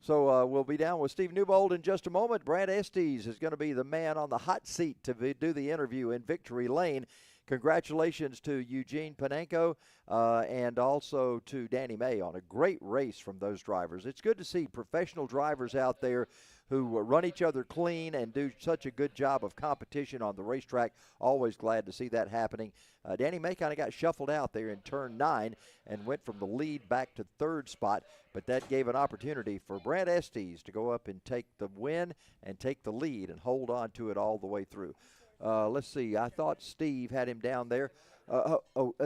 So we'll be down with Steve Newbold in just a moment. Brant Estes is going to be the man on the hot seat to do the interview in victory lane. Congratulations to Eugene Panenko and also to Danny May on a great race from those drivers. It's good to see professional drivers out there who run each other clean and do such a good job of competition on the racetrack. Always glad to see that happening. Danny May kind of got shuffled out there in turn 9 and went from the lead back to third spot, but that gave an opportunity for Brant Estes to go up and take the win and take the lead and hold on to it all the way through. Let's see. I thought Steve had him down there.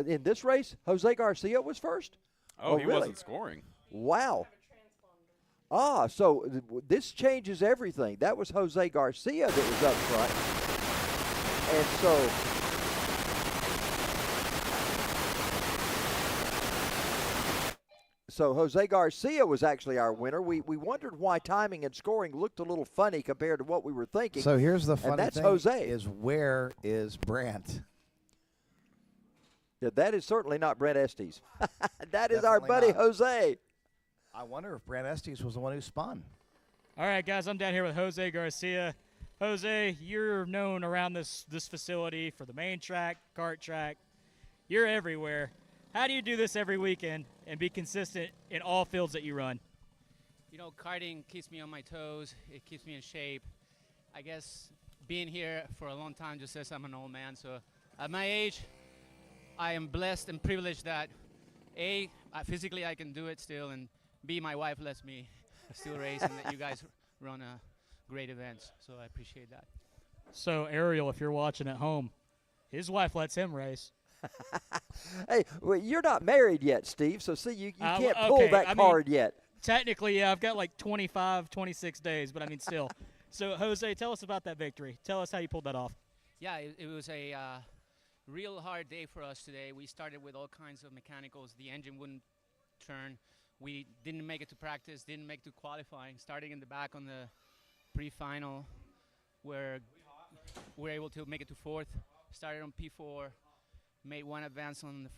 In this race, Jose Garcia was first? Oh, he really? wasn't scoring. Wow. So this changes everything. That was Jose Garcia that was up front. And so Jose Garcia was actually our winner. We wondered why timing and scoring looked a little funny compared to what we were thinking. So here's the funny and that's thing Jose. is where is Brant? Yeah, that is certainly not Brant Estes. That is our buddy Jose. I wonder if Brant Estes was the one who spun. All right, guys, I'm down here with Jose Garcia. Jose, you're known around this facility for the main track, kart track. You're everywhere. How do you do this every weekend and be consistent in all fields that you run? You know, karting keeps me on my toes. It keeps me in shape. I guess being here for a long time just says I'm an old man. So at my age, I am blessed and privileged that, A, physically I can do it still, and B, my wife lets me still race, and that you guys run great events. So I appreciate that. So, Ariel, if you're watching at home, his wife lets him race. Hey, well, you're not married yet, Steve, so see, you can't pull that card yet. Technically, yeah, I've got like 25, 26 days, but I mean, still. So, Jose, tell us about that victory. Tell us how you pulled that off. Yeah, it was a real hard day for us today. We started with all kinds of mechanicals. The engine wouldn't turn. We didn't make it to practice, didn't make it to qualifying. Starting in the back on the pre-final, where we were able to make it to fourth. Started on P4, made one advance on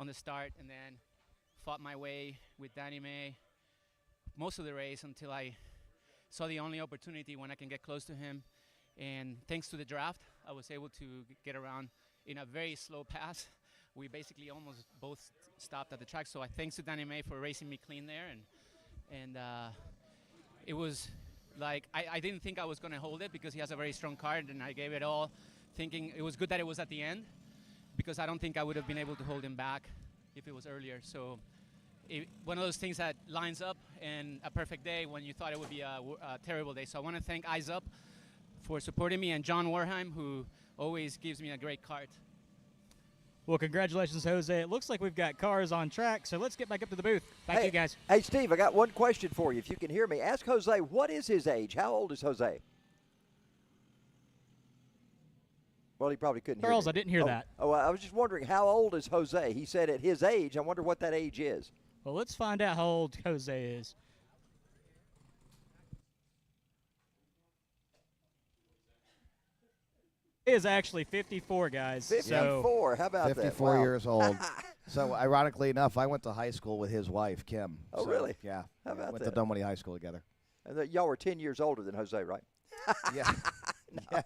the start, and then fought my way with Danny May most of the race until I saw the only opportunity when I can get close to him. And thanks to the draft, I was able to get around in a very slow pass. We basically almost both stopped at the track. So thanks to Danny May for racing me clean there. And it was like, I didn't think I was going to hold it because he has a very strong car, and I gave it all, thinking it was good that it was at the end, because I don't think I would have been able to hold him back if it was earlier. So one of those things that lines up in a perfect day when you thought it would be a terrible day. So I want to thank Eyes Up for supporting me, and John Warheim, who always gives me a great kart. Well, congratulations, Jose. It looks like we've got cars on track, so let's get back up to the booth. Thank you, guys. Hey, Steve, I got one question for you, if you can hear me. Ask Jose, what is his age? How old is Jose? Well, he probably couldn't hear Charles, me. I didn't hear that. Oh, I was just wondering, how old is Jose? He said at his age. I wonder what that age is. Well, let's find out how old Jose is. is actually 54, guys. 54. How about that? 54 Wow. years old. So, ironically enough, I went to high school with his wife, Kim. Oh, So, really? Yeah. How about went that? to Dunwoody High School together. And y'all were 10 years older than Jose, right? Yeah. Yeah.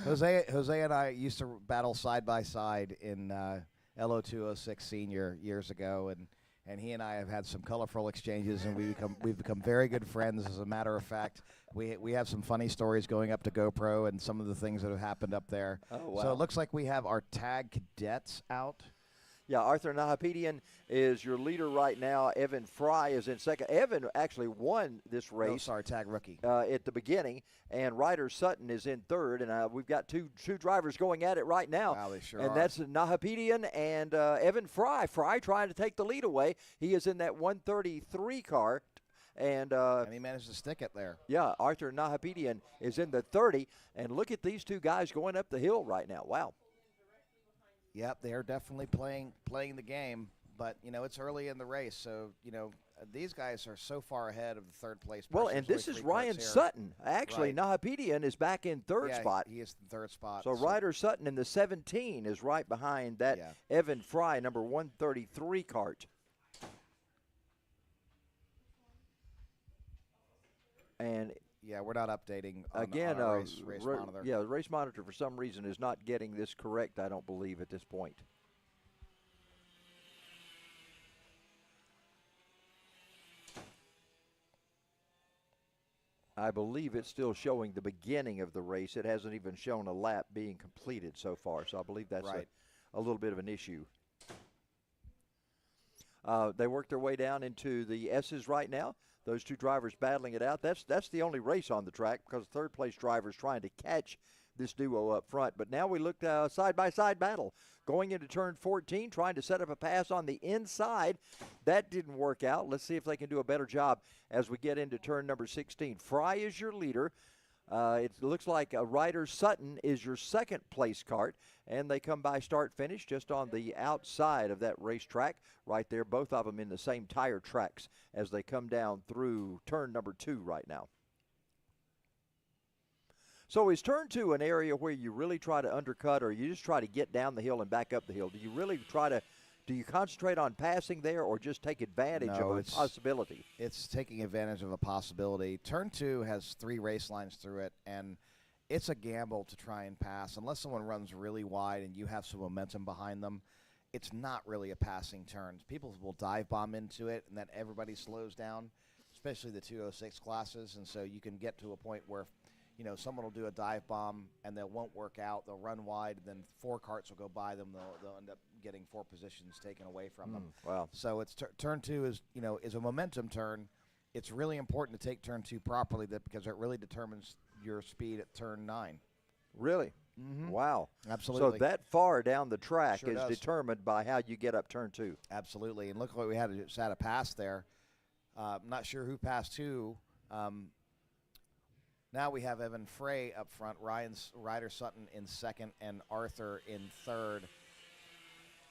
Jose and I used to battle side by side in Lo206 Senior years ago, and he and I have had some colorful exchanges, and we've become very good friends. As a matter of fact, we have some funny stories going up to GoPro and some of the things that have happened up there. Oh, wow. So it looks like we have our tag cadets out. Yeah, Arthur Nahapedian is your leader right now. Evan Fry is in second. Evan actually won this race. Oh, sorry, tag rookie. At the beginning, and Ryder Sutton is in third, and we've got two drivers going at it right now. Wow, they sure and are. that's Nahapedian and Evan Fry. Fry trying to take the lead away. He is in that 133 car. And he managed to stick it there. Yeah, Arthur Nahapedian is in the 30, and look at these two guys going up the hill right now. Wow. Yep, they're definitely playing the game, but it's early in the race, so these guys are so far ahead of the third place. Well, and this is Ryan Sutton. Actually, right. Nahapedian is back in third spot. He is in third spot. So Ryder Sutton in the 17 is right behind that Evan Fry, number 133 cart. And yeah, we're not updating on, again, on our race monitor. Yeah, the race monitor for some reason is not getting this correct, I don't believe, at this point. I believe it's still showing the beginning of the race. It hasn't even shown a lap being completed so far, so I believe that's right. a little bit of an issue. They work their way down into the S's right now. Those two drivers battling it out. That's the only race on the track because the third-place driver is trying to catch this duo up front. But now we look side-by-side battle. Going into turn 14, trying to set up a pass on the inside. That didn't work out. Let's see if they can do a better job as we get into turn number 16. Fry is your leader. It looks like Ryder Sutton is your second-place cart, and they come by start-finish just on the outside of that racetrack right there, both of them in the same tire tracks as they come down through turn number 2 right now. So is turn 2 an area where you really try to undercut or you just try to get down the hill and back up the hill? Do you really do you concentrate on passing there or just take advantage of a possibility? It's taking advantage of a possibility. Turn 2 has 3 race lines through it, and it's a gamble to try and pass. Unless someone runs really wide and you have some momentum behind them, it's not really a passing turn. People will dive bomb into it, and then everybody slows down, especially the 206 classes, and so you can get to a point where someone will do a dive bomb and they won't work out. They'll run wide, and then 4 carts will go by them. They'll end up getting 4 positions taken away from them. Wow. So it's turn 2 is a momentum turn. It's really important to take turn 2 properly because it really determines your speed at turn 9. Really? Mm-hmm. Wow. Absolutely. So that far down the track Sure is does. determined by how you get up turn 2. Absolutely. And look what we had a pass there. I'm not sure who passed who. Now we have Evan Frey up front, Ryder Sutton in second, and Arthur in third.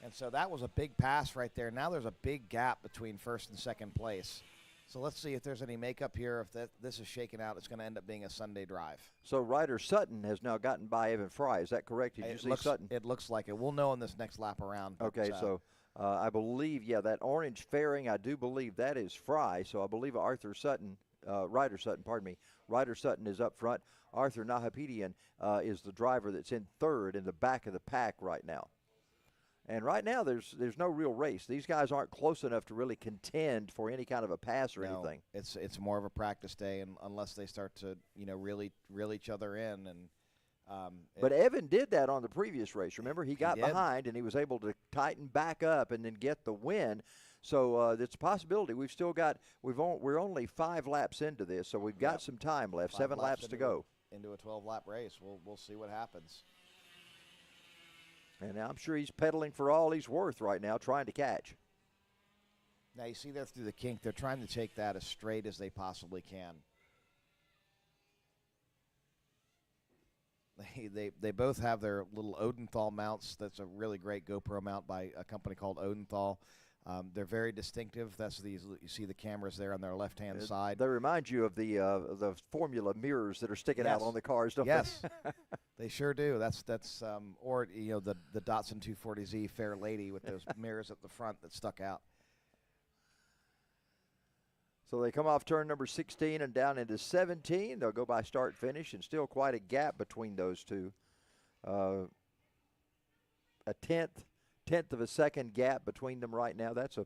And so that was a big pass right there. Now there's a big gap between first and second place. So let's see if there's any makeup here. If this is shaken out, it's going to end up being a Sunday drive. So Ryder Sutton has now gotten by Evan Fry. Is that correct? Did you see Sutton? It looks like it. We'll know in this next lap around. Okay, so I believe, that orange fairing, I do believe that is Fry. So I believe Ryder Sutton is up front. Arthur Nahapedian is the driver that's in third in the back of the pack right now. And right now there's no real race. These guys aren't close enough to really contend for any kind of a pass or anything. It's more of a practice day, and unless they start to really reel each other in. And but Evan did that on the previous race. Remember, he got did. behind and he was able to tighten back up and then get the win. So it's a possibility. We're only 5 laps into this, so we've got some time left. 7 laps to go into a 12-lap race. We'll see what happens. And I'm sure he's pedaling for all he's worth right now, trying to catch. Now you see there through the kink, they're trying to take that as straight as they possibly can. They both have their little Odenthal mounts. That's a really great GoPro mount by a company called Odenthal. They're very distinctive. You see the cameras there on their left-hand side. They remind you of the Formula mirrors that are sticking out on the cars, don't yes. they? They sure do. That's or the Datsun 240Z Fair Lady with those mirrors at the front that stuck out. So they come off turn number 16 and down into 17. They'll go by start finish, and still quite a gap between those two. A tenth of a second gap between them right now. That's a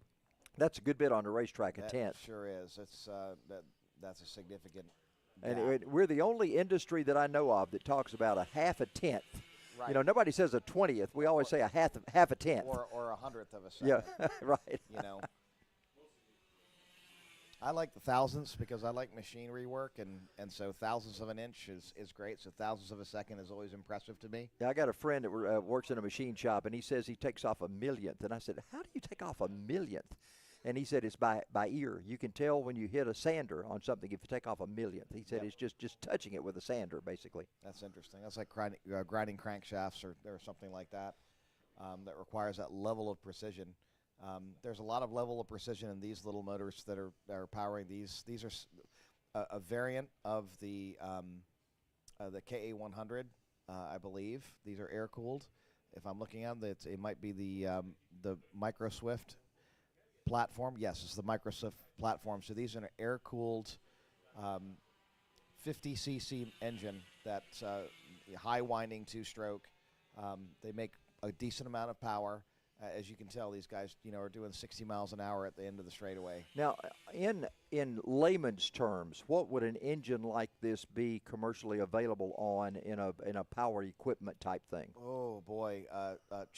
good bit on the racetrack. A tenth sure is. That's a significant. And we're the only industry that I know of that talks about a half a tenth. Right. You know, nobody says a 20th. We always say a half a tenth. Or a hundredth of a second. Yeah, right. You know. I like the thousandths because I like machinery work, and so thousandths of an inch is great. So thousandths of a second is always impressive to me. Yeah, I got a friend that works in a machine shop, and he says he takes off a millionth. And I said, how do you take off a millionth? And he said it's by ear. You can tell when you hit a sander on something if you take off a millionth. He said it's just touching it with a sander, basically. That's interesting. That's like grinding crankshafts or something like that that requires that level of precision. There's a lot of level of precision in these little motors that are powering these. These are a variant of the Ka100, I believe. These are air cooled. If I'm looking at it, it might be the Micro Swift platform. Yes, it's the Micro Swift platform. So these are an air cooled 50 cc engine that's high winding 2-stroke. They make a decent amount of power. As you can tell, these guys, are doing 60 miles an hour at the end of the straightaway. Now, in layman's terms, what would an engine like this be commercially available on in a power equipment type thing? Oh boy,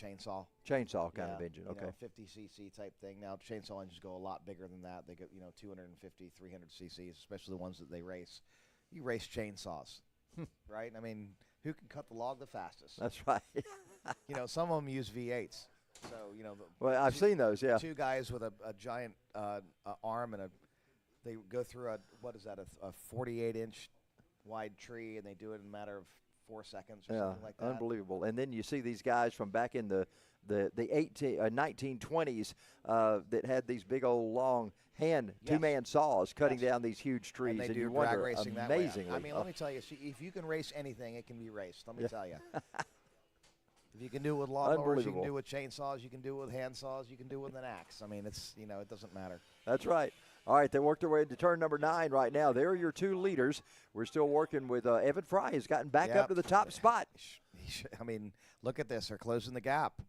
chainsaw. Chainsaw kind of engine. Okay. 50 cc type thing. Now chainsaw engines go a lot bigger than that. They go 250, 300 cc's, especially the ones that they race. You race chainsaws, right? I mean, who can cut the log the fastest? That's right. Some of them use V8s. So, well, I've seen those, yeah. Two guys with a giant arm and they go through a 48-inch wide tree, and they do it in a matter of 4 seconds or something like that. Unbelievable. And then you see these guys from back in the 1920s that had these big old long two-man saws cutting down these huge trees. And they do drag racing amazingly. That way. I mean, let me tell you, if you can race anything, it can be raced. Let me tell you. If you can do it with lawnmowers, you can do it with chainsaws, you can do it with hand saws, you can do it with an axe. I mean, it's it doesn't matter. That's right. All right, they worked their way into turn number 9 right now. There are your two leaders. We're still working with Evan Fry. He's gotten back up to the top spot. I mean, look at this. They're closing the gap.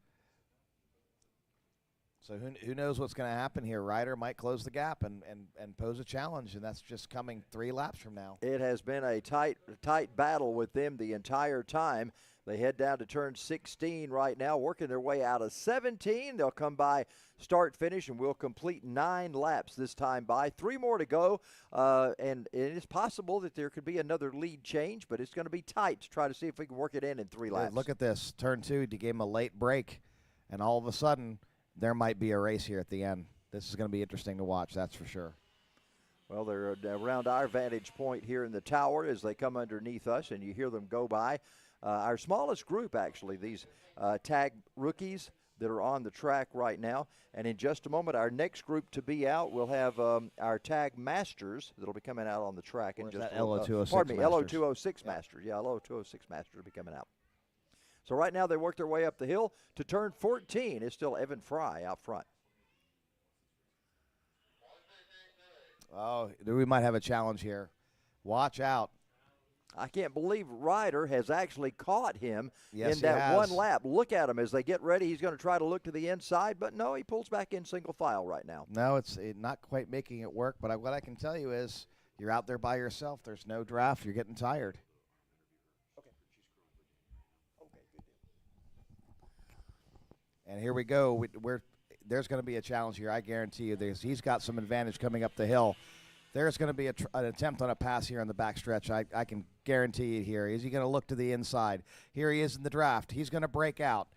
So who knows what's going to happen here? Ryder might close the gap and pose a challenge, and that's just coming 3 laps from now. It has been a tight battle with them the entire time. They head down to turn 16 right now, working their way out of 17. They'll come by start finish, and we'll complete 9 laps this time by. 3 more to go, and it is possible that there could be another lead change, but it's going to be tight to try to see if we can work it in 3 laps. Look at this. Turn 2, you gave him a late break, and all of a sudden there might be a race here at the end. This is going to be interesting to watch, that's for sure. Well, they're around our vantage point here in the tower as they come underneath us, and you hear them go by. Our smallest group, actually, these tag rookies that are on the track right now. And in just a moment, our next group to be out, we'll have our tag masters that'll be coming out on the track. Or in is just that Lo206 pardon me, Masters? Lo206 Master. Yeah, Lo206 Master will be coming out. So right now they work their way up the hill to turn 14. It's still Evan Fry out front. Oh, we might have a challenge here. Watch out. I can't believe Ryder has actually caught him Yes, in that he has. one lap. Look at him as they get ready. He's going to try to look to the inside, but no, he pulls back in single file right now. No, it's not quite making it work, but what I can tell you is you're out there by yourself. There's no draft. You're getting tired. And here we go. There's going to be a challenge here. I guarantee you. He's got some advantage coming up the hill. There's going to be an attempt on a pass here on the backstretch. I can guarantee you here. Is he going to look to the inside? Here he is in the draft. He's going to break out.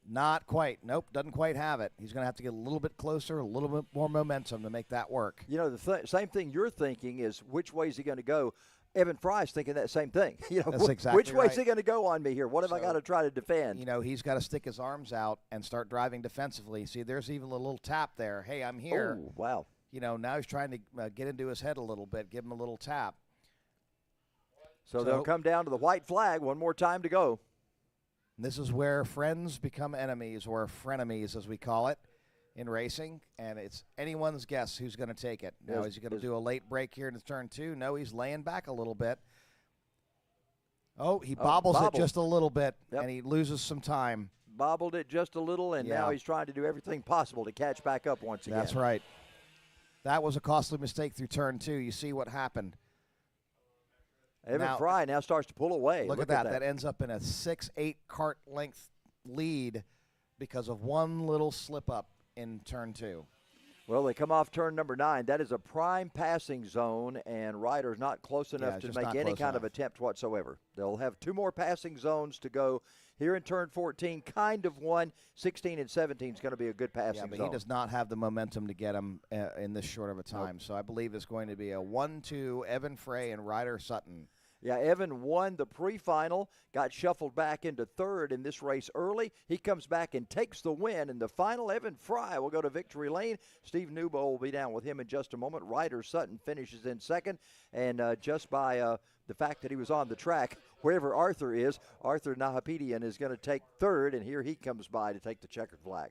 Not quite. Nope, doesn't quite have it. He's going to have to get a little bit closer, a little bit more momentum to make that work. You know, the same thing you're thinking is which way is he going to go? Evan Fry's thinking that same thing. You know, That's exactly which way is right. he going to go on me here? What have I got to try to defend? You know, he's got to stick his arms out and start driving defensively. See, there's even a little tap there. Hey, I'm here. Oh, wow. You know, now he's trying to get into his head a little bit, give him a little tap. So they'll come down to the white flag. One more time to go. This is where friends become enemies, or frenemies, as we call it in racing, and it's anyone's guess who's going to take it. Now, is he going to do a late break here in turn 2? No, he's laying back a little bit. Oh, he bobbles it just a little bit, and he loses some time. Bobbled it just a little, and now he's trying to do everything possible to catch back up once again. That's right. That was a costly mistake through turn 2. You see what happened. Evan Fry now starts to pull away. Look at that. That ends up in a 6-8 cart length lead because of one little slip up in turn 2. Well, they come off turn number 9. That is a prime passing zone, and Ryder's not close enough to make any kind of attempt whatsoever. They'll have 2 more passing zones to go here in turn 14. Kind of one. 16 and 17 is going to be a good passing but zone. He does not have the momentum to get him in this short of a time. So I believe it's going to be a 1-2 Evan Frey and Ryder Sutton. Yeah, Evan won the pre-final, got shuffled back into third in this race early. He comes back and takes the win. In the final, Evan Fry will go to victory lane. Steve Newbold will be down with him in just a moment. Ryder Sutton finishes in second, and just by the fact that he was on the track, wherever Arthur is, Arthur Nahapedian is going to take third, and here he comes by to take the checkered flag.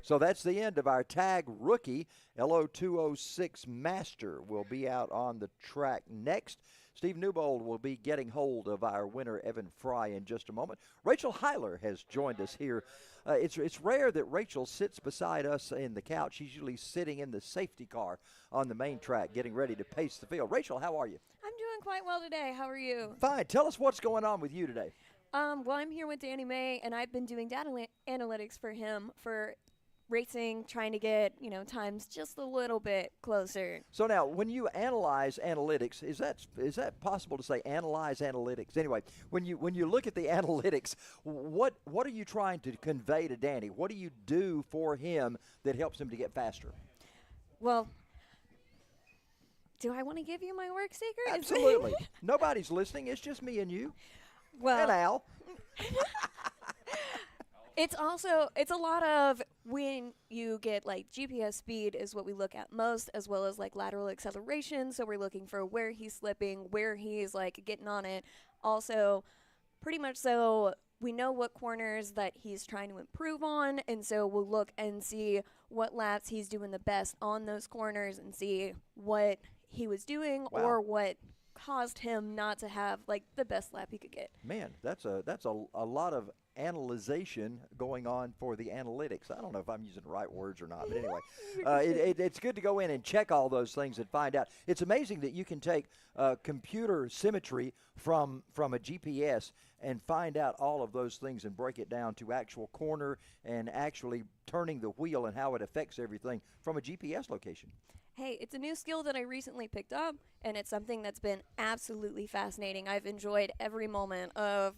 So that's the end of our tag rookie. Lo206 Master will be out on the track next. Steve Newbold will be getting hold of our winner, Evan Fry, in just a moment. Rachel Heiler has joined us here. It's rare that Rachel sits beside us in the couch. She's usually sitting in the safety car on the main track getting ready to pace the field. Rachel, how are you? I'm doing quite well today. How are you? Fine. Tell us what's going on with you today. Well, I'm here with Danny May, and I've been doing data analytics for him for racing, trying to get, times just a little bit closer. So now, when you analyze analytics, is that possible to say analyze analytics? Anyway, when you look at the analytics, what are you trying to convey to Danny? What do you do for him that helps him to get faster? Well, do I want to give you my work secret? Absolutely. Nobody's listening. It's just me and you. Well, and Al. It's a lot of when you get GPS speed is what we look at most, as well as lateral acceleration. So we're looking for where he's slipping, where he's getting on it. Also, pretty much so we know what corners that he's trying to improve on. And so we'll look and see what laps he's doing the best on those corners and see what he was doing or what caused him not to have the best lap he could get. Man, that's a lot of analyzation going on for the analytics. I don't know if I'm using the right words or not, but anyway, it's good to go in and check all those things and find out. It's amazing that you can take computer symmetry from a GPS and find out all of those things and break it down to actual corner and actually turning the wheel and how it affects everything from a GPS location. Hey, it's a new skill that I recently picked up, and it's something that's been absolutely fascinating. I've enjoyed every moment of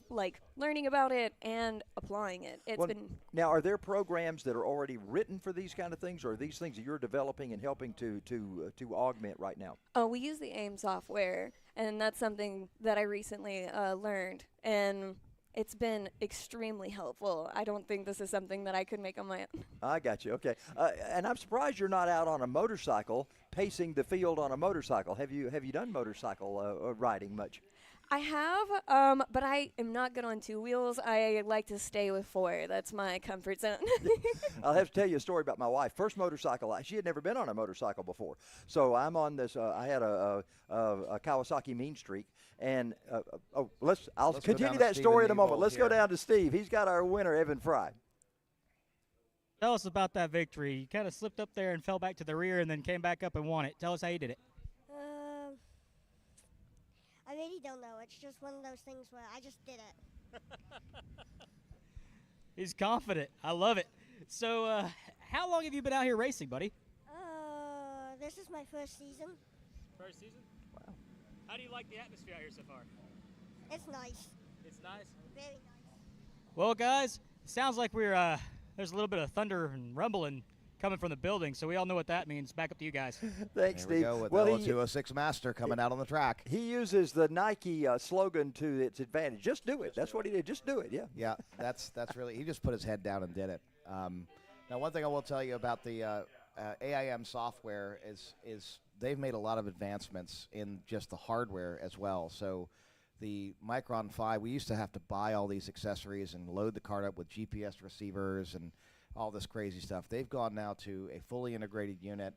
learning about it and applying it. Now, are there programs that are already written for these kind of things, or are these things that you're developing and helping to augment right now? Oh, we use the AIM software, and that's something that I recently learned, and it's been extremely helpful. I don't think this is something that I could make on my own. I got you. Okay. And I'm surprised you're not out on a motorcycle pacing the field on a motorcycle. Have you done motorcycle riding much? I have, but I am not good on 2 wheels. I like to stay with 4. That's my comfort zone. I'll have to tell you a story about my wife. First motorcycle, she had never been on a motorcycle before. So I'm on this, I had a Kawasaki Mean Streak. And I'll continue that story in a moment. Let's go down to Steve. He's got our winner, Evan Fry. Tell us about that victory. You kind of slipped up there and fell back to the rear and then came back up and won it. Tell us how you did it. I really don't know. It's just one of those things where I just did it. He's confident. I love it. So how long have you been out here racing, buddy? This is my first season. First season? Wow. How do you like the atmosphere out here so far? It's nice. It's nice? Very nice. Well, guys, sounds like we're there's a little bit of thunder and rumbling coming from the building, so we all know what that means. Back up to you guys. Thanks, Steve. Steve. We go with Lo206 Master coming out on the track. He uses the Nike slogan to its advantage. Just do it. That's what he did. Just do it. Yeah. Yeah. That's really. He just put his head down and did it. Now, one thing I will tell you about the AIM software is they've made a lot of advancements in just the hardware as well. So the Micron 5, we used to have to buy all these accessories and load the cart up with GPS receivers and all this crazy stuff. They've gone now to a fully integrated unit,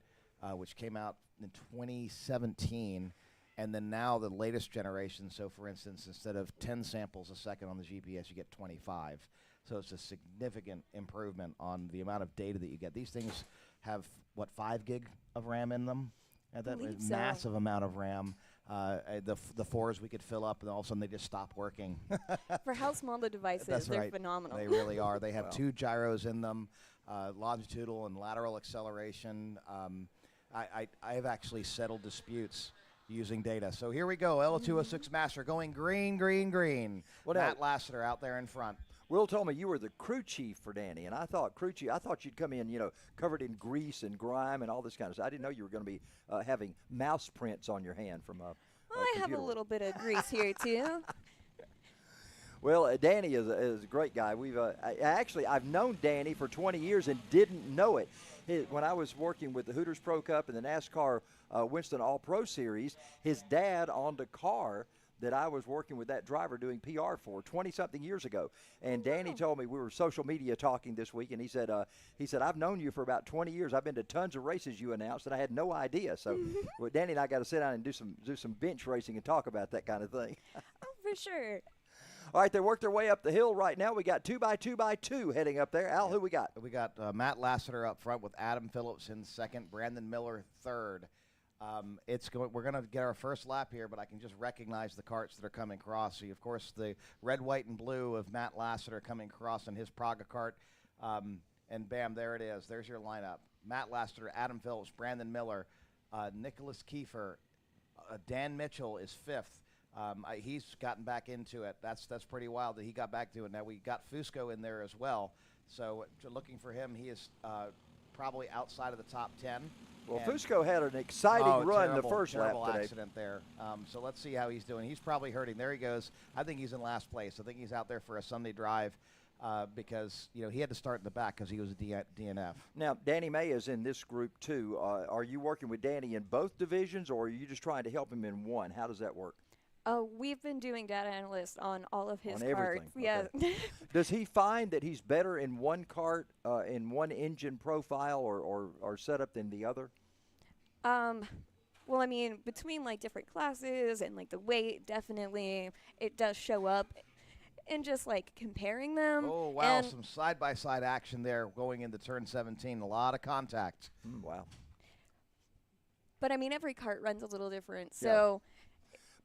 which came out in 2017, and then now the latest generation. So, for instance, instead of 10 samples a second on the GPS, you get 25. So it's a significant improvement on the amount of data that you get. These things have, what, 5 gig of RAM in them? That believe is so. massive amount of RAM. The 4s we could fill up, and all of a sudden they just stop working. For how small the device That's is, they're right. phenomenal. They really are. They have Wow. 2 gyros in them, longitudinal and lateral acceleration. I have actually settled disputes using data. So here we go, Lo206 Master going green, green, green. Well, Matt now- Lassiter out there in front. Will told me you were the crew chief for Danny, and I thought you'd come in, covered in grease and grime and all this kind of stuff. I didn't know you were going to be having mouse prints on your hand from a I have a computer. little bit of grease here too. Well, Danny is a great guy. I've known Danny for 20 years and didn't know it. When I was working with the Hooters Pro Cup and the NASCAR Winston All Pro Series, his dad owned a car that I was working with that driver doing PR for 20-something years ago. And Danny told me, we were social media talking this week, and he said, I've known you for about 20 years. I've been to tons of races you announced, and I had no idea. So well, Danny and I got to sit down and do some bench racing and talk about that kind of thing. Oh, for sure. All right, they work their way up the hill right now. We got 2x2x2 heading up there. Al, who we got? We got Matt Lassiter up front with Adam Phillips in second, Brandon Miller third. We're going to get our first lap here, but I can just recognize the carts that are coming across. So, of course, the red, white, and blue of Matt Lassiter coming across in his Praga cart. And bam, there it is. There's your lineup. Matt Lassiter, Adam Phillips, Brandon Miller, Nicholas Kiefer, Dan Mitchell is fifth. He's gotten back into it. That's pretty wild that he got back to it. Now we got Fusco in there as well. So looking for him, he is probably outside of the top 10. Well, Fusco had an exciting run the first lap terrible today. Accident there. So let's see how he's doing. He's probably hurting. There he goes. I think he's in last place. I think he's out there for a Sunday drive because he had to start in the back because he was a DNF. Now, Danny May is in this group too. Are you working with Danny in both divisions, or are you just trying to help him in one? How does that work? We've been doing data analyst on all of his On everything. carts. Yeah. Okay. Does he find that he's better in one cart, in one engine profile or setup than the other? Well, I mean, between like different classes and like the weight, definitely it does show up. And just like comparing them. Oh, wow. Some side-by-side action there going into turn 17. A lot of contact. Wow. But I mean, every cart runs a little different. So.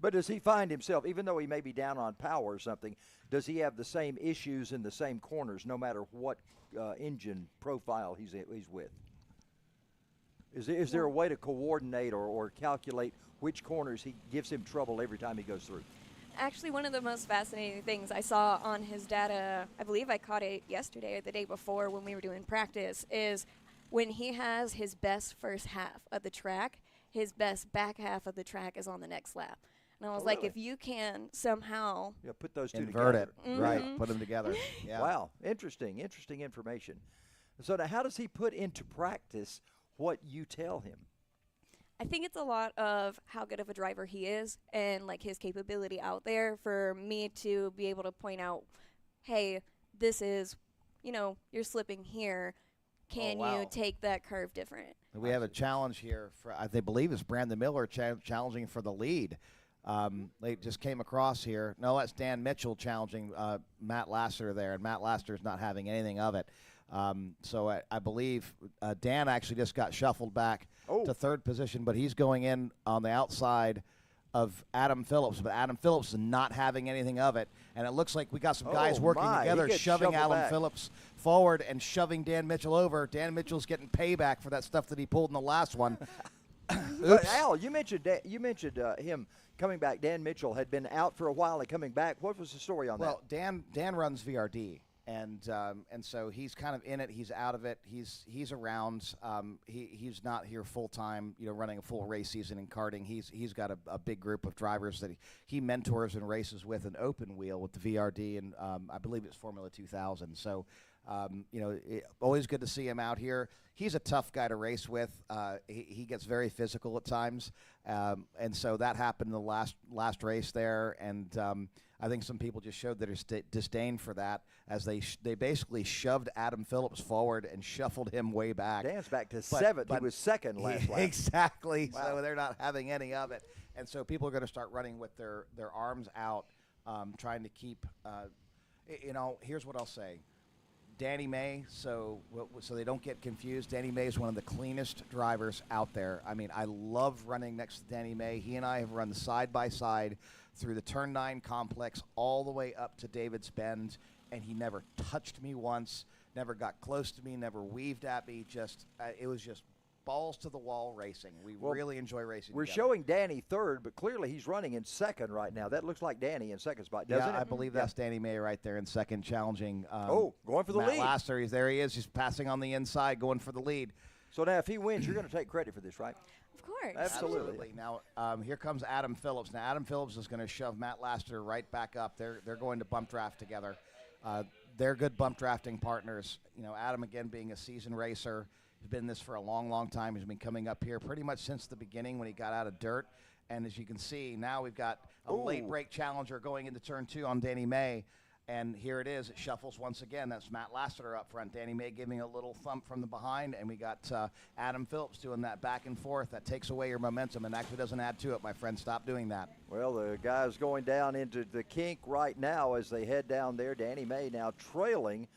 But does he find himself, even though he may be down on power or something, does he have the same issues in the same corners no matter what engine profile he's with? Is there a way to coordinate or calculate which corners he gives him trouble every time he goes through? Actually, one of the most fascinating things I saw on his data, I believe I caught it yesterday or the day before when we were doing practice, is when he has his best first half of the track, his best back half of the track is on the next lap. And I was like, really? if you can somehow put those two Invert together. it. Right. Put them together. Yeah. Wow. Interesting information. So now how does he put into practice what you tell him? I think it's a lot of how good of a driver he is and like his capability out there for me to be able to point out, hey, this is, you're slipping here. Can you take that curve different? We have a challenge here for, I believe it's Brandon Miller challenging for the lead. They just came across here. No, that's Dan Mitchell challenging Matt Lassiter there, and Matt Lassiter's not having anything of it. So I believe Dan actually just got shuffled back to third position, but he's going in on the outside of Adam Phillips. But Adam Phillips is not having anything of it, and it looks like we got some guys working together, shoving Adam Phillips forward and shoving Dan Mitchell over. Dan Mitchell's getting payback for that stuff that he pulled in the last one. But Al, you mentioned him coming back. Dan Mitchell had been out for a while and coming back. What was the story on that? Well, Dan runs VRD, and so he's kind of in it. He's out of it. He's around. He's not here full time. Running a full race season in karting. He's got a big group of drivers that he mentors and races with an open wheel with the VRD, and I believe it's Formula 2000. So Always good to see him out here. He's a tough guy to race with. He gets very physical at times, and so that happened in the last race there. And I think some people just showed their disdain for that as they basically shoved Adam Phillips forward and shuffled him way back. Dan's back to seventh. He was second last lap. Exactly. Wow. So they're not having any of it, and so people are going to start running with their arms out, trying to keep. Here's what I'll say. Danny May, so they don't get confused, Danny May is one of the cleanest drivers out there. I mean, I love running next to Danny May. He and I have run side by side through the Turn 9 complex all the way up to David's Bend, and he never touched me once, never got close to me, never weaved at me. It was just balls to the wall racing. We really enjoy racing We're together. showing Danny third, but clearly he's running in second right now. That looks like Danny in second spot, doesn't it? I believe that's Danny May right there in second, challenging. Going for the Matt lead. Laster. There he is. He's passing on the inside, going for the lead. So now if he wins, you're going to take credit for this, right? Of course. Absolutely. Now, here comes Adam Phillips. Now, Adam Phillips is going to shove Matt Laster right back up. They're going to bump draft together. They're good bump drafting partners. Adam, again, being a seasoned racer, he's been in this for a long, long time. He's been coming up here pretty much since the beginning when he got out of dirt. And as you can see, now we've got a late break challenger going into turn 2 on Danny May. And here it is. It shuffles once again. That's Matt Lassiter up front. Danny May giving a little thump from the behind. And we got Adam Phillips doing that back and forth. That takes away your momentum and actually doesn't add to it, my friend. Stop doing that. Well, the guys going down into the kink right now as they head down there. Danny May now trailing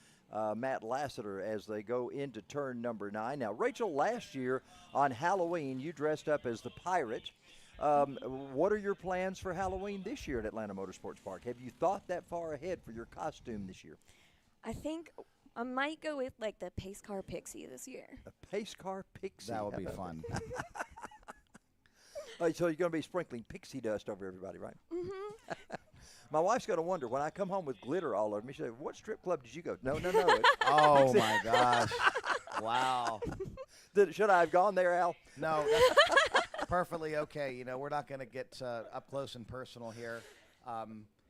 Matt Lassiter as they go into turn number 9. Now, Rachel, last year on Halloween, you dressed up as the pirate. What are your plans for Halloween this year at Atlanta Motorsports Park? Have you thought that far ahead for your costume this year? I think I might go with like the pace car pixie this year. A pace car pixie? That would be fun. So you're going to be sprinkling pixie dust over everybody, right? Mm-hmm. My wife's going to wonder when I come home with glitter all over me. She said, "What strip club did you go?" No. Oh my gosh! Wow. Should I have gone there, Al? No, that's perfectly okay. We're not going to get up close and personal here.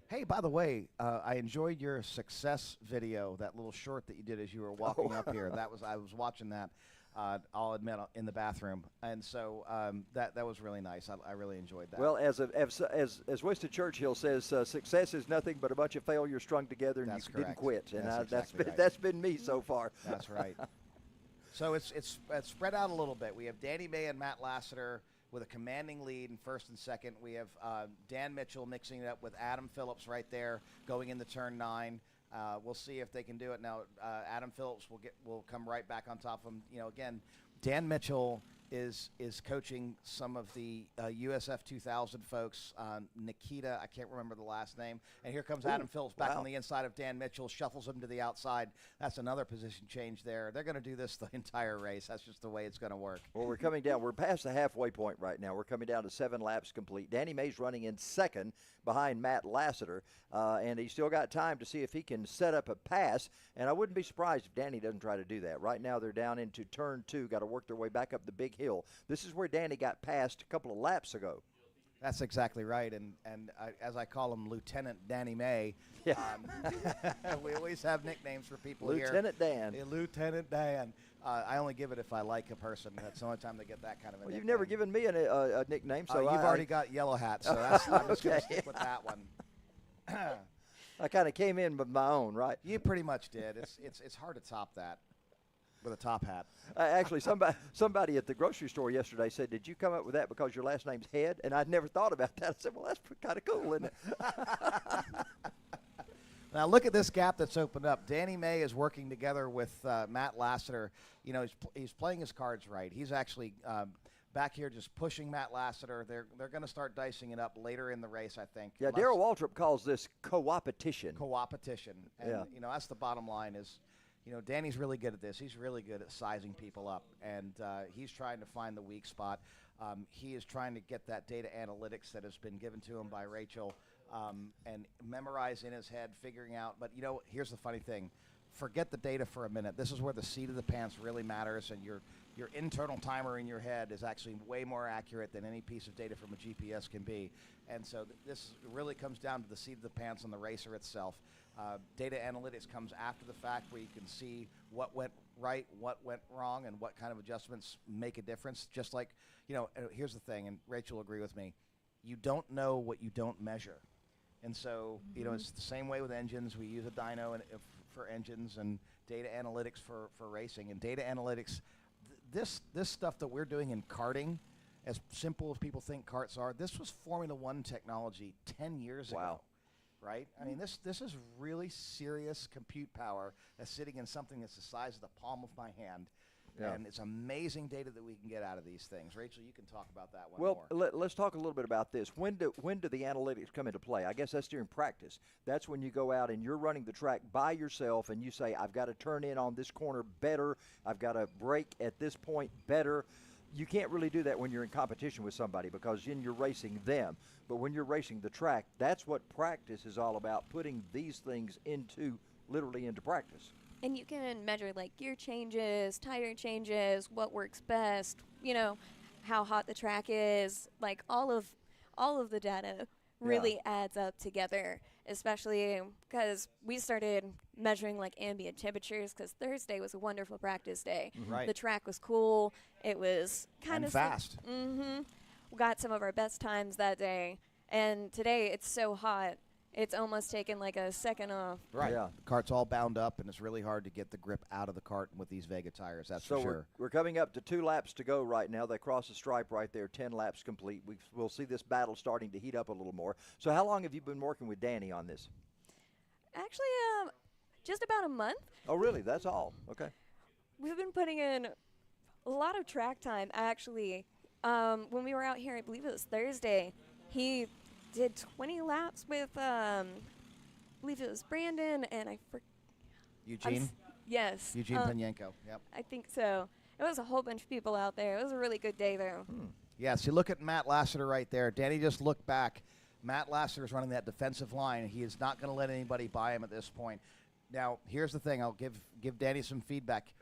Hey, by the way, I enjoyed your success video, that little short that you did as you were walking up here. I was watching that. I'll admit, in the bathroom, and so that was really nice. I really enjoyed that. Well, as Winston Churchill says, success is nothing but a bunch of failures strung together, and That's you didn't correct. quit. And Exactly right. that's been me so far. That's right. So it's spread out a little bit. We have Danny May and Matt Lassiter with a commanding lead in first and second. We have Dan Mitchell mixing it up with Adam Phillips right there going into turn 9. We'll see if they can do it. Now, Adam Phillips will come right back on top of him. Again, Dan Mitchell is coaching some of the USF 2000 folks. Nikita, I can't remember the last name. And here comes Adam Phillips back on the inside of Dan Mitchell, shuffles him to the outside. That's another position change there. They're going to do this the entire race. That's just the way it's going to work. Well, we're coming down. We're past the halfway point right now. We're coming down to 7 laps complete. Danny May's running in second behind Matt Lassiter, and he's still got time to see if he can set up a pass, and I wouldn't be surprised if Danny doesn't try to do that. Right now they're down into turn 2, got to work their way back up the big hill. This is where Danny got passed a couple of laps ago. That's exactly right, and as I call him, Lieutenant Danny May. Yeah. We always have nicknames for people Lieutenant here. Dan. Lieutenant Dan. I only give it if I like a person. That's the only time they get that kind of a Well, nickname. you've never given me a nickname, so you've already got Yellow Hat, so I'm just going to stick with that one. I kind of came in with my own, right? You pretty much did. It's hard to top that with a top hat. Actually, somebody at the grocery store yesterday said, "Did you come up with that because your last name's Head?" And I'd never thought about that. I said, "Well, that's kind of cool, isn't it?" Now look at this gap that's opened up. Danny May is working together with Matt Lassiter. He's playing his cards right. He's actually back here just pushing Matt Lassiter. They're going to start dicing it up later in the race, I think. Yeah, Darrell Waltrip calls this co-opetition. Co-opetition. And, yeah. That's the bottom line is, Danny's really good at this. He's really good at sizing people up, and he's trying to find the weak spot. He is trying to get that data analytics that has been given to him by Rachel and memorize in his head, figuring out. But, here's the funny thing. Forget the data for a minute. This is where the seat of the pants really matters, and your internal timer in your head is actually way more accurate than any piece of data from a GPS can be. And so this really comes down to the seat of the pants on the racer itself. Data analytics comes after the fact, where you can see what went right, what went wrong, and what kind of adjustments make a difference. Just like, here's the thing, and Rachel will agree with me, you don't know what you don't measure. And so, it's the same way with engines. We use a dyno for engines and data analytics for racing. And data analytics, this stuff that we're doing in karting, as simple as people think karts are, this was Formula One technology 10 years ago. Right? I mean, this is really serious compute power that's sitting in something that's the size of the palm of my hand. Yeah. And it's amazing data that we can get out of these things. Rachel, you can talk about that one more. Well, let's talk a little bit about this. When do the analytics come into play? I guess that's during practice. That's when you go out and you're running the track by yourself and you say, I've got to turn in on this corner better. I've got to brake at this point better. You can't really do that when you're in competition with somebody, because then you're racing them. But when you're racing the track, that's what practice is all about, putting these things literally into practice. And you can measure like gear changes, tire changes, what works best, how hot the track is, like all of the data really adds up together, especially because we started measuring like ambient temperatures, because Thursday was a wonderful practice day. Right. The track was cool. It was kind of fast. We got some of our best times that day, and today it's so hot. It's almost taken like a second off. Right. Yeah. The kart's all bound up, and it's really hard to get the grip out of the kart with these Vega tires, that's for sure. We're coming up to 2 laps to go right now. They cross the stripe right there, 10 laps complete. We'll see this battle starting to heat up a little more. So how long have you been working with Danny on this? Actually, just about a month. Oh, really? That's all? Okay. We've been putting in a lot of track time, actually. When we were out here, I believe it was Thursday, he did 20 laps with, I believe it was Brandon, and Eugene? Yes. Eugene Penyenko, yep. I think so. It was a whole bunch of people out there. It was a really good day, though. Yeah, so look at Matt Lassiter right there. Danny just looked back. Matt Lassiter is running that defensive line. He is not going to let anybody by him at this point. Now, here's the thing. I'll give Danny some feedback.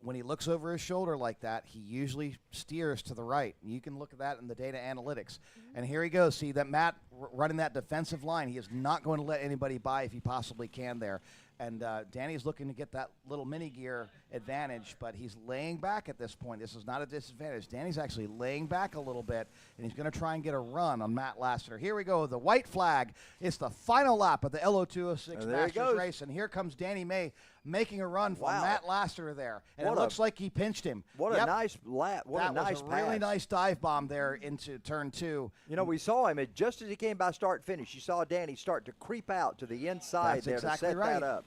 When he looks over his shoulder like that, he usually steers to the right. You can look at that in the data analytics. And here he goes. See that Matt running that defensive line. He is not going to let anybody by if he possibly can there. And Danny's looking to get that little mini gear advantage, but he's laying back at this point. This is not a disadvantage. Danny's actually laying back a little bit, and he's going to try and get a run on Matt Lassiter. Here we go. The white flag. It's the final lap of the Lo206 Masters race, and here comes Danny May making a run for Matt Lassiter there. And it looks like he pinched him. What a nice lap. What a nice pass. Really nice dive bomb there into turn 2. We saw him, just as he came by start-finish, you saw Danny start to creep out to the inside to set that up.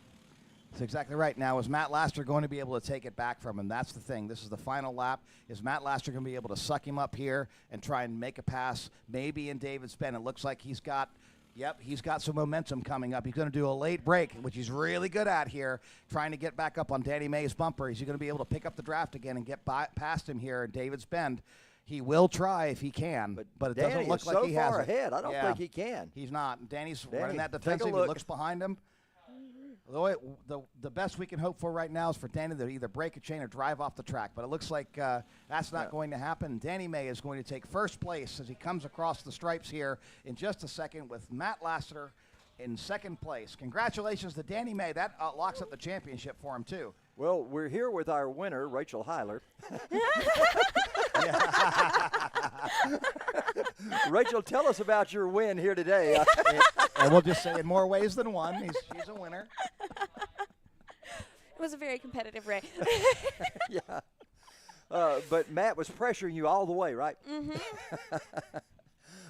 That's exactly right. Now, is Matt Lassiter going to be able to take it back from him? That's the thing. This is the final lap. Is Matt Lassiter going to be able to suck him up here and try and make a pass, maybe in David's Bend? It looks like he's got some momentum coming up. He's going to do a late break, which he's really good at here, trying to get back up on Danny May's bumper. Is he going to be able to pick up the draft again and get past him here in David's Bend? He will try if he can, but it doesn't look like he has it. Danny is so far ahead. I don't think he can. He's not. Danny's running that defensive. He looks behind him. The best we can hope for right now is for Danny to either break a chain or drive off the track, but it looks like that's not going to happen. Danny May is going to take first place as he comes across the stripes here in just a second, with Matt Lassiter in second place. Congratulations to Danny May. That locks up the championship for him, too. Well, we're here with our winner, Rachel Heiler. Rachel, tell us about your win here today. And we'll just say in more ways than one, she's a winner. It was a very competitive race. Yeah. But Matt was pressuring you all the way, right? Mm-hmm.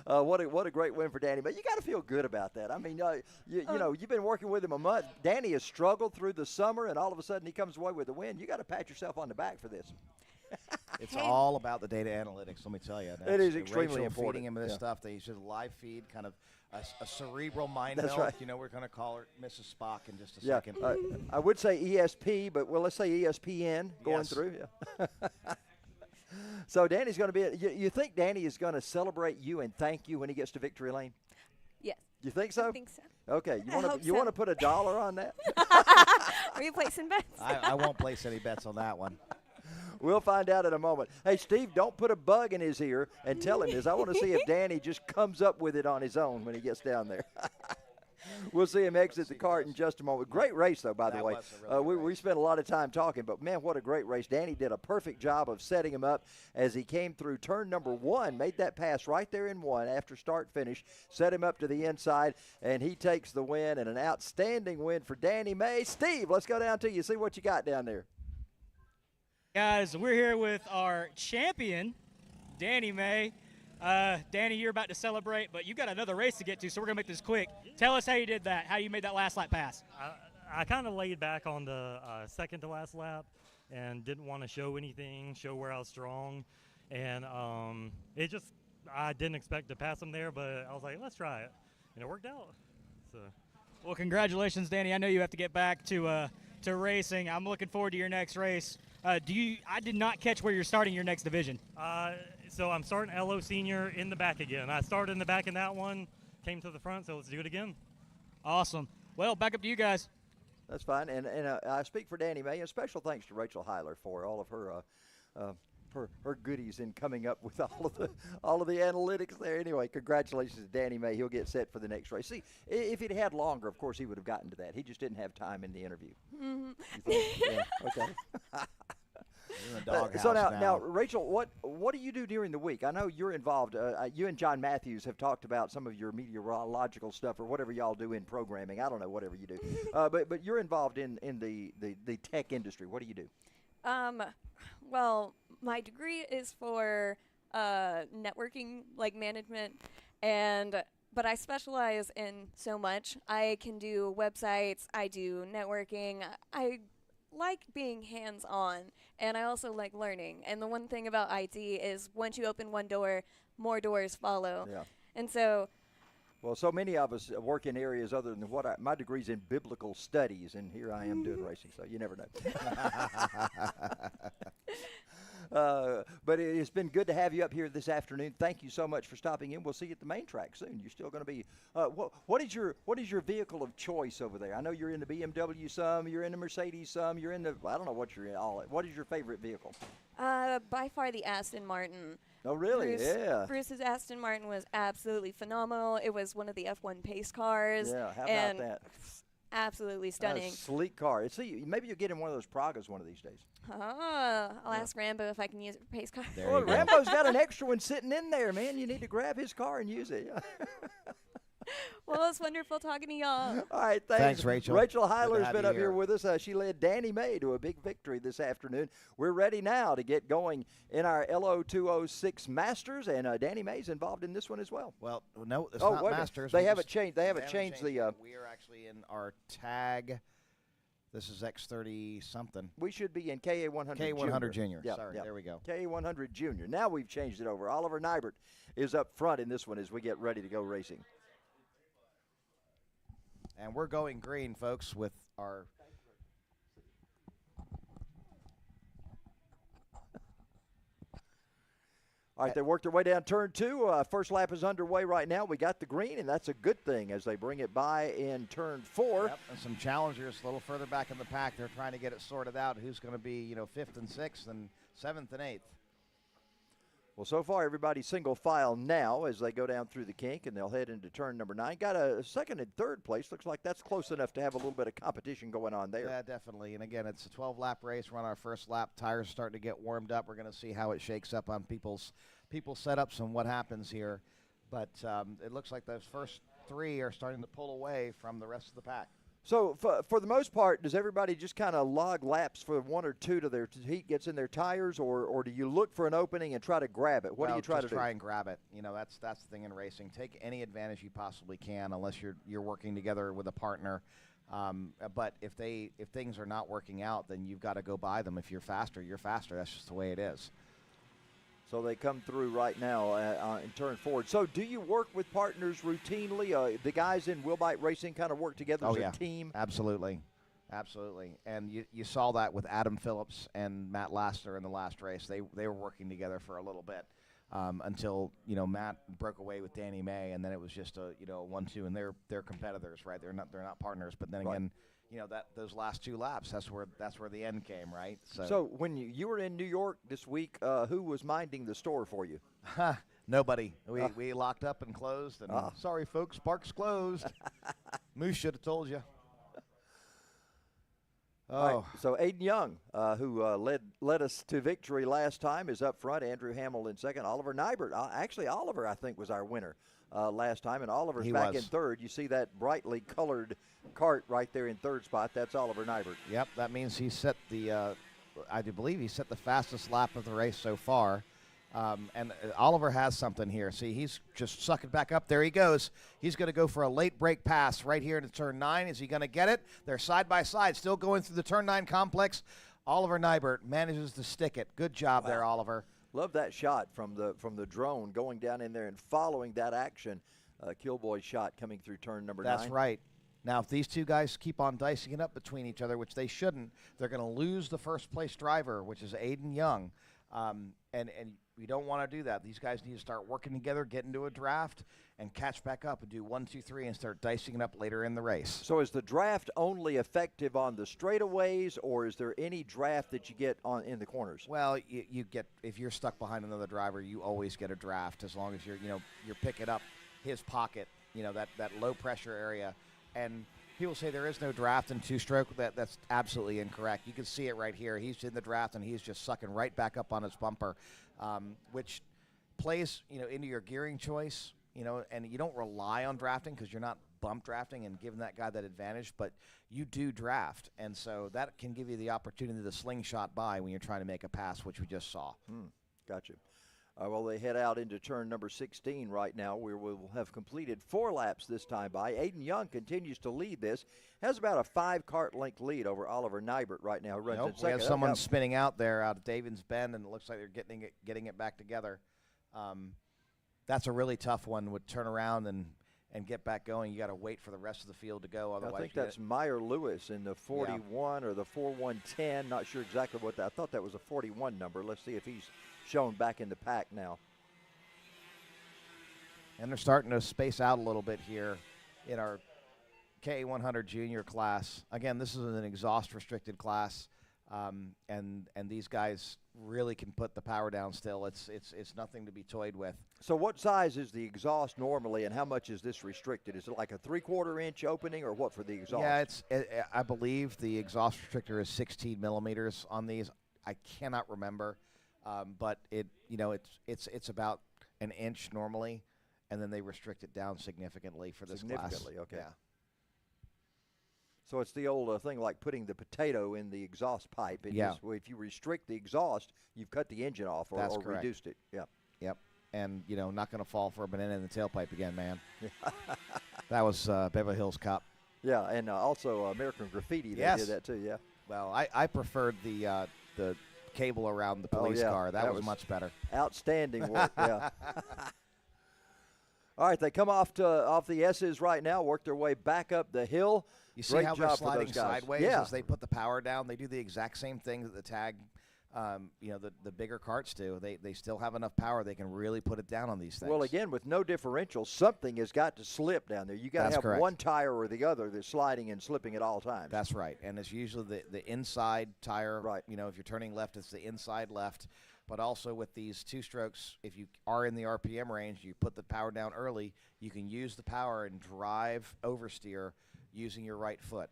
What a great win for Danny. But you got to feel good about that. I mean, you've been working with him a month. Danny has struggled through the summer, and all of a sudden he comes away with a win. You got to pat yourself on the back for this. It's all about the data analytics, let me tell you. It is extremely Rachel important. Feeding him this stuff. They should live feed, kind of a cerebral mind That's meld. right. We're going to call her Mrs. Spock in just a second. I would say ESP, but let's say ESPN going through. Yeah. So Danny's going to be. You think Danny is going to celebrate you and thank you when he gets to victory lane? Yes. You think so? I think so. Okay. You want to put $1 on that? Are you placing bets? I won't place any bets on that one. We'll find out in a moment. Hey, Steve, don't put a bug in his ear and tell him this. I want to see if Danny just comes up with it on his own when he gets down there. We'll see him exit the cart in just a moment. Great race, though, by the way. We spent a lot of time talking, but, man, what a great race. Danny did a perfect job of setting him up as he came through turn number 1, made that pass right there in 1 after start-finish, set him up to the inside, and he takes the win, and an outstanding win for Danny May. Steve, let's go down to you, see what you got down there. Guys, we're here with our champion, Danny May. Danny, you're about to celebrate, but you've got another race to get to, so we're going to make this quick. Tell us how you did that, how you made that last lap pass. I kind of laid back on the second to last lap and didn't want to show anything, show where I was strong. And I didn't expect to pass him there, but I was like, let's try it. And it worked out. So. Well, congratulations, Danny. I know you have to get back to racing. I'm looking forward to your next race. I did not catch where you're starting your next division. So I'm starting Lo Senior in the back again. I started in the back in that one, came to the front, so let's do it again. Awesome. Well, back up to you guys. That's fine. And I speak for Danny May. And special thanks to Rachel Heiler for all of her goodies in coming up with all of the analytics there. Anyway, congratulations to Danny May. He'll get set for the next race. See, if he'd had longer, of course, he would have gotten to that. He just didn't have time in the interview. Mm-hmm. Yeah, okay. So now, Rachel, what do you do during the week? I know you're involved. You and John Matthews have talked about some of your meteorological stuff or whatever y'all do in programming. I don't know, whatever you do. But you're involved in the tech industry. What do you do? Well, my degree is for networking, like management, but I specialize in so much. I can do websites, I do networking, I like being hands-on, and I also like learning. And the one thing about IT is once you open one door, more doors follow. Yeah. And so... Well, so many of us work in areas other than my degree's in biblical studies, and here I am doing racing, so you never know. But it's been good to have you up here this afternoon. Thank you so much for stopping in. We'll see you at the main track soon. You're still going to be what is your vehicle of choice over there? I know you're in the BMW some, you're in the Mercedes some, you're in the I don't know what you're in. What is your favorite vehicle? By far the Aston Martin. Oh, really? Yeah. Bruce's Aston Martin was absolutely phenomenal. It was one of the F1 pace cars. Yeah, how about that? Absolutely stunning. Sleek car. See, maybe you'll get in one of those Pragas one of these days. I'll ask Rambo if I can use it for pace car. Well, Rambo's got an extra one sitting in there, man. You need to grab his car and use it. Well, it's wonderful talking to y'all. All right, thanks. Rachel. Rachel Heiler's been up here with us. She led Danny May to a big victory this afternoon. We're ready now to get going in our Lo206 Masters, and Danny May's involved in this one as well. Well, no, it's not Masters. They haven't changed. They haven't changed the. We are actually in our tag. This is X30 something. We should be in Ka100 Ka100 Junior. Yep, Sorry, yep. there we go. Ka100 Junior. Now we've changed it over. Oliver Nybert is up front in this one as we get ready to go racing. And we're going green, folks, with our... All right, they worked their way down turn 2. First lap is underway right now. We got the green, and that's a good thing as they bring it by in turn 4. Yep, and some challengers a little further back in the pack. They're trying to get it sorted out. Who's going to be, 5th and 6th and 7th and 8th. Well, so far, everybody's single file now as they go down through the kink, and they'll head into turn number 9. Got a second and third place. Looks like that's close enough to have a little bit of competition going on there. Yeah, definitely. And, again, it's a 12-lap race. We're on our first lap. Tires starting to get warmed up. We're going to see how it shakes up on people's setups and what happens here. But it looks like those first 3 are starting to pull away from the rest of the pack. So, for the most part, does everybody just kind of log laps for 1 or 2 to their heat gets in their tires, or do you look for an opening and try to grab it? What do you try to do? Try and grab it. That's the thing in racing. Take any advantage you possibly can, unless you're working together with a partner. But if things are not working out, then you've got to go by them. If you're faster, you're faster. That's just the way it is. So they come through right now in turn 4. So do you work with partners routinely? The guys in Wilbite Racing kind of work together as a team? Absolutely. Absolutely. And you saw that with Adam Phillips and Matt Laster in the last race. They were working together for a little bit until, Matt broke away with Danny May, and then it was just a 1-2, and they're competitors, right? They're not partners. But then again, those last 2 laps, that's where the end came, right? So when you were in New York this week, who was minding the store for you? Nobody. We locked up and closed, and sorry, folks, park's closed. Moose should have told you. All right, so Aiden Young, who led us to victory last time, is up front. Andrew Hamill in second. Oliver Nybert. Actually, Oliver, I think, was our winner last time, and Oliver's back in third. You see that brightly colored cart right there in third spot. That's Oliver Nybert. Yep, that means he set the, I do believe he set the fastest lap of the race so far. And Oliver has something here. See, he's just sucking back up. There he goes. He's going to go for a late break pass right here into turn 9. Is he going to get it? They're side by side, still going through the turn 9 complex. Oliver Nybert manages to stick it. Good job there, Oliver. Love that shot from the drone going down in there and following that action. Kilboy's shot coming through turn number 9. That's right. Now, if these two guys keep on dicing it up between each other, which they shouldn't, they're going to lose the first place driver, which is Aiden Young. And we don't want to do that. These guys need to start working together, get into a draft, and catch back up and do 1, 2, 3 and start dicing it up later in the race. So is the draft only effective on the straightaways, or is there any draft that you get in the corners? Well, you get, if you're stuck behind another driver, you always get a draft as long as you're picking up his pocket, that low pressure area. And people say there is no draft in two-stroke. That's absolutely incorrect. You can see it right here. He's in the draft, and he's just sucking right back up on his bumper, which plays, into your gearing choice, and you don't rely on drafting because you're not bump drafting and giving that guy that advantage, but you do draft, and so that can give you the opportunity to slingshot by when you're trying to make a pass, which we just saw. Gotcha. Well, they head out into turn number 16 right now, where we'll have completed 4 laps this time by. Aiden Young continues to lead this. Has about a 5-cart length lead over Oliver Nybert right now. Runs in second. We have someone spinning out there out of Davin's Bend, and it looks like they're getting it back together. That's a really tough one. Would turn around and get back going. You got to wait for the rest of the field to go. Otherwise, I think that's Meyer Lewis in the 41 or the 4110. Not sure exactly what that. I thought that was a 41 number. Let's see if he's shown back in the pack now. And they're starting to space out a little bit here in our Ka100 Junior class. Again, this is an exhaust restricted class, and these guys really can put the power down still. It's nothing to be toyed with. So what size is the exhaust normally, and how much is this restricted? Is it like a 3/4 inch opening, or what for the exhaust? Yeah, I believe the exhaust restrictor is 16 millimeters on these. I cannot remember. But it's about an inch normally, and then they restrict it down significantly for this class. Significantly, okay. Yeah. So it's the old thing like putting the potato in the exhaust pipe. If you restrict the exhaust, you've cut the engine off or reduced it. Yeah. Yep. And not going to fall for a banana in the tailpipe again, man. That was Beverly Hills Cop. Yeah, and also American Graffiti. They did that too. Yeah. Well, I preferred the cable around the police car. That was much better. Outstanding work. Yeah. All right, they come off the S's right now, work their way back up the hill. You see how they're sliding sideways as they put the power down? They do the exact same thing that the tag, the bigger carts do. They still have enough power. They can really put it down on these things. Well, again, with no differential, something has got to slip down there. You got to have one tire or the other that's sliding and slipping at all times. That's right, and it's usually the inside tire. Right. If you're turning left, it's the inside left. But also with these two strokes, if you are in the RPM range, you put the power down early, you can use the power and drive oversteer using your right foot.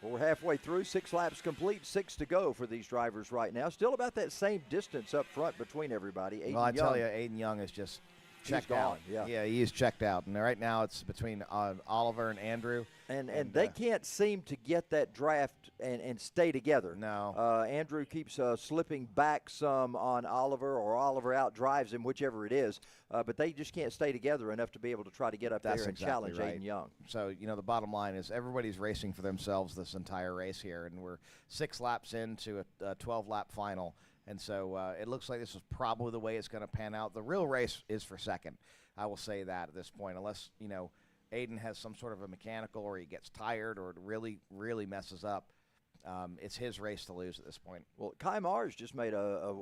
Well, we're halfway through, 6 laps complete, 6 to go for these drivers right now. Still about that same distance up front between everybody. Well, I tell you, Aiden Young is just checked out. Yeah, he is checked out. And right now it's between Oliver and Andrew. And they can't seem to get that draft and stay together. No. Andrew keeps slipping back some on Oliver, or Oliver outdrives him, whichever it is. But they just can't stay together enough to be able to try to get up there and challenge Aiden Young. So, the bottom line is everybody's racing for themselves this entire race here. And we're 6 laps into a 12-lap final. And so it looks like this is probably the way it's going to pan out. The real race is for second. I will say that at this point, unless, Aiden has some sort of a mechanical or he gets tired or it really, really messes up. it's his race to lose at this point. Well, Ka100's just made a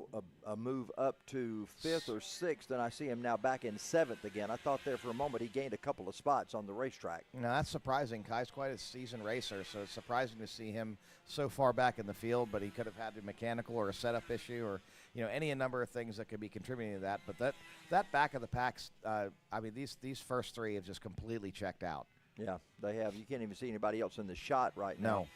move up to 5th or 6th, and I see him now back in 7th again. I thought there for a moment he gained a couple of spots on the racetrack. You know, that's surprising. Kai's quite a seasoned racer, so it's surprising to see him so far back in the field, but he could have had a mechanical or a setup issue or, any number of things that could be contributing to that. But that back of the packs, I mean, these first 3 have just completely checked out. Yeah, they have. You can't even see anybody else in the shot right now. No.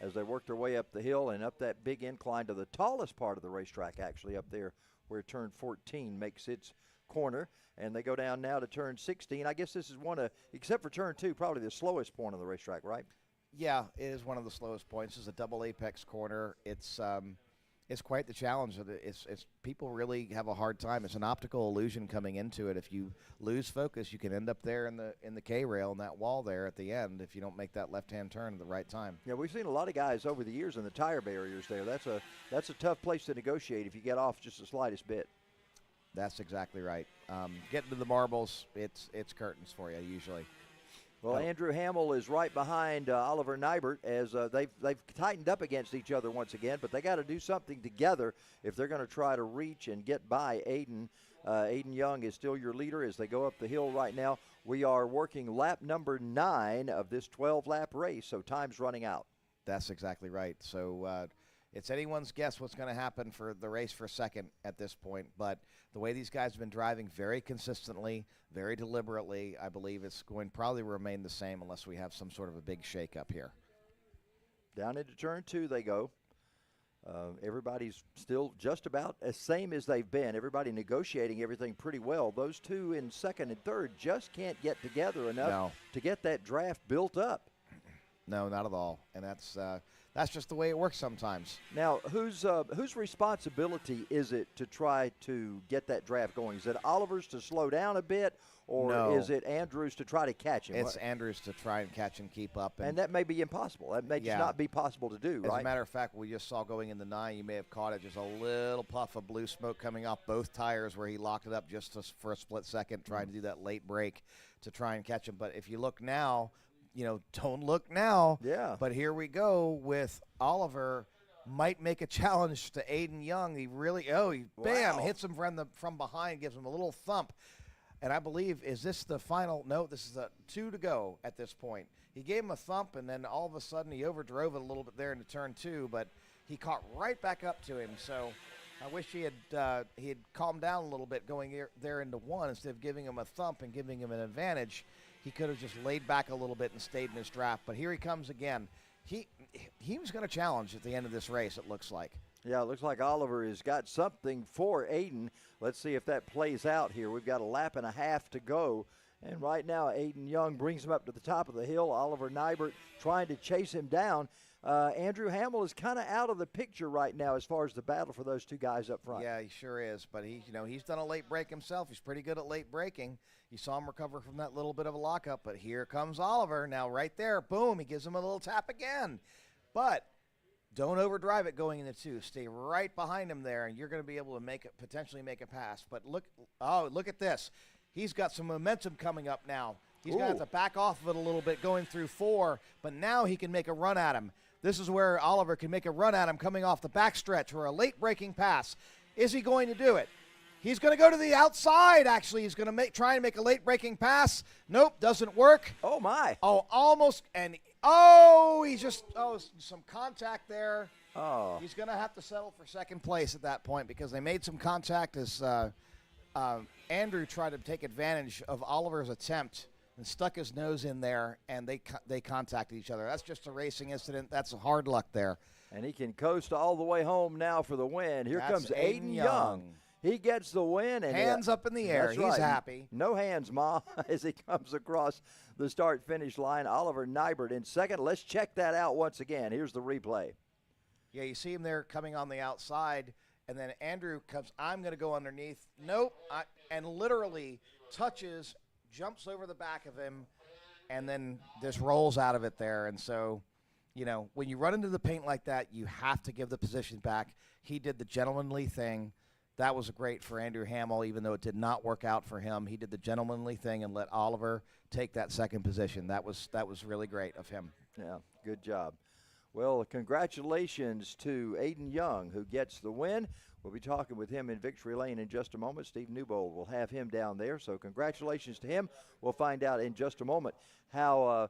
As they work their way up the hill and up that big incline to the tallest part of the racetrack, actually, up there where turn 14 makes its corner. And they go down now to turn 16. I guess this is one of, except for turn 2, probably the slowest point on the racetrack, right? Yeah, it is one of the slowest points. It's a double apex corner. It's quite the challenge. It's people really have a hard time. It's an optical illusion coming into it. If you lose focus, you can end up there in the K rail and that wall there at the end if you don't make that left-hand turn at the right time. Yeah, we've seen a lot of guys over the years in the tire barriers there. That's a tough place to negotiate if you get off just the slightest bit. That's exactly right. Getting to the marbles, it's curtains for you usually. Well, Andrew Hamill is right behind Oliver Nybert as they've tightened up against each other once again, but they got to do something together if they're going to try to reach and get by Aiden. Aiden Young is still your leader as they go up the hill right now. We are working lap number 9 of this 12-lap race, so time's running out. That's exactly right. So it's anyone's guess what's going to happen for the race for second at this point, but the way these guys have been driving very consistently, very deliberately, I believe it's going to probably remain the same unless we have some sort of a big shake-up here. Down into turn 2 they go. Everybody's still just about as same as they've been. Everybody negotiating everything pretty well. Those 2 in second and third just can't get together enough to get that draft built up. No, not at all. And that's just the way it works sometimes. Now, whose responsibility is it to try to get that draft going? Is it Oliver's to slow down a bit, or is it Andrew's to try to catch him? It's Andrew's to try and catch and keep up. And that may be impossible. That may just not be possible to do, right? As a matter of fact, we just saw going into 9, you may have caught it, just a little puff of blue smoke coming off both tires where he locked it up just for a split second, trying to do that late break to try and catch him. But if you look now, don't look now. Yeah. But here we go with Oliver. Might make a challenge to Aiden Young. He really, bam, hits him from behind, gives him a little thump. And I believe, is this the final? No, this is 2 to go at this point. He gave him a thump, and then all of a sudden he overdrove it a little bit there into turn 2, but he caught right back up to him. So I wish he had calmed down a little bit going there into 1 instead of giving him a thump and giving him an advantage. He could have just laid back a little bit and stayed in his draft. But here he comes again. He was going to challenge at the end of this race, it looks like. Yeah, it looks like Oliver has got something for Aiden. Let's see if that plays out here. We've got a lap and a half to go. And right now, Aiden Young brings him up to the top of the hill. Oliver Nybert trying to chase him down. Andrew Hamill is kind of out of the picture right now as far as the battle for those 2 guys up front. Yeah, he sure is. But he's done a late break himself. He's pretty good at late braking. You saw him recover from that little bit of a lockup. But here comes Oliver. Now right there, boom, he gives him a little tap again. But don't overdrive it going into 2. Stay right behind him there, and you're going to be able to potentially make a pass. But look at this. He's got some momentum coming up now. He's going to have to back off of it a little bit going through 4, but now he can make a run at him. This is where Oliver can make a run at him coming off the backstretch or a late breaking pass. Is he going to do it? He's going to go to the outside, actually. He's going to try and make a late breaking pass. Nope, doesn't work. Oh, my. Oh, almost. And, some contact there. Oh. He's going to have to settle for second place at that point because they made some contact as Andrew tried to take advantage of Oliver's attempt and stuck his nose in there, and they contacted each other. That's just a racing incident. That's hard luck there. And he can coast all the way home now for the win. Here comes Aiden Young. He gets the win. And hands up in the air. He's right. Happy. No hands, Ma, as he comes across the start-finish line. Oliver Nybert in second. Let's check that out once again. Here's the replay. Yeah, you see him there coming on the outside, and then Andrew comes, I'm going to go underneath. Nope. And literally touches, jumps over the back of him, and then just rolls out of it there. And so, when you run into the paint like that, you have to give the position back. He did the gentlemanly thing. That was great for Andrew Hamill, even though it did not work out for him. He did the gentlemanly thing and let Oliver take that second position. That was really great of him. Yeah, good job. Well, congratulations to Aiden Young, who gets the win. We'll be talking with him in Victory Lane in just a moment. Steve Newbold will have him down there, so congratulations to him. We'll find out in just a moment how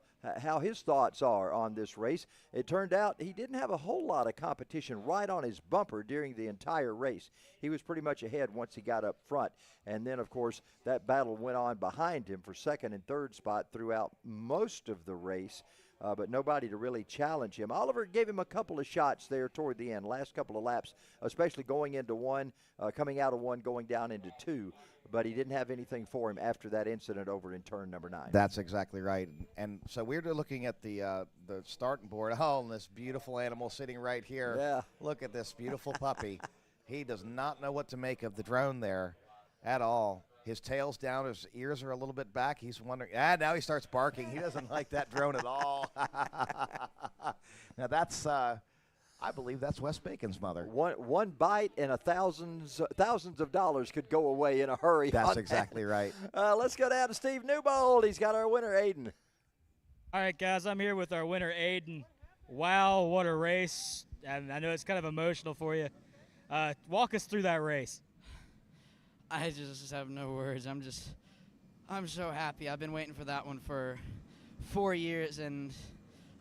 his thoughts are on this race. It turned out he didn't have a whole lot of competition right on his bumper during the entire race. He was pretty much ahead once he got up front, and then, of course, that battle went on behind him for second and third spot throughout most of the race. But nobody to really challenge him. Oliver gave him a couple of shots there toward the end, last couple of laps, especially going into one, coming out of one, going down into two. But he didn't have anything for him after that incident over in turn number 9. That's exactly right. And so we're looking at the starting board. Oh, and this beautiful animal sitting right here. Yeah. Look at this beautiful puppy. He does not know what to make of the drone there at all. His tail's down, his ears are a little bit back. He's wondering, now he starts barking. He doesn't like that drone at all. Now that's, I believe that's Wes Bacon's mother. One bite and thousands of dollars could go away in a hurry. That's exactly right. Let's go down to Steve Newbold. He's got our winner, Aiden. All right, guys, I'm here with our winner, Aiden. Wow, what a race. And I know it's kind of emotional for you. Walk us through that race. I just have no words. I'm so happy. I've been waiting for that one for 4 years, and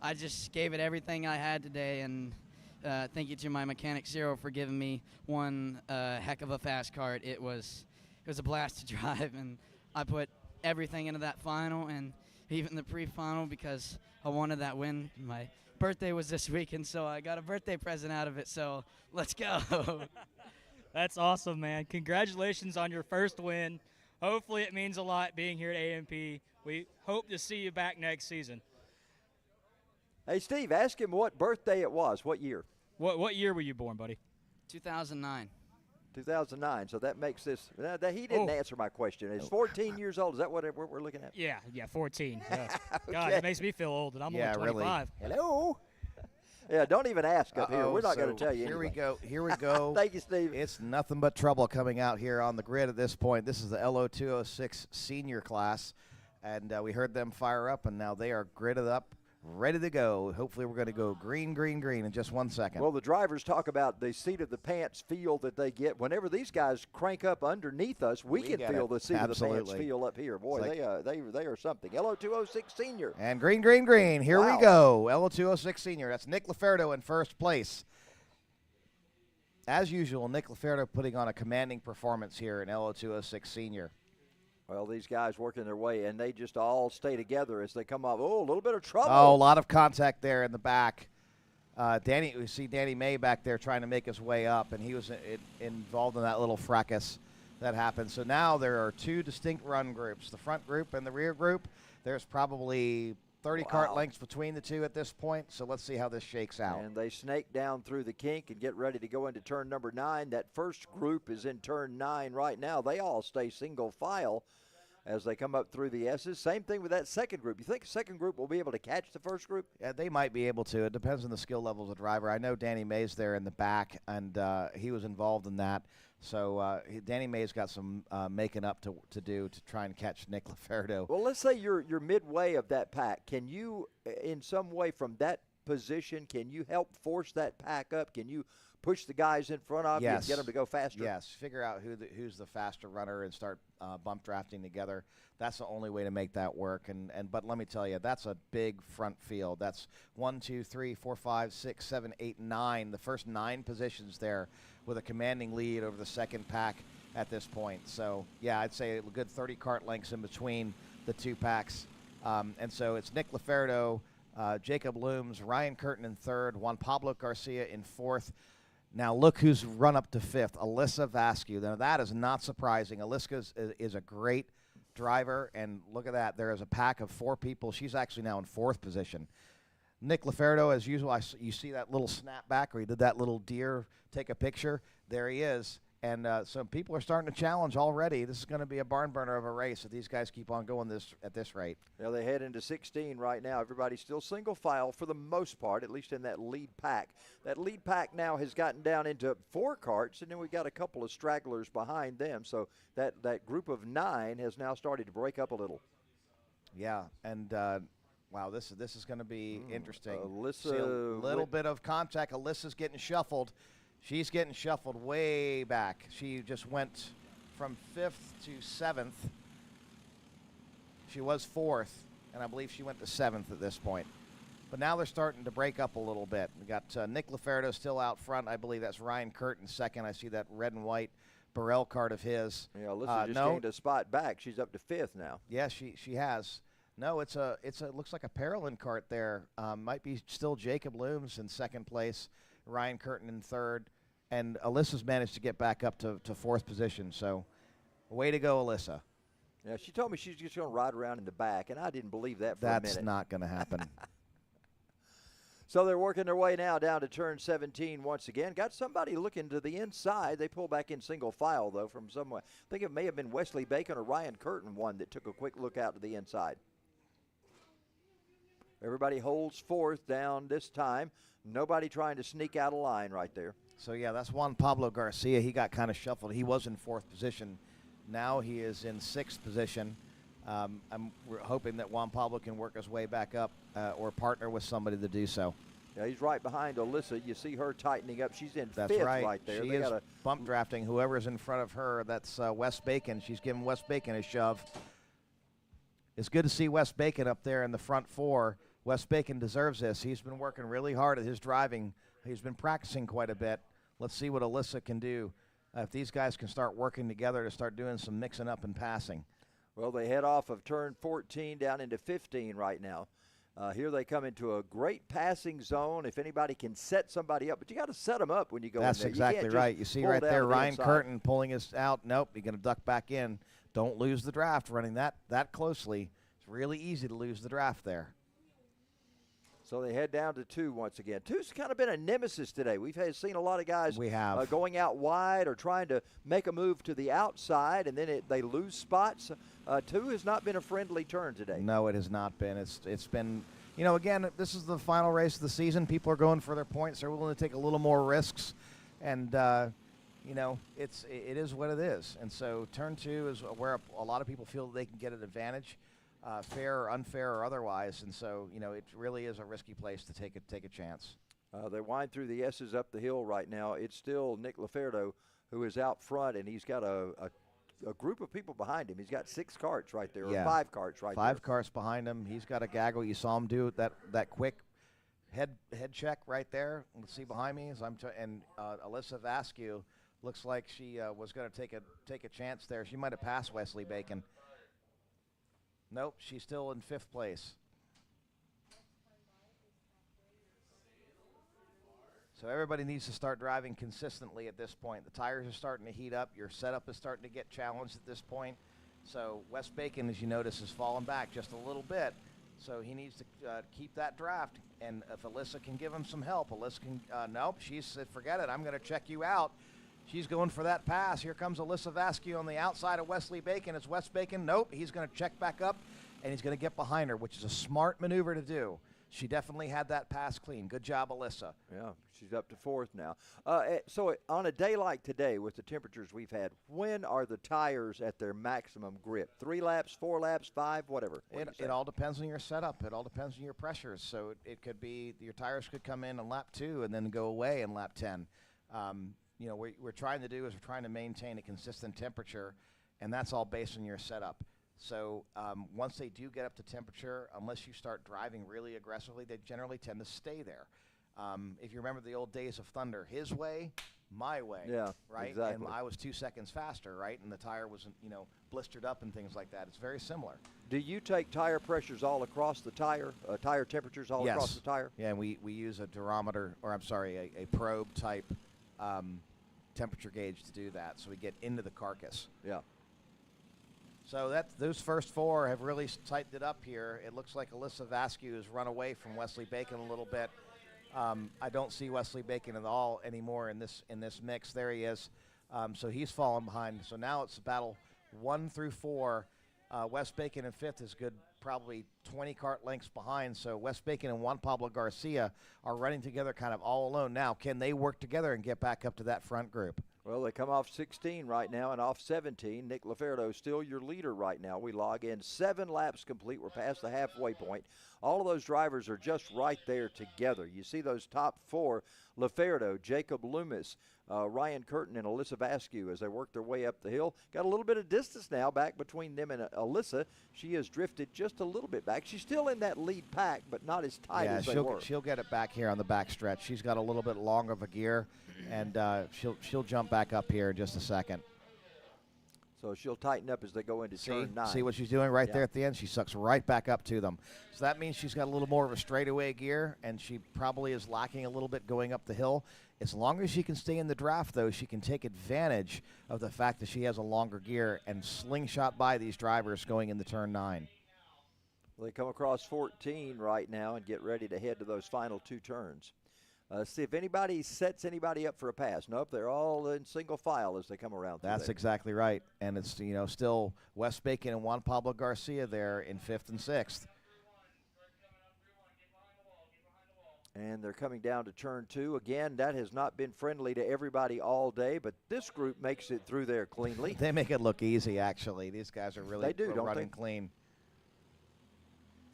I just gave it everything I had today. And thank you to my mechanic Zero for giving me one heck of a fast kart. It was a blast to drive, and I put everything into that final and even the pre-final because I wanted that win. My birthday was this weekend, so I got a birthday present out of it. So let's go. That's awesome, man. Congratulations on your first win. Hopefully it means a lot being here at AMP. We hope to see you back next season. Hey, Steve, ask him what birthday it was. What year? What year were you born, buddy? 2009. 2009. So that makes this he didn't answer my question. He's 14 years old. Is that what we're looking at? Yeah, 14. Yeah. Okay. God, it makes me feel old, and I'm only 25. Really. Hello. Yeah, don't even ask up here. We're not going to tell you Here anything. we go. Thank you, Steve. It's nothing but trouble coming out here on the grid at this point. This is the Lo206 Senior class, and we heard them fire up, and now they are gridded up, ready to go. Hopefully we're going to go green, green, green in just 1 second. Well, the drivers talk about the seat of the pants feel that they get. Whenever these guys crank up underneath us, we can feel the seat of the pants feel up here. Boy, they are something. Lo206 Senior. And green, green, green. Here we go. Lo206 Senior. That's Nick Laferdo in first place. As usual, Nick Laferdo putting on a commanding performance here in Lo206 Senior. Well, these guys working their way, and they just all stay together as they come up. Oh, a little bit of trouble. Oh, a lot of contact there in the back. We see Danny May back there trying to make his way up, and he was involved in that little fracas that happened. So now there are two distinct run groups, the front group and the rear group. There's probably 30 kart lengths between the two at this point, so let's see how this shakes out. And they snake down through the kink and get ready to go into turn number 9. That first group is in turn 9 right now. They all stay single file as they come up through the S's. Same thing with that second group. You think the second group will be able to catch the first group? Yeah, they might be able to. It depends on the skill levels of the driver. I know Danny May's there in the back, and he was involved in that. So Danny May's got some making up to do to try and catch Nick Laferdo. Well, let's say you're midway of that pack. Can you, in some way from that position, can you help force that pack up? Can you push the guys in front of you and get them to go faster? Yes, figure out who's the faster runner and start bump drafting together. That's the only way to make that work. But let me tell you, that's a big front field. That's 1, 2, 3, 4, 5, 6, 7, 8, 9. The first 9 positions there with a commanding lead over the second pack at this point. So, yeah, I'd say a good 30 kart lengths in between the two packs. And so it's Nick Laferdo, Jacob Looms, Ryan Curtin in third, Juan Pablo Garcia in fourth. Now look who's run up to fifth, Alyssa Vasquez. Now that is not surprising. Alyssa is a great driver, and look at that. There is a pack of 4 people. She's actually now in 4th position. Nick Laferdo, as usual, you see that little snap back where he did that little deer take a picture. There he is. And some people are starting to challenge already. This is going to be a barn burner of a race if these guys keep on going at this rate. Now they head into 16 right now. Everybody's still single file for the most part, at least in that lead pack. That lead pack now has gotten down into 4 karts, and then we've got a couple of stragglers behind them. So that group of 9 has now started to break up a little. Yeah, and Wow, this is going to be interesting. Alyssa See a little bit of contact. Alyssa's getting shuffled. She's getting shuffled way back. She just went from 5th to 7th. She was 4th, and I believe she went to 7th at this point. But now they're starting to break up a little bit. We got Nick Laferdo still out front. I believe that's Ryan Kurt in second. I see that red and white Burrell card of his. Yeah, Alyssa just gained a spot back. She's up to 5th now. Yeah, she has. No, it looks like a Paralyn cart there. Might be still Jacob Looms in second place, Ryan Curtin in third, and Alyssa's managed to get back up to 4th position. So, way to go, Alyssa. Yeah, she told me she's just going to ride around in the back, and I didn't believe that for a minute. That's not going to happen. So they're working their way now down to turn 17 once again. Got somebody looking to the inside. They pull back in single file, though, from somewhere. I think it may have been Wesley Bacon or Ryan Curtin one that took a quick look out to the inside. Everybody holds 4th down this time. Nobody trying to sneak out of line right there. So, yeah, that's Juan Pablo Garcia. He got kind of shuffled. He was in 4th position. Now he is in 6th position. We're hoping that Juan Pablo can work his way back up or partner with somebody to do so. Yeah, he's right behind Alyssa. You see her tightening up. She's in That's 5th right there. She is bump drafting whoever's in front of her. That's Wes Bacon. She's giving Wes Bacon a shove. It's good to see Wes Bacon up there in the front 4. Wes Bacon deserves this. He's been working really hard at his driving. He's been practicing quite a bit. Let's see what Alyssa can do. If these guys can start working together to start doing some mixing up and passing. Well, they head off of turn 14 down into 15 right now. Here they come into a great passing zone. If anybody can set somebody up, but you got to set them up when you go That's in there. Exactly right. You see right there, Ryan Curtin pulling us out. Nope, you're going to duck back in. Don't lose the draft running that closely. It's really easy to lose the draft there. So they head down to 2 once again. 2's kind of been a nemesis today. We've seen a lot of guys going out wide or trying to make a move to the outside, and then they lose spots. 2 has not been a friendly turn today. No, it has not been. It's been, again, this is the final race of the season. People are going for their points. They're willing to take a little more risks, and it is what it is. And so turn 2 is where a lot of people feel that they can get an advantage. Fair or unfair or otherwise, and so it really is a risky place to take a chance. They wind through the S's up the hill right now. It's still Nick Laferdo who is out front, and he's got a group of people behind him. He's got 6 carts right there, or 5 carts right there. 5 carts behind him. He's got a gaggle. You saw him do that quick head check right there. Let's see behind me and Alyssa Vasquez looks like she was going to take a chance there. She might have passed Wesley Bacon. Nope, she's still in 5th place. So everybody needs to start driving consistently at this point. The tires are starting to heat up. Your setup is starting to get challenged at this point. So Wes Bacon, as you notice, has fallen back just a little bit. So he needs to keep that draft. And if Alyssa can give him some help, Alyssa can, nope, she said, forget it, I'm going to check you out. She's going for that pass. Here comes Alyssa Vasquez on the outside of Wesley Bacon. It's Wes Bacon. Nope. He's going to check back up, and he's going to get behind her, which is a smart maneuver to do. She definitely had that pass clean. Good job, Alyssa. Yeah, she's up to 4th now. So on a day like today with the temperatures we've had, when are the tires at their maximum grip? 3 laps, 4 laps, 5, whatever? It all depends on your setup. It all depends on your pressures. So it could be your tires could come in on lap 2 and then go away in lap 10. What we're trying to do is we're trying to maintain a consistent temperature, and that's all based on your setup. So once they do get up to temperature, unless you start driving really aggressively, they generally tend to stay there. If you remember the old days of Thunder, his way, my way, right? Exactly. And I was 2 seconds faster, right? And the tire was, blistered up and things like that. It's very similar. Do you take tire pressures all across the tire, tire temperatures all across the tire? Yeah, and we use a durometer, or a probe type temperature gauge to do that, so we get into the carcass. Yeah. So those first 4 have really tightened it up here. It looks like Alyssa Vasquez has run away from Wesley Bacon a little bit. I don't see Wesley Bacon at all anymore in this mix. There he is. So he's fallen behind. So now it's a battle 1 through 4. Wes Bacon in 5th is good, probably 20 cart lengths behind. So Wes Bacon and Juan Pablo Garcia are running together kind of all alone. Now, can they work together and get back up to that front group? Well, they come off 16 right now and off 17. Nick Laferdo still your leader right now. We log in 7 laps complete. We're past the halfway point. All of those drivers are just right there together. You see those top 4, Laferdo, Jacob Loomis, Ryan Curtin, and Alyssa Vasquez as they work their way up the hill. Got a little bit of distance now back between them and Alyssa. She has drifted just a little bit back. She's still in that lead pack, but not as tight as they were. She'll get it back here on the back stretch. She's got a little bit longer of a gear, and she'll jump back up here in just a second. So she'll tighten up as they go into turn 9. See what she's doing right there at the end? She sucks right back up to them. So that means she's got a little more of a straightaway gear, and she probably is lacking a little bit going up the hill. As long as she can stay in the draft, though, she can take advantage of the fact that she has a longer gear and slingshot by these drivers going into turn 9. Well, they come across 14 right now and get ready to head to those final 2 turns. See if anybody sets anybody up for a pass. Nope, they're all in single file as they come around. That's exactly right. And it's, still Wes Bacon and Juan Pablo Garcia there in 5th and 6th. And they're coming down to turn 2. Again, that has not been friendly to everybody all day, but this group makes it through there cleanly. They make it look easy, actually. These guys are really running clean.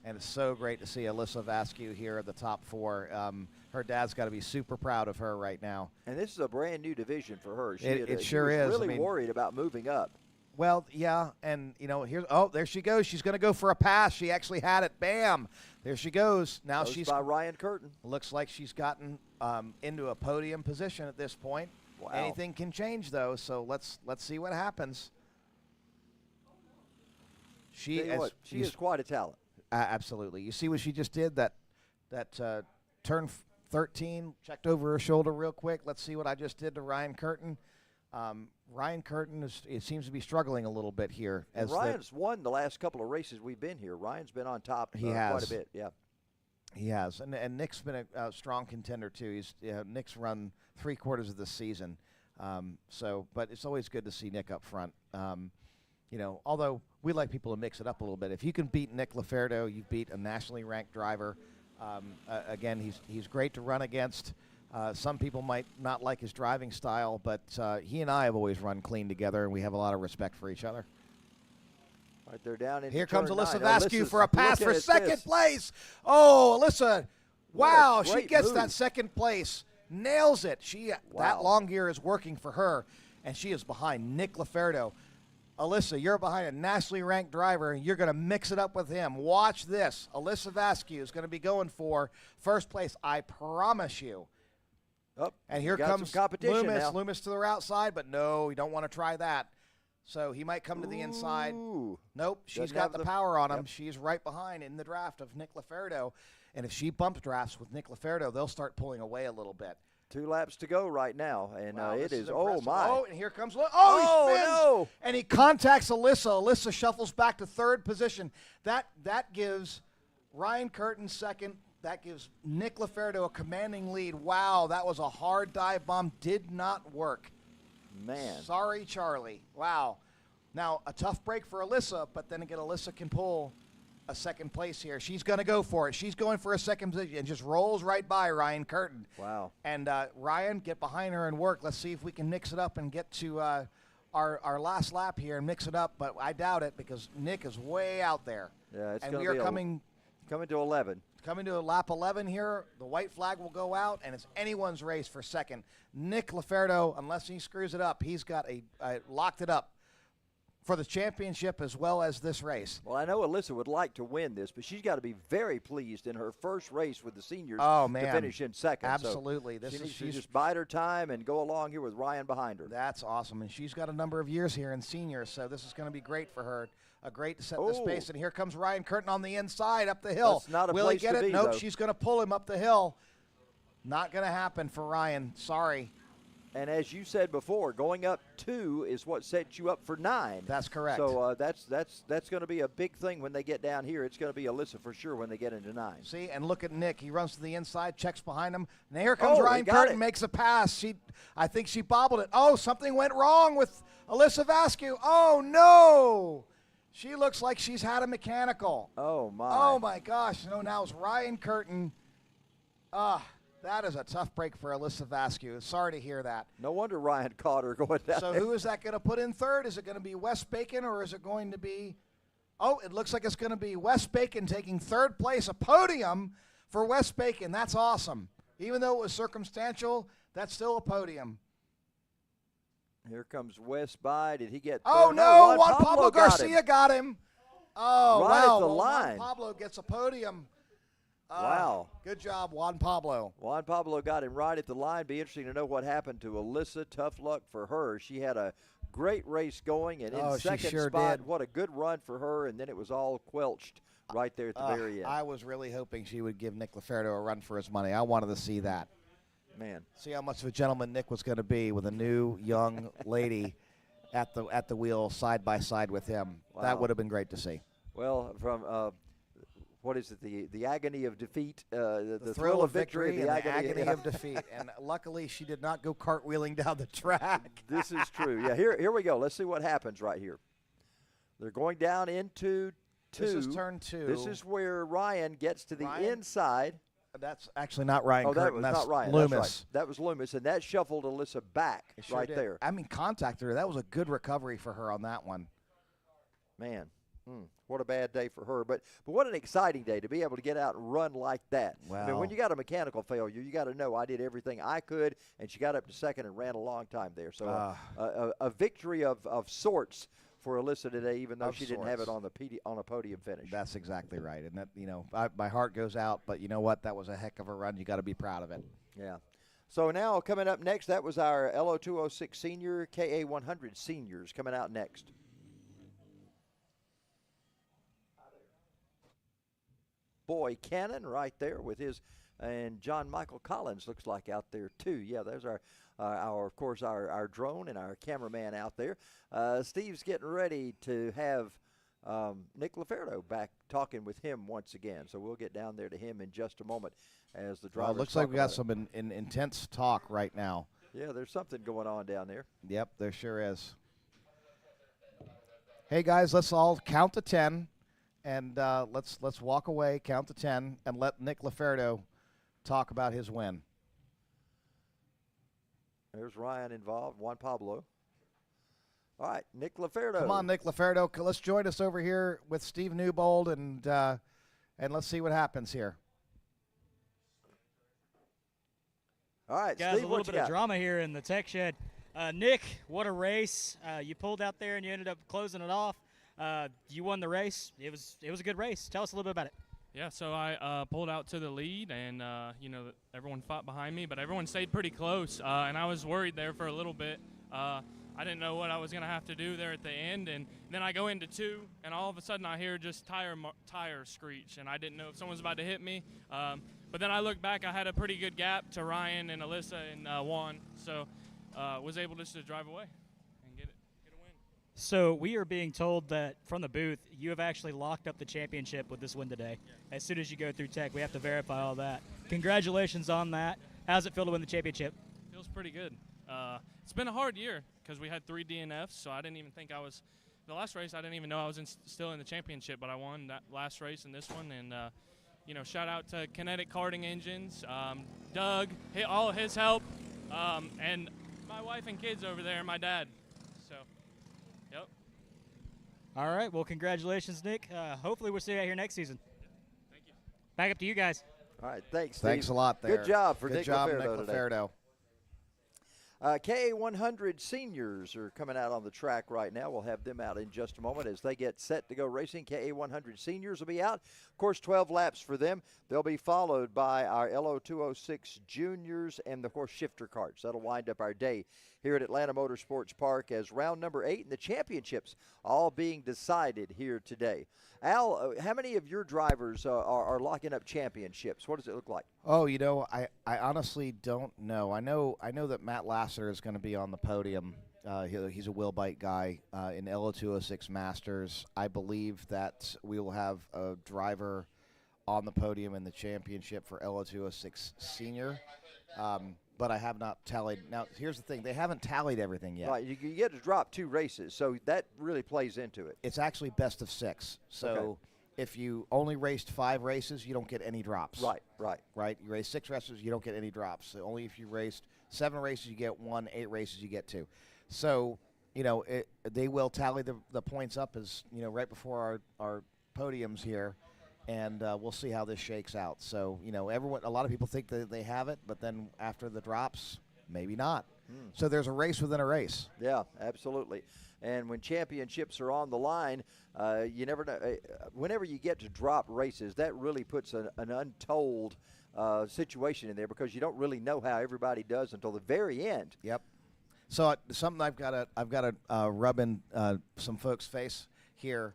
And it's so great to see Alyssa Vasquez here at the top 4. Her dad's got to be super proud of her right now. And this is a brand new division for her. It sure is. Really worried about moving up. Well, yeah, and here's there she goes. She's going to go for a pass. She actually had it. Bam! There she goes. Now she's by Ryan Curtin. Looks like she's gotten into a podium position at this point. Wow. Anything can change though, so let's see what happens. She is quite a talent. Absolutely. You see what she just did? That turn 13, checked over her shoulder real quick. Let's see what I just did to Ryan Curtin. Ryan Curtin it seems to be struggling a little bit here. As Ryan's won the last couple of races we've been here. Ryan's been on top quite a bit. Yeah, he has, and Nick's been a strong contender too. Nick's run 3/4 of the season, but it's always good to see Nick up front. Although we like people to mix it up a little bit. If you can beat Nick Laferdo, you beat a nationally ranked driver. Again, he's great to run against. Some people might not like his driving style, but he and I have always run clean together, and we have a lot of respect for each other. Right, they're down in. Here comes Alyssa Vasquez for a pass for second place. Oh, Alyssa! Wow, she gets that second place, nails it. That long gear is working for her, and she is behind Nick Laferdo. Alyssa, you're behind a nationally ranked driver, and you're going to mix it up with him. Watch this. Alyssa Vasquez is going to be going for first place, I promise you. Oh, and here comes Loomis to the outside, but no, you don't want to try that. So he might come to the inside. Nope, she's got the power on him. Yep. She's right behind in the draft of Nick Laferdo. And if she bump drafts with Nick Laferdo, they'll start pulling away a little bit. 2 laps to go right now, and it is impressive. my. Oh, and here comes he spins, no. And he contacts Alyssa. Alyssa shuffles back to 3rd position. That gives Ryan Curtin second. That gives Nick Laferdo a commanding lead. Wow, that was a hard dive bomb. Did not work. Man. Sorry, Charlie. Wow. Now, a tough break for Alyssa, but then again, Alyssa can pull a second place here. She's going to go for it. She's going for a second position and just rolls right by Ryan Curtin. Wow. And Ryan, get behind her and work. Let's see if we can mix it up and get to our last lap here and mix it up, but I doubt it because Nick is way out there. Yeah, it's and we are coming to 11. Coming to lap 11 here, the white flag will go out, and it's anyone's race for second. Nick Laferdo, unless he screws it up, he's got locked it up for the championship as well as this race. Well, I know Alyssa would like to win this, but she's got to be very pleased in her first race with the seniors to finish in second. Absolutely. So she just bide her time and go along here with Ryan behind her. That's awesome, and she's got a number of years here in seniors, so this is going to be great for her. Great to set this pace, and here comes Ryan Curtin on the inside up the hill. That's not a Will place he get to it? be, Nope, though. she's going to pull him up the hill. Not going to happen for Ryan. Sorry. And as you said before, going up 2 is what sets you up for 9. That's correct. So that's going to be a big thing when they get down here. It's going to be Alyssa for sure when they get into 9. See, and look at Nick. He runs to the inside, checks behind him. And here comes Ryan Curtin, makes a pass. I think she bobbled it. Oh, something went wrong with Alyssa Vasquez. Oh, no. She looks like she's had a mechanical. Oh, my. Oh, my gosh. No, now it's Ryan Curtin. That is a tough break for Alyssa Vasquez. Sorry to hear that. No wonder Ryan caught her going down. So who is that going to put in third? Is it going to be Wes Bacon or is it going to be – oh, it looks like it's going to be Wes Bacon taking third place, a podium for Wes Bacon. That's awesome. Even though it was circumstantial, that's still a podium. Here comes Wes by. Did he get? Oh, no, Juan Pablo Pablo Garcia got him. Oh, right wow. at the Well, line. Juan Pablo gets a podium. Wow. Good job, Juan Pablo. Juan Pablo got him right at the line. Be interesting to know what happened to Alyssa. Tough luck for her. She had a great race going, and in She second sure spot, did. what a good run for her, and then it was all quelched right there at the very end. I was really hoping she would give Nick Laferdo a run for his money. I wanted to see that. Man. See how much of a gentleman Nick was going to be with a new young lady at the wheel side by side with him. Wow. That would have been great to see. Well, from what is it? The agony of defeat, the thrill of victory, and the agony of defeat. And luckily, she did not go cartwheeling down the track. This is true. Yeah, here we go. Let's see what happens right here. They're going down into two. This is turn 2. This is where Ryan gets to the Ryan? inside. That's actually not Ryan Oh, that Curtin. was That's not Ryan. Loomis. That's right. That was Loomis, and that shuffled Alyssa back It sure right did. there. I mean, contacted her. That was a good recovery for her on that one. Man, what a bad day for her. But what an exciting day to be able to get out and run like that. I mean, when Well. you got a mechanical failure, you got to know I did everything I could, and she got up to second and ran a long time there. So a victory of sorts for Alyssa today, even though Of she didn't have it sorts. on a podium finish. That's exactly right. And that, my heart goes out. But you know what? That was a heck of a run. You got to be proud of it. Yeah. So now coming up next, that was our Lo206 Senior, Ka100 Seniors coming out next. Boy Cannon right there with his, and John Michael Collins looks like out there too. Yeah, there's our of course our drone and our cameraman out there. Steve's getting ready to have Nick Laferdo back talking with him once again. So we'll get down there to him in just a moment as the driver. Looks like we got some intense talk right now. Yeah, there's something going on down there. Yep, there sure is. Hey guys, let's all count to 10, and let's walk away, count to 10, and let Nick Laferdo talk about his win. There's Ryan involved, Juan Pablo. All right, Nick Laferdo. Come on, Nick Laferdo, let's join us over here with Steve Newbold, and let's see what happens here. All right, Guys, Steve, a what little you bit of got? drama here in the tech shed. Nick, what a race. You pulled out there and you ended up closing it off. You won the race. It was a good race. Tell us a little bit about it. Yeah, so I pulled out to the lead, and everyone fought behind me, but everyone stayed pretty close, and I was worried there for a little bit. I didn't know what I was going to have to do there at the end, and then I go into 2, and all of a sudden I hear just tire screech, and I didn't know if someone was about to hit me. But then I looked back, I had a pretty good gap to Ryan and Alyssa and Juan, so was able just to drive away and get a win. So we are being told that from the booth, you have actually locked up the championship with this win today. Yeah. As soon as you go through tech, we have to verify all that. Congratulations on that. How's it feel to win the championship? Feels pretty good. It's been a hard year because we had 3 DNFs, so I didn't even think I was – the last race I didn't even know I was still in the championship, but I won that last race and this one. And, shout out to Kinetic Karting Engines, Doug, all of his help, and my wife and kids over there, and my dad. So, yep. All right. Well, congratulations, Nick. Hopefully we'll see you out here next season. Thank you. Back up to you guys. All right, thanks, Steve. Thanks a lot there. Good job for Good Nick job, Laferdo Nick today. Laferdo. Ka100 Seniors are coming out on the track right now. We'll have them out in just a moment as they get set to go racing. Ka100 Seniors will be out. Of course, 12 laps for them. They'll be followed by our Lo206 Juniors and, of course, shifter carts. That'll wind up our day here at Atlanta Motorsports Park as round number 8 and the championships all being decided here today. Al, how many of your drivers are locking up championships? What does it look like? Oh, I honestly don't know. I know that Matt Lasser is going to be on the podium. He's a wheel bite guy in Lo206 Masters. I believe that we will have a driver on the podium in the championship for Lo206 Senior. But I have not tallied. Now, here's the thing. They haven't tallied everything yet. Right, you get to drop 2 races, so that really plays into it. It's actually best of 6. So if you only raced 5 races, you don't get any drops. Right, right. Right? You race 6 races, you don't get any drops. So only if you raced 7 races, you get 1, 8 races, you get 2. So, they will tally the points up as, right before our podiums here, and we'll see how this shakes out. So, a lot of people think that they have it, but then after the drops, maybe not. So there's a race within a race. Yeah, absolutely. And when championships are on the line, you never know. Whenever you get to drop races, that really puts an untold situation in there because you don't really know how everybody does until the very end. Yep. So something I've got to rub in some folks' face here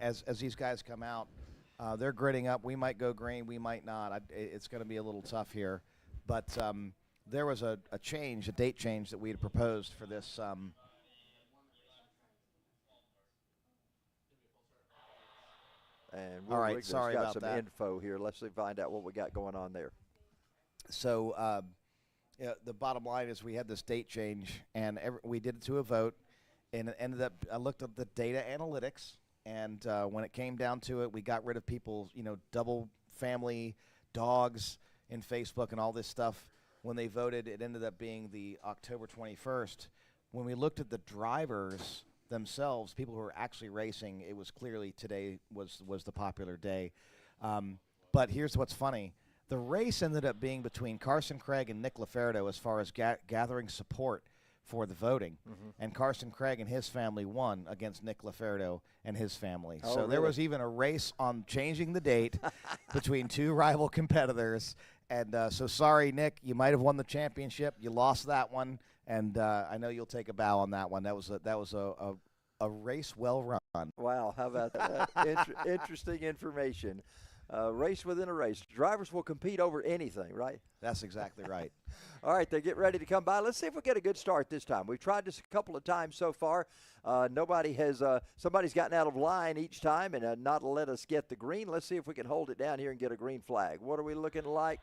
as these guys come out. They're gritting up. We might go green. We might not. It's going to be a little tough here. But there was a date change that we had proposed for this. And all right, Wigler's sorry got about some that. info here. Let's find out what we got going on there. So the bottom line is we had this date change, and we did it to a vote, and it ended up. I looked at the data analytics, and when it came down to it, we got rid of people's double family dogs in Facebook and all this stuff. When they voted, it ended up being the October 21st. When we looked at the drivers themselves, people who were actually racing, it was clearly today was the popular day. But here's what's funny. The race ended up being between Carson Craig and Nick Laferdo as far as gathering support for the voting. And Carson Craig and his family won against Nick Laferdo and his family. Oh, so there really? was even a race on changing the date between 2 rival competitors. And so sorry, Nick, you might have won the championship. You lost that one. And I know you'll take a bow on that one. That was a race well run. Wow, how about that? Interesting information. Race within a race. Drivers will compete over anything, right? That's exactly right. All right, they get ready to come by. Let's see if we get a good start this time. We've tried this a couple of times so far. Somebody's gotten out of line each time and not let us get the green. Let's see if we can hold it down here and get a green flag. What are we looking like?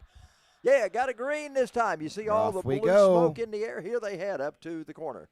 Yeah, got a green this time. You see all the blue smoke in the air. Here they head up to the corner.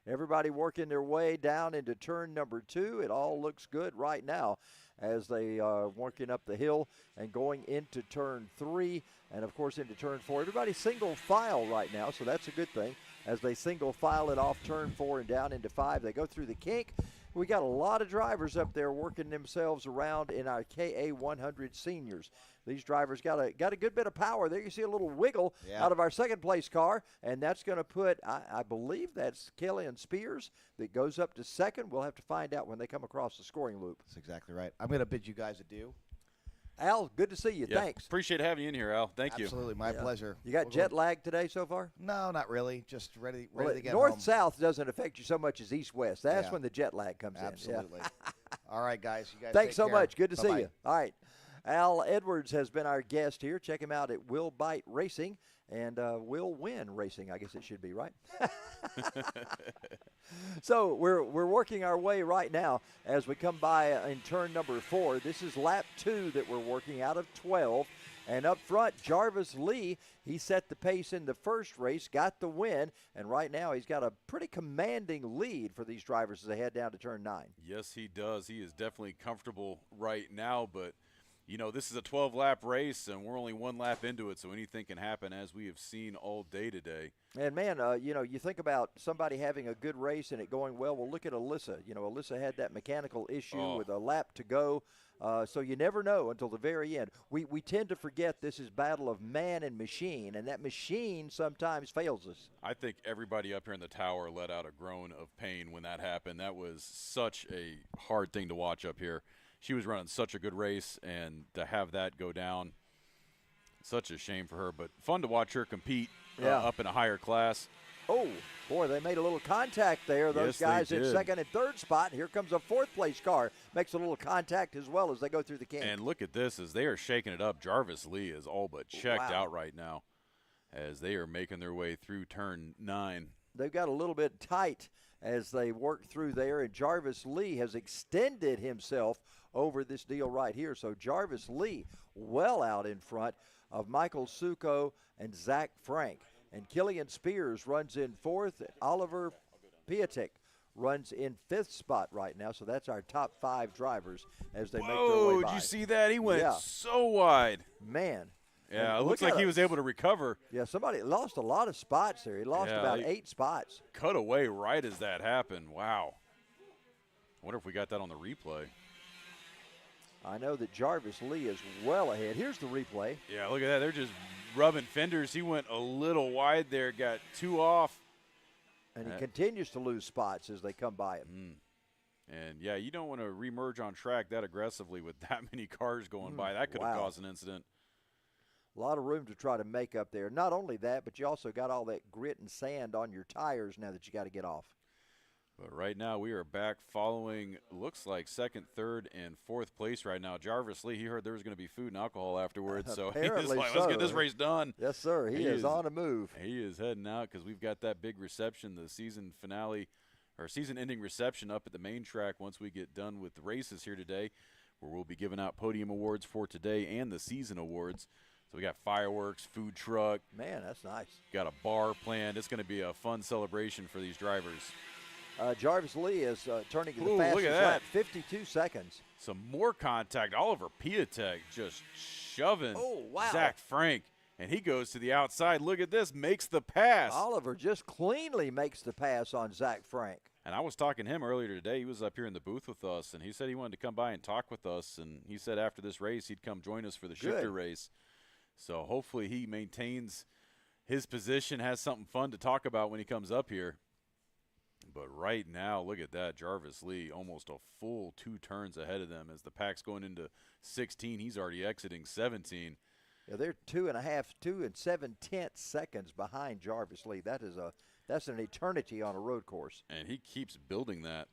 Everybody working their way down into turn number 2. It all looks good right now as they are working up the hill and going into turn 3 and, of course, into turn 4. Everybody's single file right now, so that's a good thing. As they single file it off turn 4 and down into 5, they go through the kink. We got a lot of drivers up there working themselves around in our Ka100 Seniors. These drivers got a good bit of power there. You see a little wiggle out of our second place car, and that's going to put, I believe that's Killian Spears that goes up to second. We'll have to find out when they come across the scoring loop. That's exactly right. I'm going to bid you guys adieu. Al, good to see you. Yeah, Thanks. Appreciate having you in here, Al. Thank you. Absolutely, my pleasure. You got jet lag today so far? No, not really. Just ready Well, to get north-south doesn't affect you so much as east-west. That's Yeah. when the jet lag comes Absolutely. in. Yeah. All right, guys. You guys Thanks take so care. much. Good to Bye-bye. see you. All right. Al Edwards has been our guest here. Check him out at Will Bite Racing and Will Win Racing, I guess it should be, right? So we're working our way right now as we come by in turn number 4. This is lap 2 that we're working out of 12. And up front, Jarvis Lee, he set the pace in the first race, got the win, and right now he's got a pretty commanding lead for these drivers as they head down to turn 9. Yes, he does. He is definitely comfortable right now, but this is a 12-lap race, and we're only 1 lap into it, so anything can happen, as we have seen all day today. And, man, you think about somebody having a good race and it going well. Well, look at Alyssa. Alyssa had that mechanical issue with a lap to go. So you never know until the very end. We tend to forget this is battle of man and machine, and that machine sometimes fails us. I think everybody up here in the tower let out a groan of pain when that happened. That was such a hard thing to watch up here. She was running such a good race, and to have that go down, such a shame for her. But fun to watch her compete up in a higher class. Oh, boy, they made a little contact there. Those guys in second and third spot. Here comes a fourth-place car. Makes a little contact as well as they go through the kink. And look at this as they are shaking it up. Jarvis Lee is all but checked out right now as they are making their way through turn 9. They've got a little bit tight as they work through there, and Jarvis Lee has extended himself over this deal right here. So Jarvis Lee well out in front of Michael Succo and Zach Frank. And Killian Spears runs in fourth. Oliver Piatek runs in 5th spot right now. So that's our top 5 drivers as they make their way Whoa, by. did you see that? He went Yeah. so wide. Man. Yeah, And it looks look like at he it. was able to recover. Yeah, somebody lost a lot of spots there. He lost Yeah, about he 8 spots. Cut away right as that happened. Wow. I wonder if we got that on the replay. I know that Jarvis Lee is well ahead. Here's the replay. Yeah, look at that. They're just rubbing fenders. He went a little wide there, got 2 off. And he continues to lose spots as they come by him. And, yeah, you don't want to remerge on track that aggressively with that many cars going by. That could have Wow. caused an incident. A lot of room to try to make up there. Not only that, but you also got all that grit and sand on your tires now that you got to get off. But right now we are back following, looks like 2nd, 3rd, and 4th place right now. Jarvis Lee, he heard there was going to be food and alcohol afterwards, so he was Apparently like, let's get so. this race done. Yes, sir. He is on the move. He is heading out because we've got that big reception, the season finale, or season-ending reception up at the main track once we get done with the races here today, where we'll be giving out podium awards for today and the season awards. So we got fireworks, food truck. Man, that's nice. Got a bar planned. It's going to be a fun celebration for these drivers. Jarvis Lee is turning in the Ooh, look fastest at that. lap, 52 seconds. Some more contact. Oliver Piatek just shoving wow. Zach Frank, and he goes to the outside. Look at this, makes the pass. Oliver just cleanly makes the pass on Zach Frank. And I was talking to him earlier today. He was up here in the booth with us, and he said he wanted to come by and talk with us. And he said after this race he'd come join us for the shifter race. So hopefully he maintains his position, has something fun to talk about when he comes up here. But right now, look at that. Jarvis Lee almost a full 2 turns ahead of them as the pack's going into 16. He's already exiting 17. Yeah, they're 2 7/10 seconds behind Jarvis Lee. That's an eternity on a road course. And he keeps building that.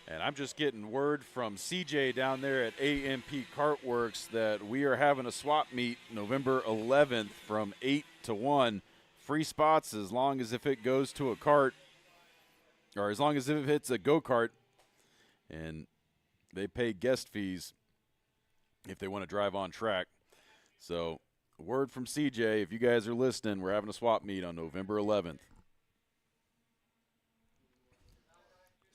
And I'm just getting word from CJ down there at AMP Kart Works that we are having a swap meet November 11th from 8 to 1. Free spots as long as if it goes to a kart, or as long as if it's a go-kart. And they pay guest fees if they want to drive on track. So, word from CJ, if you guys are listening, we're having a swap meet on November 11th.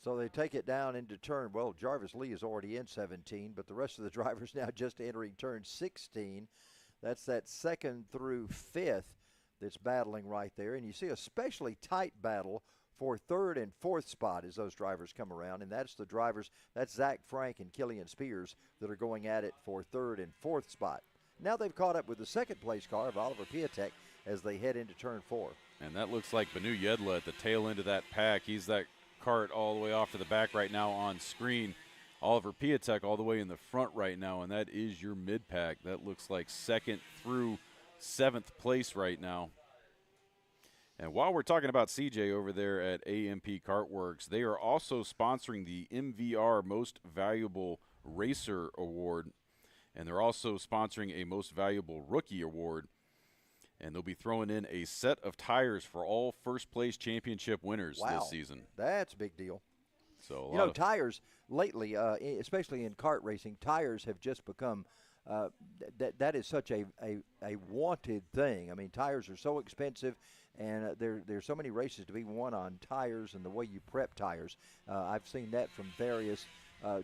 So they take it down into turn. Well, Jarvis Lee is already in 17, but the rest of the drivers now just entering turn 16. That's that 2nd through 5th that's battling right there. And you see a especially tight battle for 3rd and 4th spot as those drivers come around. And that's the drivers, that's Zach Frank and Killian Spears that are going at it for 3rd and 4th spot. Now they've caught up with the 2nd place car of Oliver Piatek as they head into turn 4. And that looks like Benu Yedla at the tail end of that pack. He's that kart all the way off to the back right now on screen. Oliver Piatek all the way in the front right now, and that is your mid-pack. That looks like 2nd through 7th place right now. And while we're talking about CJ over there at AMP Kartworks, they are also sponsoring the MVR Most Valuable Racer Award, and they're also sponsoring a Most Valuable Rookie Award. And they'll be throwing in a set of tires for all first-place championship winners this season. That's a big deal. So you know, tires lately, especially in kart racing, tires have just become that is such a wanted thing. I mean, tires are so expensive, and there's so many races to be won on tires and the way you prep tires. I've seen that from various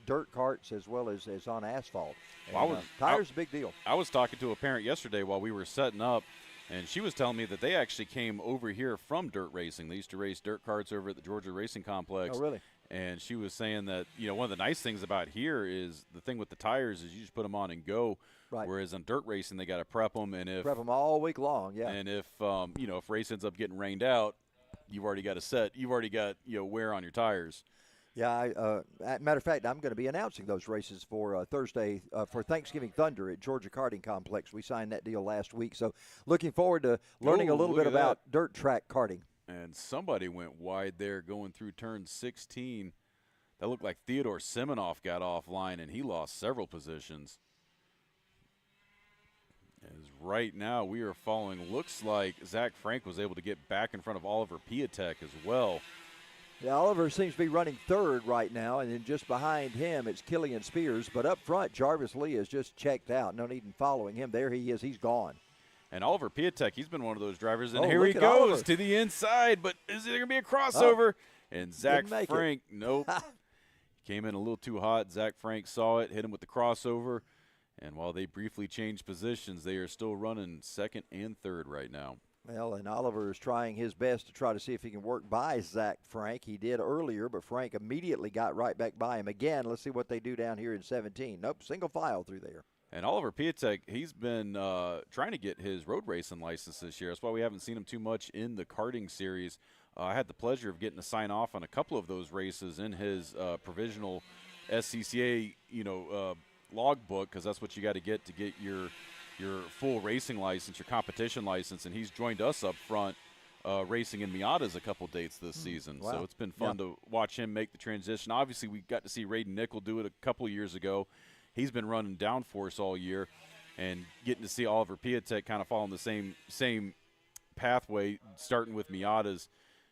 dirt carts as well as on asphalt. And, tires a big deal. I was talking to a parent yesterday while we were setting up, and she was telling me that they actually came over here from dirt racing. They used to race dirt carts over at the Georgia Racing Complex. Oh, really? And she was saying that, you know, one of the nice things about here is the thing with the tires is you just put them on and go. Right. Whereas on dirt racing, they got to prep them. And if prep them all week long, yeah. And if, you know, if race ends up getting rained out, you've already got a set. You've already got, you know, wear on your tires. Yeah, matter of fact, I'm going to be announcing those races for Thursday for Thanksgiving Thunder at Georgia Karting Complex. We signed that deal last week, so looking forward to learning a little bit about dirt track karting. And somebody went wide there going through turn 16. That looked like Theodore Semenoff got offline, and he lost several positions. As right now we are following, looks like Zach Frank was able to get back in front of Oliver Piatek as well. Yeah, Oliver seems to be running 3rd right now, and then just behind him it's Killian Spears. But up front, Jarvis Lee is just checked out. No need in following him. There he is. He's gone. And Oliver Piatek, he's been one of those drivers. And Oh, here look he at goes Oliver. to the inside, but is there going to be a crossover? And Zach didn't make it. Frank, nope. Came in a little too hot. Zach Frank saw it, hit him with the crossover. And while they briefly changed positions, they are still running second and third right now. Well, and Oliver is trying his best to try to see if he can work by Zach Frank. He did earlier, but Frank immediately got right back by him again. Let's see what they do down here in 17. Nope, single file through there. And Oliver Piatek, he's been trying to get his road racing license this year. That's why we haven't seen him too much in the karting series. I had the pleasure of getting to sign off on a couple of those races in his provisional SCCA, logbook, because that's what you got to get your full racing license, your competition license. And he's joined us up front racing in Miatas a couple dates this season. Wow. So it's been fun to watch him make the transition. Obviously, we got to see Raiden Nickel do it a couple years ago. He's been running downforce all year, and getting to see Oliver Piatek kind of following the same pathway, starting with Miatas.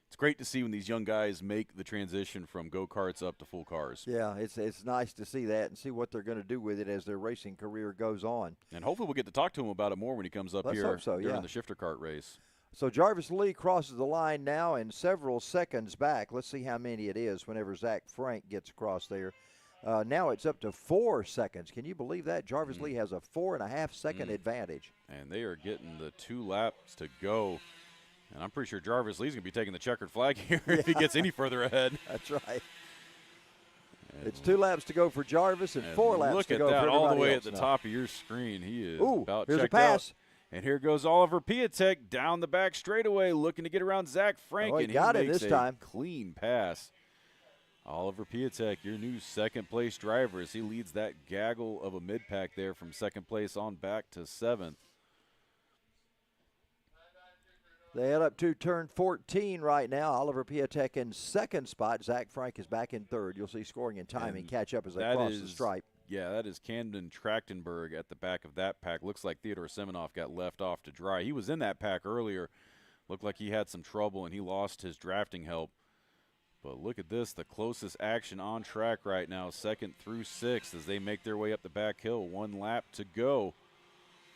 It's great to see when these young guys make the transition from go-karts up to full cars. Yeah, it's nice to see that and see what they're going to do with it as their racing career goes on. And hopefully we'll get to talk to him about it more when he comes up Let's here hope so, during yeah. the shifter kart race. So Jarvis Lee crosses the line now and several seconds back. Let's see how many it is whenever Zach Frank gets across there. Now it's up to 4 seconds. Can you believe that? Jarvis Lee has a 4.5 second advantage. And they are getting the 2 laps to go. And I'm pretty sure Jarvis Lee's going to be taking the checkered flag here if he gets any further ahead. That's right. It's 2 laps to go for Jarvis and 4 laps to go for everybody else. Look at that all the way at the now. top of your screen. He is about here's checked a pass. out. And here goes Oliver Piatek down the back straightaway looking to get around Zach Frank. Oh, he and got it makes this a time. clean pass. Oliver Piatek, your new second-place driver, as he leads that gaggle of a mid-pack there from second place on back to 7th. They head up to turn 14 right now. Oliver Piatek in second spot. Zach Frank is back in third. You'll see scoring and timing catch up as they cross the stripe. Yeah, that is Camden Trachtenberg at the back of that pack. Looks like Theodore Semenoff got left off to dry. He was in that pack earlier. Looked like he had some trouble, and he lost his drafting help. But look at this, the closest action on track right now, 2nd through 6th as they make their way up the back hill. 1 lap to go.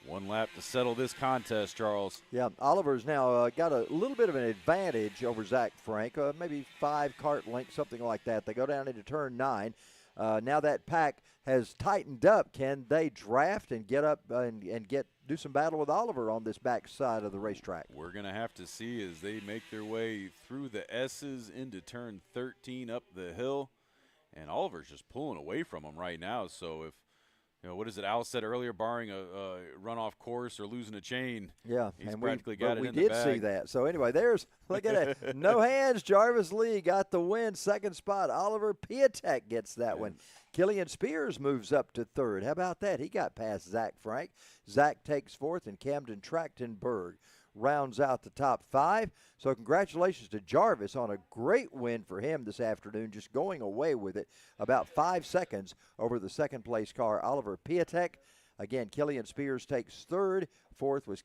1 lap to settle this contest, Charles. Yeah, Oliver's now got a little bit of an advantage over Zach Frank, maybe 5 kart lengths, something like that. They go down into turn 9. Now that pack has tightened up. Can they draft and get up and do some battle with Oliver on this back side of the racetrack? We're going to have to see as they make their way through the S's into turn 13 up the hill. And Oliver's just pulling away from him right now. So if, what is it Al said earlier, barring a runoff course or losing a chain, yeah, he's and practically got it we in did the bag. see that. So anyway, look at it. No hands. Jarvis Lee got the win. Second spot. Oliver Piatek gets that one. Killian Spears moves up to third. How about that? He got past Zach Frank. Zach takes fourth, and Camden Trachtenberg rounds out the top 5. So congratulations to Jarvis on a great win for him this afternoon, just going away with it about 5 seconds over the second-place car, Oliver Piatek. Again, Killian Spears takes third. Fourth was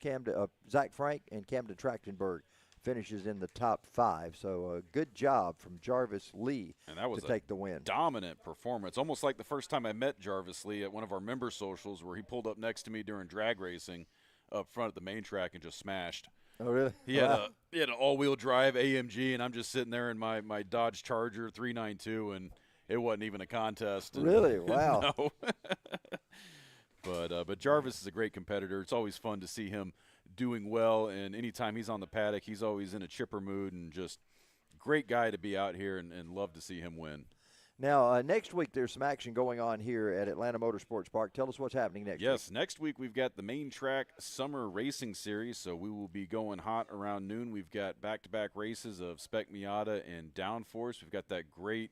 Zach Frank, and Camden Trachtenberg finishes in the top 5. So a good job from Jarvis Lee and that was to take the win. Dominant performance, almost like the first time I met Jarvis Lee at one of our member socials where he pulled up next to me during drag racing up front at the main track and just smashed. Oh, really? He had an all-wheel drive AMG, and I'm just sitting there in my Dodge Charger 392, and it wasn't even a contest. And Really? Wow. No. But Jarvis is a great competitor. It's always fun to see him doing well, and anytime he's on the paddock, he's always in a chipper mood and just great guy to be out here and love to see him win. Now, next week there's some action going on here at Atlanta Motorsports Park. Tell us what's happening next week. Yes, next week we've got the Main Track Summer Racing Series, so we will be going hot around noon. We've got back-to-back races of Spec Miata and Downforce. We've got that great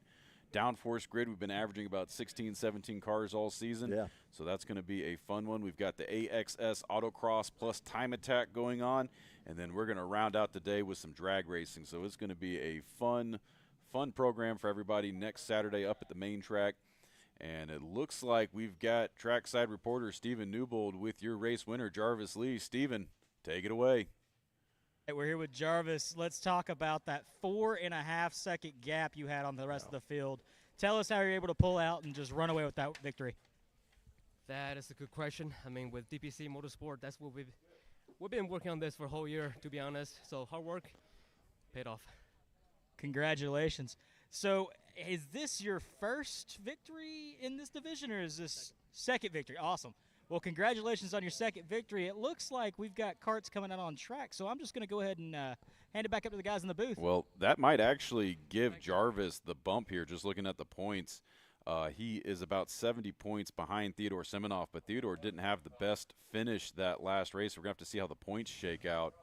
Downforce grid. We've been averaging about 16, 17 cars all season. Yeah. So that's going to be a fun one. We've got the AXS Autocross plus Time Attack going on, and then we're going to round out the day with some drag racing. So it's going to be a fun program for everybody next Saturday up at the main track. And it looks like we've got trackside reporter Stephen Newbold with your race winner, Jarvis Lee. Stephen, take it away. Hey, we're here with Jarvis. Let's talk about that 4.5 second gap you had on the rest of the field. Tell us how you're able to pull out and just run away with that victory. That is a good question. I mean, with DPC Motorsport, that's what we've been working on this for a whole year, to be honest. So hard work paid off. Congratulations. So is this your first victory in this division, or is this second victory? Awesome. Well, congratulations on your second victory. It looks like we've got carts coming out on track, so I'm just going to go ahead and hand it back up to the guys in the booth. Well, that might actually give Jarvis the bump here, just looking at the points. He is about 70 points behind Theodore Semenoff, but Theodore didn't have the best finish that last race. We're going to have to see how the points shake out.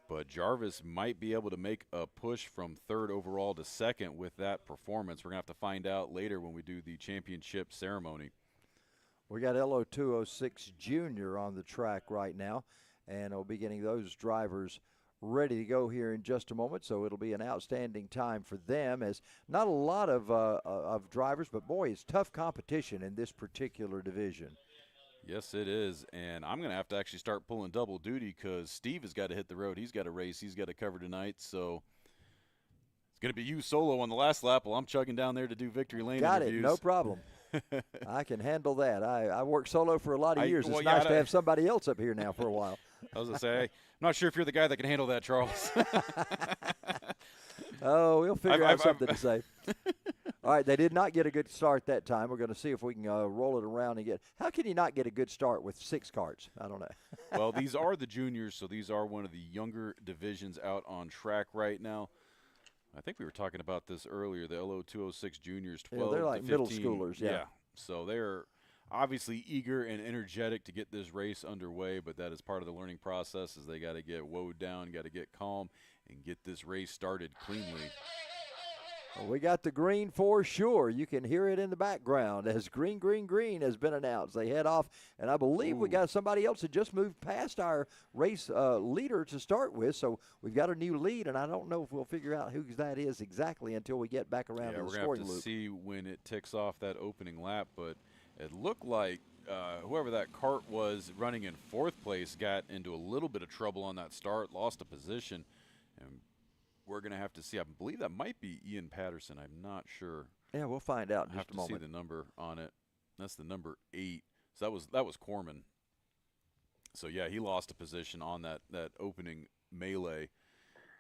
But Jarvis might be able to make a push from third overall to second with that performance. We're going to have to find out later when we do the championship ceremony. We got Lo206 Junior on the track right now, and we'll be getting those drivers ready to go here in just a moment. So it'll be an outstanding time for them, as not a lot of drivers, but boy, it's tough competition in this particular division. Yes, it is, and I'm going to have to actually start pulling double duty because Steve has got to hit the road. He's got a race he's got to cover tonight, so it's going to be you solo on the last lap while I'm chugging down there to do Victory Lane interviews. Got it, no problem. I can handle that. I worked solo for a lot of years. Well, it's yeah, nice to have somebody else up here now for a while. I was going to say, I'm not sure if you're the guy that can handle that, Charles. Oh, we'll figure out something to say. All right, they did not get a good start that time. We're going to see if we can roll it around and get – how can you not get a good start with 6 carts? I don't know. Well, these are the juniors, so these are one of the younger divisions out on track right now. I think we were talking about this earlier, the Lo206 Juniors, 12 yeah, they're like to 15. middle schoolers, yeah. So they're obviously eager and energetic to get this race underway, but that is part of the learning process, is they got to get woed down, got to get calm, and get this race started cleanly. Well, we got the green for sure. You can hear it in the background as green, green, green has been announced. They head off, and I believe we got somebody else that just moved past our race leader to start with. So we've got a new lead, and I don't know if we'll figure out who that is exactly until we get back around to the scoring loop. We're going to have to see when it ticks off that opening lap, but it looked like whoever that cart was running in 4th place got into a little bit of trouble on that start, lost a position, and we're going to have to see. I believe that might be Ian Patterson. I'm not sure. Yeah, we'll find out in just a moment. I have to see the number on it. That's the number 8. So that was Corman. So, yeah, he lost a position on that opening melee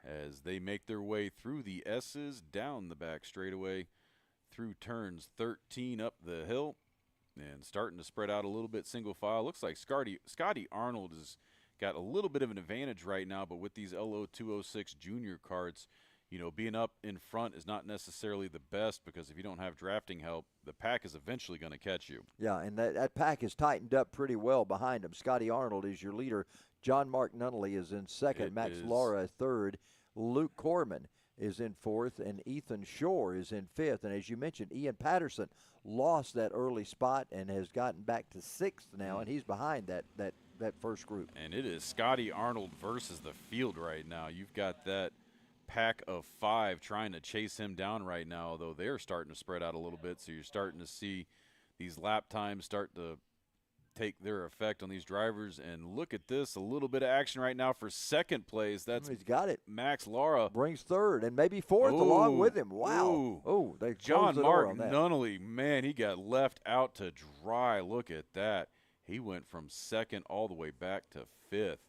as they make their way through the S's, down the back straightaway, through turns 13 up the hill, and starting to spread out a little bit single file. Looks like Scotty Arnold is – got a little bit of an advantage right now, but with these Lo206 Junior carts, you know, being up in front is not necessarily the best, because if you don't have drafting help, the pack is eventually going to catch you. Yeah, and that pack is tightened up pretty well behind him. Scotty Arnold is your leader. John Mark Nunnally is in 2nd. Max Laura 3rd. Luke Corman is in 4th, and Ethan Shore is in 5th. And as you mentioned, Ian Patterson lost that early spot and has gotten back to 6th now, and he's behind that first group. And it is Scotty Arnold versus the field right now. You've got that pack of 5 trying to chase him down right now, although they're starting to spread out a little bit, so you're starting to see these lap times start to take their effect on these drivers. And look at this, a little bit of action right now for 2nd place. He's got it. Max Laura brings 3rd and maybe 4th along with him. Wow. Oh, they John the Mark door on that. Nunnally, man, he got left out to dry. Look at that. He went from 2nd all the way back to 5th.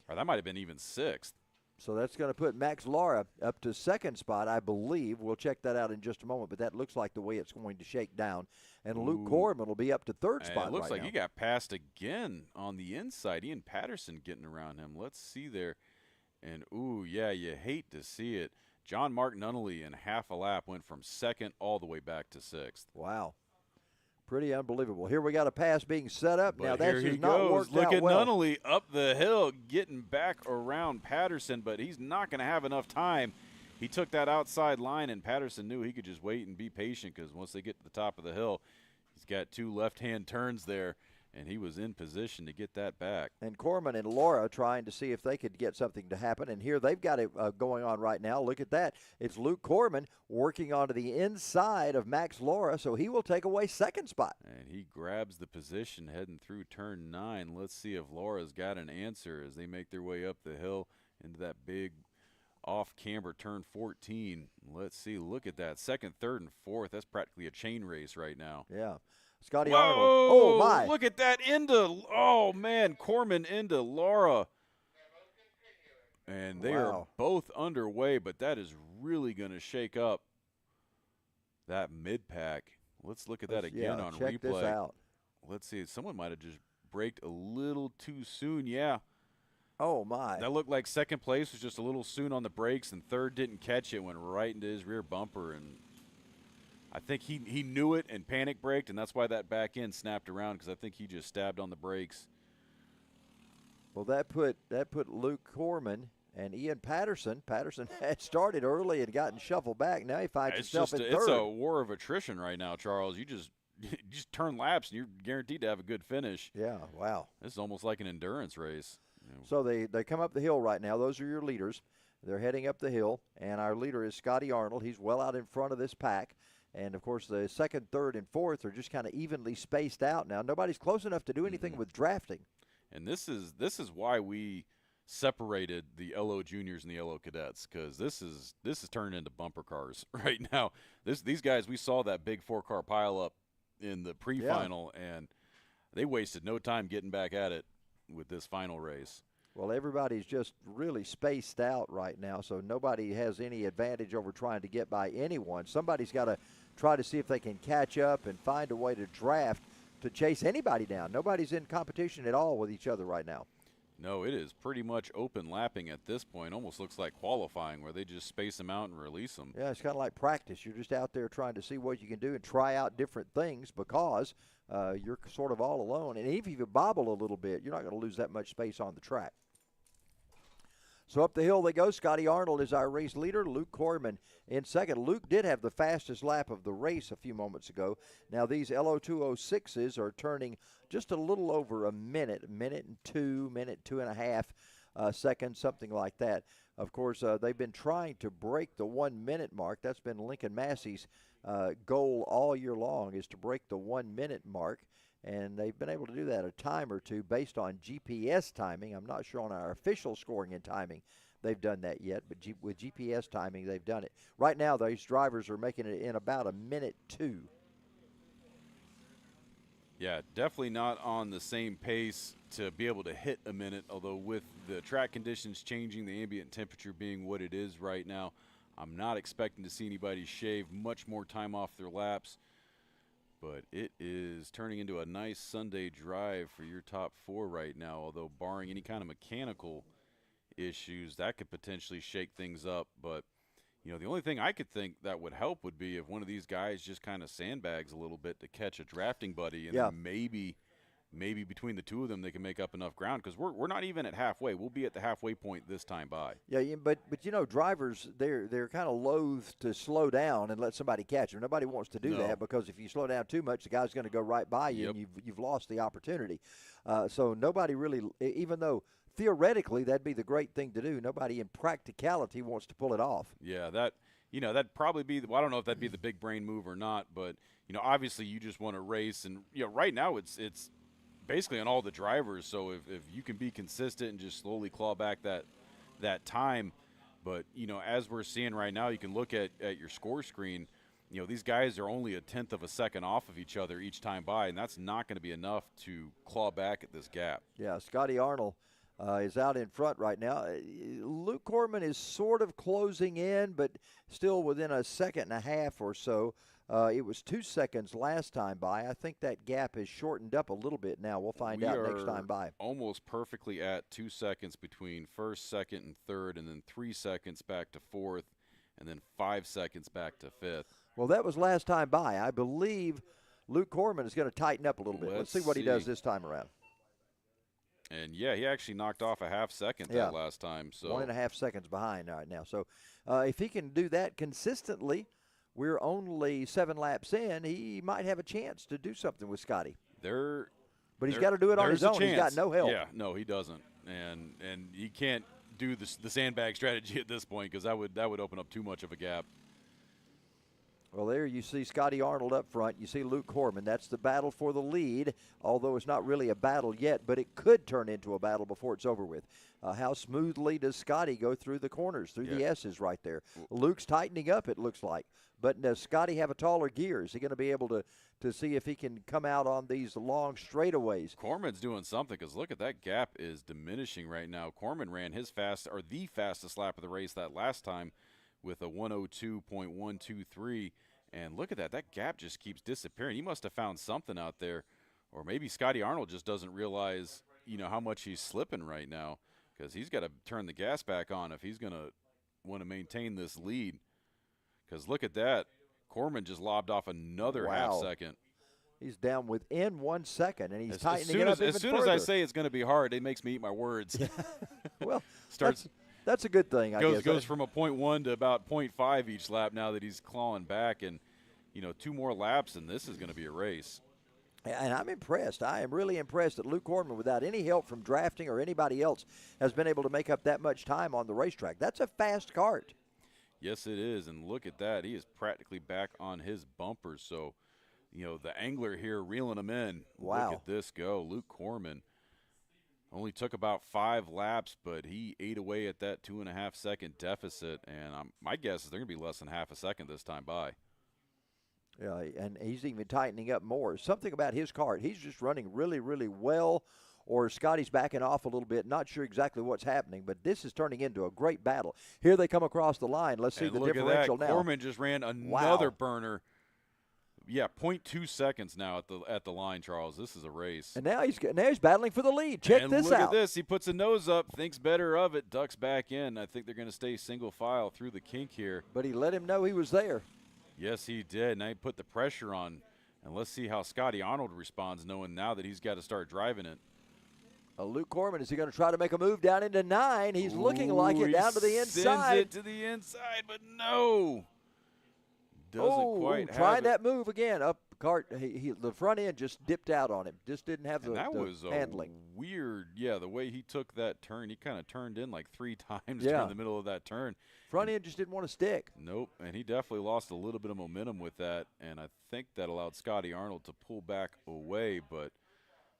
Or that might have been even 6th. So that's going to put Max Laura up to 2nd spot, I believe. We'll check that out in just a moment, but that looks like the way it's going to shake down. And Luke Corman will be up to 3rd spot. It looks like now. he got passed again on the inside. Ian Patterson getting around him. Let's see there. And, yeah, you hate to see it. John Mark Nunnally in half a lap went from 2nd all the way back to 6th. Wow. Pretty unbelievable. Here we got a pass being set up. But now that here has he not goes. worked Look out at well. Nunnally up the hill, getting back around Patterson, but he's not going to have enough time. He took that outside line, and Patterson knew he could just wait and be patient, because once they get to the top of the hill, he's got 2 left-hand turns there, and he was in position to get that back. And Corman and Laura trying to see if they could get something to happen. And here they've got it going on right now. Look at that. It's Luke Corman working onto the inside of Max Laura, so he will take away 2nd spot. And he grabs the position heading through turn 9. Let's see if Laura's got an answer as they make their way up the hill into that big off-camber turn 14. Let's see. Look at that. 2nd, 3rd, and 4th. That's practically a chain race right now. Yeah. Scotty Whoa, Arnold. Oh, my. Look at that into, oh, man, Corman into Laura. And they are both underway, but that is really going to shake up that mid-pack. Let's look at that again on check replay. This out. Let's see. Someone might have just braked a little too soon. Yeah. Oh, my. That looked like second place was just a little soon on the brakes, and third didn't catch it, went right into his rear bumper. And I think he knew it and panic braked, and that's why that back end snapped around, because I think he just stabbed on the brakes. Well, that put Luke Corman and Ian Patterson. Patterson had started early and gotten shuffled back. Now he finds himself in third. It's a war of attrition right now, Charles. You just turn laps, and you're guaranteed to have a good finish. Yeah, wow. This is almost like an endurance race. So they come up the hill right now. Those are your leaders. They're heading up the hill, and our leader is Scotty Arnold. He's well out in front of this pack. And, of course, the second, third, and fourth are just kind of evenly spaced out now. Nobody's close enough to do anything with drafting. And this is why we separated the LO Juniors and the LO Cadets, because this is turning into bumper cars right now. These guys, we saw that big 4-car pileup in the pre-final, and they wasted no time getting back at it with this final race. Well, everybody's just really spaced out right now, so nobody has any advantage over trying to get by anyone. Somebody's got to try to see if they can catch up and find a way to draft to chase anybody down. Nobody's in competition at all with each other right now. No, it is pretty much open lapping at this point. Almost looks like qualifying, where they just space them out and release them. Yeah, it's kind of like practice. You're just out there trying to see what you can do and try out different things, because you're sort of all alone. And even if you bobble a little bit, you're not going to lose that much space on the track. So up the hill they go. Scotty Arnold is our race leader. Luke Corman in second. Luke did have the fastest lap of the race a few moments ago. Now these Lo206s are turning just a little over a minute and 2 and a half seconds, something like that. Of course, they've been trying to break the 1 minute mark. That's been Lincoln Massey's goal all year long, is to break the 1 minute mark. And they've been able to do that a time or two based on GPS timing. I'm not sure on our official scoring and timing they've done that yet, but with GPS timing, they've done it. Right now, these drivers are making it in about a minute 2. Yeah, definitely not on the same pace to be able to hit a minute, although with the track conditions changing, the ambient temperature being what it is right now, I'm not expecting to see anybody shave much more time off their laps. But it is turning into a nice Sunday drive for your top 4 right now, although barring any kind of mechanical issues, that could potentially shake things up. But, you know, the only thing I could think that would help would be if one of these guys just kind of sandbags a little bit to catch a drafting buddy, and then maybe between the two of them they can make up enough ground, because we're not even at halfway. We'll be at the halfway point this time by. Yeah, but you know, drivers, they're kind of loath to slow down and let somebody catch them. Nobody wants to do that, because if you slow down too much, the guy's going to go right by you, and you've lost the opportunity. So nobody really, even though theoretically that'd be the great thing to do, nobody in practicality wants to pull it off. Yeah, that'd probably be, well, I don't know if that'd be the big brain move or not, but, you know, obviously you just want to race, and, you know, right now it's basically on all the drivers. So if you can be consistent and just slowly claw back that time. But, you know, as we're seeing right now, you can look at your score screen. You know, these guys are only a tenth of a second off of each other each time by, and that's not going to be enough to claw back at this gap. Yeah, Scotty Arnold is out in front right now. Luke Corman is sort of closing in, but still within a second and a half or so. It was 2 seconds last time by. I think that gap has shortened up a little bit now. We'll find out next time by. Almost perfectly at 2 seconds between first, second, and third, and then 3 seconds back to fourth, and then 5 seconds back to fifth. Well, that was last time by. I believe Luke Corman is going to tighten up a little bit. Let's see what he does this time around. And, yeah, he actually knocked off a half second that last time. So 1.5 seconds behind right now. So if he can do that consistently, we're only 7 laps in, he might have a chance to do something with Scotty. But he's got to do it on his own. He's got no help. Yeah, no, he doesn't. And he can't do the sandbag strategy at this point, because that would open up too much of a gap. Well, there you see Scotty Arnold up front. You see Luke Corman. That's the battle for the lead, although it's not really a battle yet, but it could turn into a battle before it's over with. How smoothly does Scotty go through the corners, through the S's right there? Luke's tightening up, it looks like. But does Scotty have a taller gear? Is he going to be able to see if he can come out on these long straightaways? Corman's doing something because look at that gap is diminishing right now. Corman ran the fastest lap of the race that last time with a 102.123. And look at that. That gap just keeps disappearing. He must have found something out there. Or maybe Scotty Arnold just doesn't realize, how much he's slipping right now, because he's got to turn the gas back on if he's going to want to maintain this lead. Because look at that. Corman just lobbed off another half second. He's down within 1 second, and he's tightening it up even As soon further. as I say it's going to be hard, it makes me eat my words. Well, that's a good thing, I guess. Goes from a 0.1 to about 0.5 each lap now that he's clawing back. And, 2 more laps, and this is going to be a race. And I'm impressed. I am really impressed that Luke Corman, without any help from drafting or anybody else, has been able to make up that much time on the racetrack. That's a fast kart. Yes, it is. And look at that. He is practically back on his bumper. So, the angler here reeling him in. Wow. Look at this go. Luke Corman only took about 5 laps, but he ate away at that 2.5 second deficit. And my guess is they're going to be less than half a second this time by. Yeah, and he's even tightening up more. Something about his kart. He's just running really, really well, or Scotty's backing off a little bit. Not sure exactly what's happening, but this is turning into a great battle. Here they come across the line. Let's see the differential now. Corman just ran another burner. Yeah, 0.2 seconds now at the line, Charles. This is a race. And now he's battling for the lead. Check this out. Look at this. He puts a nose up, thinks better of it, ducks back in. I think they're going to stay single file through the kink here. But he let him know he was there. Yes, he did. Now he put the pressure on. And let's see how Scotty Arnold responds, knowing now that he's got to start driving it. Luke Corman, is he going to try to make a move down into 9? He's looking like it down to the inside. Sends it to the inside, but no. Doesn't quite have trying it. that move again. Up kart, the front end just dipped out on him. Just didn't have the handling. Weird. Yeah, the way he took that turn, he kind of turned in like 3 times during the middle of that turn. Front end just didn't want to stick. Nope, and he definitely lost a little bit of momentum with that, and I think that allowed Scotty Arnold to pull back away, but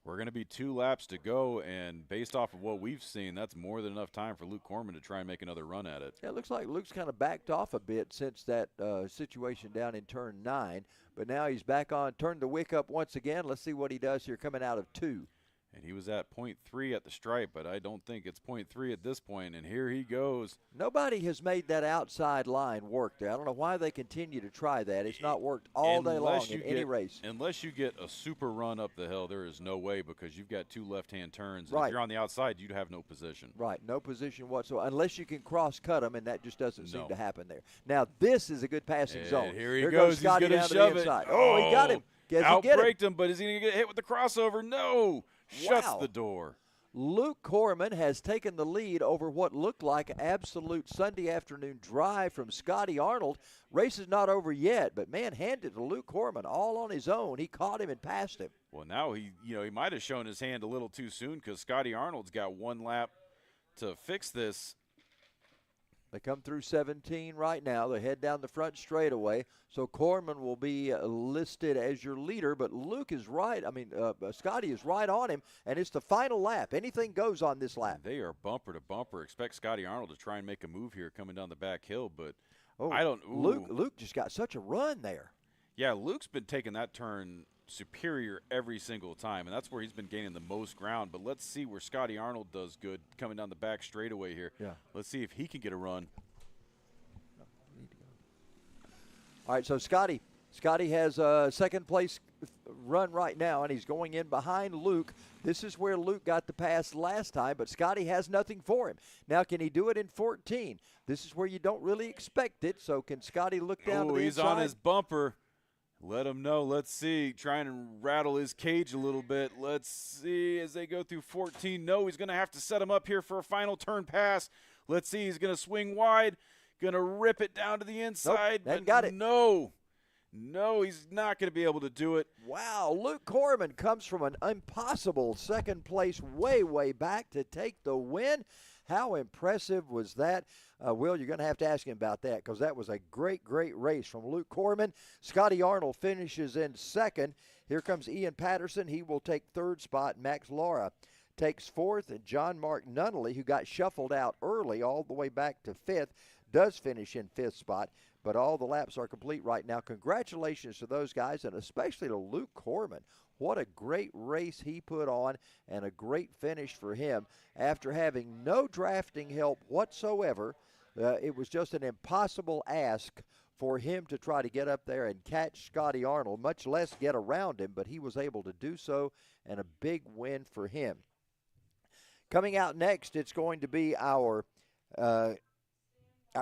we're going to be 2 laps to go, and based off of what we've seen, that's more than enough time for Luke Corman to try and make another run at it. Yeah, it looks like Luke's kind of backed off a bit since that situation down in turn 9, but now he's back on, turned the wick up once again. Let's see what he does here coming out of 2. And he was at 0.3 at the stripe, but I don't think it's 0.3 at this point, and here he goes. Nobody has made that outside line work there. I don't know why they continue to try that. It's not worked all day long in any race. Unless you get a super run up the hill, there is no way, because you've got 2 left-hand turns. Right. If you're on the outside, you'd have no position. Right, no position whatsoever, unless you can cross-cut them, and that just doesn't seem to happen there. Now, this is a good passing zone. Here he There goes. Scotty He's going down to to the shove it. inside. Oh, he got him. Guess he get Outbraked him, but is he going to get hit with the crossover? No. Shuts the door. Luke Corman has taken the lead over what looked like an absolute Sunday afternoon drive from Scotty Arnold. Race is not over yet, but man, hand it to Luke Corman all on his own. He caught him and passed him. Well, now he might have shown his hand a little too soon, because Scotty Arnold's got 1 lap to fix this. They come through 17 right now. They head down the front straightaway. So Corman will be listed as your leader, but Luke is right. Scotty is right on him, and it's the final lap. Anything goes on this lap. They are bumper to bumper. Expect Scotty Arnold to try and make a move here coming down the back hill, but Luke just got such a run there. Yeah, Luke's been taking that turn superior every single time, and that's where he's been gaining the most ground. But let's see where Scotty Arnold does good coming down the back straightaway here. Yeah. Let's see if he can get a run. All right, so Scotty has a second place run right now, and he's going in behind Luke. This is where Luke got the pass last time, but Scotty has nothing for him. Now, can he do it in 14? This is where you don't really expect it, so can Scotty look down to the he's inside? on his bumper. Let him know. Let's see. Trying to rattle his cage a little bit. Let's see as they go through 14. No, he's going to have to set him up here for a final turn pass. Let's see. He's going to swing wide. Going to rip it down to the inside. Nope, got it. No, he's not going to be able to do it. Wow, Luke Corman comes from an impossible second place way back to take the win. How impressive was that? Will, you're going to have to ask him about that because that was a great, great race from Luke Corman. Scotty Arnold finishes in second. Here comes Ian Patterson. He will take third spot. Max Laura takes fourth, and John Mark Nunnally, who got shuffled out early all the way back to fifth, does finish in fifth spot. But all the laps are complete right now. Congratulations to those guys, and especially to Luke Corman. What a great race he put on and a great finish for him. After having no drafting help whatsoever, it was just an impossible ask for him to try to get up there and catch Scotty Arnold, much less get around him, but he was able to do so, and a big win for him. Coming out next, it's going to be our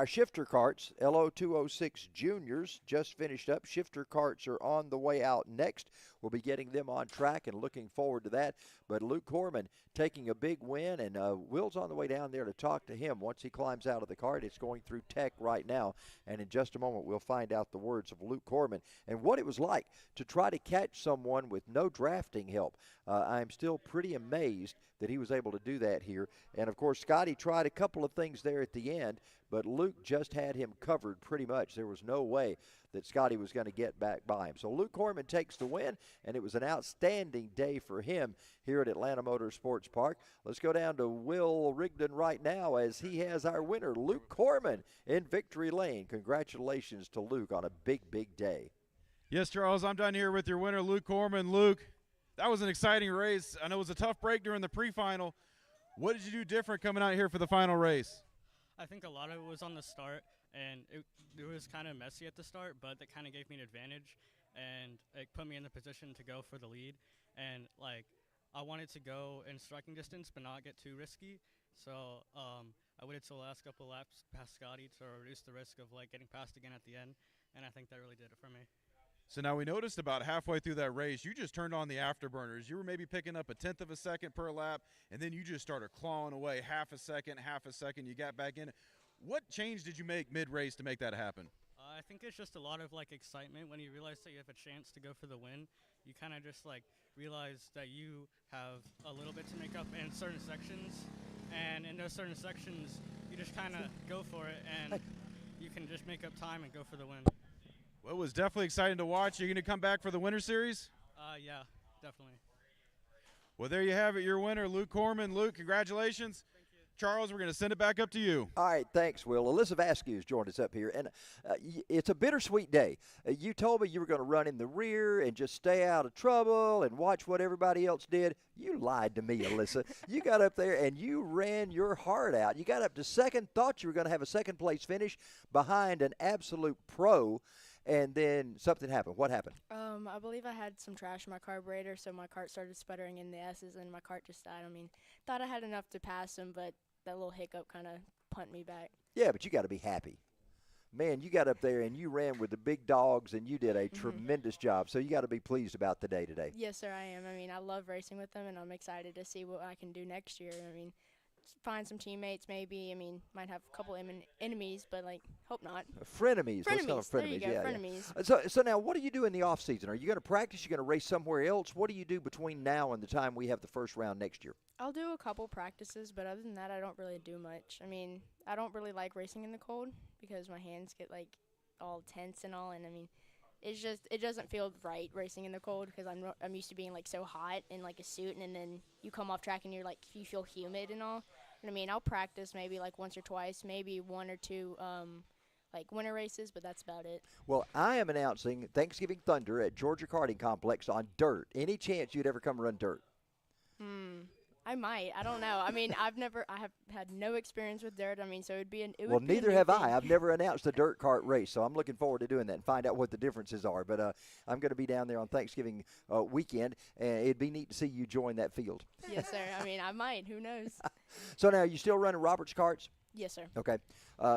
shifter carts, Lo206 Juniors, just finished up. Shifter carts are on the way out next. We'll be getting them on track and looking forward to that. But Luke Corman taking a big win, and Will's on the way down there to talk to him once he climbs out of the cart. It's going through tech right now, and in just a moment we'll find out the words of Luke Corman and what it was like to try to catch someone with no drafting help. I'm still pretty amazed that he was able to do that here. And, of course, Scotty tried a couple of things there at the end, but Luke just had him covered pretty much. There was no way that Scotty was going to get back by him. So Luke Corman takes the win, and it was an outstanding day for him here at Atlanta Motorsports Park. Let's go down to Will Rigdon right now as he has our winner, Luke Corman, in victory lane. Congratulations to Luke on a big, big day. Yes, Charles, I'm down here with your winner, Luke Corman. Luke, that was an exciting race. I know it was a tough break during the pre-final. What did you do different coming out here for the final race? I think a lot of it was on the start, and it was kind of messy at the start, but that kind of gave me an advantage, and it put me in the position to go for the lead. And, like, I wanted to go in striking distance but not get too risky, so I waited till the last couple laps past Scotty to reduce the risk of, like, getting passed again at the end, and I think that really did it for me. So now we noticed about halfway through that race, you just turned on the afterburners. You were maybe picking up 1/10 of a second per lap, and then you just started clawing away half a second. You got back in it. What change did you make mid-race to make that happen? I think it's just a lot of, like, excitement when you realize that you have a chance to go for the win. You kind of just, like, realize that you have a little bit to make up in certain sections, and in those certain sections, you just kind of go for it, and you can just make up time and go for the win. Well, it was definitely exciting to watch. You're going to come back for the Winter Series? Yeah, definitely. Well, there you have it, your winner, Luke Corman. Luke, congratulations. Thank you. Charles, we're going to send it back up to you. All right, thanks, Will. Alyssa Vasquez has joined us up here, and it's a bittersweet day. You told me you were going to run in the rear and just stay out of trouble and watch what everybody else did. You lied to me, Alyssa. You got up there and you ran your heart out. You got up to second, thought you were going to have a second-place finish behind an absolute pro, and then something happened. What happened? I believe I had some trash in my carburetor, so my cart started sputtering in the S's, and my cart just died. I mean, thought I had enough to pass him, but that little hiccup kind of punted me back. Yeah, but you got to be happy. Man, you got up there and you ran with the big dogs, and you did a tremendous job. So you got to be pleased about the day today. Yes, sir, I am. I mean, I love racing with them, and I'm excited to see what I can do next year. I mean, find some teammates maybe. I mean, might have a couple enemies, but, like, hope not. Frenemies. Let's call them frenemies. There you go, yeah, frenemies. Yeah. So now what do you do in the off season? Are you going to practice? You going to race somewhere else? What do you do between now and the time we have the first round next year? I'll do a couple practices, but other than that, I don't really do much. I mean, I don't really like racing in the cold because my hands get, like, all tense and all, and, I mean, it doesn't feel right racing in the cold because I'm used to being, like, so hot in, like, a suit, and then you come off track and you're, like, you feel humid and all. I mean, I'll practice maybe like once or twice, maybe one or two like winter races, but that's about it. Well, I am announcing Thanksgiving Thunder at Georgia Karting Complex on dirt. Any chance you'd ever come run dirt? I might. I don't know. I mean, I have had no experience with dirt. I mean, so it would Well, be a neither new have thing. I. I've never announced a dirt kart race, so I'm looking forward to doing that and find out what the differences are. But I'm going to be down there on Thanksgiving weekend, and it'd be neat to see you join that field. Yes, sir. I mean, I might. Who knows? So now, you still running Roberts carts? Yes, sir. Okay.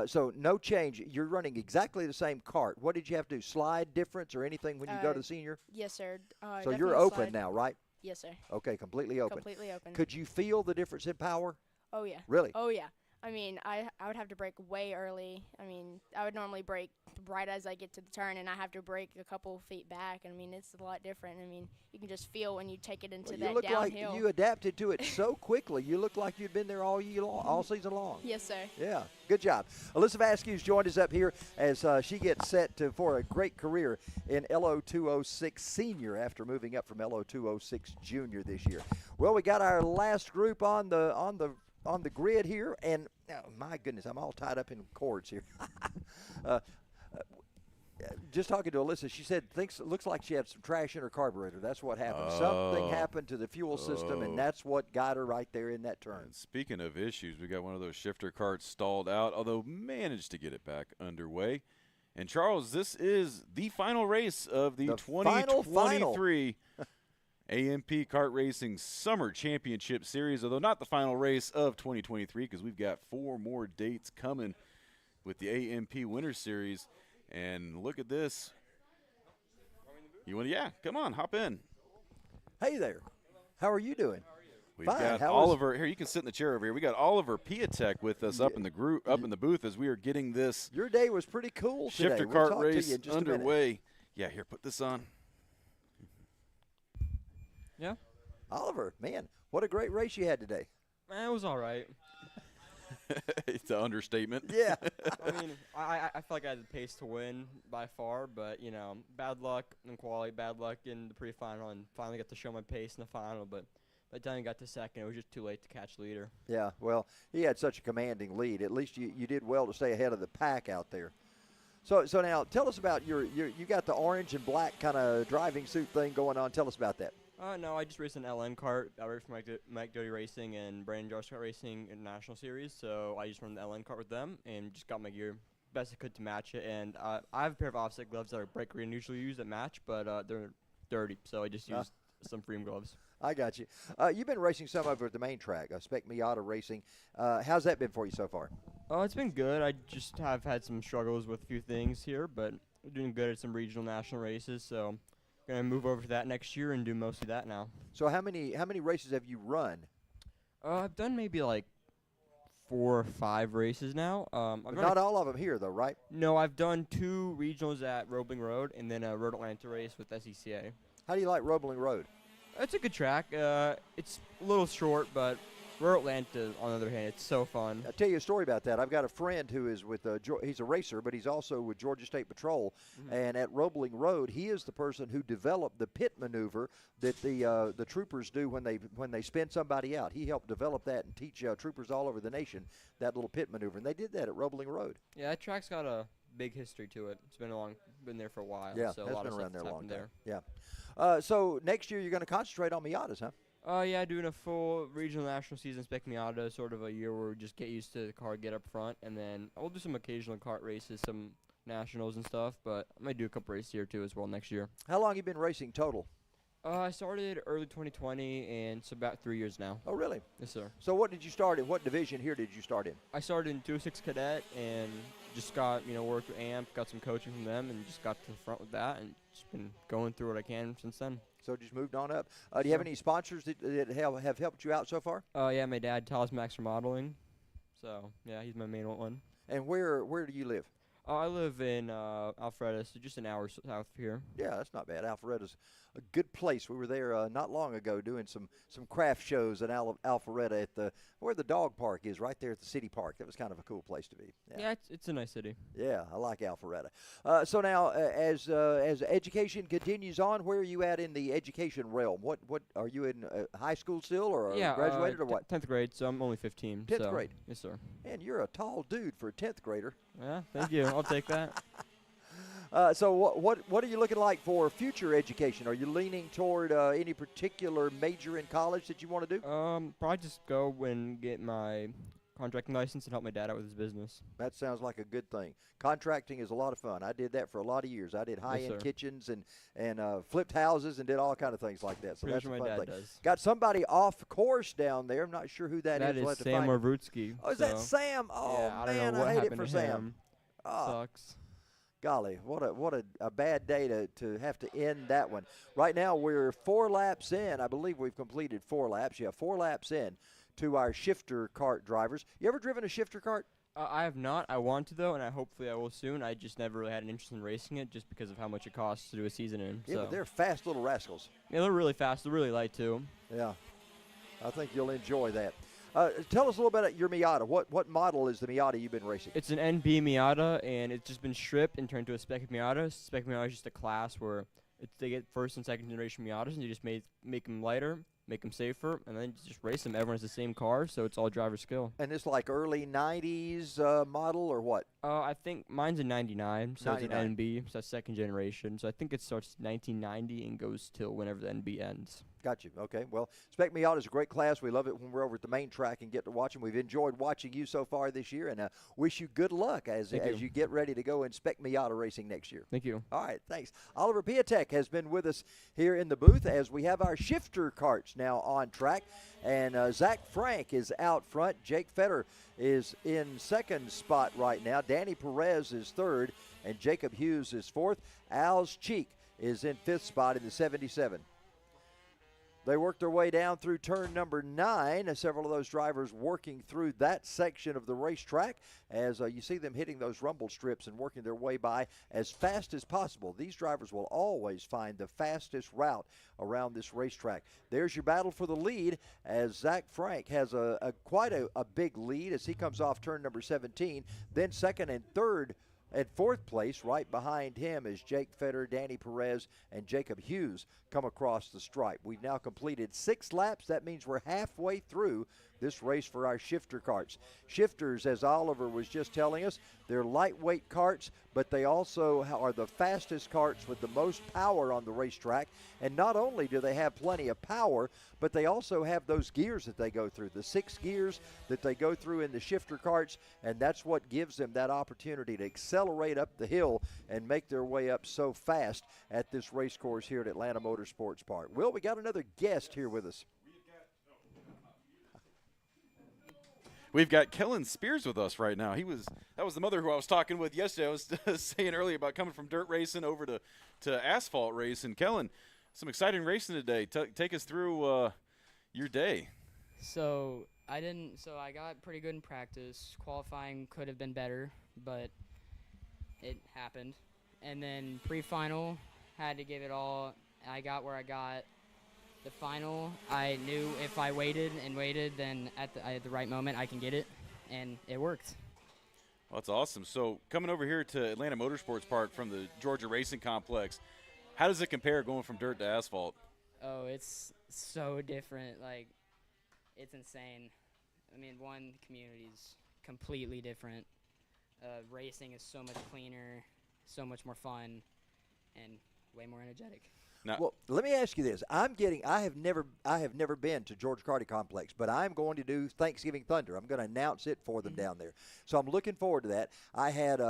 So no change. You're running exactly the same cart. What did you have to do? Slide difference or anything when you go to the senior? Yes, sir. So you're open now, right? Yes, sir. Okay, completely open. Completely open. Could you feel the difference in power? Oh, yeah. Really? Oh, yeah. I mean, I would have to brake way early. I mean, I would normally brake right as I get to the turn, and I have to brake a couple feet back. I mean, it's a lot different. I mean, you can just feel when you take it into You that look downhill. like you adapted to it so quickly. You look like you'd been there all year long, all season long. Yes, sir. Yeah, good job. Alyssa Vaskew's joined us up here as she gets set for a great career in Lo206 Senior after moving up from Lo206 Junior this year. Well, we got our last group on the grid here, and oh, my goodness, I'm all tied up in cords here. Just talking to Alyssa, she said looks like she had some trash in her carburetor. That's what happened. Something happened to the fuel system, and that's what got her right there in that turn. And speaking of issues, we got one of those shifter carts stalled out, although managed to get it back underway. And Charles, this is the final race of the 2023 AMP Kart Racing Summer Championship Series, although not the final race of 2023 because we've got 4 more dates coming with the AMP Winter Series. And look at this. You want to? Yeah, come on, hop in. Hey there. How are you doing? We've Fine. got Oliver here. You can sit in the chair over here. We got Oliver Piatek with us up in the booth as we are getting this. Your day was pretty cool today. Shifter We'll kart talk to you race in just a minute. underway. Yeah, here, put this on. Yeah. Oliver, man, what a great race you had today. Man, it was all right. It's an understatement. Yeah. I mean, I felt like I had the pace to win by far, but, you know, bad luck in quality, bad luck in the pre-final, and finally got to show my pace in the final. But by the time I got to second, it was just too late to catch leader. Yeah, well, he had such a commanding lead. At least you did well to stay ahead of the pack out there. So now tell us about you got the orange and black kind of driving suit thing going on. Tell us about that. No, I just raced an LN kart. I raced for Mike Doty Racing and Brandon Jarvis Kart Racing International Series. So I just run the LN kart with them and just got my gear best I could to match it. And I have a pair of offset gloves that are bright green usually used that match, but they're dirty. So I just used some Freem gloves. I got you. You've been racing some over at the main track, Spec Miata Racing. How's that been for you so far? Oh, it's been good. I just have had some struggles with a few things here, but we're doing good at some regional national races. So gonna move over to that next year and do mostly that now. So how many races have you run? I've done maybe like 4 or 5 races now. Not all of them here though, right? No, I've done 2 regionals at Roebling Road and then a Road Atlanta race with SECA. How do you like Roebling Road? It's a good track. It's a little short, but Road Atlanta, on the other hand, it's so fun. I'll tell you a story about that. I've got a friend who is with, he's a racer, but he's also with Georgia State Patrol. And at Roebling Road, he is the person who developed the pit maneuver that the troopers do when they spin somebody out. He helped develop that and teach troopers all over the nation that little pit maneuver. And they did that at Roebling Road. Yeah, that track's got a big history to it. It's been there for a while. Yeah, so it's a lot been of around stuff there a long happened time. there. Yeah. So next year you're going to concentrate on Miatas, huh? Yeah, doing a full regional national season Spec Miata, sort of a year where we just get used to the car, get up front, and then I'll do some occasional kart races, some nationals and stuff, but I might do a couple races here too as well next year. How long have you been racing total? I started early 2020, and it's about 3 years now. Oh, really? Yes, sir. So what did you start in? What division here did you start in? I started in Lo206 Cadet and just got, worked with AMP, got some coaching from them, and just got to the front with that, and just been going through what I can since then. So just moved on up. Do you have any sponsors that have helped you out so far? Yeah, my dad, Talis Max Remodeling. So, yeah, he's my main one. And where do you live? I live in Alpharetta, so just an hour south of here. Yeah, that's not bad. Alpharetta's a good place. We were there not long ago doing some craft shows in Alpharetta at where the dog park is, right there at the city park. That was kind of a cool place to be. Yeah, it's a nice city. Yeah, I like Alpharetta. So now, as education continues on, where are you at in the education realm? What are you in high school still, or graduated, or what? 10th grade, so I'm only 15. 10th grade? Yes, sir. Man, you're a tall dude for a 10th grader. Yeah, thank you. I'll take that. So what are you looking like for future education? Are you leaning toward any particular major in college that you want to do? Probably just go and get my contracting license and help my dad out with his business. That sounds like a good thing. Contracting is a lot of fun. I did that for a lot of years. I did high-end kitchens and flipped houses and did all kind of things like that. So that's a fun thing. Got somebody off course down there. I'm not sure who that is. That is Sam Orvutsky. Oh, is that Sam? Oh, yeah, man, I hate it for Sam. Sucks. Golly, what a bad day to have to end that one. Right now we're 4 laps in. I believe we've completed 4 laps. Yeah, 4 laps in to our shifter kart drivers. You ever driven a shifter kart? I have not. I want to though, and hopefully I will soon. I just never really had an interest in racing it, just because of how much it costs to do a season in. Yeah, so. but they're fast little rascals. Yeah, they're really fast. They're really light too. Yeah, I think you'll enjoy that. Tell us a little bit about your Miata. What model is the Miata you've been racing? It's an NB Miata, and it's just been stripped and turned to a Spec Miata. Spec Miata is just a class where they get first and second generation Miatas, and you just make them lighter, make them safer, and then just race them. Everyone has the same car, so it's all driver skill. And it's like early 90s model or what? I think mine's a 99, so 99. it's an NB, so that's second generation. So I think it starts 1990 and goes till whenever the NB ends. Got you. Okay. Well, Spec Miata is a great class. We love it when we're over at the main track and get to watch them. We've enjoyed watching you so far this year, and wish you good luck as you get ready to go in Spec Miata racing next year. Thank you. All right. Thanks. Oliver Piatek has been with us here in the booth as we have our shifter carts now on track, and Zach Frank is out front. Jake Fetter is in second spot right now. Danny Perez is third, and Jacob Hughes is fourth. Al's Cheek is in fifth spot in the 77. They worked their way down through turn number 9. Several of those drivers working through that section of the racetrack as you see them hitting those rumble strips and working their way by as fast as possible. These drivers will always find the fastest route around this racetrack. There's your battle for the lead as Zach Frank has quite a big lead as he comes off turn number 17. Then second and third. At fourth place, right behind him, is Jake Fetter, Danny Perez, and Jacob Hughes come across the stripe. We've now completed 6 laps. That means we're halfway through this race for our shifter carts. Shifters, as Oliver was just telling us, they're lightweight carts, but they also are the fastest carts with the most power on the racetrack. And not only do they have plenty of power, but they also have those gears that they go through, the 6 gears that they go through in the shifter carts, and that's what gives them that opportunity to accelerate up the hill and make their way up so fast at this race course here at Atlanta Motorsports Park. Will, we got another guest here with us. We've got Kellen Spears with us right now. That was the mother who I was talking with yesterday. I was saying earlier about coming from dirt racing over to asphalt racing. Kellen, some exciting racing today. Take us through your day. So I got pretty good in practice. Qualifying could have been better, but it happened. And then pre-final, had to give it all. I got where I got. The final, I knew if I waited, then at the right moment I can get it, and it worked. Well, that's awesome. So coming over here to Atlanta Motorsports Park from the Georgia Racing Complex, how does it compare going from dirt to asphalt? Oh, it's so different. Like, it's insane. I mean, one community's completely different. Racing is so much cleaner, so much more fun, and way more energetic. Now, well, let me ask you this. I have never been to Georgia Karting Complex, but I'm going to do Thanksgiving Thunder. I'm going to announce it for them down there. So I'm looking forward to that. I had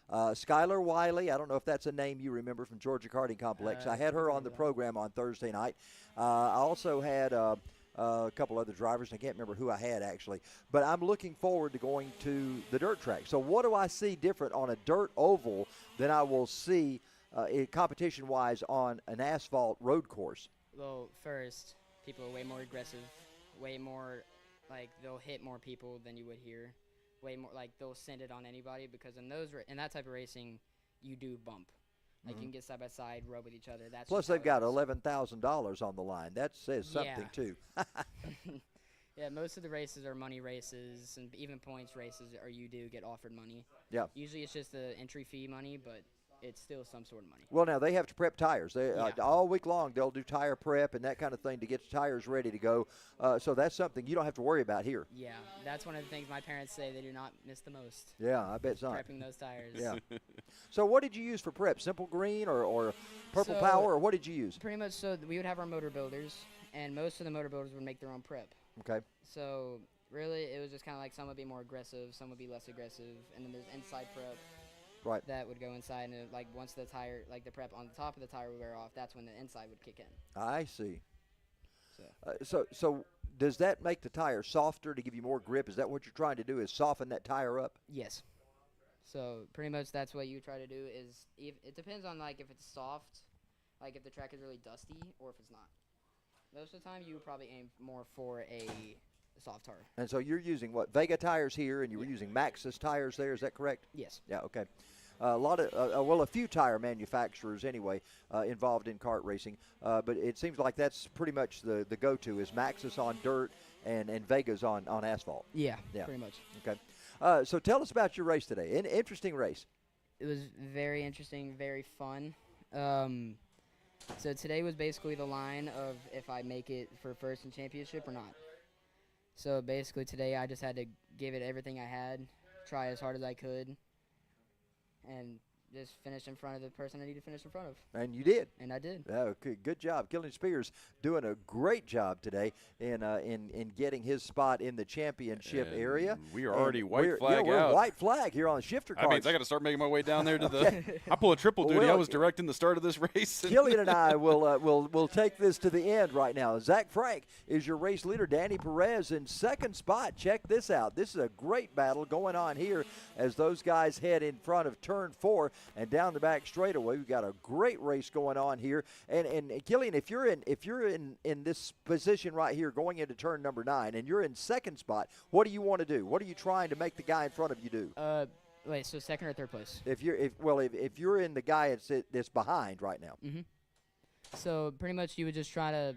Skylar Wiley. I don't know if that's a name you remember from Georgia Karting Complex. I had her on the program on Thursday night. I also had a couple other drivers. I can't remember who I had actually. But I'm looking forward to going to the dirt track. So what do I see different on a dirt oval than I will see competition-wise on an asphalt road course? Well, first, people are way more aggressive, way more, like, they'll hit more people than you would here. Way more, like, they'll send it on anybody because in that type of racing, you do bump. Like, you can get side by side, rub with each other. That's Plus, they've got $11,000 on the line. That says something, too. Yeah, most of the races are money races, and even points races, or you do get offered money. Yeah. Usually it's just the entry fee money, but it's still some sort of money. Well, now they have to prep tires. They all week long they'll do tire prep and that kind of thing to get the tires ready to go. So that's something you don't have to worry about here. Yeah, that's one of the things my parents say they do not miss the most. Yeah, I bet so. Prepping those tires. Yeah. So what did you use for prep? Simple green or purple power, or what did you use? Pretty much. So we would have our motor builders, and most of the motor builders would make their own prep. Okay. So really, it was just kind of like some would be more aggressive, some would be less aggressive, and then there's inside prep. Right. That would go inside, and like once the tire, like the prep on the top of the tire would wear off, that's when the inside would kick in. I see. So does that make the tire softer to give you more grip? Is that what you're trying to do? Is soften that tire up? Yes. So pretty much that's what you try to do. It depends on like if it's soft, like if the track is really dusty, or if it's not. Most of the time, you would probably aim more for a soft tar. And so you're using what, Vega tires here, and you were using Maxxis tires there. Is that correct? Yes. Yeah. Okay. A few tire manufacturers anyway involved in kart racing, but it seems like that's pretty much the go-to is Maxxis on dirt and Vegas on asphalt. Yeah, pretty much. Okay. So tell us about your race today. An interesting race. It was very interesting, very fun. So today was basically the line of if I make it for first in championship or not. So basically today I just had to give it everything I had, try as hard as I could, and just finish in front of the person I need to finish in front of. And you did. And I did. Okay, good job. Killian Spears doing a great job today in getting his spot in the championship area. We are already And white flag we're out. white flag here on the shifter That cards. means I got to start making my way down there to the. I pull a triple duty. I Well, was directing the start of this race. Killian and I will take this to the end right now. Zach Frank is your race leader. Danny Perez in second spot. Check this out. This is a great battle going on here as those guys head in front of turn 4 and down the back straightaway. We've got a great race going on here. And Killian, if you're in this position right here going into turn number 9 and you're in second spot, what do you want to do? What are you trying to make the guy in front of you do? Wait, so second or third place? If you're in the guy that's behind right now. Mm-hmm. So pretty much you would just try to,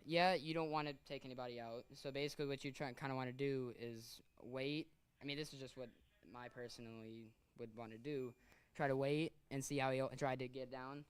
you don't want to take anybody out. So basically what you kind of want to do is wait. I mean, this is just what I personally would want to do. Try to wait and see how he tried to get down.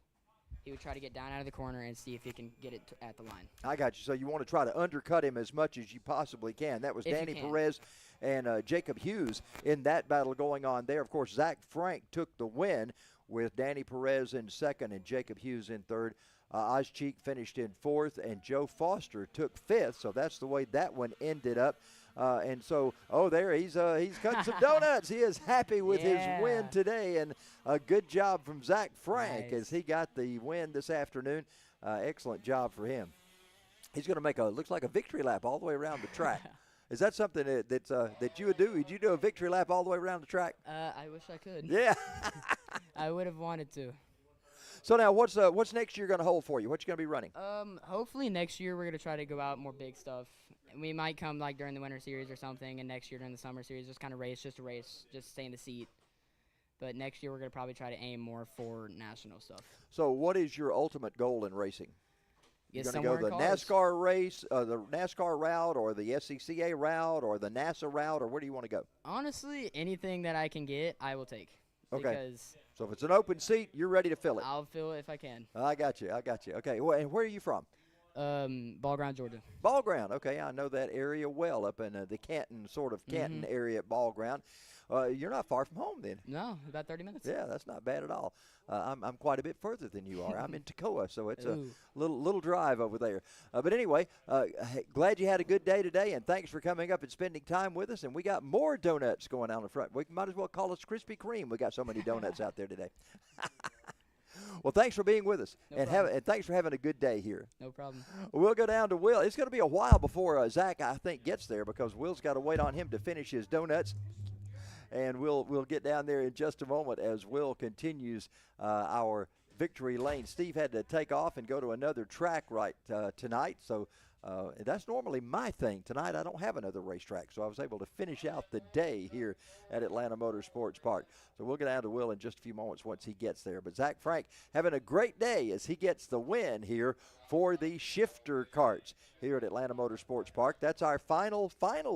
He would try to get down out of the corner and see if he can get it at the line. I got you. So you want to try to undercut him as much as you possibly can. That was If you Danny can. Perez and Jacob Hughes in that battle going on there. Of course, Zach Frank took the win with Danny Perez in second and Jacob Hughes in third. Ozcheek finished in fourth, and Joe Foster took fifth. So that's the way that one ended up. And so, there he's cutting some donuts. He is happy with his win today, and a good job from Zach Frank as he got the win this afternoon. Excellent job for him. He's going to make looks like a victory lap all the way around the track. Is that something that you would do? Would you do a victory lap all the way around the track? I wish I could. Yeah. I would have wanted to. So now, what's next year going to hold for you? What you going to be running? Hopefully next year we're going to try to go out more big stuff. We might come like during the winter series or something, and next year during the summer series just kind of race, just stay in the seat. But next year we're going to probably try to aim more for national stuff. So what is your ultimate goal in racing? You're Get going to go somewhere the in cars. NASCAR race, the NASCAR route, or the SCCA route, or the NASA route, or where do you want to go? Honestly, anything that I can get, I will take. Okay. Because So if it's an open seat, you're ready to fill it. I'll fill it if I can. I got you. Okay. Well, and where are you from? Ball Ground, Georgia. Ball Ground. Okay, I know that area well, up in the Canton area at Ball Ground. You're not far from home then. No, about 30 minutes. Yeah, that's not bad at all. I'm quite a bit further than you are. I'm in Toccoa, so it's Ooh. a little drive over there. But anyway, glad you had a good day today, and thanks for coming up and spending time with us. And we got more donuts going on the front. We might as well call us Krispy Kreme. We got so many donuts out there today. Well, thanks for being with us, and thanks for having a good day here. No problem. We'll go down to Will. It's going to be a while before Zach, I think, gets there because Will's got to wait on him to finish his donuts. And we'll get down there in just a moment as Will continues our victory lane. Steve had to take off and go to another track tonight, so that's normally my thing. Tonight I don't have another racetrack, so I was able to finish out the day here at Atlanta Motorsports Park. So we'll get down to Will in just a few moments once he gets there. But Zach Frank having a great day as he gets the win here for the shifter carts here at Atlanta Motorsports Park. That's our final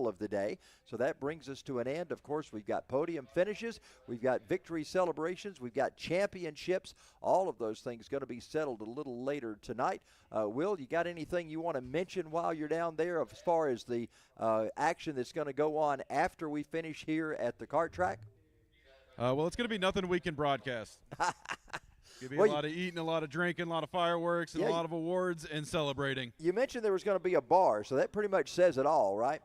of the day. So that brings us to an end. Of course, we've got podium finishes. We've got victory celebrations. We've got championships. All of those things going to be settled a little later tonight. Will, you got anything you want to mention while you're down there as far as the action that's going to go on after we finish here at the kart track? Well, it's going to be nothing we can broadcast. It's going to be a lot of eating, a lot of drinking, a lot of fireworks, and a lot of awards and celebrating. You mentioned there was going to be a bar, so that pretty much says it all, right?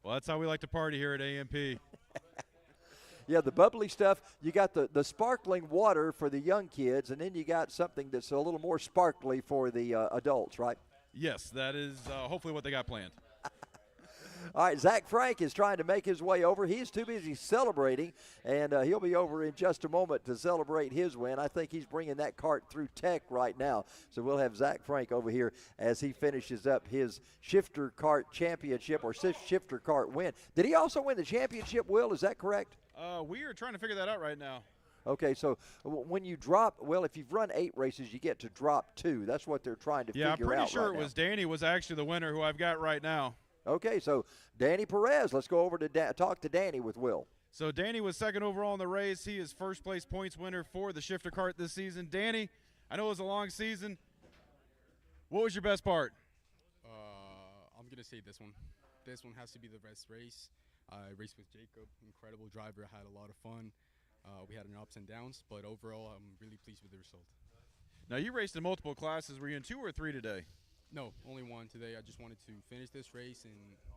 Well, that's how we like to party here at AMP. Yeah, the bubbly stuff. You got the sparkling water for the young kids, and then you got something that's a little more sparkly for the adults, right? Yes, that is hopefully what they got planned. All right, Zach Frank is trying to make his way over. He's too busy celebrating, and he'll be over in just a moment to celebrate his win. I think he's bringing that cart through tech right now. So we'll have Zach Frank over here as he finishes up his shifter cart championship or shifter cart win. Did he also win the championship, Will? Is that correct? We are trying to figure that out right now. Okay, so when you drop, well, if you've run 8 races, you get to drop 2. That's what they're trying to figure out. Yeah, I'm pretty sure right it was Danny was actually the winner who I've got right now. Okay, so Danny Perez. Let's go over to talk to Danny with Will. So Danny was second overall in the race. He is first place points winner for the shifter cart this season. Danny, I know it was a long season. What was your best part? I'm going to say this one. This one has to be the best race. I raced with Jacob, incredible driver. I had a lot of fun. We had ups and downs, but overall, I'm really pleased with the result. Now, you raced in multiple classes. Were you in 2 or 3 today? No, only 1 today. I just wanted to finish this race and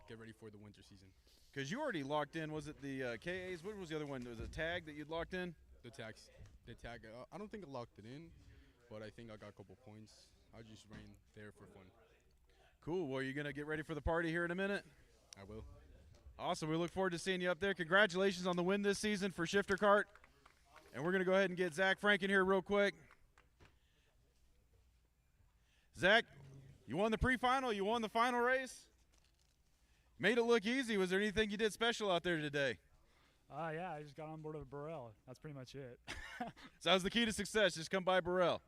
get ready for the winter season. Because you already locked in. Was it the KAs? What was the other one? Was it tag that you'd locked in? The tag. I don't think I locked it in, but I think I got a couple points. I just ran there for fun. Cool. Well, are you going to get ready for the party here in a minute? I will. Awesome. We look forward to seeing you up there. Congratulations on the win this season for shifter cart. And we're going to go ahead and get Zach Frank in here real quick. Zach, you won the pre-final. You won the final race. Made it look easy. Was there anything you did special out there today? Yeah, I just got on board with Burrell. That's pretty much it. So that was the key to success, just come by Burrell.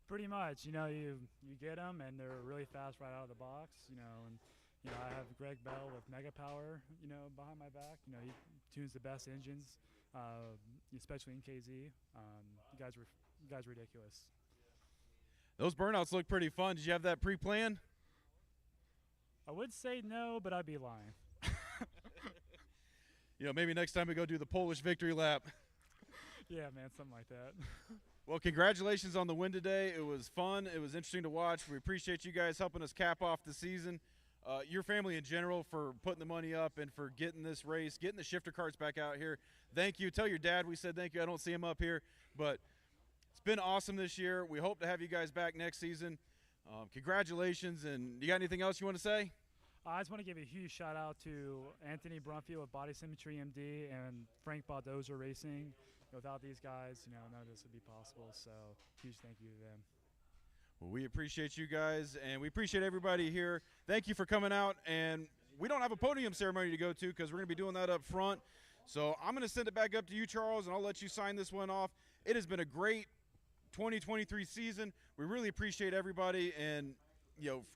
Pretty much. You know, you get them, and they're really fast right out of the box, and I have Greg Bell with Mega Power, behind my back. He tunes the best engines, especially in KZ. You guys ridiculous. Those burnouts look pretty fun. Did you have that pre-planned? I would say no, but I'd be lying. Maybe next time we go do the Polish victory lap. Yeah, man, something like that. Well, congratulations on the win today. It was fun. It was interesting to watch. We appreciate you guys helping us cap off the season. Your family in general for putting the money up and for getting this race, getting the shifter carts back out here. Thank you. Tell your dad we said thank you. I don't see him up here, but it's been awesome this year. We hope to have you guys back next season. Congratulations, and you got anything else you want to say? I just want to give a huge shout out to Anthony Brumfield with Body Symmetry MD and Frank Baldoza Racing. Without these guys, none of this would be possible, so huge thank you to them. Well, we appreciate you guys, and we appreciate everybody here. Thank you for coming out, and we don't have a podium ceremony to go to because we're going to be doing that up front. So I'm going to send it back up to you, Charles, and I'll let you sign this one off. It has been a great 2023 season. We really appreciate everybody, and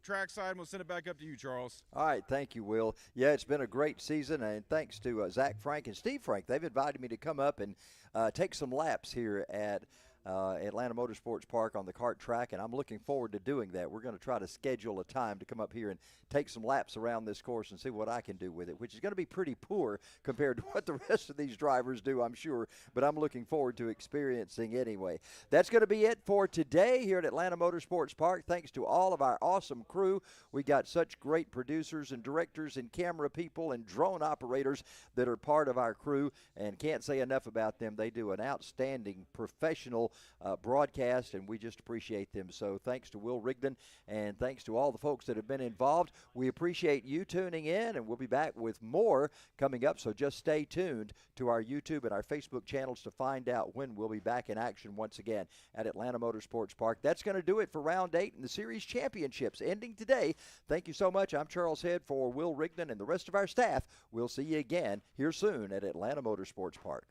trackside, we'll send it back up to you, Charles. All right, thank you, Will. Yeah, it's been a great season, and thanks to Zach Frank and Steve Frank. They've invited me to come up and take some laps here at Atlanta Motorsports Park on the kart track, and I'm looking forward to doing that. We're going to try to schedule a time to come up here and take some laps around this course and see what I can do with it, which is going to be pretty poor compared to what the rest of these drivers do, I'm sure, but I'm looking forward to experiencing anyway. That's going to be it for today here at Atlanta Motorsports Park. Thanks to all of our awesome crew. We got such great producers and directors and camera people and drone operators that are part of our crew, and can't say enough about them. They do an outstanding professional broadcast, and we just appreciate them. So thanks to Will Rigdon, and thanks to all the folks that have been involved. We appreciate you tuning in, and we'll be back with more coming up, so just stay tuned to our YouTube and our Facebook channels to find out when we'll be back in action once again at Atlanta Motorsports Park. That's going to do it for round 8 in the series championships ending today. Thank you so much. I'm Charles Head for Will Rigdon and the rest of our staff. We'll see you again here soon at Atlanta Motorsports Park.